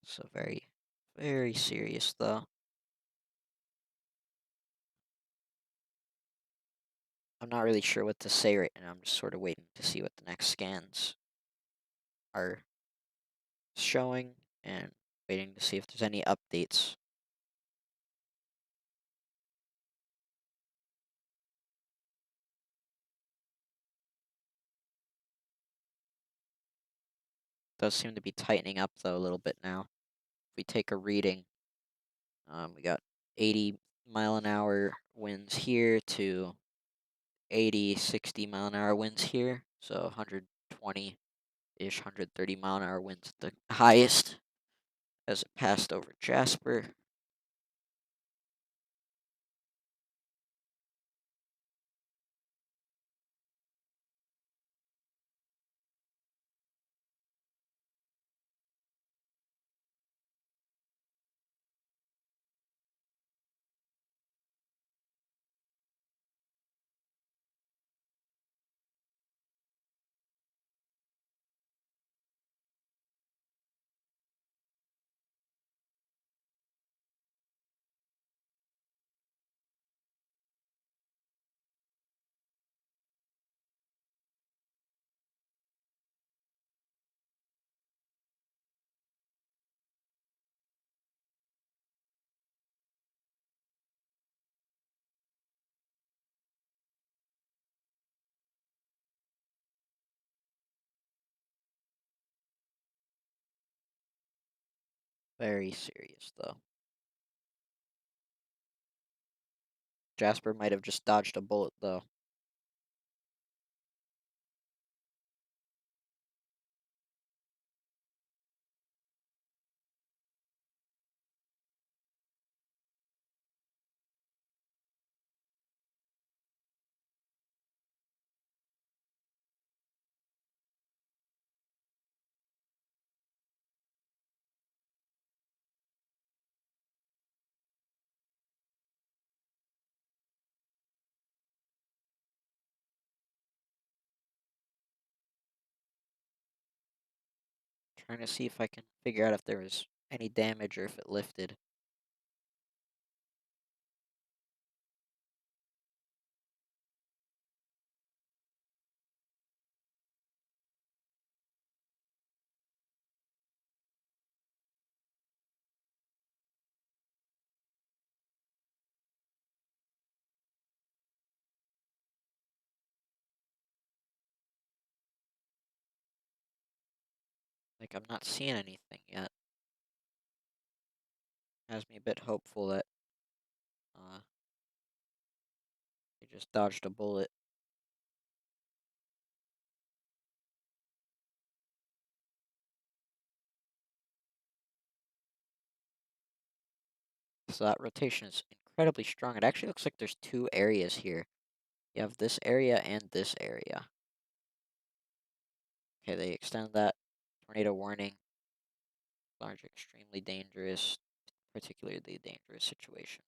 [SPEAKER 1] So very, very serious, though. I'm not really sure what to say right now. I'm just sort of waiting to see what the next scans are showing and waiting to see if there's any updates. Does seem to be tightening up, though, a little bit now. If we take a reading, we got 80-mile-an-hour winds here to 80, 60-mile-an-hour winds here. So 120-ish, 130-mile-an-hour winds at the highest as it passed over Jasper. Very serious, though. Jasper might have just dodged a bullet, though. Trying to see if I can figure out if there was any damage or if it lifted. Like, I'm not seeing anything yet. Has me a bit hopeful that they just dodged a bullet. So that rotation is incredibly strong. It actually looks like there's two areas here. You have this area and this area. Okay, they extend that tornado warning. Large, extremely dangerous, particularly dangerous situation.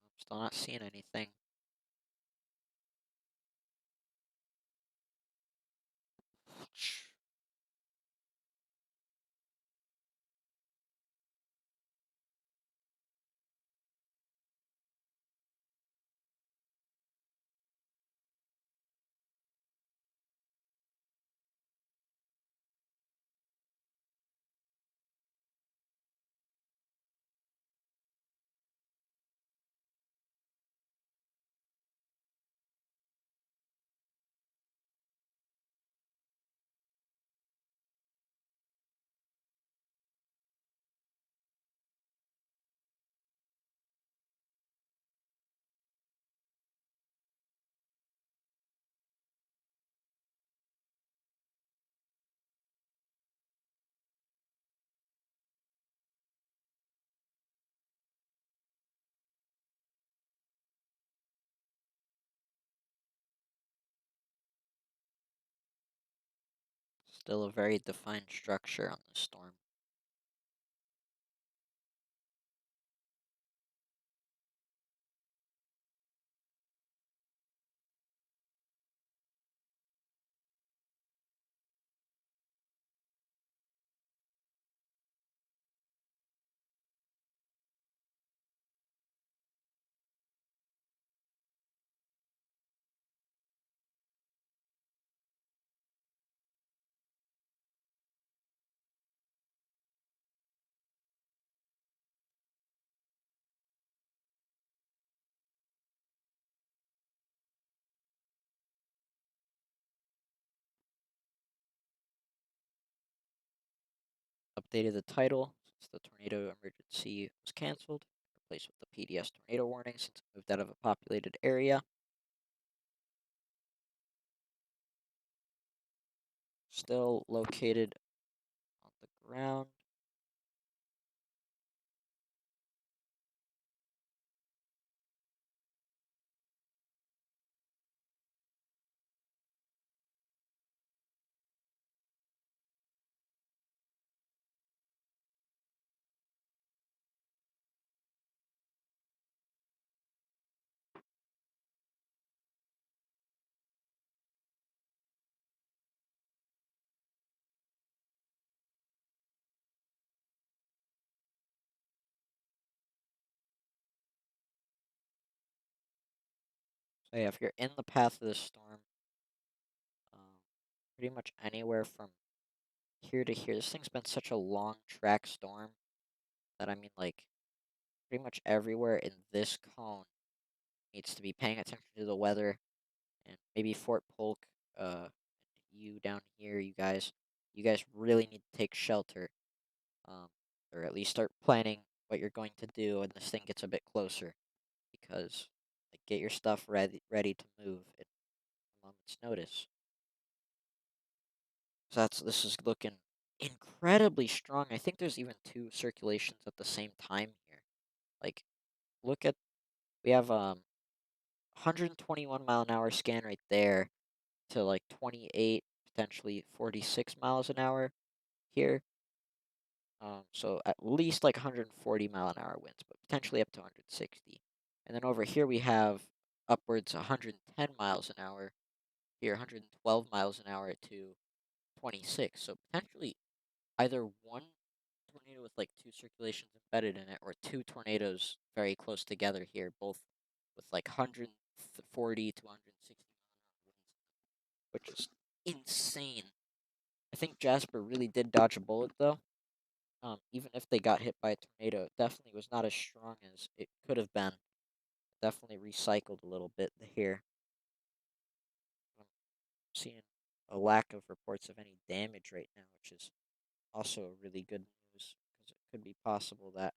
[SPEAKER 1] I'm still not seeing anything. Still a very defined structure on the storm. Updated the title since the tornado emergency was canceled. Replaced with the PDS tornado warning since it moved out of a populated area. Still located on the ground. So yeah, if you're in the path of the storm, um, pretty much anywhere from here to here, this thing's been such a long track storm that I mean, like, pretty much everywhere in this cone needs to be paying attention to the weather, and maybe Fort Polk, you down here, you guys really need to take shelter, um, or at least start planning what you're going to do when this thing gets a bit closer, because like get your stuff ready to move at a moment's notice. So this is looking incredibly strong. I think there's even two circulations at the same time here. Like, look at we have 121-mile-an-hour scan right there to like 28, potentially 46 miles an hour here. So at least like 140-mile-an-hour winds, but potentially up to 160. And then over here we have upwards 110 miles an hour here, 112 miles an hour to 26. So potentially either one tornado with like two circulations embedded in it, or two tornadoes very close together here, both with like 140 to 160 mile an hour winds, which is insane. I think Jasper really did dodge a bullet though. Even if they got hit by a tornado, it definitely was not as strong as it could have been. Definitely recycled a little bit here. I'm seeing a lack of reports of any damage right now, which is also really good news because it could be possible that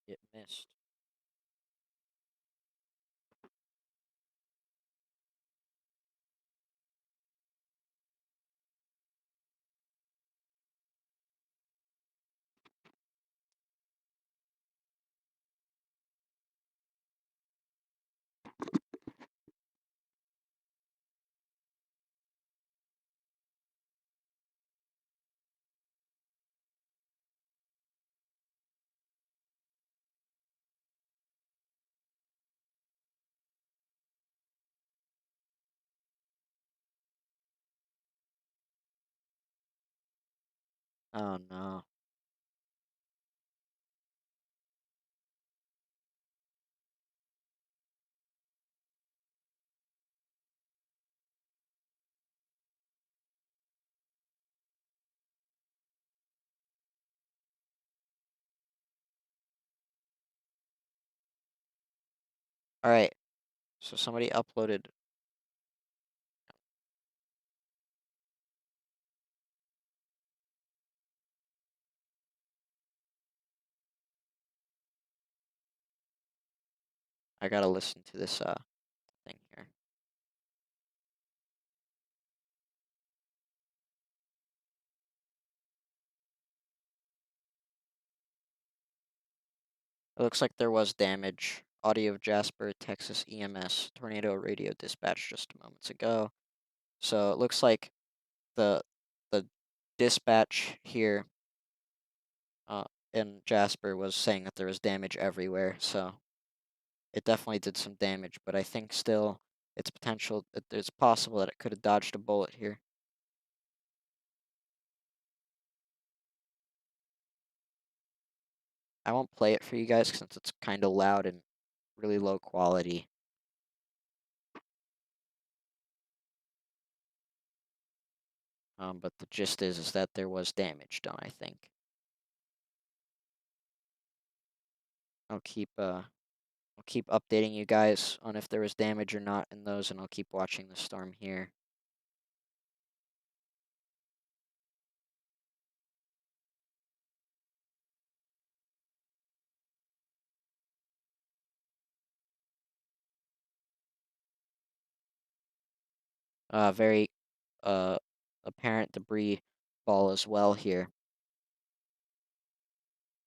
[SPEAKER 1] it missed. Oh no. All right. So somebody uploaded. I gotta listen to this thing here. It looks like there was damage. Audio of Jasper, Texas EMS tornado radio dispatch just moments ago. So it looks like the the dispatch here uh, in Jasper was saying that there was damage everywhere. So it definitely did some damage, but I think still it's potential that there's possible that it could have dodged a bullet here. I won't play it for you guys since it's kind of loud and really low quality. But the gist is that there was damage done, I think. I'll keep uh I'll keep updating you guys on if there was damage or not in those, and I'll keep watching the storm here. Very uh apparent debris ball as well here.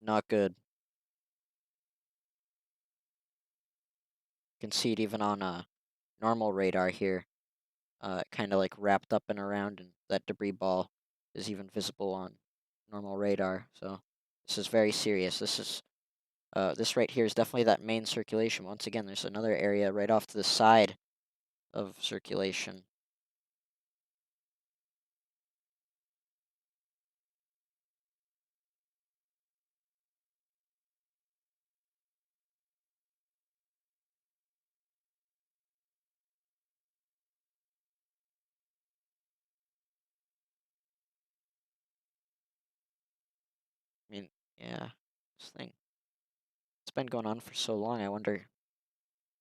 [SPEAKER 1] Not good. You can see it even on normal radar here. Kind of like wrapped up and around, and that debris ball is even visible on normal radar. So this is very serious. This right here is definitely that main circulation. Once again, there's another area right off to the side of circulation. Yeah, this thing, it's been going on for so long. I wonder,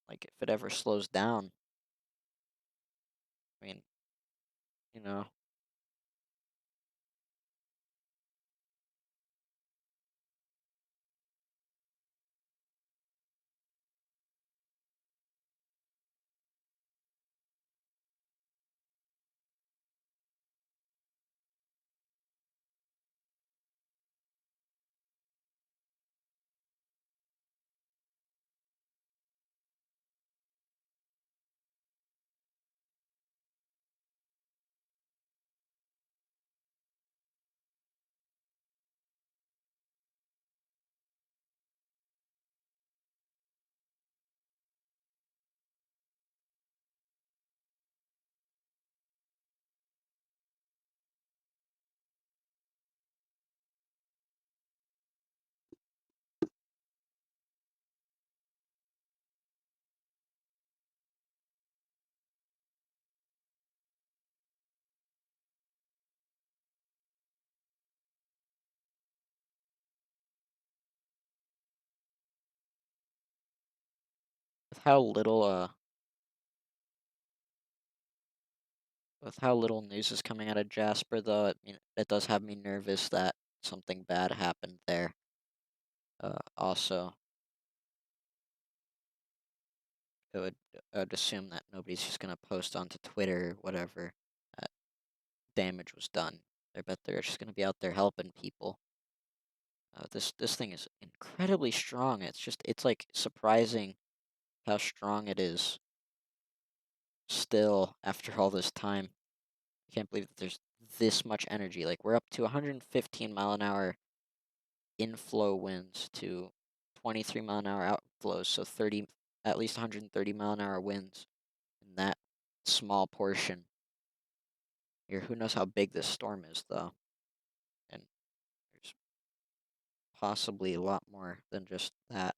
[SPEAKER 1] like, if it ever slows down. I mean, you know, with how little news is coming out of Jasper, though, it does have me nervous that something bad happened there. Also, it would I would assume that nobody's just gonna post onto Twitter, whatever, that damage was done. I bet they're just gonna be out there helping people. This thing is incredibly strong. It's like surprising how strong it is still after all this time. I can't believe that there's this much energy. Like we're up to 115-mile-an-hour inflow winds to 23-mile-an-hour outflows, so 30 at least 130-mile-an-hour winds in that small portion here. Who knows how big this storm is though? And there's possibly a lot more than just that.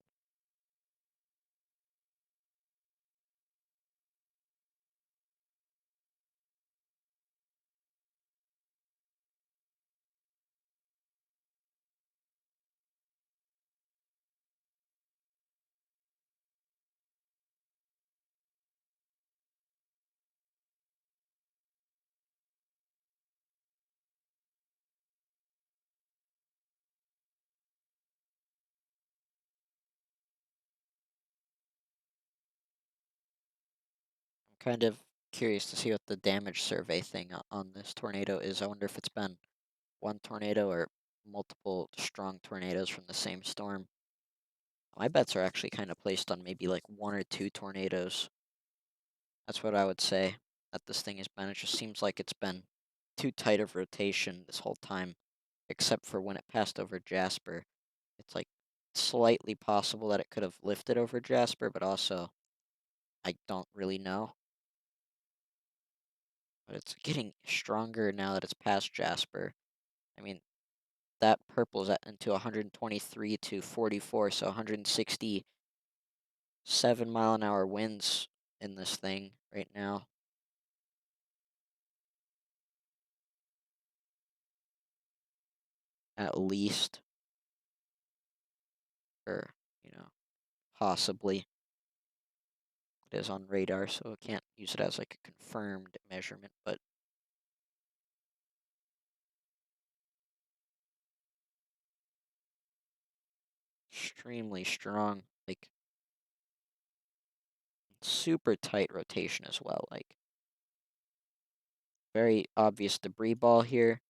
[SPEAKER 1] I'm kind of curious to see what the damage survey thing on this tornado is. I wonder if it's been one tornado or multiple strong tornadoes from the same storm. My bets are actually kind of placed on maybe like one or two tornadoes. That's what I would say that this thing has been. It just seems like it's been too tight of rotation this whole time, except for when it passed over Jasper. It's like slightly possible that it could have lifted over Jasper, but also I don't really know. But it's getting stronger now that it's past Jasper. I mean, that purple's at into 123 to 44, so 167-mile-an-hour winds in this thing right now, at least, or, you know, possibly. It is on radar, so I can't use it as like a confirmed measurement, but extremely strong, like super tight rotation as well. Like very obvious debris ball here.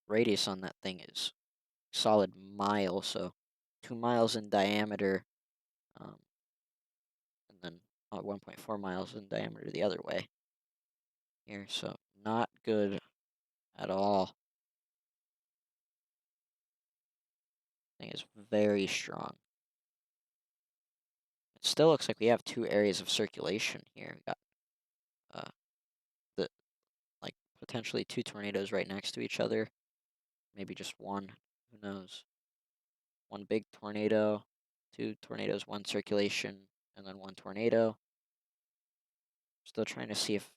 [SPEAKER 1] Radius on that thing is solid mile, so 2 miles in diameter, um, and then 1.4 miles in diameter the other way here. So not good at all. Thing is very strong. It still looks like we have two areas of circulation here. We got uh, the like potentially two tornadoes right next to each other. Maybe just one. Who knows? One big tornado, two tornadoes, one circulation, and then one tornado. Still trying to see if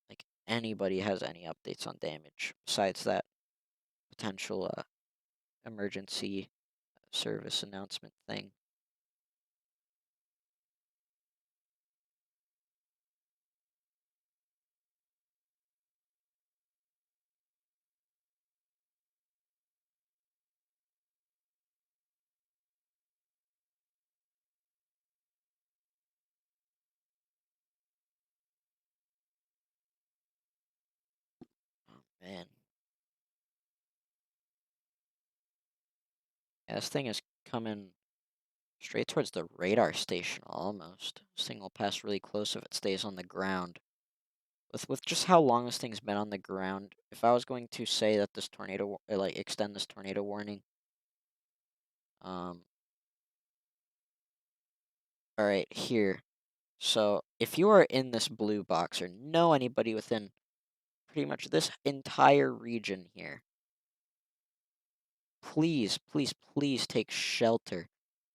[SPEAKER 1] like anybody has any updates on damage besides that potential emergency service announcement thing. Oh man, yeah, this thing is coming straight towards the radar station almost. This thing will pass really close if it stays on the ground. With just how long this thing's been on the ground, if I was going to say that this like extend this tornado warning, um, all right, here. So if you are in this blue box or know anybody within pretty much this entire region here, please, please, please take shelter.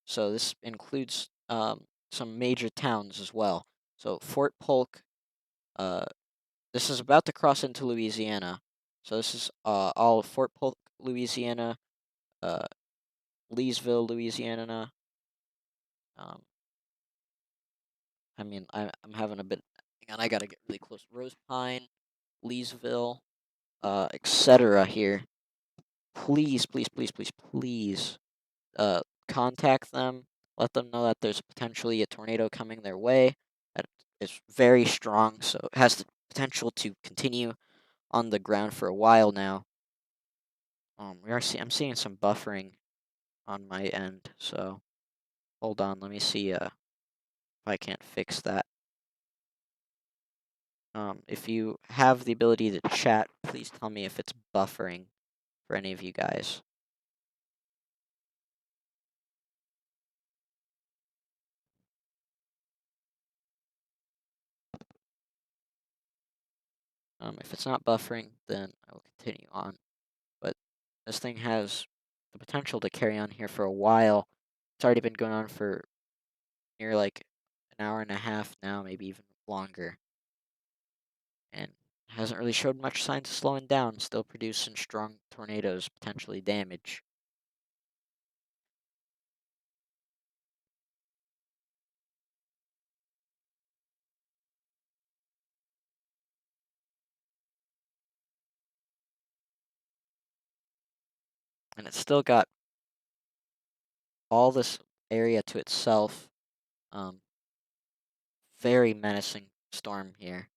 [SPEAKER 1] So this includes some major towns as well. So Fort Polk, uh, this is about to cross into Louisiana. So this is all of Fort Polk, Louisiana, uh, Leesville, Louisiana. Um, I mean, I'm having a bit. Hang on, I gotta get really close. Rose Pine, Leesville, etc. Here. Please, please, please, please, please, contact them. Let them know that there's potentially a tornado coming their way. That is very strong, so it has the potential to continue on the ground for a while now. I'm seeing some buffering on my end, so hold on. Let me see if I can't fix that. If you have the ability to chat, please tell me if it's buffering for any of you guys. If it's not buffering, then I will continue on. But this thing has the potential to carry on here for a while. It's already been going on for near like an hour and a half now, maybe even longer, and hasn't really showed much signs of slowing down. Still producing strong tornadoes, potentially damage. And it's still got all this area to itself. Um, Very menacing storm here.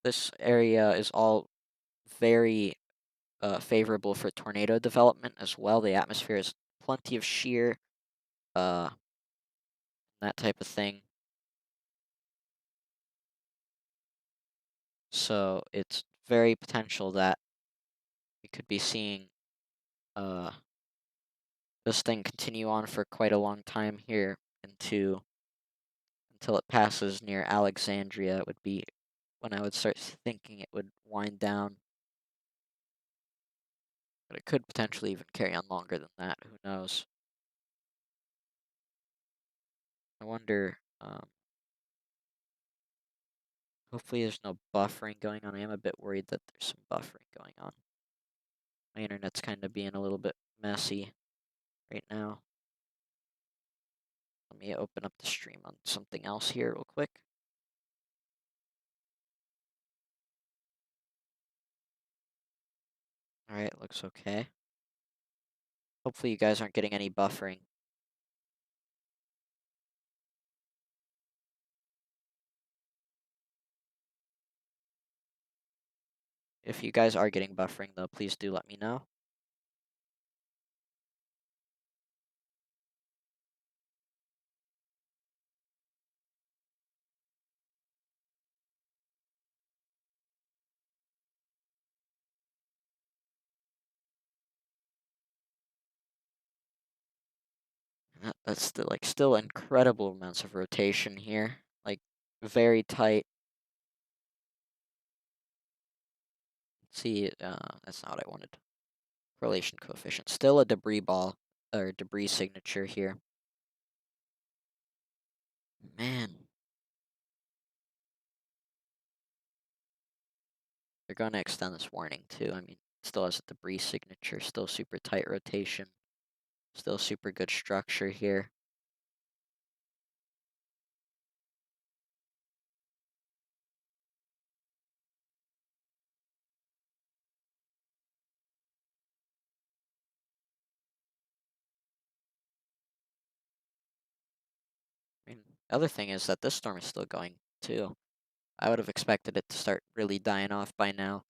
[SPEAKER 1] This area is all very favorable for tornado development as well. The atmosphere is plenty of shear, uh, that type of thing. So it's very potential that we could be seeing uh, this thing continue on for quite a long time here until it passes near Alexandria. It would be when I would start thinking it would wind down. But it could potentially even carry on longer than that. Who knows? I wonder. Hopefully, there's no buffering going on. I am a bit worried that there's some buffering going on. My internet's kind of being a little bit messy right now. Let me open up the stream on something else here real quick. All right, looks okay. Hopefully, you guys aren't getting any buffering. If you guys are getting buffering, though, please do let me know. That's still incredible amounts of rotation here. Like, very tight. See, that's not what I wanted. Correlation coefficient. Still a debris ball, or debris signature here. Man. going to extend this warning too. I mean, it still has a debris signature, still super tight rotation, still super good structure here. I mean, the other thing is that this storm is still going too. I would have expected it to start really dying off by now,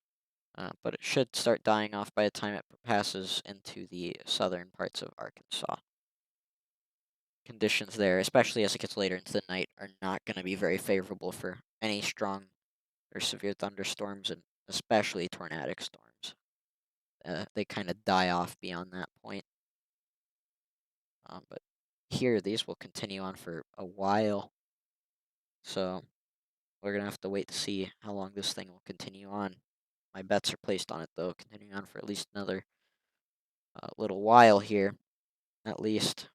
[SPEAKER 1] but it should start dying off by the time it passes into the southern parts of Arkansas. Conditions there, especially as it gets later into the night, are not going to be very favorable for any strong or severe thunderstorms, and especially tornadic storms. They kind of die off beyond that point. But here, these will continue on for a while. So we're going to have to wait to see how long this thing will continue on. My bets are placed on it, though, continuing on for at least another little while here, at least.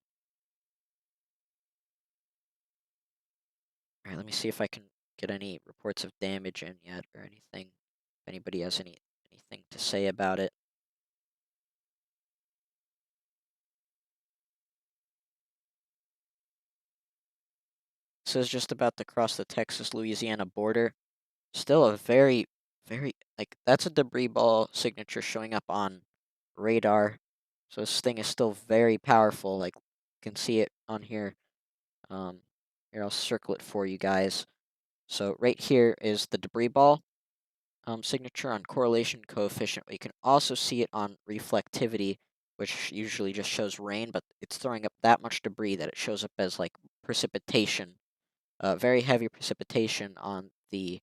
[SPEAKER 1] All right, let me see if I can get any reports of damage in yet or anything. If anybody has anything to say about it. This is just about to cross the Texas-Louisiana border. Still a very, like, that's a debris ball signature showing up on radar. So this thing is still very powerful. Like, you can see it on here. Here, I'll circle it for you guys. So right here is the debris ball signature on correlation coefficient. You can also see it on reflectivity, which usually just shows rain, but it's throwing up that much debris that it shows up as, like, precipitation. Very heavy precipitation on the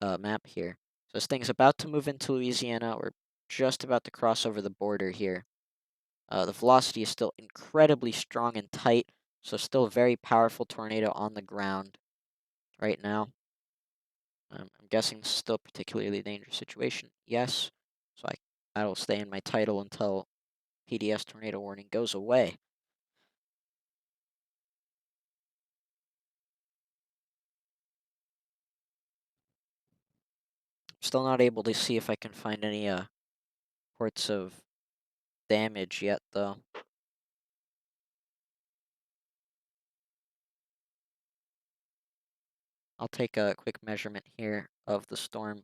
[SPEAKER 1] map here. So this thing's about to move into Louisiana. We're just about to cross over the border here. The velocity is still incredibly strong and tight, so still a very powerful tornado on the ground right now. I'm guessing this is still a particularly dangerous situation. Yes, so I will stay in my title until PDS tornado warning goes away. Still not able to see if I can find any reports of damage yet, though. I'll take a quick measurement here of the storm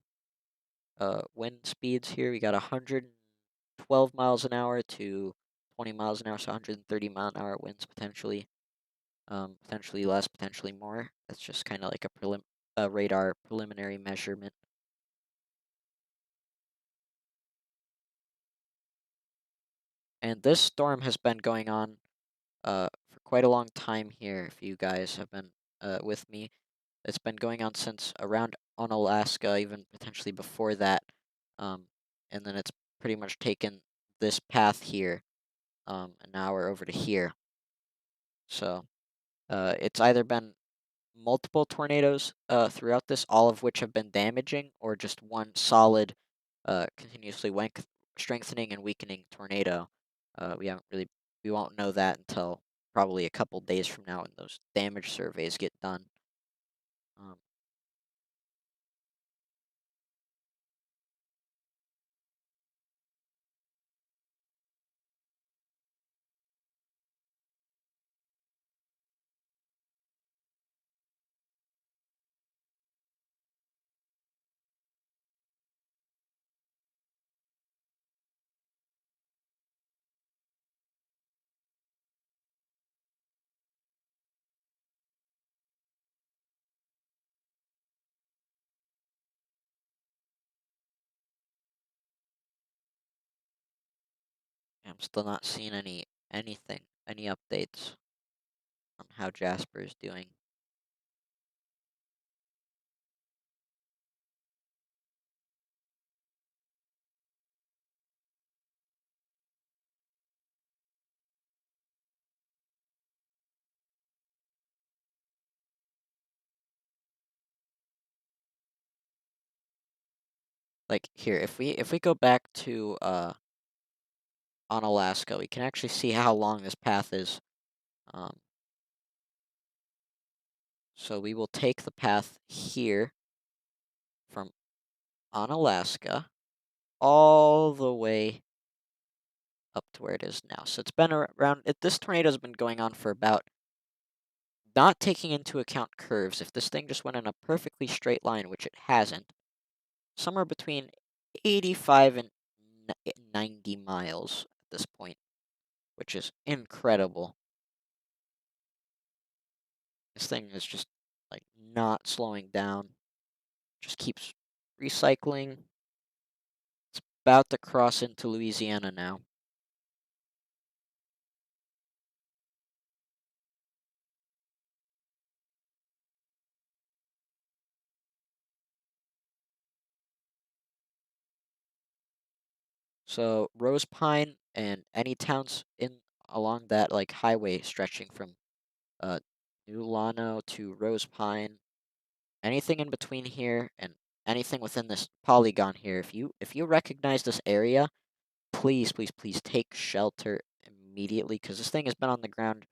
[SPEAKER 1] wind speeds here. We got 112 miles an hour to 20 miles an hour, so 130-mile-an-hour winds potentially. Potentially less, potentially more. That's just kind of like a radar preliminary measurement. And this storm has been going on for quite a long time here. If you guys have been with me, it's been going on since around Unalaska, even potentially before that. Um, and then it's pretty much taken this path here. And now we're over to here. So it's either been multiple tornadoes throughout this, all of which have been damaging, or just one solid, continuously strengthening and weakening tornado. We won't know that until probably a couple days from now when those damage surveys get done. Um, I'm still not seeing any updates on how Jasper is doing. Like here, if we go back to on Alaska, we can actually see how long this path is. Um, so we will take the path here from on Alaska all the way up to where it is now. So it's been around, this tornado's been going on for about, not taking into account curves, if this thing just went in a perfectly straight line, which it hasn't, somewhere between 85 and 90 miles at this point, which is incredible. This thing is just like not slowing down, just keeps recycling. It's about to cross into Louisiana now. So Rose Pine and any towns in along that like highway stretching from uh New Lano to Rose Pine, anything in between here and anything within this polygon here, if you recognize this area, please, please, please take shelter immediately, because this thing has been on the ground,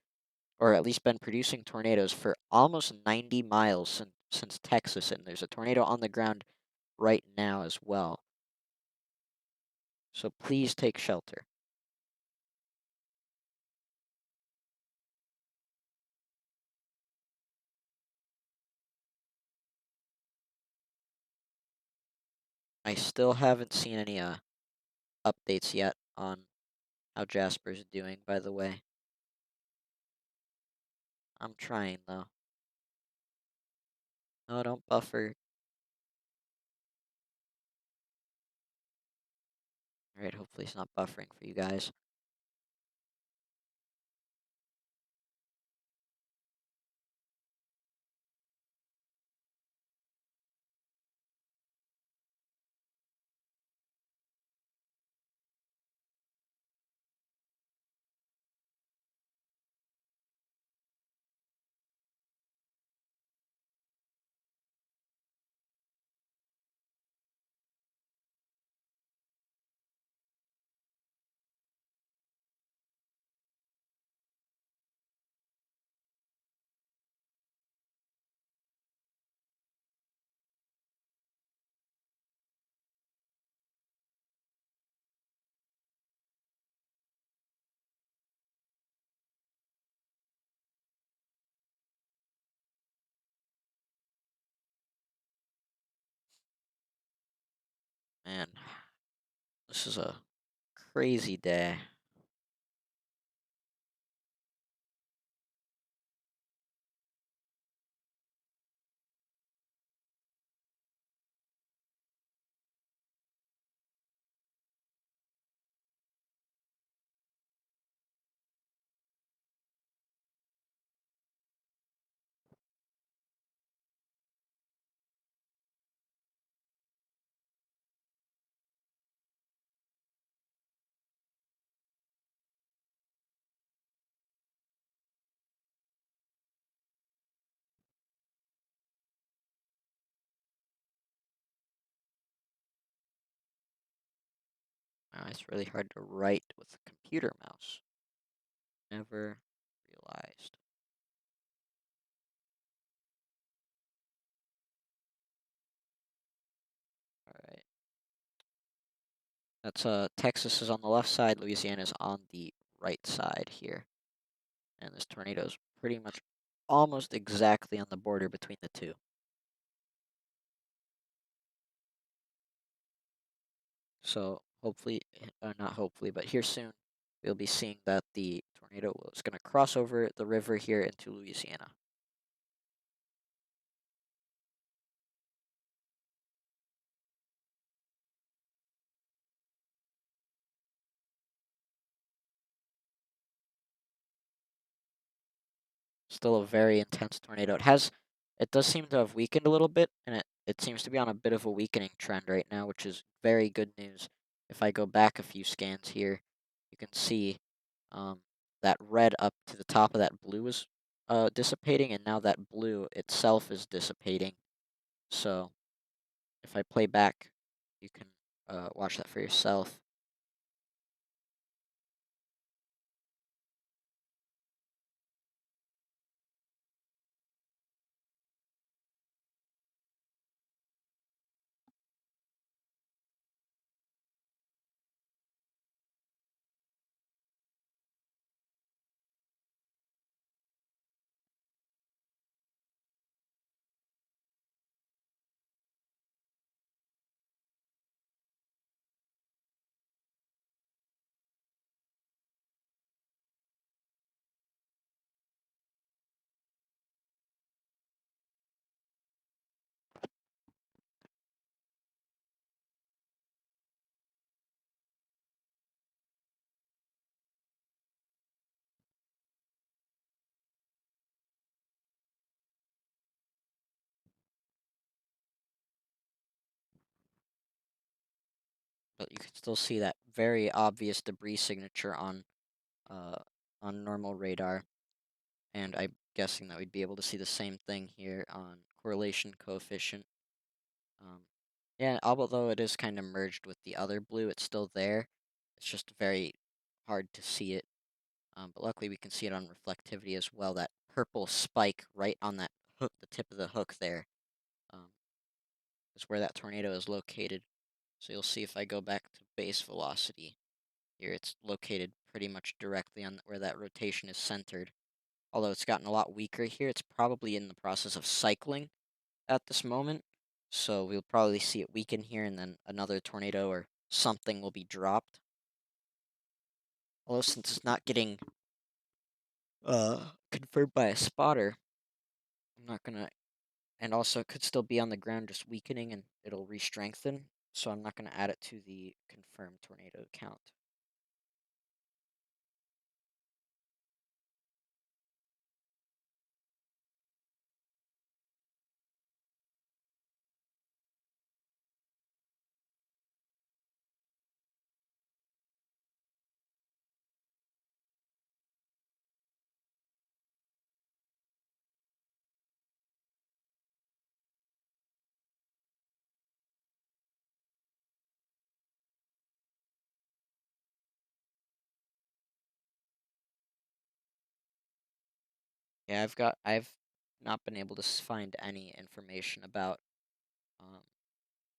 [SPEAKER 1] or at least been producing tornadoes for almost 90 miles since Texas, and there's a tornado on the ground right now as well. So please take shelter. I still haven't seen any updates yet on how Jasper's doing, by the way. I'm trying though. No, don't buffer. Alright, hopefully it's not buffering for you guys. Man, this is a crazy day. Wow, it's really hard to write with a computer mouse. Never realized. Alright. That's Texas is on the left side, Louisiana is on the right side here. And this tornado is pretty much almost exactly on the border between the two. So hopefully, not hopefully, but here soon, we'll be seeing that the tornado is going to cross over the river here into Louisiana. Still a very intense tornado. It does seem to have weakened a little bit, and it seems to be on a bit of a weakening trend right now, which is very good news. If I go back a few scans here, you can see um, that red up to the top of that blue is dissipating, and now that blue itself is dissipating. So if I play back, you can watch that for yourself. but you can still see that very obvious debris signature uh on normal radar, and I'm guessing that we'd be able to see the same thing here on correlation coefficient. Um, yeah, although it is kind of merged with the other blue, it's still there. It's just very hard to see it. But luckily we can see it on reflectivity as well. That purple spike right on that hook, the tip of the hook there, um, is where that tornado is located. So you'll see if I go back to base velocity here, it's located pretty much directly on where that rotation is centered. Although it's gotten a lot weaker here, it's probably in the process of cycling at this moment. So we'll probably see it weaken here, and then another tornado or something will be dropped. Although since it's not getting confirmed by a spotter, I'm not gonna. And also, it could still be on the ground, just weakening, and it'll re-strengthen. So I'm not gonna add it to the confirmed tornado count. Yeah, I've not been able to find any information about um,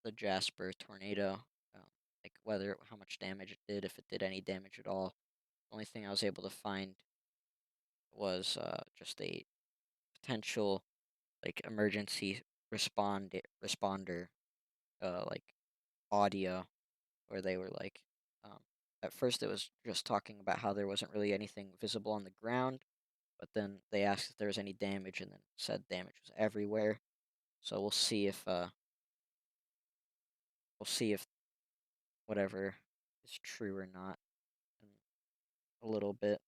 [SPEAKER 1] the Jasper tornado, um, like whether how much damage it did, if it did any damage at all. The only thing I was able to find was just a potential like emergency responder like audio where they were like um, at first it was just talking about how there wasn't really anything visible on the ground, but then they asked if there was any damage and then said damage was everywhere. So we'll see if whatever is true or not in a little bit.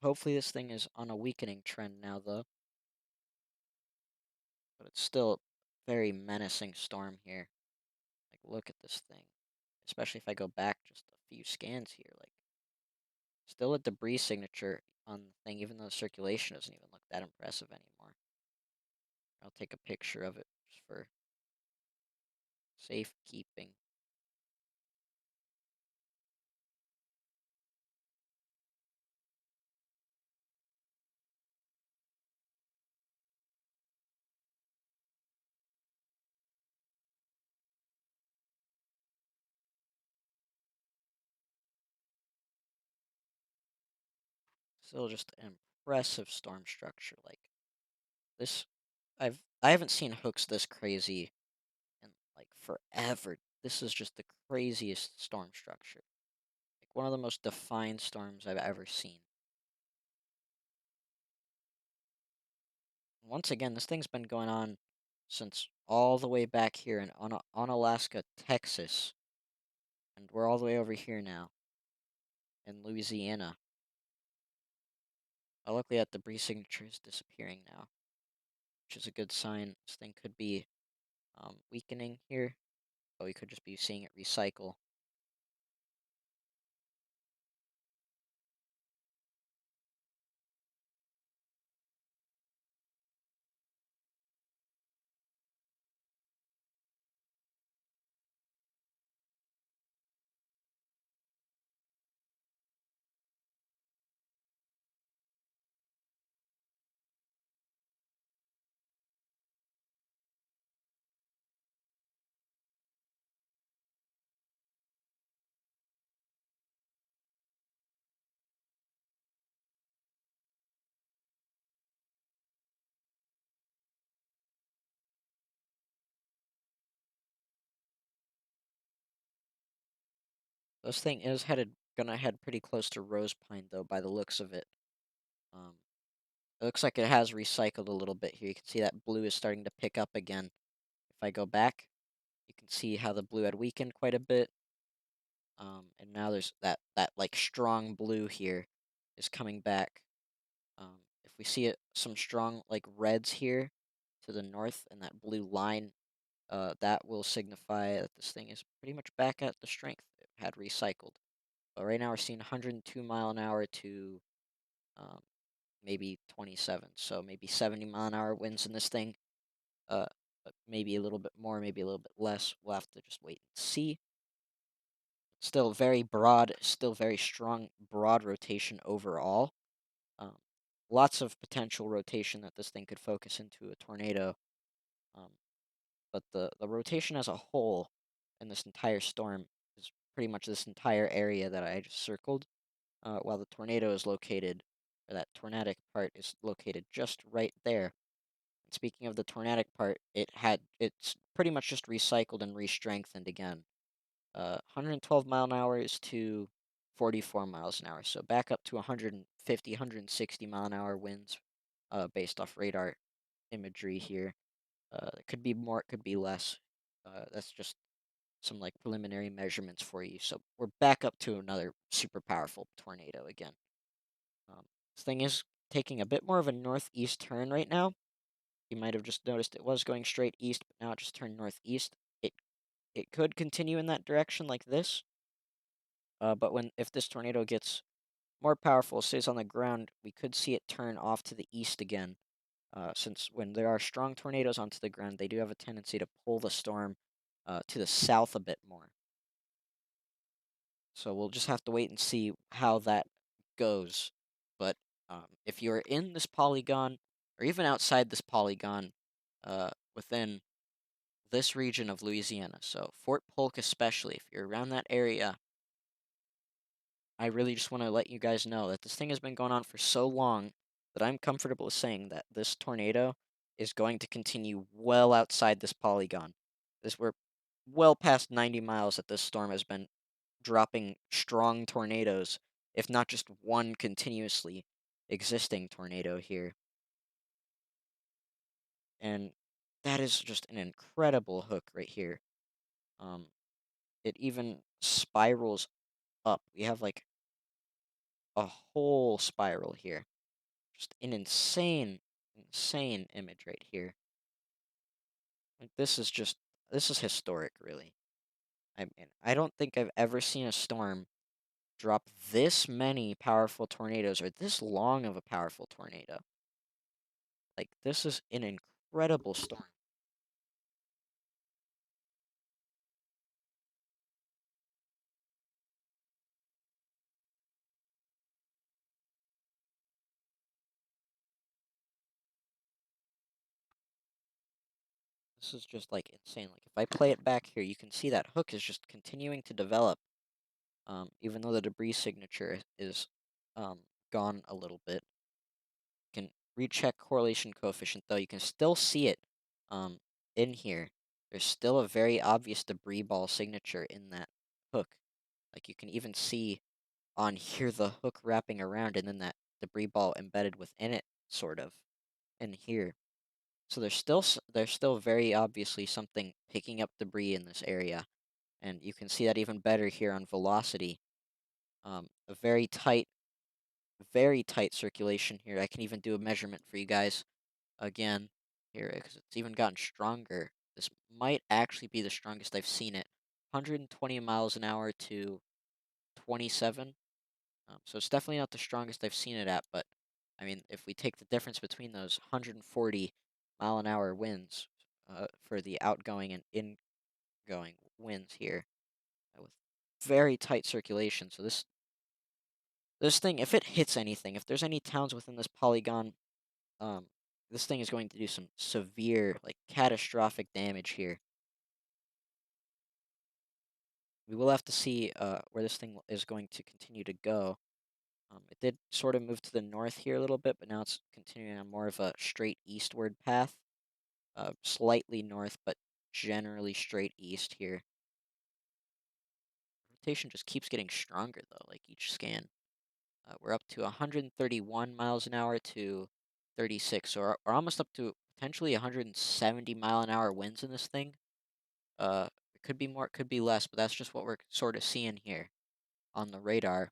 [SPEAKER 1] Hopefully this thing is on a weakening trend now though, but it's still a very menacing storm here. Like look at this thing. Especially if I go back just a few scans here, like still a debris signature on the thing, even though the circulation doesn't even look that impressive anymore. I'll take a picture of it just for safekeeping. Still just an impressive storm structure. Like this, I haven't seen hooks this crazy in like forever. This is just the craziest storm structure. Like one of the most defined storms I've ever seen. Once again, this thing's been going on since all the way back here in on Alaska, Texas, and we're all the way over here now in Louisiana. Luckily, that debris signature is disappearing now, which is a good sign. This thing could be weakening here, but we could just be seeing it recycle. This thing is gonna head pretty close to Rose Pine, though, by the looks of it. Um, it looks like it has recycled a little bit here. You can see that blue is starting to pick up again. If I go back, you can see how the blue had weakened quite a bit. And now there's that like strong blue here is coming back. If we see some strong like reds here, to the north, and that blue line, that will signify that this thing is pretty much back at the strength it had recycled. But right now we're seeing 102 mile an hour to um, maybe 27, so maybe 70 mile an hour winds in this thing. Uh, but maybe a little bit more, maybe a little bit less. We'll have to just wait and see. Still very broad, still very strong, broad rotation overall. Um, Lots of potential rotation that this thing could focus into a tornado. Um, but the rotation as a whole in this entire storm is pretty much this entire area that I just circled, while the tornado is located, or that tornadic part is located just right there. And speaking of the tornadic part, it's pretty much just recycled and re-strengthened again. 112 mile an hour is to 44 miles an hour, so back up to 150, 160 mile an hour winds, based off radar imagery here. It could be more, it could be less. That's just some like preliminary measurements for you. So we're back up to another super powerful tornado again. This thing is taking a bit more of a northeast turn right now. You might have just noticed it was going straight east, but now it just turned northeast. It it could continue in that direction like this. But if this tornado gets more powerful, stays on the ground, we could see it turn off to the east again. Since when there are strong tornadoes onto the ground, they do have a tendency to pull the storm to the south a bit more. So we'll just have to wait and see how that goes. But if you're in this polygon, or even outside this polygon, within this region of Louisiana, so Fort Polk especially, if you're around that area, I really just want to let you guys know that this thing has been going on for so long that I'm comfortable saying that this tornado is going to continue well outside this polygon. We're well past 90 miles that this storm has been dropping strong tornadoes, if not just one continuously existing tornado here. And that is just an incredible hook right here. Um, it even spirals up. We have like a whole spiral here. Just an insane, insane image right here. Like this is historic, really. I mean, I don't think I've ever seen a storm drop this many powerful tornadoes or this long of a powerful tornado. Like this is an incredible storm. This is just like insane. Like if I play it back here, you can see that hook is just continuing to develop. Even though the debris signature is um gone a little bit. Can recheck correlation coefficient though. You can still see it um in here. There's still a very obvious debris ball signature in that hook. Like you can even see on here the hook wrapping around and then that debris ball embedded within it, sort of, in here. So there's still very obviously something picking up debris in this area, and you can see that even better here on velocity. A very tight circulation here. I can even do a measurement for you guys again here because it's even gotten stronger. This might actually be the strongest I've seen it. 120 miles an hour to 27. So it's definitely not the strongest I've seen it at, but I mean, if we take the difference between those 140 mile an hour winds for the outgoing and ingoing winds here, with very tight circulation. So this thing, if it hits anything, if there's any towns within this polygon, um, this thing is going to do some severe, like catastrophic damage here. We will have to see where this thing is going to continue to go. It did sort of move to the north here a little bit, but now it's continuing on more of a straight eastward path. Slightly north, but generally straight east here. Rotation just keeps getting stronger, though, like each scan. We're up to 131 miles an hour to 36, so we're almost up to potentially 170 mile an hour winds in this thing. It could be more, it could be less, but that's just what we're sort of seeing here on the radar,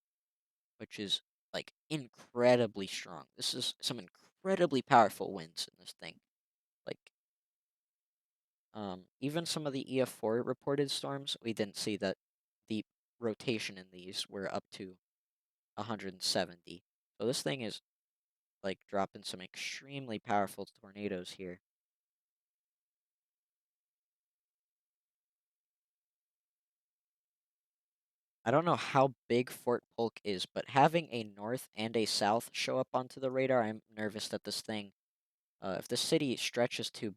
[SPEAKER 1] which is like incredibly strong. This is some incredibly powerful winds in this thing. Like Even some of the EF4 reported storms, we didn't see that the rotation in these were up to 170. So this thing is like dropping some extremely powerful tornadoes here. I don't know how big Fort Polk is, but having a north and a south show up onto the radar, I'm nervous that this thing, if the city stretches to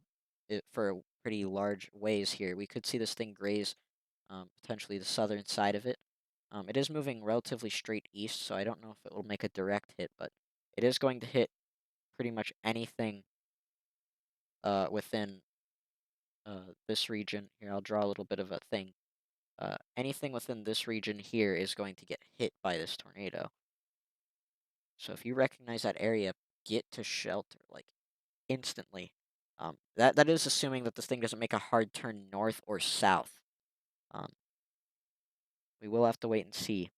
[SPEAKER 1] it for a pretty large ways here, we could see this thing graze potentially the southern side of it. It is moving relatively straight east, so I don't know if it will make a direct hit, but it is going to hit pretty much anything within this region. Here, I'll draw a little bit of a thing. Anything within this region here is going to get hit by this tornado. So if you recognize that area, get to shelter like instantly. That is assuming that this thing doesn't make a hard turn north or south. Um, we will have to wait and see.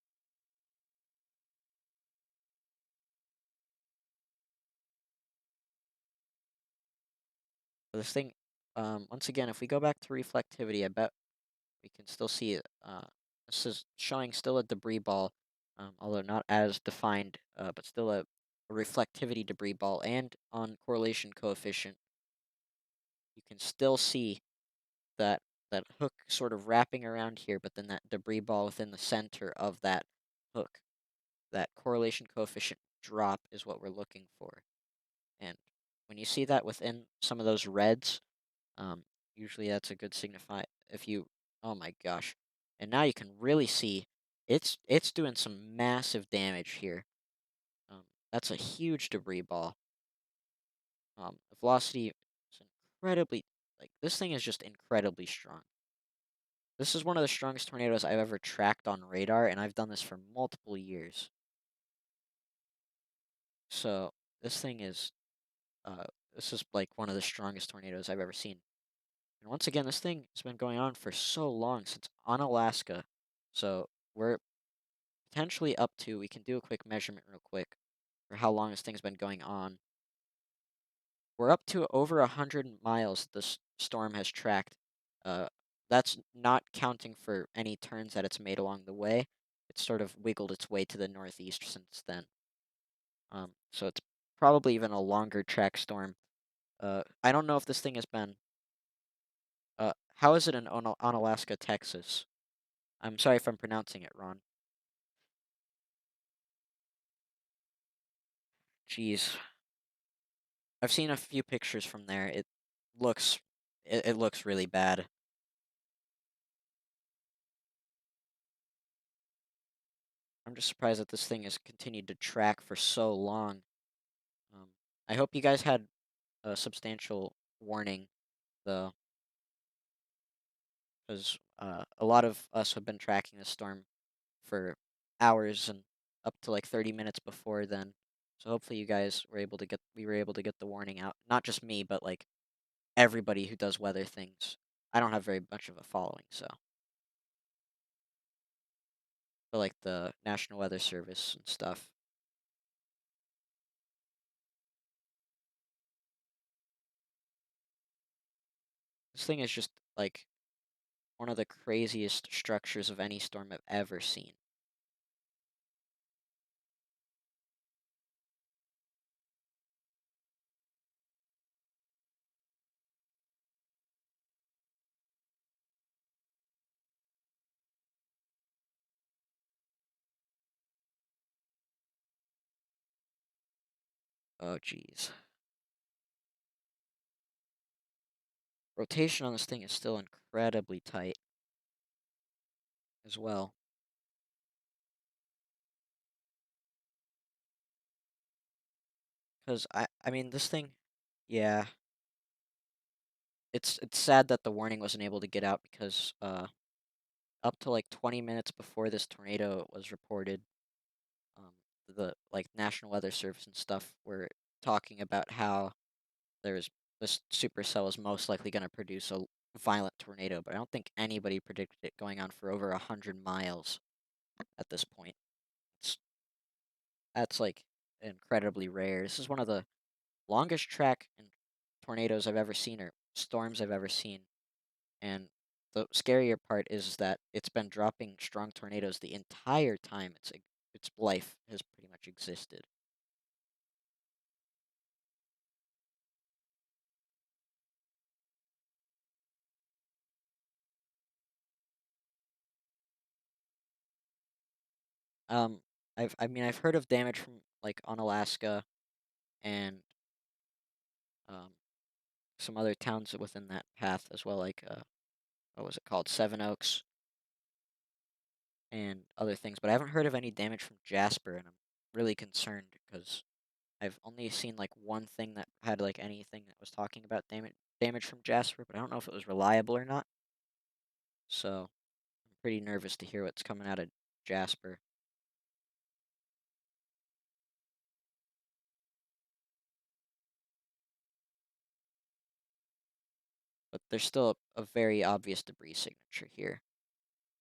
[SPEAKER 1] This thing, once again, if we go back to reflectivity, I bet we can still see it. This is showing still a debris ball, although not as defined, but still a reflectivity debris ball. And on correlation coefficient, you can still see that that hook sort of wrapping around here, but then that debris ball within the center of that hook. That correlation coefficient drop is what we're looking for. And when you see that within some of those reds, um, usually that's a good signify. If you, oh my gosh, and now you can really see it's doing some massive damage here. Um, that's a huge debris ball. The velocity is incredibly, like this thing is just incredibly strong. This is one of the strongest tornadoes I've ever tracked on radar, and I've done this for multiple years. So this thing is, uh, this is like one of the strongest tornadoes I've ever seen. And once again, this thing has been going on for so long since on Alaska. So we're potentially up to, we can do a quick measurement real quick for how long this thing's been going on. We're up to over 100 miles this storm has tracked. Uh, that's not counting for any turns that it's made along the way. It's sort of wiggled its way to the northeast since then. So it's probably even a longer track storm. I don't know if this thing has been. How is it in Onalaska, Texas? I'm sorry if I'm pronouncing it wrong. Jeez, I've seen a few pictures from there. Looks, it looks really bad. I'm just surprised that this thing has continued to track for so long. Um, I hope you guys had a substantial warning, though, because a lot of us have been tracking this storm for hours and up to like 30 minutes before then. So hopefully you guys were able to get we were able to get the warning out. Not just me, but like everybody who does weather things. I don't have very much of a following, so but like the National Weather Service and stuff. This thing is just like one of the craziest structures of any storm I've ever seen. Oh geez. Rotation on this thing is still incredibly tight as well. Because I mean this thing, yeah, it's sad that the warning wasn't able to get out because up to like 20 minutes before this tornado was reported, um, the like National Weather Service and stuff were talking about how there's this supercell is most likely going to produce a violent tornado, but I don't think anybody predicted it going on for over 100 miles at this point. It's that's like incredibly rare. This is one of the longest track and tornadoes I've ever seen or storms I've ever seen. And the scarier part is that it's been dropping strong tornadoes the entire time its life has pretty much existed. Um, I've heard of damage from like on Alaska and um some other towns within that path as well, like what was it called, Seven Oaks and other things. But I haven't heard of any damage from Jasper, and I'm really concerned because I've only seen like one thing that had like anything that was talking about damage from Jasper, but I don't know if it was reliable or not. So I'm pretty nervous to hear what's coming out of Jasper. But there's still a very obvious debris signature here.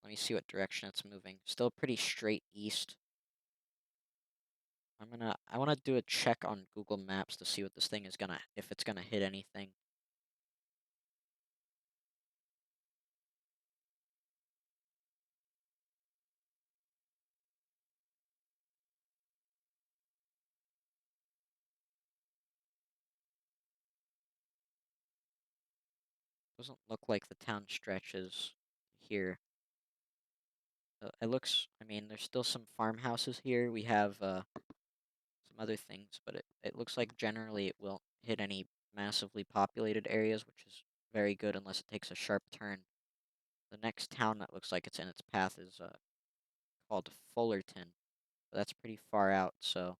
[SPEAKER 1] Let me see what direction it's moving. Still pretty straight east. I wanna do a check on Google Maps to see what this thing is gonna if it's gonna hit anything. Doesn't look like the town stretches here. It looks, I mean, there's still some farmhouses here. We have some other things, but it looks like generally it won't hit any massively populated areas, which is very good unless it takes a sharp turn. The next town that looks like it's in its path is called Fullerton, but that's pretty far out, so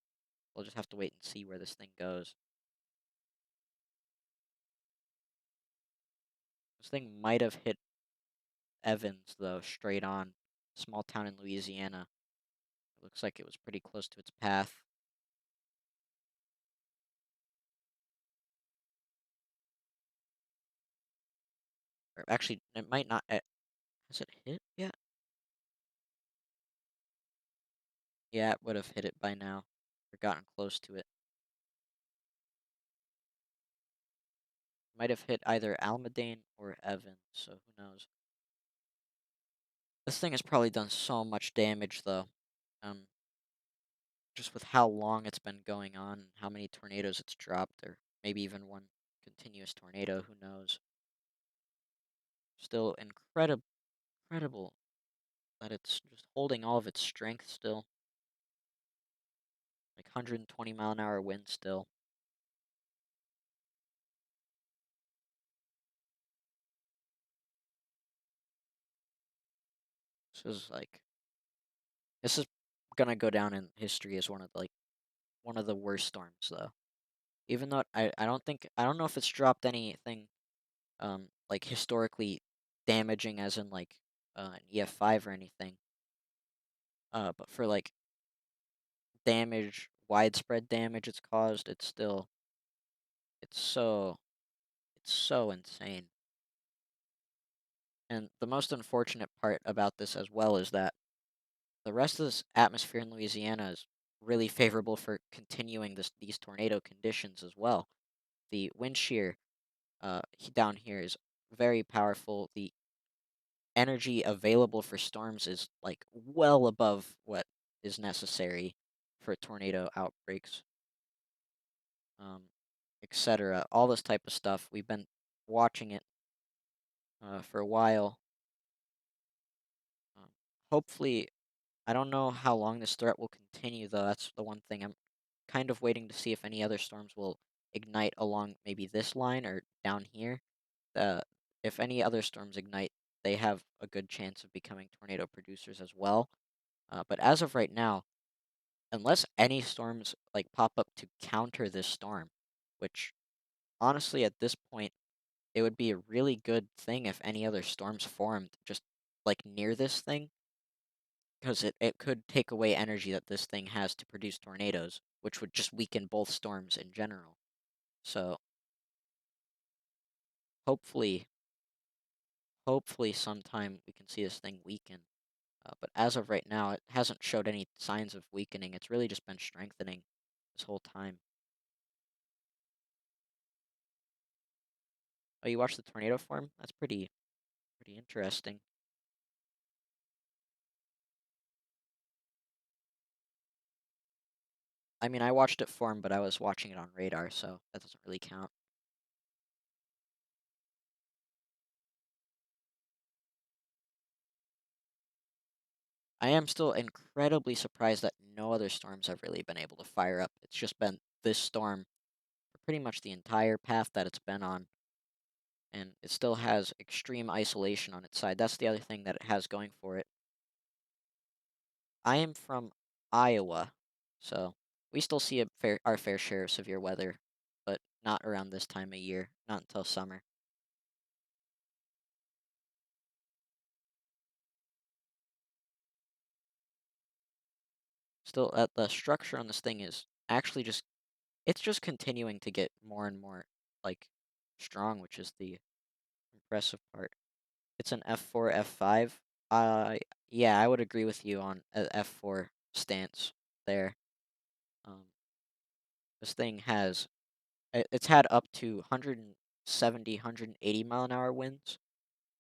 [SPEAKER 1] we'll just have to wait and see where this thing goes. This thing might have hit Evans, though, straight on. Small town in Louisiana. It looks like it was pretty close to its path. Or actually, it might not. Has it hit yet? Yeah, it would have hit it by now. Or gotten close to it. Might have hit either Almadane or Evans, so who knows. This thing has probably done so much damage, though. Um, just with how long it's been going on, and how many tornadoes it's dropped, or maybe even one continuous tornado, who knows. Still incredible that it's just holding all of its strength still. Like 120-mile-an-hour wind still. This is like this is gonna go down in history as one of the worst storms though. Even though I don't know if it's dropped anything like historically damaging as in like an EF5 or anything. But for like damage, widespread damage it's caused, it's so it's so insane. And the most unfortunate part about this as well is that the rest of this atmosphere in Louisiana is really favorable for continuing these tornado conditions as well. The wind shear down here is very powerful. The energy available for storms is like well above what is necessary for tornado outbreaks, um, etc. All this type of stuff. We've been watching it for a while. Um, hopefully, I don't know how long this threat will continue, though. That's the one thing I'm kind of waiting to see if any other storms will ignite along maybe this line or down here. Uh, if any other storms ignite, they have a good chance of becoming tornado producers as well. But as of right now, unless any storms like pop up to counter this storm, which honestly at this point it would be a really good thing if any other storms formed just like near this thing, because it could take away energy that this thing has to produce tornadoes, which would just weaken both storms in general. So hopefully, hopefully sometime we can see this thing weaken. But as of right now, it hasn't showed any signs of weakening. It's really just been strengthening this whole time. Oh, you watched the tornado form? That's pretty. Pretty interesting. I mean, I watched it form, but I was watching it on radar, so that doesn't really count. I am still incredibly surprised that no other storms have really been able to fire up. It's just been this storm for pretty much the entire path that it's been on, and it still has extreme isolation on its side. That's the other thing that it has going for it. I am from Iowa, so we still see our fair share of severe weather, but not around this time of year, not until summer. Still, the structure on this thing is actually just it's just continuing to get more and more like strong, which is the impressive part. It's an F4, F5. Yeah, I would agree with you on a F4 stance there. Um, this thing has it's had up to 170, 180 mile an hour winds,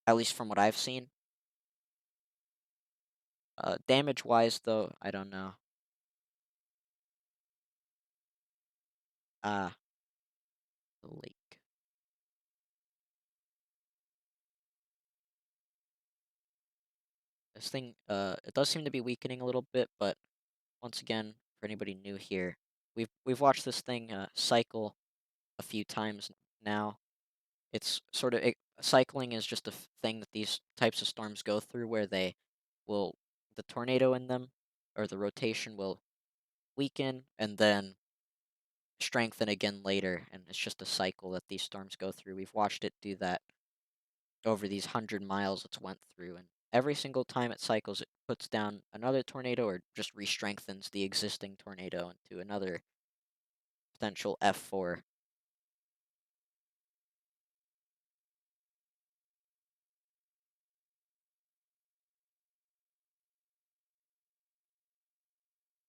[SPEAKER 1] at least from what I've seen. Damage wise, though, I don't know. Ah, the lake. This thing, it does seem to be weakening a little bit, but once again, for anybody new here, we've watched this thing cycle a few times now. It's sort of cycling is just a thing that these types of storms go through, where they will the tornado in them or the rotation will weaken and then strengthen again later, and it's just a cycle that these storms go through. We've watched it do that over these 100 miles it's went through, and every single time it cycles, it puts down another tornado or just re-strengthens the existing tornado into another potential F4.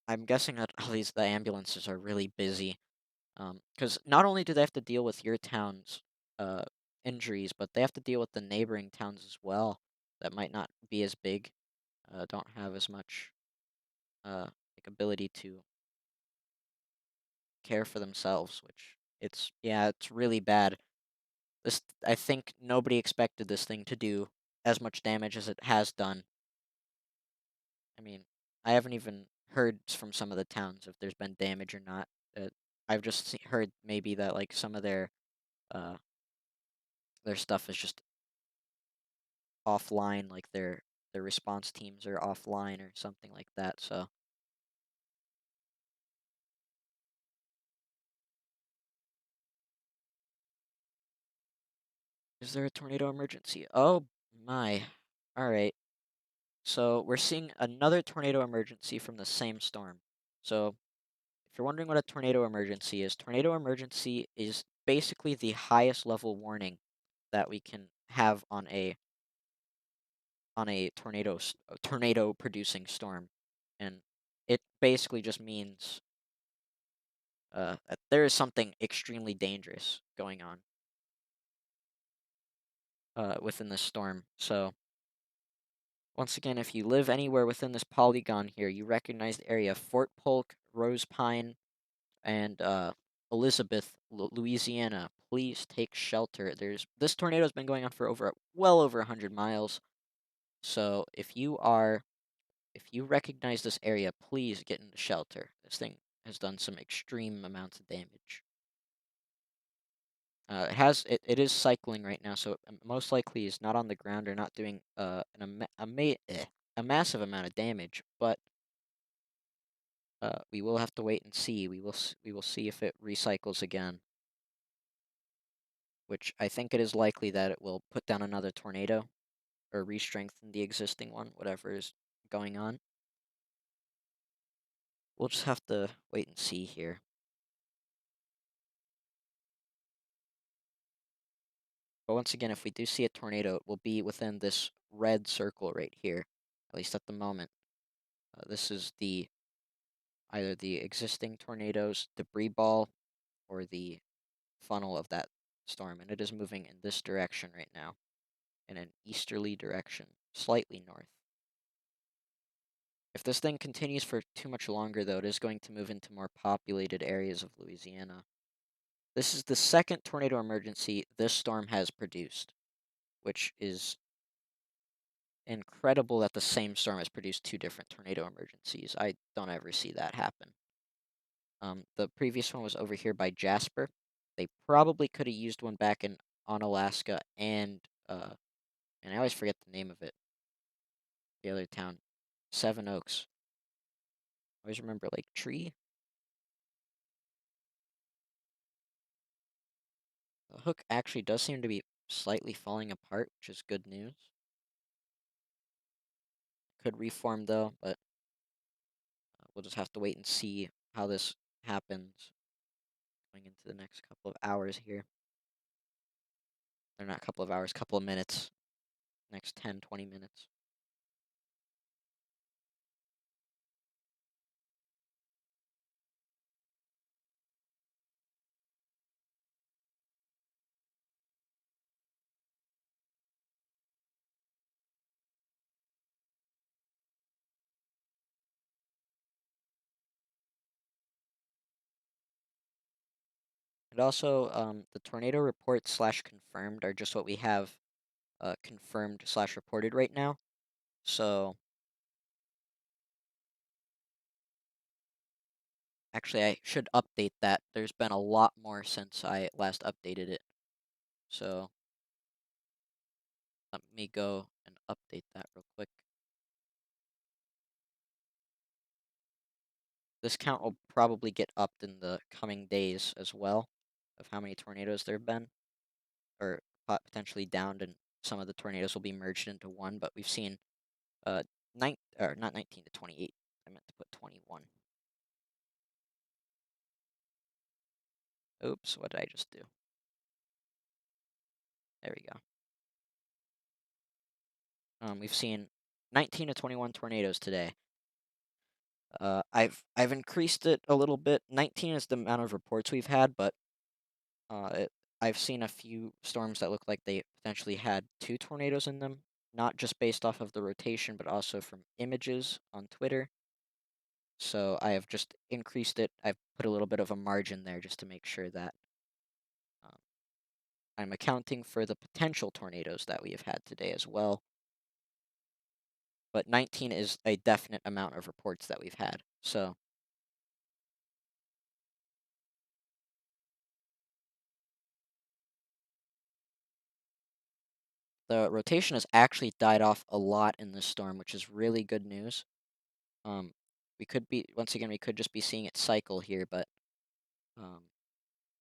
[SPEAKER 1] I'm guessing that all these the ambulances are really busy, because not only do they have to deal with your town's uh, injuries, but they have to deal with the neighboring towns as well that might not be as big, don't have as much like ability to care for themselves, which it's really bad. This I think nobody expected this thing to do as much damage as it has done. I mean, I haven't even heard from some of the towns if there's been damage or not. I've just heard maybe that like some of uh their stuff is just offline, like their response teams are offline or something like that. So, is there a tornado emergency? Oh my. All right. So, we're seeing another tornado emergency from the same storm. So, if you're wondering what a tornado emergency is basically the highest level warning that we can have on a tornado producing storm, and it basically just means that there is something extremely dangerous going on within this storm. So once again, if you live anywhere within this polygon here, you recognize the area Fort Polk, Rose Pine, and Elizabeth, Louisiana. Please take shelter. There's this tornado has been going on for well over 100 miles. So if you recognize this area, please get into shelter. This thing has done some extreme amounts of damage. It is cycling right now, so it most likely is not on the ground or not doing a massive amount of damage. But we will have to wait and see. We will see if it recycles again, which I think it is likely that it will put down another tornado or re-strengthen the existing one, whatever is going on. We'll just have to wait and see here. But once again, if we do see a tornado, it will be within this red circle right here, at least at the moment. This is the either the existing tornado's debris ball or the funnel of that storm, and it is moving in this direction right now. in an easterly direction, slightly north. If this thing continues for too much longer, though, it is going to move into more populated areas of Louisiana. This is the second tornado emergency this storm has produced, which is incredible that the same storm has produced two different tornado emergencies. I don't ever see that happen. The previous one was over here by Jasper. They probably could have used one back in on Alaska and I always forget the name of it. The other town, Seven Oaks. I always remember Lake Tree. The hook actually does seem to be slightly falling apart, which is good news. Could reform though, but we'll just have to wait and see how this happens going into the next couple of hours here. Or not couple of hours, couple of minutes. Next 10, 20 minutes. And also, the tornado reports slash confirmed are just what we have confirmed slash reported right now. So, actually, I should update that. There's been a lot more since I last updated it. So, let me go and update that real quick. This count will probably get upped in the coming days as well of how many tornadoes there have been, or potentially downed, and some of the tornadoes will be merged into one. But we've seen or not 19 to 28. I meant to put 21. Oops, what did I just do? There we go. We've seen 19 to 21 tornadoes today. I've increased it a little bit. 19 is the amount of reports we've had, but uh, it, I've seen a few storms that look like they potentially had two tornadoes in them, not just based off of the rotation, but also from images on Twitter. So I have just increased it. I've put a little bit of a margin there just to make sure that um, I'm accounting for the potential tornadoes that we have had today as well. But 19 is a definite amount of reports that we've had. So the rotation has actually died off a lot in this storm, which is really good news. Um, we could be once again we could just be seeing it cycle here, but um,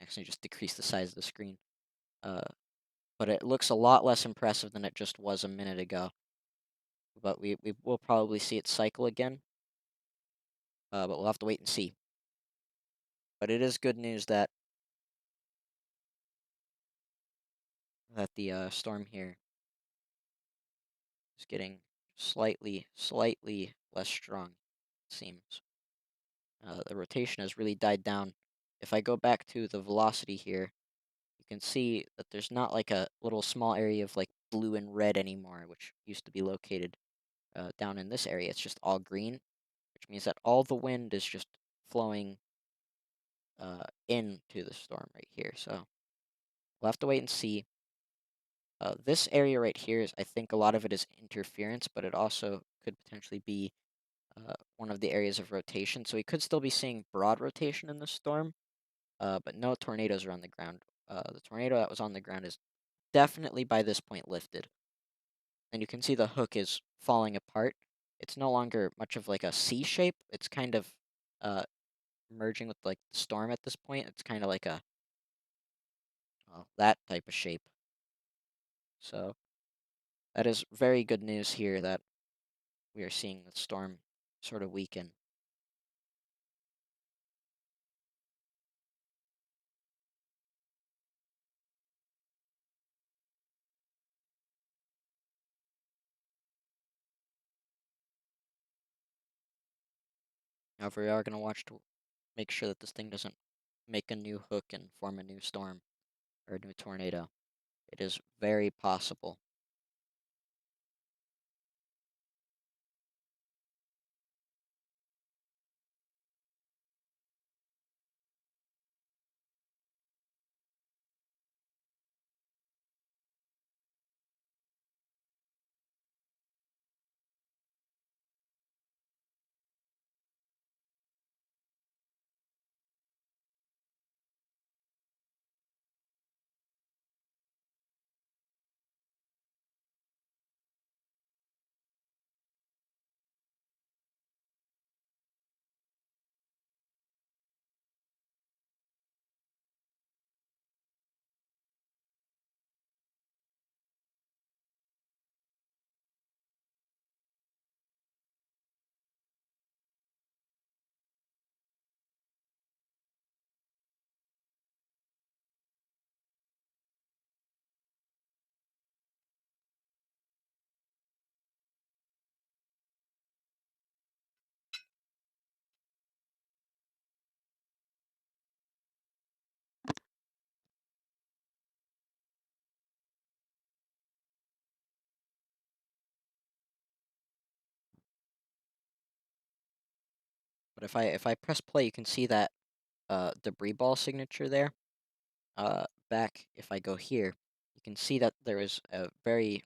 [SPEAKER 1] actually just decrease the size of the screen. Uh, but it looks a lot less impressive than it just was a minute ago. But we will probably see it cycle again. But we'll have to wait and see. But it is good news that the storm here is getting slightly less strong. It seems the rotation has really died down. If I go back to the velocity here, you can see that there's not like a little small area of like blue and red anymore, which used to be located down in this area. It's just all green, which means that all the wind is just flowing into the storm right here. So we'll have to wait and see. This area right here is, I think, a lot of it is interference, but it also could potentially be one of the areas of rotation. So we could still be seeing broad rotation in the storm, but no tornadoes are on the ground. The tornado that was on the ground is definitely by this point lifted. And you can see the hook is falling apart. It's no longer much of like a C shape. It's kind of uh, merging with like the storm at this point. It's kind of like a that type of shape. So that is very good news here that we are seeing the storm sort of weaken. However, we are going to watch to make sure that this thing doesn't make a new hook and form a new storm or a new tornado. It is very possible. But if I press play, you can see that debris ball signature there. Back if I go here, you can see that there is a very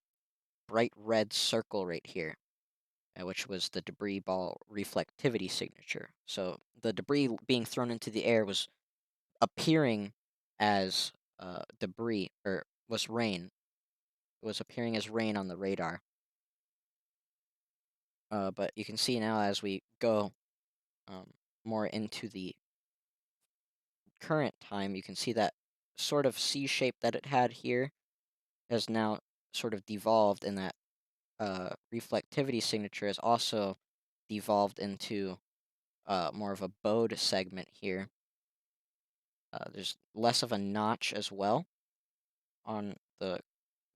[SPEAKER 1] bright red circle right here, which was the debris ball reflectivity signature. So the debris being thrown into the air was appearing as debris, or was rain. It was appearing as rain on the radar. But you can see now as we go um, more into the current time, you can see that sort of C shape that it had here has now sort of devolved, and that reflectivity signature has also devolved into more of a bowed segment here. There's less of a notch as well on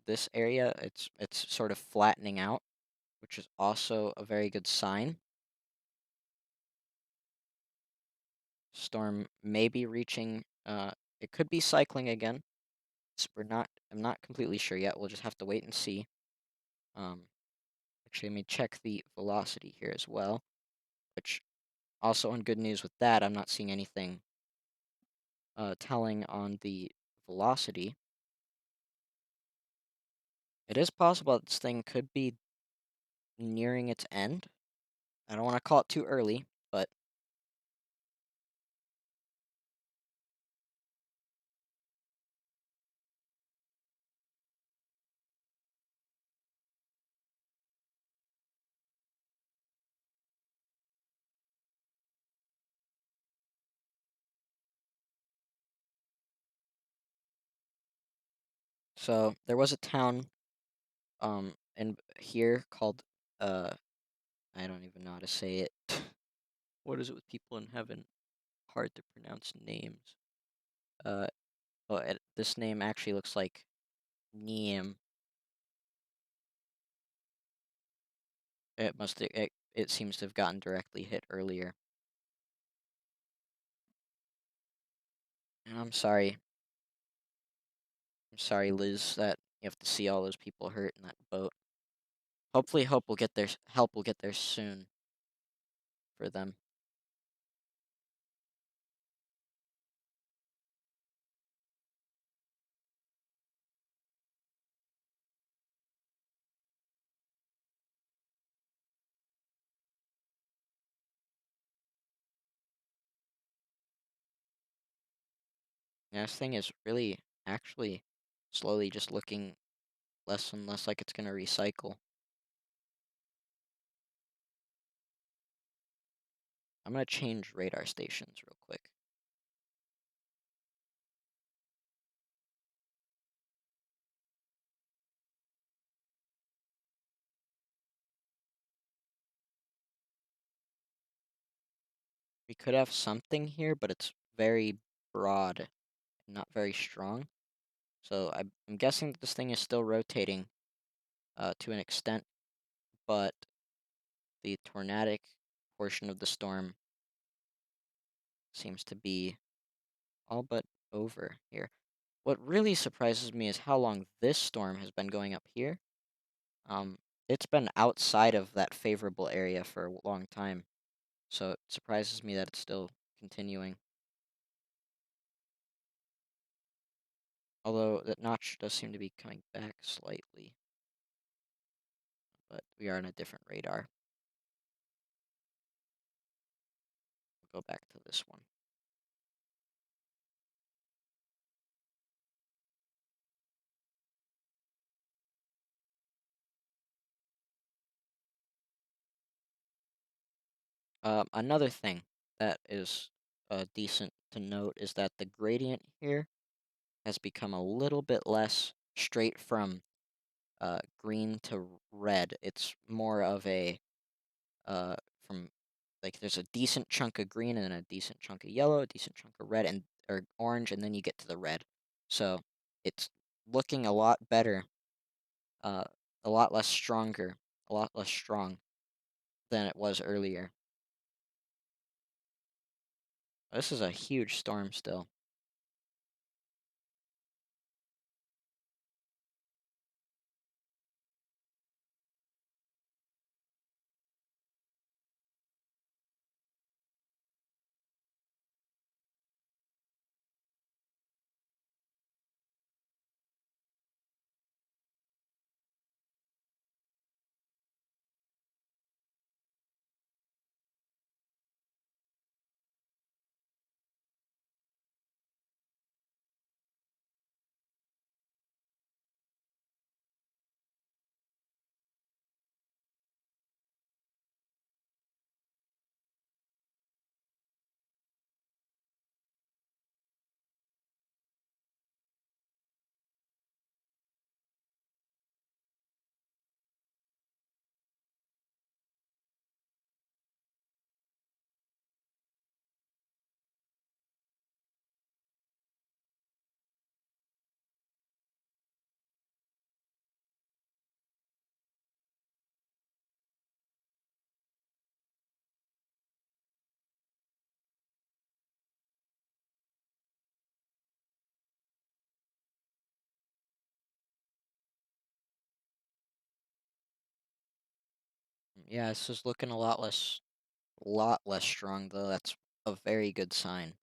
[SPEAKER 1] this area. It's sort of flattening out, which is also a very good sign. Storm may be reaching. It could be cycling again. We're not. I'm not completely sure yet. We'll just have to wait and see. Um, Actually, let me check the velocity here as well. Which also on good news with that, I'm not seeing anything telling on the velocity. It is possible that this thing could be nearing its end. I don't want to call it too early, but so there was a town in here called I don't even know how to say it. What is it with people in heaven? Hard to pronounce names. Uh this name actually looks like Neem. It seems to have gotten directly hit earlier. And I'm sorry, Liz, that you have to see all those people hurt in that boat. Hopefully, help will get there soon for them. Yeah, this thing is really actually slowly just looking less and less like it's gonna recycle. I'm gonna change radar stations real quick. We could have something here, but it's very broad and not very strong. So I'm guessing that this thing is still rotating to an extent, but the tornadic portion of the storm seems to be all but over here. What really surprises me is how long this storm has been going up here. Um, it's been outside of that favorable area for a long time, so it surprises me that it's still continuing. Although that notch does seem to be coming back slightly, but we are on a different radar. We'll go back to this one. Another thing that is decent to note is that the gradient here has become a little bit less straight from green to red. It's more of a uh, from like there's a decent chunk of green and then a decent chunk of yellow, a decent chunk of red and or orange, and then you get to the red. So it's looking a lot better, uh, a lot less stronger, a lot less strong than it was earlier. This is a huge storm still. Yeah, this is looking a lot less strong though. That's a very good sign.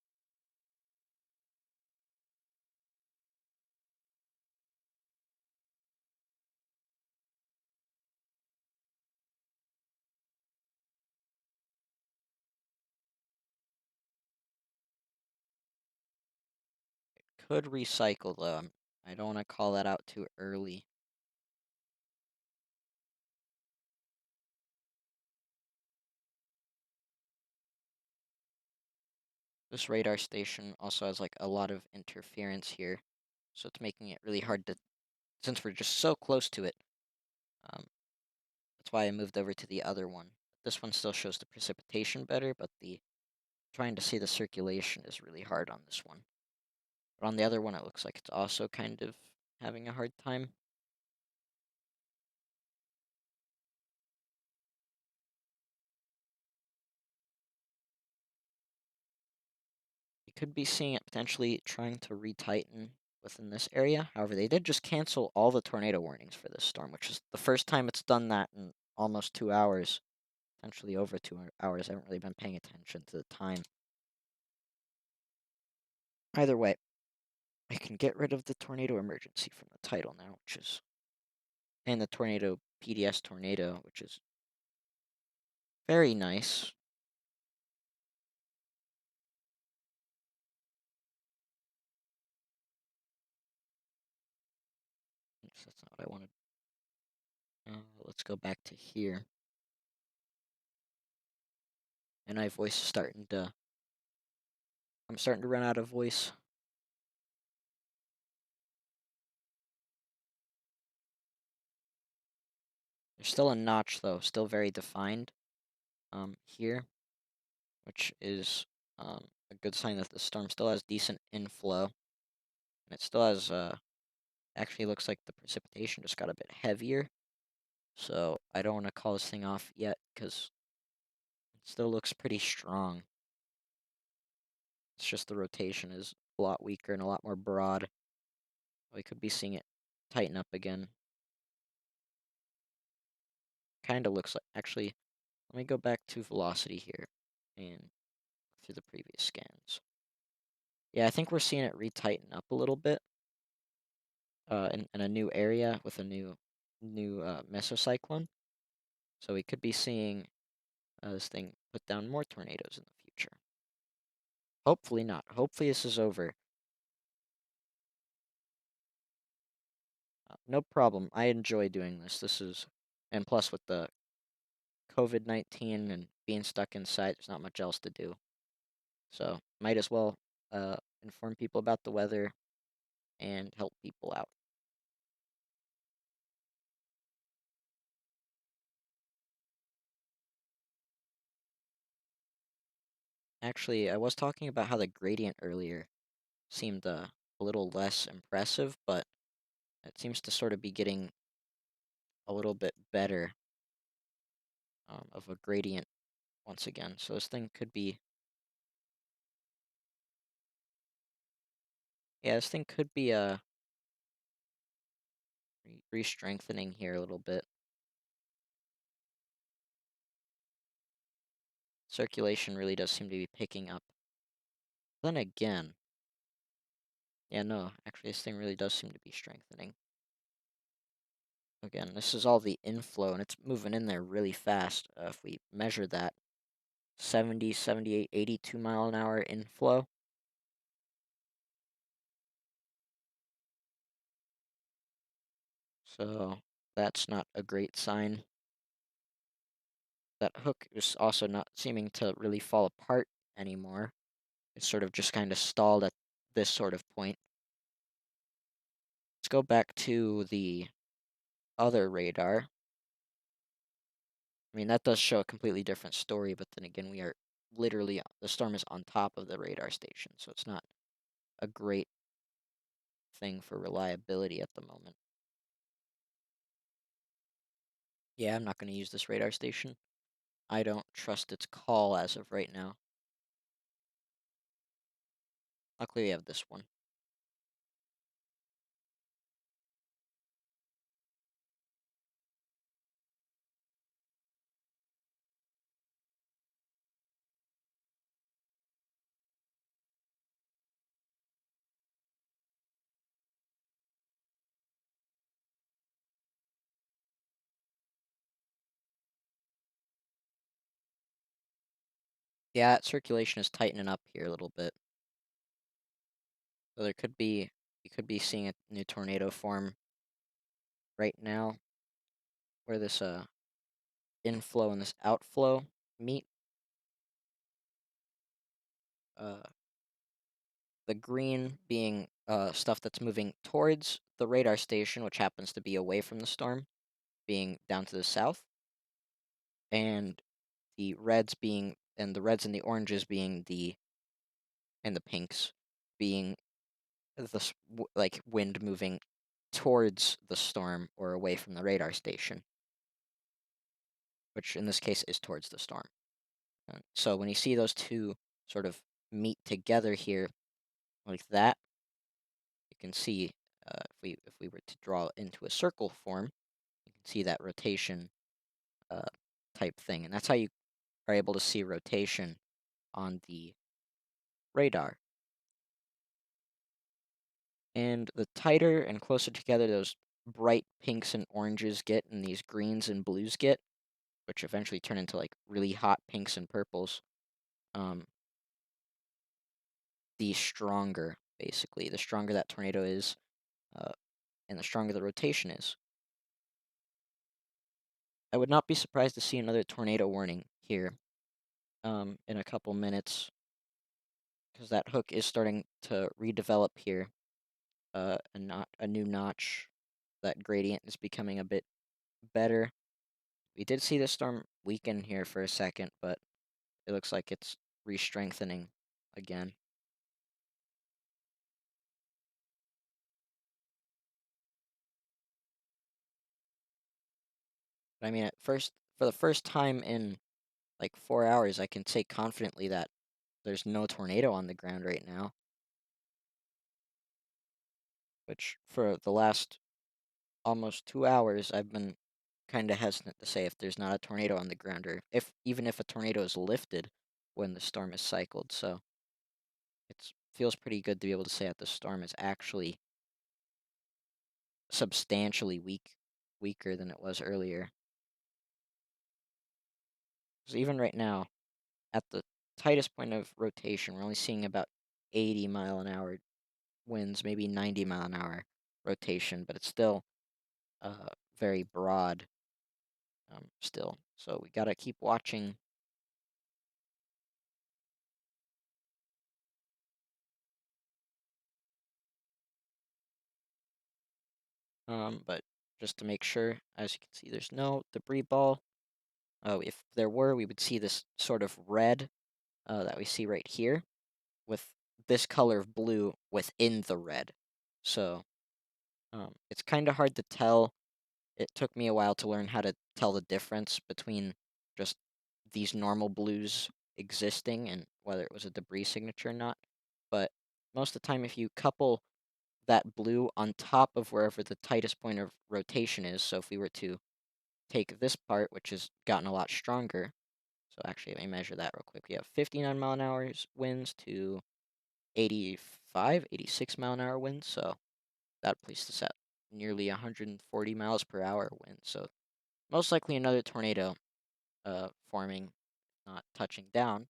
[SPEAKER 1] Could recycle though. I don't want to call that out too early. This radar station also has like a lot of interference here, so it's making it really hard to, since we're just so close to it. Um, that's why I moved over to the other one. This one still shows the precipitation better, but the trying to see the circulation is really hard on this one. But on the other one, it looks like it's also kind of having a hard time. You could be seeing it potentially trying to retighten within this area. However, they did just cancel all the tornado warnings for this storm, which is the first time it's done that in almost 2 hours, potentially over 2 hours. I haven't really been paying attention to the time. Either way, I can get rid of the tornado emergency from the title now, which is, and the tornado PDS tornado, which is very nice. Oops, that's not what I wanted. Let's go back to here. And my voice is starting to, I'm starting to run out of voice. There's still a notch though, still very defined here, which is a good sign that the storm still has decent inflow. And it still has, actually looks like the precipitation just got a bit heavier. So I don't want to call this thing off yet because it still looks pretty strong. It's just the rotation is a lot weaker and a lot more broad. We could be seeing it tighten up again. Kind of looks like, actually, let me go back to velocity here and through the previous scans. Yeah, I think we're seeing it retighten up a little bit in a new area with a new mesocyclone. So we could be seeing this thing put down more tornadoes in the future. Hopefully not. Hopefully this is over. No problem. I enjoy doing this. And plus with the COVID-19 and being stuck inside, there's not much else to do. So might as well inform people about the weather and help people out. Actually, I was talking about how the gradient earlier seemed a little less impressive, but it seems to sort of be getting a little bit better of a gradient once again. So this thing could be, yeah, this thing could be re-strengthening here a little bit. Circulation really does seem to be picking up. Then again, yeah, no, actually this thing really does seem to be strengthening. Again, this is all the inflow, and it's moving in there really fast. If we measure that, 70, 78, 82 mile an hour inflow. So that's not a great sign. That hook is also not seeming to really fall apart anymore. It's sort of just kind of stalled at this sort of point. Let's go back to the other radar. I mean, that does show a completely different story, but then again, we are literally, the storm is on top of the radar station, so it's not a great thing for reliability at the moment. Yeah, I'm not going to use this radar station. I don't trust its call as of right now. Luckily, we have this one. Yeah, circulation is tightening up here a little bit. So you could be seeing a new tornado form right now where this inflow and this outflow meet. Uh, the green being stuff that's moving towards the radar station, which happens to be away from the storm, being down to the south, and the reds and the oranges being the and the pinks being like wind moving towards the storm or away from the radar station, which in this case is towards the storm. So when you see those two sort of meet together here like that, you can see if we were to draw it into a circle form, you can see that rotation uh, type thing, and that's how you are able to see rotation on the radar. And the tighter and closer together those bright pinks and oranges get, and these greens and blues get, which eventually turn into like really hot pinks and purples, um, the stronger, basically, the stronger that tornado is, uh, and the stronger the rotation is. I would not be surprised to see another tornado warning here in a couple minutes, because that hook is starting to redevelop here. A new notch. That gradient is becoming a bit better. We did see the storm weaken here for a second, but it looks like it's re-strengthening again. But I mean, for the first time in like 4 hours, I can say confidently that there's no tornado on the ground right now, which for the last almost 2 hours, I've been kind of hesitant to say if there's not a tornado on the ground or if even if a tornado is lifted when the storm is cycled. So it feels pretty good to be able to say that the storm is actually substantially weaker than it was earlier. Because even right now, at the tightest point of rotation, we're only seeing about 80-mile-an-hour winds, maybe 90-mile-an-hour rotation, but it's still uh, very broad still. So we gotta keep watching. But just to make sure, as you can see, there's no debris ball. If there were, we would see this sort of red that we see right here with this color of blue within the red. So it's kind of hard to tell. It took me a while to learn how to tell the difference between just these normal blues existing and whether it was a debris signature or not. But most of the time, if you couple that blue on top of wherever the tightest point of rotation is, so if we were to take this part, which has gotten a lot stronger, so actually let me measure that real quick. We have 59-mile-an-hour winds to 85, 86-mile-an-hour winds, so that placed us at nearly 140 miles per hour wind. So most likely another tornado forming, not touching down,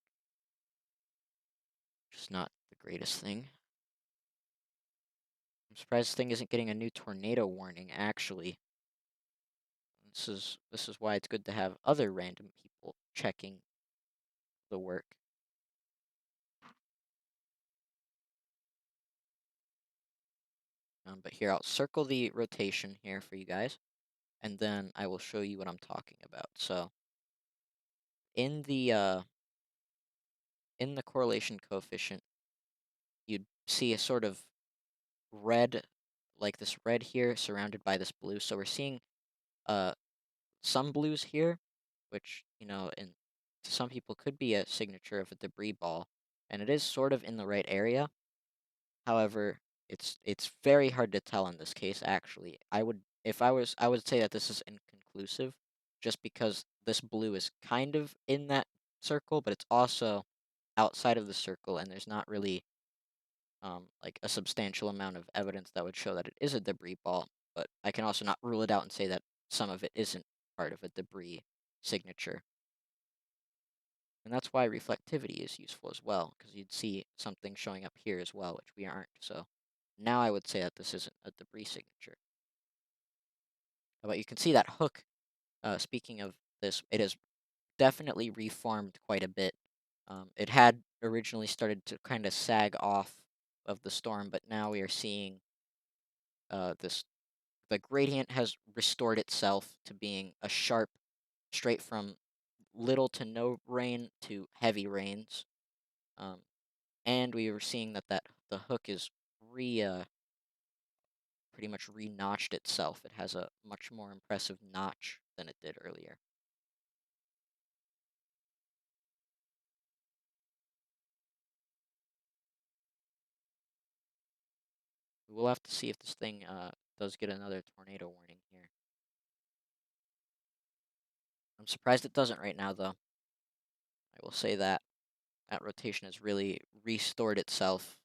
[SPEAKER 1] which is not the greatest thing. I'm surprised this thing isn't getting a new tornado warning, actually. This is why it's good to have other random people checking the work. But here, I'll circle the rotation here for you guys, and then I will show you what I'm talking about. So in the uh, in the correlation coefficient, you'd see a sort of red, like this red here, surrounded by this blue. So we're seeing uh some blues here, which in to some people could be a signature of a debris ball, and it is sort of in the right area. However, it's very hard to tell in this case, actually. I would say that this is inconclusive, just because this blue is kind of in that circle, but it's also outside of the circle, and there's not really like a substantial amount of evidence that would show that it is a debris ball. But I can also not rule it out and say that some of it isn't part of a debris signature. And that's why reflectivity is useful as well, because you'd see something showing up here as well, which we aren't. So now I would say that this isn't a debris signature. But you can see that hook, speaking of this, it has definitely reformed quite a bit. It had originally started to kind of sag off of the storm, but now we are seeing this the gradient has restored itself to being a sharp, straight from little to no rain to heavy rains. Um, and we were seeing that the hook is pretty much re-notched itself. It has a much more impressive notch than it did earlier. We'll have to see if this thing does get another tornado warning here. I'm surprised it doesn't right now, though. I will say that that rotation has really restored itself.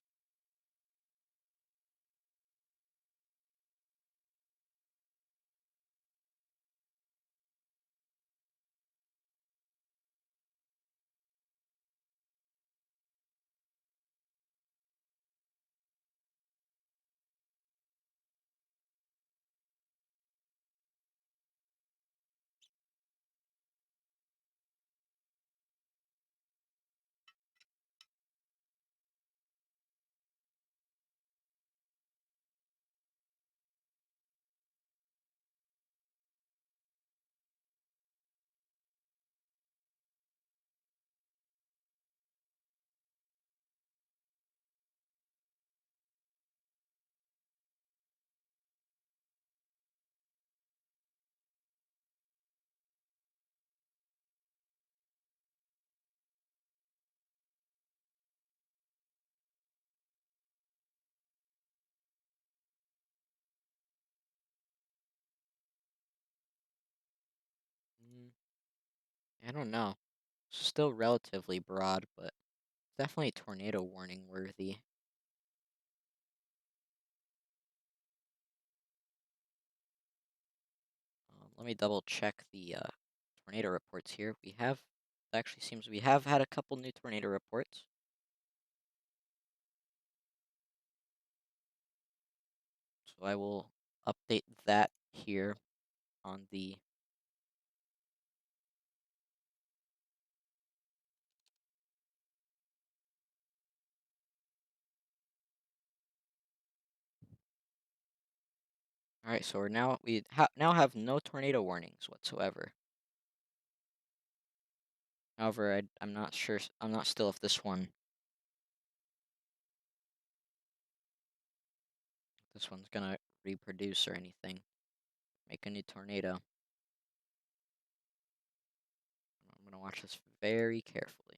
[SPEAKER 1] Mm, I don't know. It's still relatively broad, but definitely tornado warning worthy. Let me double check the tornado reports here. Actually seems we have had a couple new tornado reports. So I will update that here on the. All right, so now have no tornado warnings whatsoever. However, I'm not sure. I'm not still if this one's gonna reproduce or anything. Make a new tornado. I'm gonna watch this very carefully.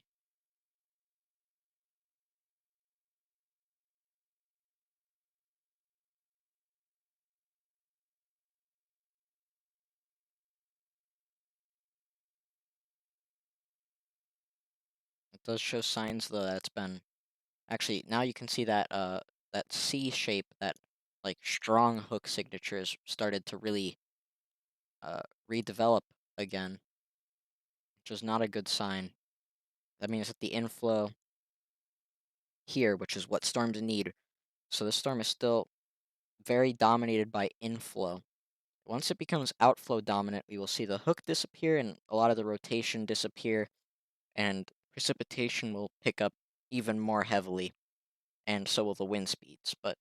[SPEAKER 1] It does show signs though that it's been actually now you can see that that C shape, that like strong hook signatures started to really uh redevelop again, which is not a good sign. That means that the inflow here, which is what storms need. So this storm is still very dominated by inflow. Once it becomes outflow dominant, we will see the hook disappear and a lot of the rotation disappear, and precipitation will pick up even more heavily, and so will the wind speeds. But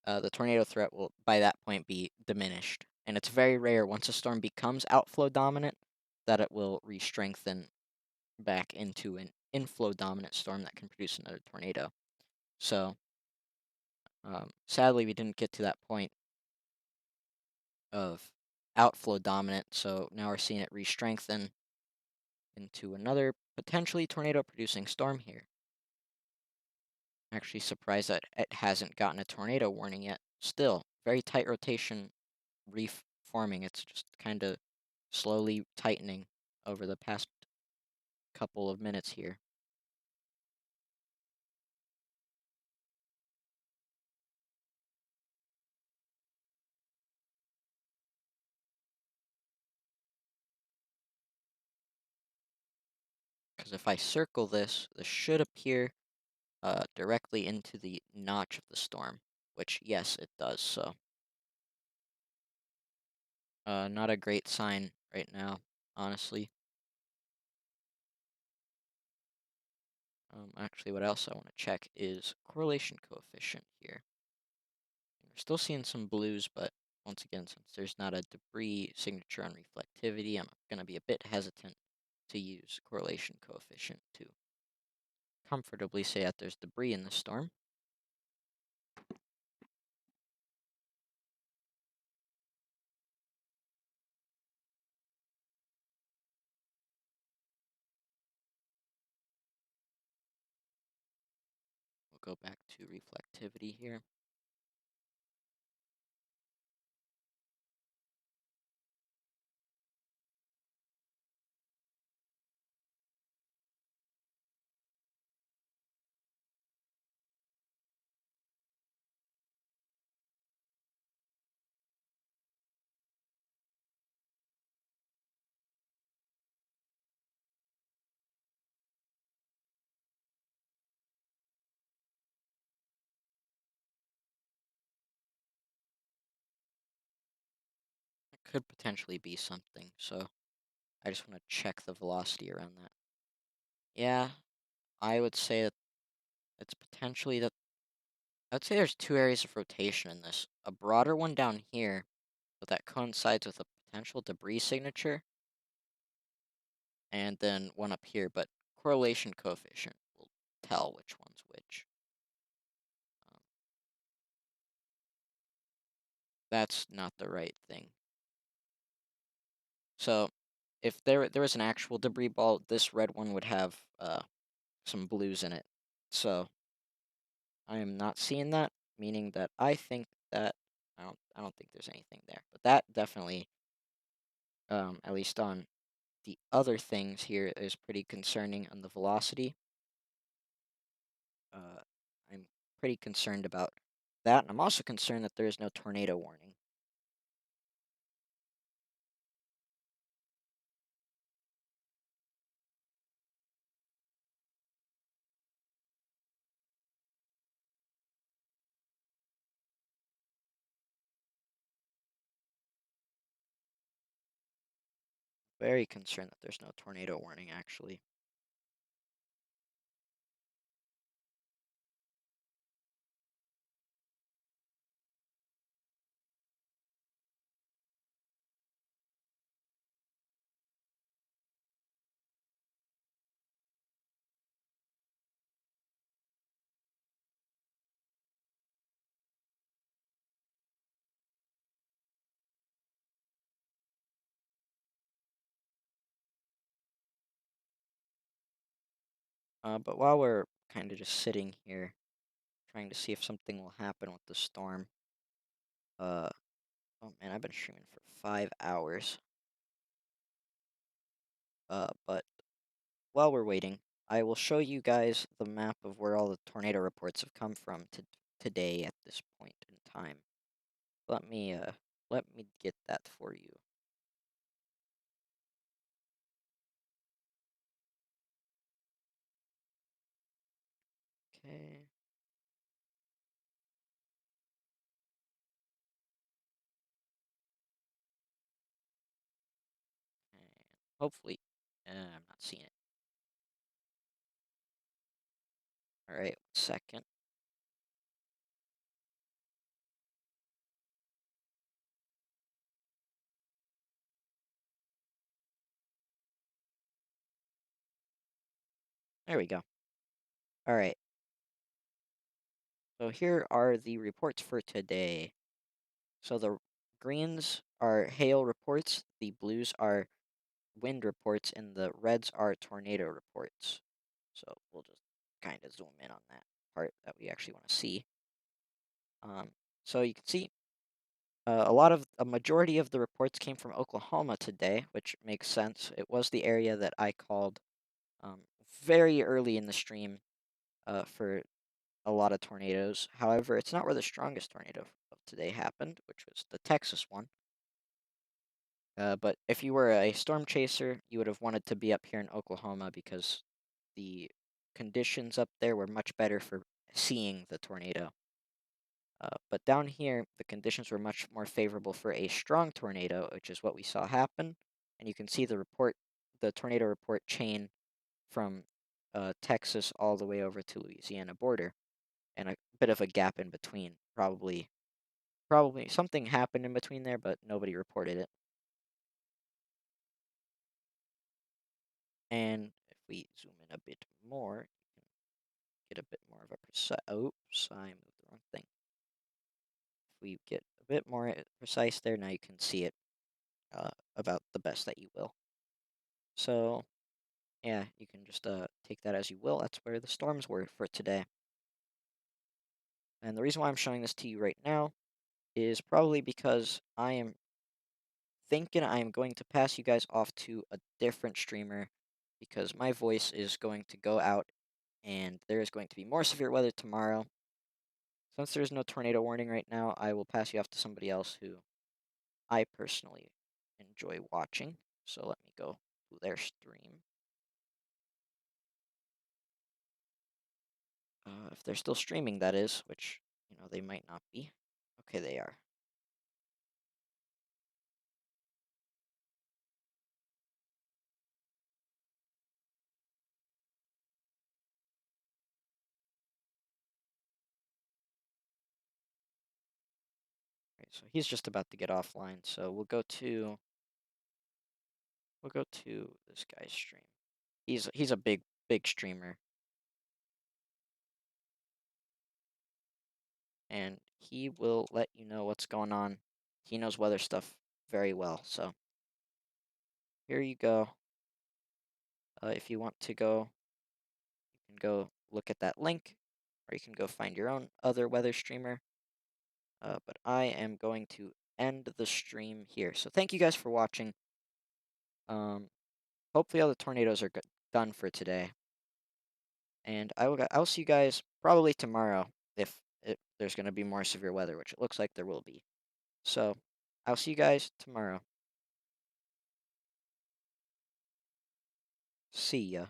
[SPEAKER 1] the tornado threat will, by that point, be diminished. And it's very rare once a storm becomes outflow dominant that it will re-strengthen back into an inflow dominant storm that can produce another tornado. So, sadly, we didn't get to that point of outflow dominant. So now we're seeing it re-strengthen into another potentially tornado producing storm here. Actually surprised that it hasn't gotten a tornado warning yet. Still, very tight rotation reef forming. It's just kind of slowly tightening over the past couple of minutes here. Because if I circle this should appear directly into the notch of the storm, which, yes, it does. So, not a great sign right now, honestly. Actually, what else I want to check is correlation coefficient here. We're still seeing some blues, but once again, since there's not a debris signature on reflectivity, I'm going to be a bit hesitant to use correlation coefficient to comfortably say that there's debris in the storm. We'll go back to reflectivity here. It could potentially be something, so I just want to check the velocity around that. Yeah, I would say that it's potentially that. I'd say there's two areas of rotation in this. A broader one down here, but that coincides with a potential debris signature, and then one up here, but correlation coefficient will tell which one's which. Um, that's not the right thing. So, if there was an actual debris ball, this red one would have some blues in it. So I am not seeing that, meaning that I think that I don't think there's anything there. But that definitely, at least on the other things here, is pretty concerning on the velocity. Uh, I'm pretty concerned about that, and I'm also concerned that there is no tornado warning. Very concerned that there's no tornado warning, actually. But while we're kind of just sitting here, trying to see if something will happen with the storm, uh, oh man, I've been streaming for 5 hours. But while we're waiting, I will show you guys the map of where all the tornado reports have come from to today at this point in time. Let me uh let me get that for you. Okay. And hopefully, I'm not seeing it. All right, 1 second. There we go. All right. So here are the reports for today. So the greens are hail reports, the blues are wind reports, and the reds are tornado reports. So we'll just kind of zoom in on that part that we actually want to see. So you can see a majority of the reports came from Oklahoma today, which makes sense. It was the area that I called um, very early in the stream for a lot of tornadoes. However, it's not where the strongest tornado of today happened, which was the Texas one. But if you were a storm chaser, you would have wanted to be up here in Oklahoma because the conditions up there were much better for seeing the tornado. But down here, the conditions were much more favorable for a strong tornado, which is what we saw happen. And you can see the tornado report chain from Texas all the way over to Louisiana border, and a bit of a gap in between. Probably something happened in between there, but nobody reported it. And if we zoom in a bit more, you can get a bit more of a precise. Oops, I moved the wrong thing. If we get a bit more precise there, now you can see it about the best that you will. So yeah, you can just take that as you will. That's where the storms were for today. And the reason why I'm showing this to you right now is probably because I am thinking I am going to pass you guys off to a different streamer because my voice is going to go out and there is going to be more severe weather tomorrow. Since there's no tornado warning right now, I will pass you off to somebody else who I personally enjoy watching. So let me go to their stream. If they're still streaming, that is, which, they might not be. Okay, they are. Right, so he's just about to get offline, so we'll go to this guy's stream. He's a big streamer, and he will let you know what's going on. He knows weather stuff very well, so here you go. If you want to go, you can go look at that link, or you can go find your own other weather streamer. But I am going to end the stream here. So thank you guys for watching. Hopefully all the tornadoes are done for today. And I'll see you guys probably tomorrow if there's going to be more severe weather, which it looks like there will be. So I'll see you guys tomorrow. See ya.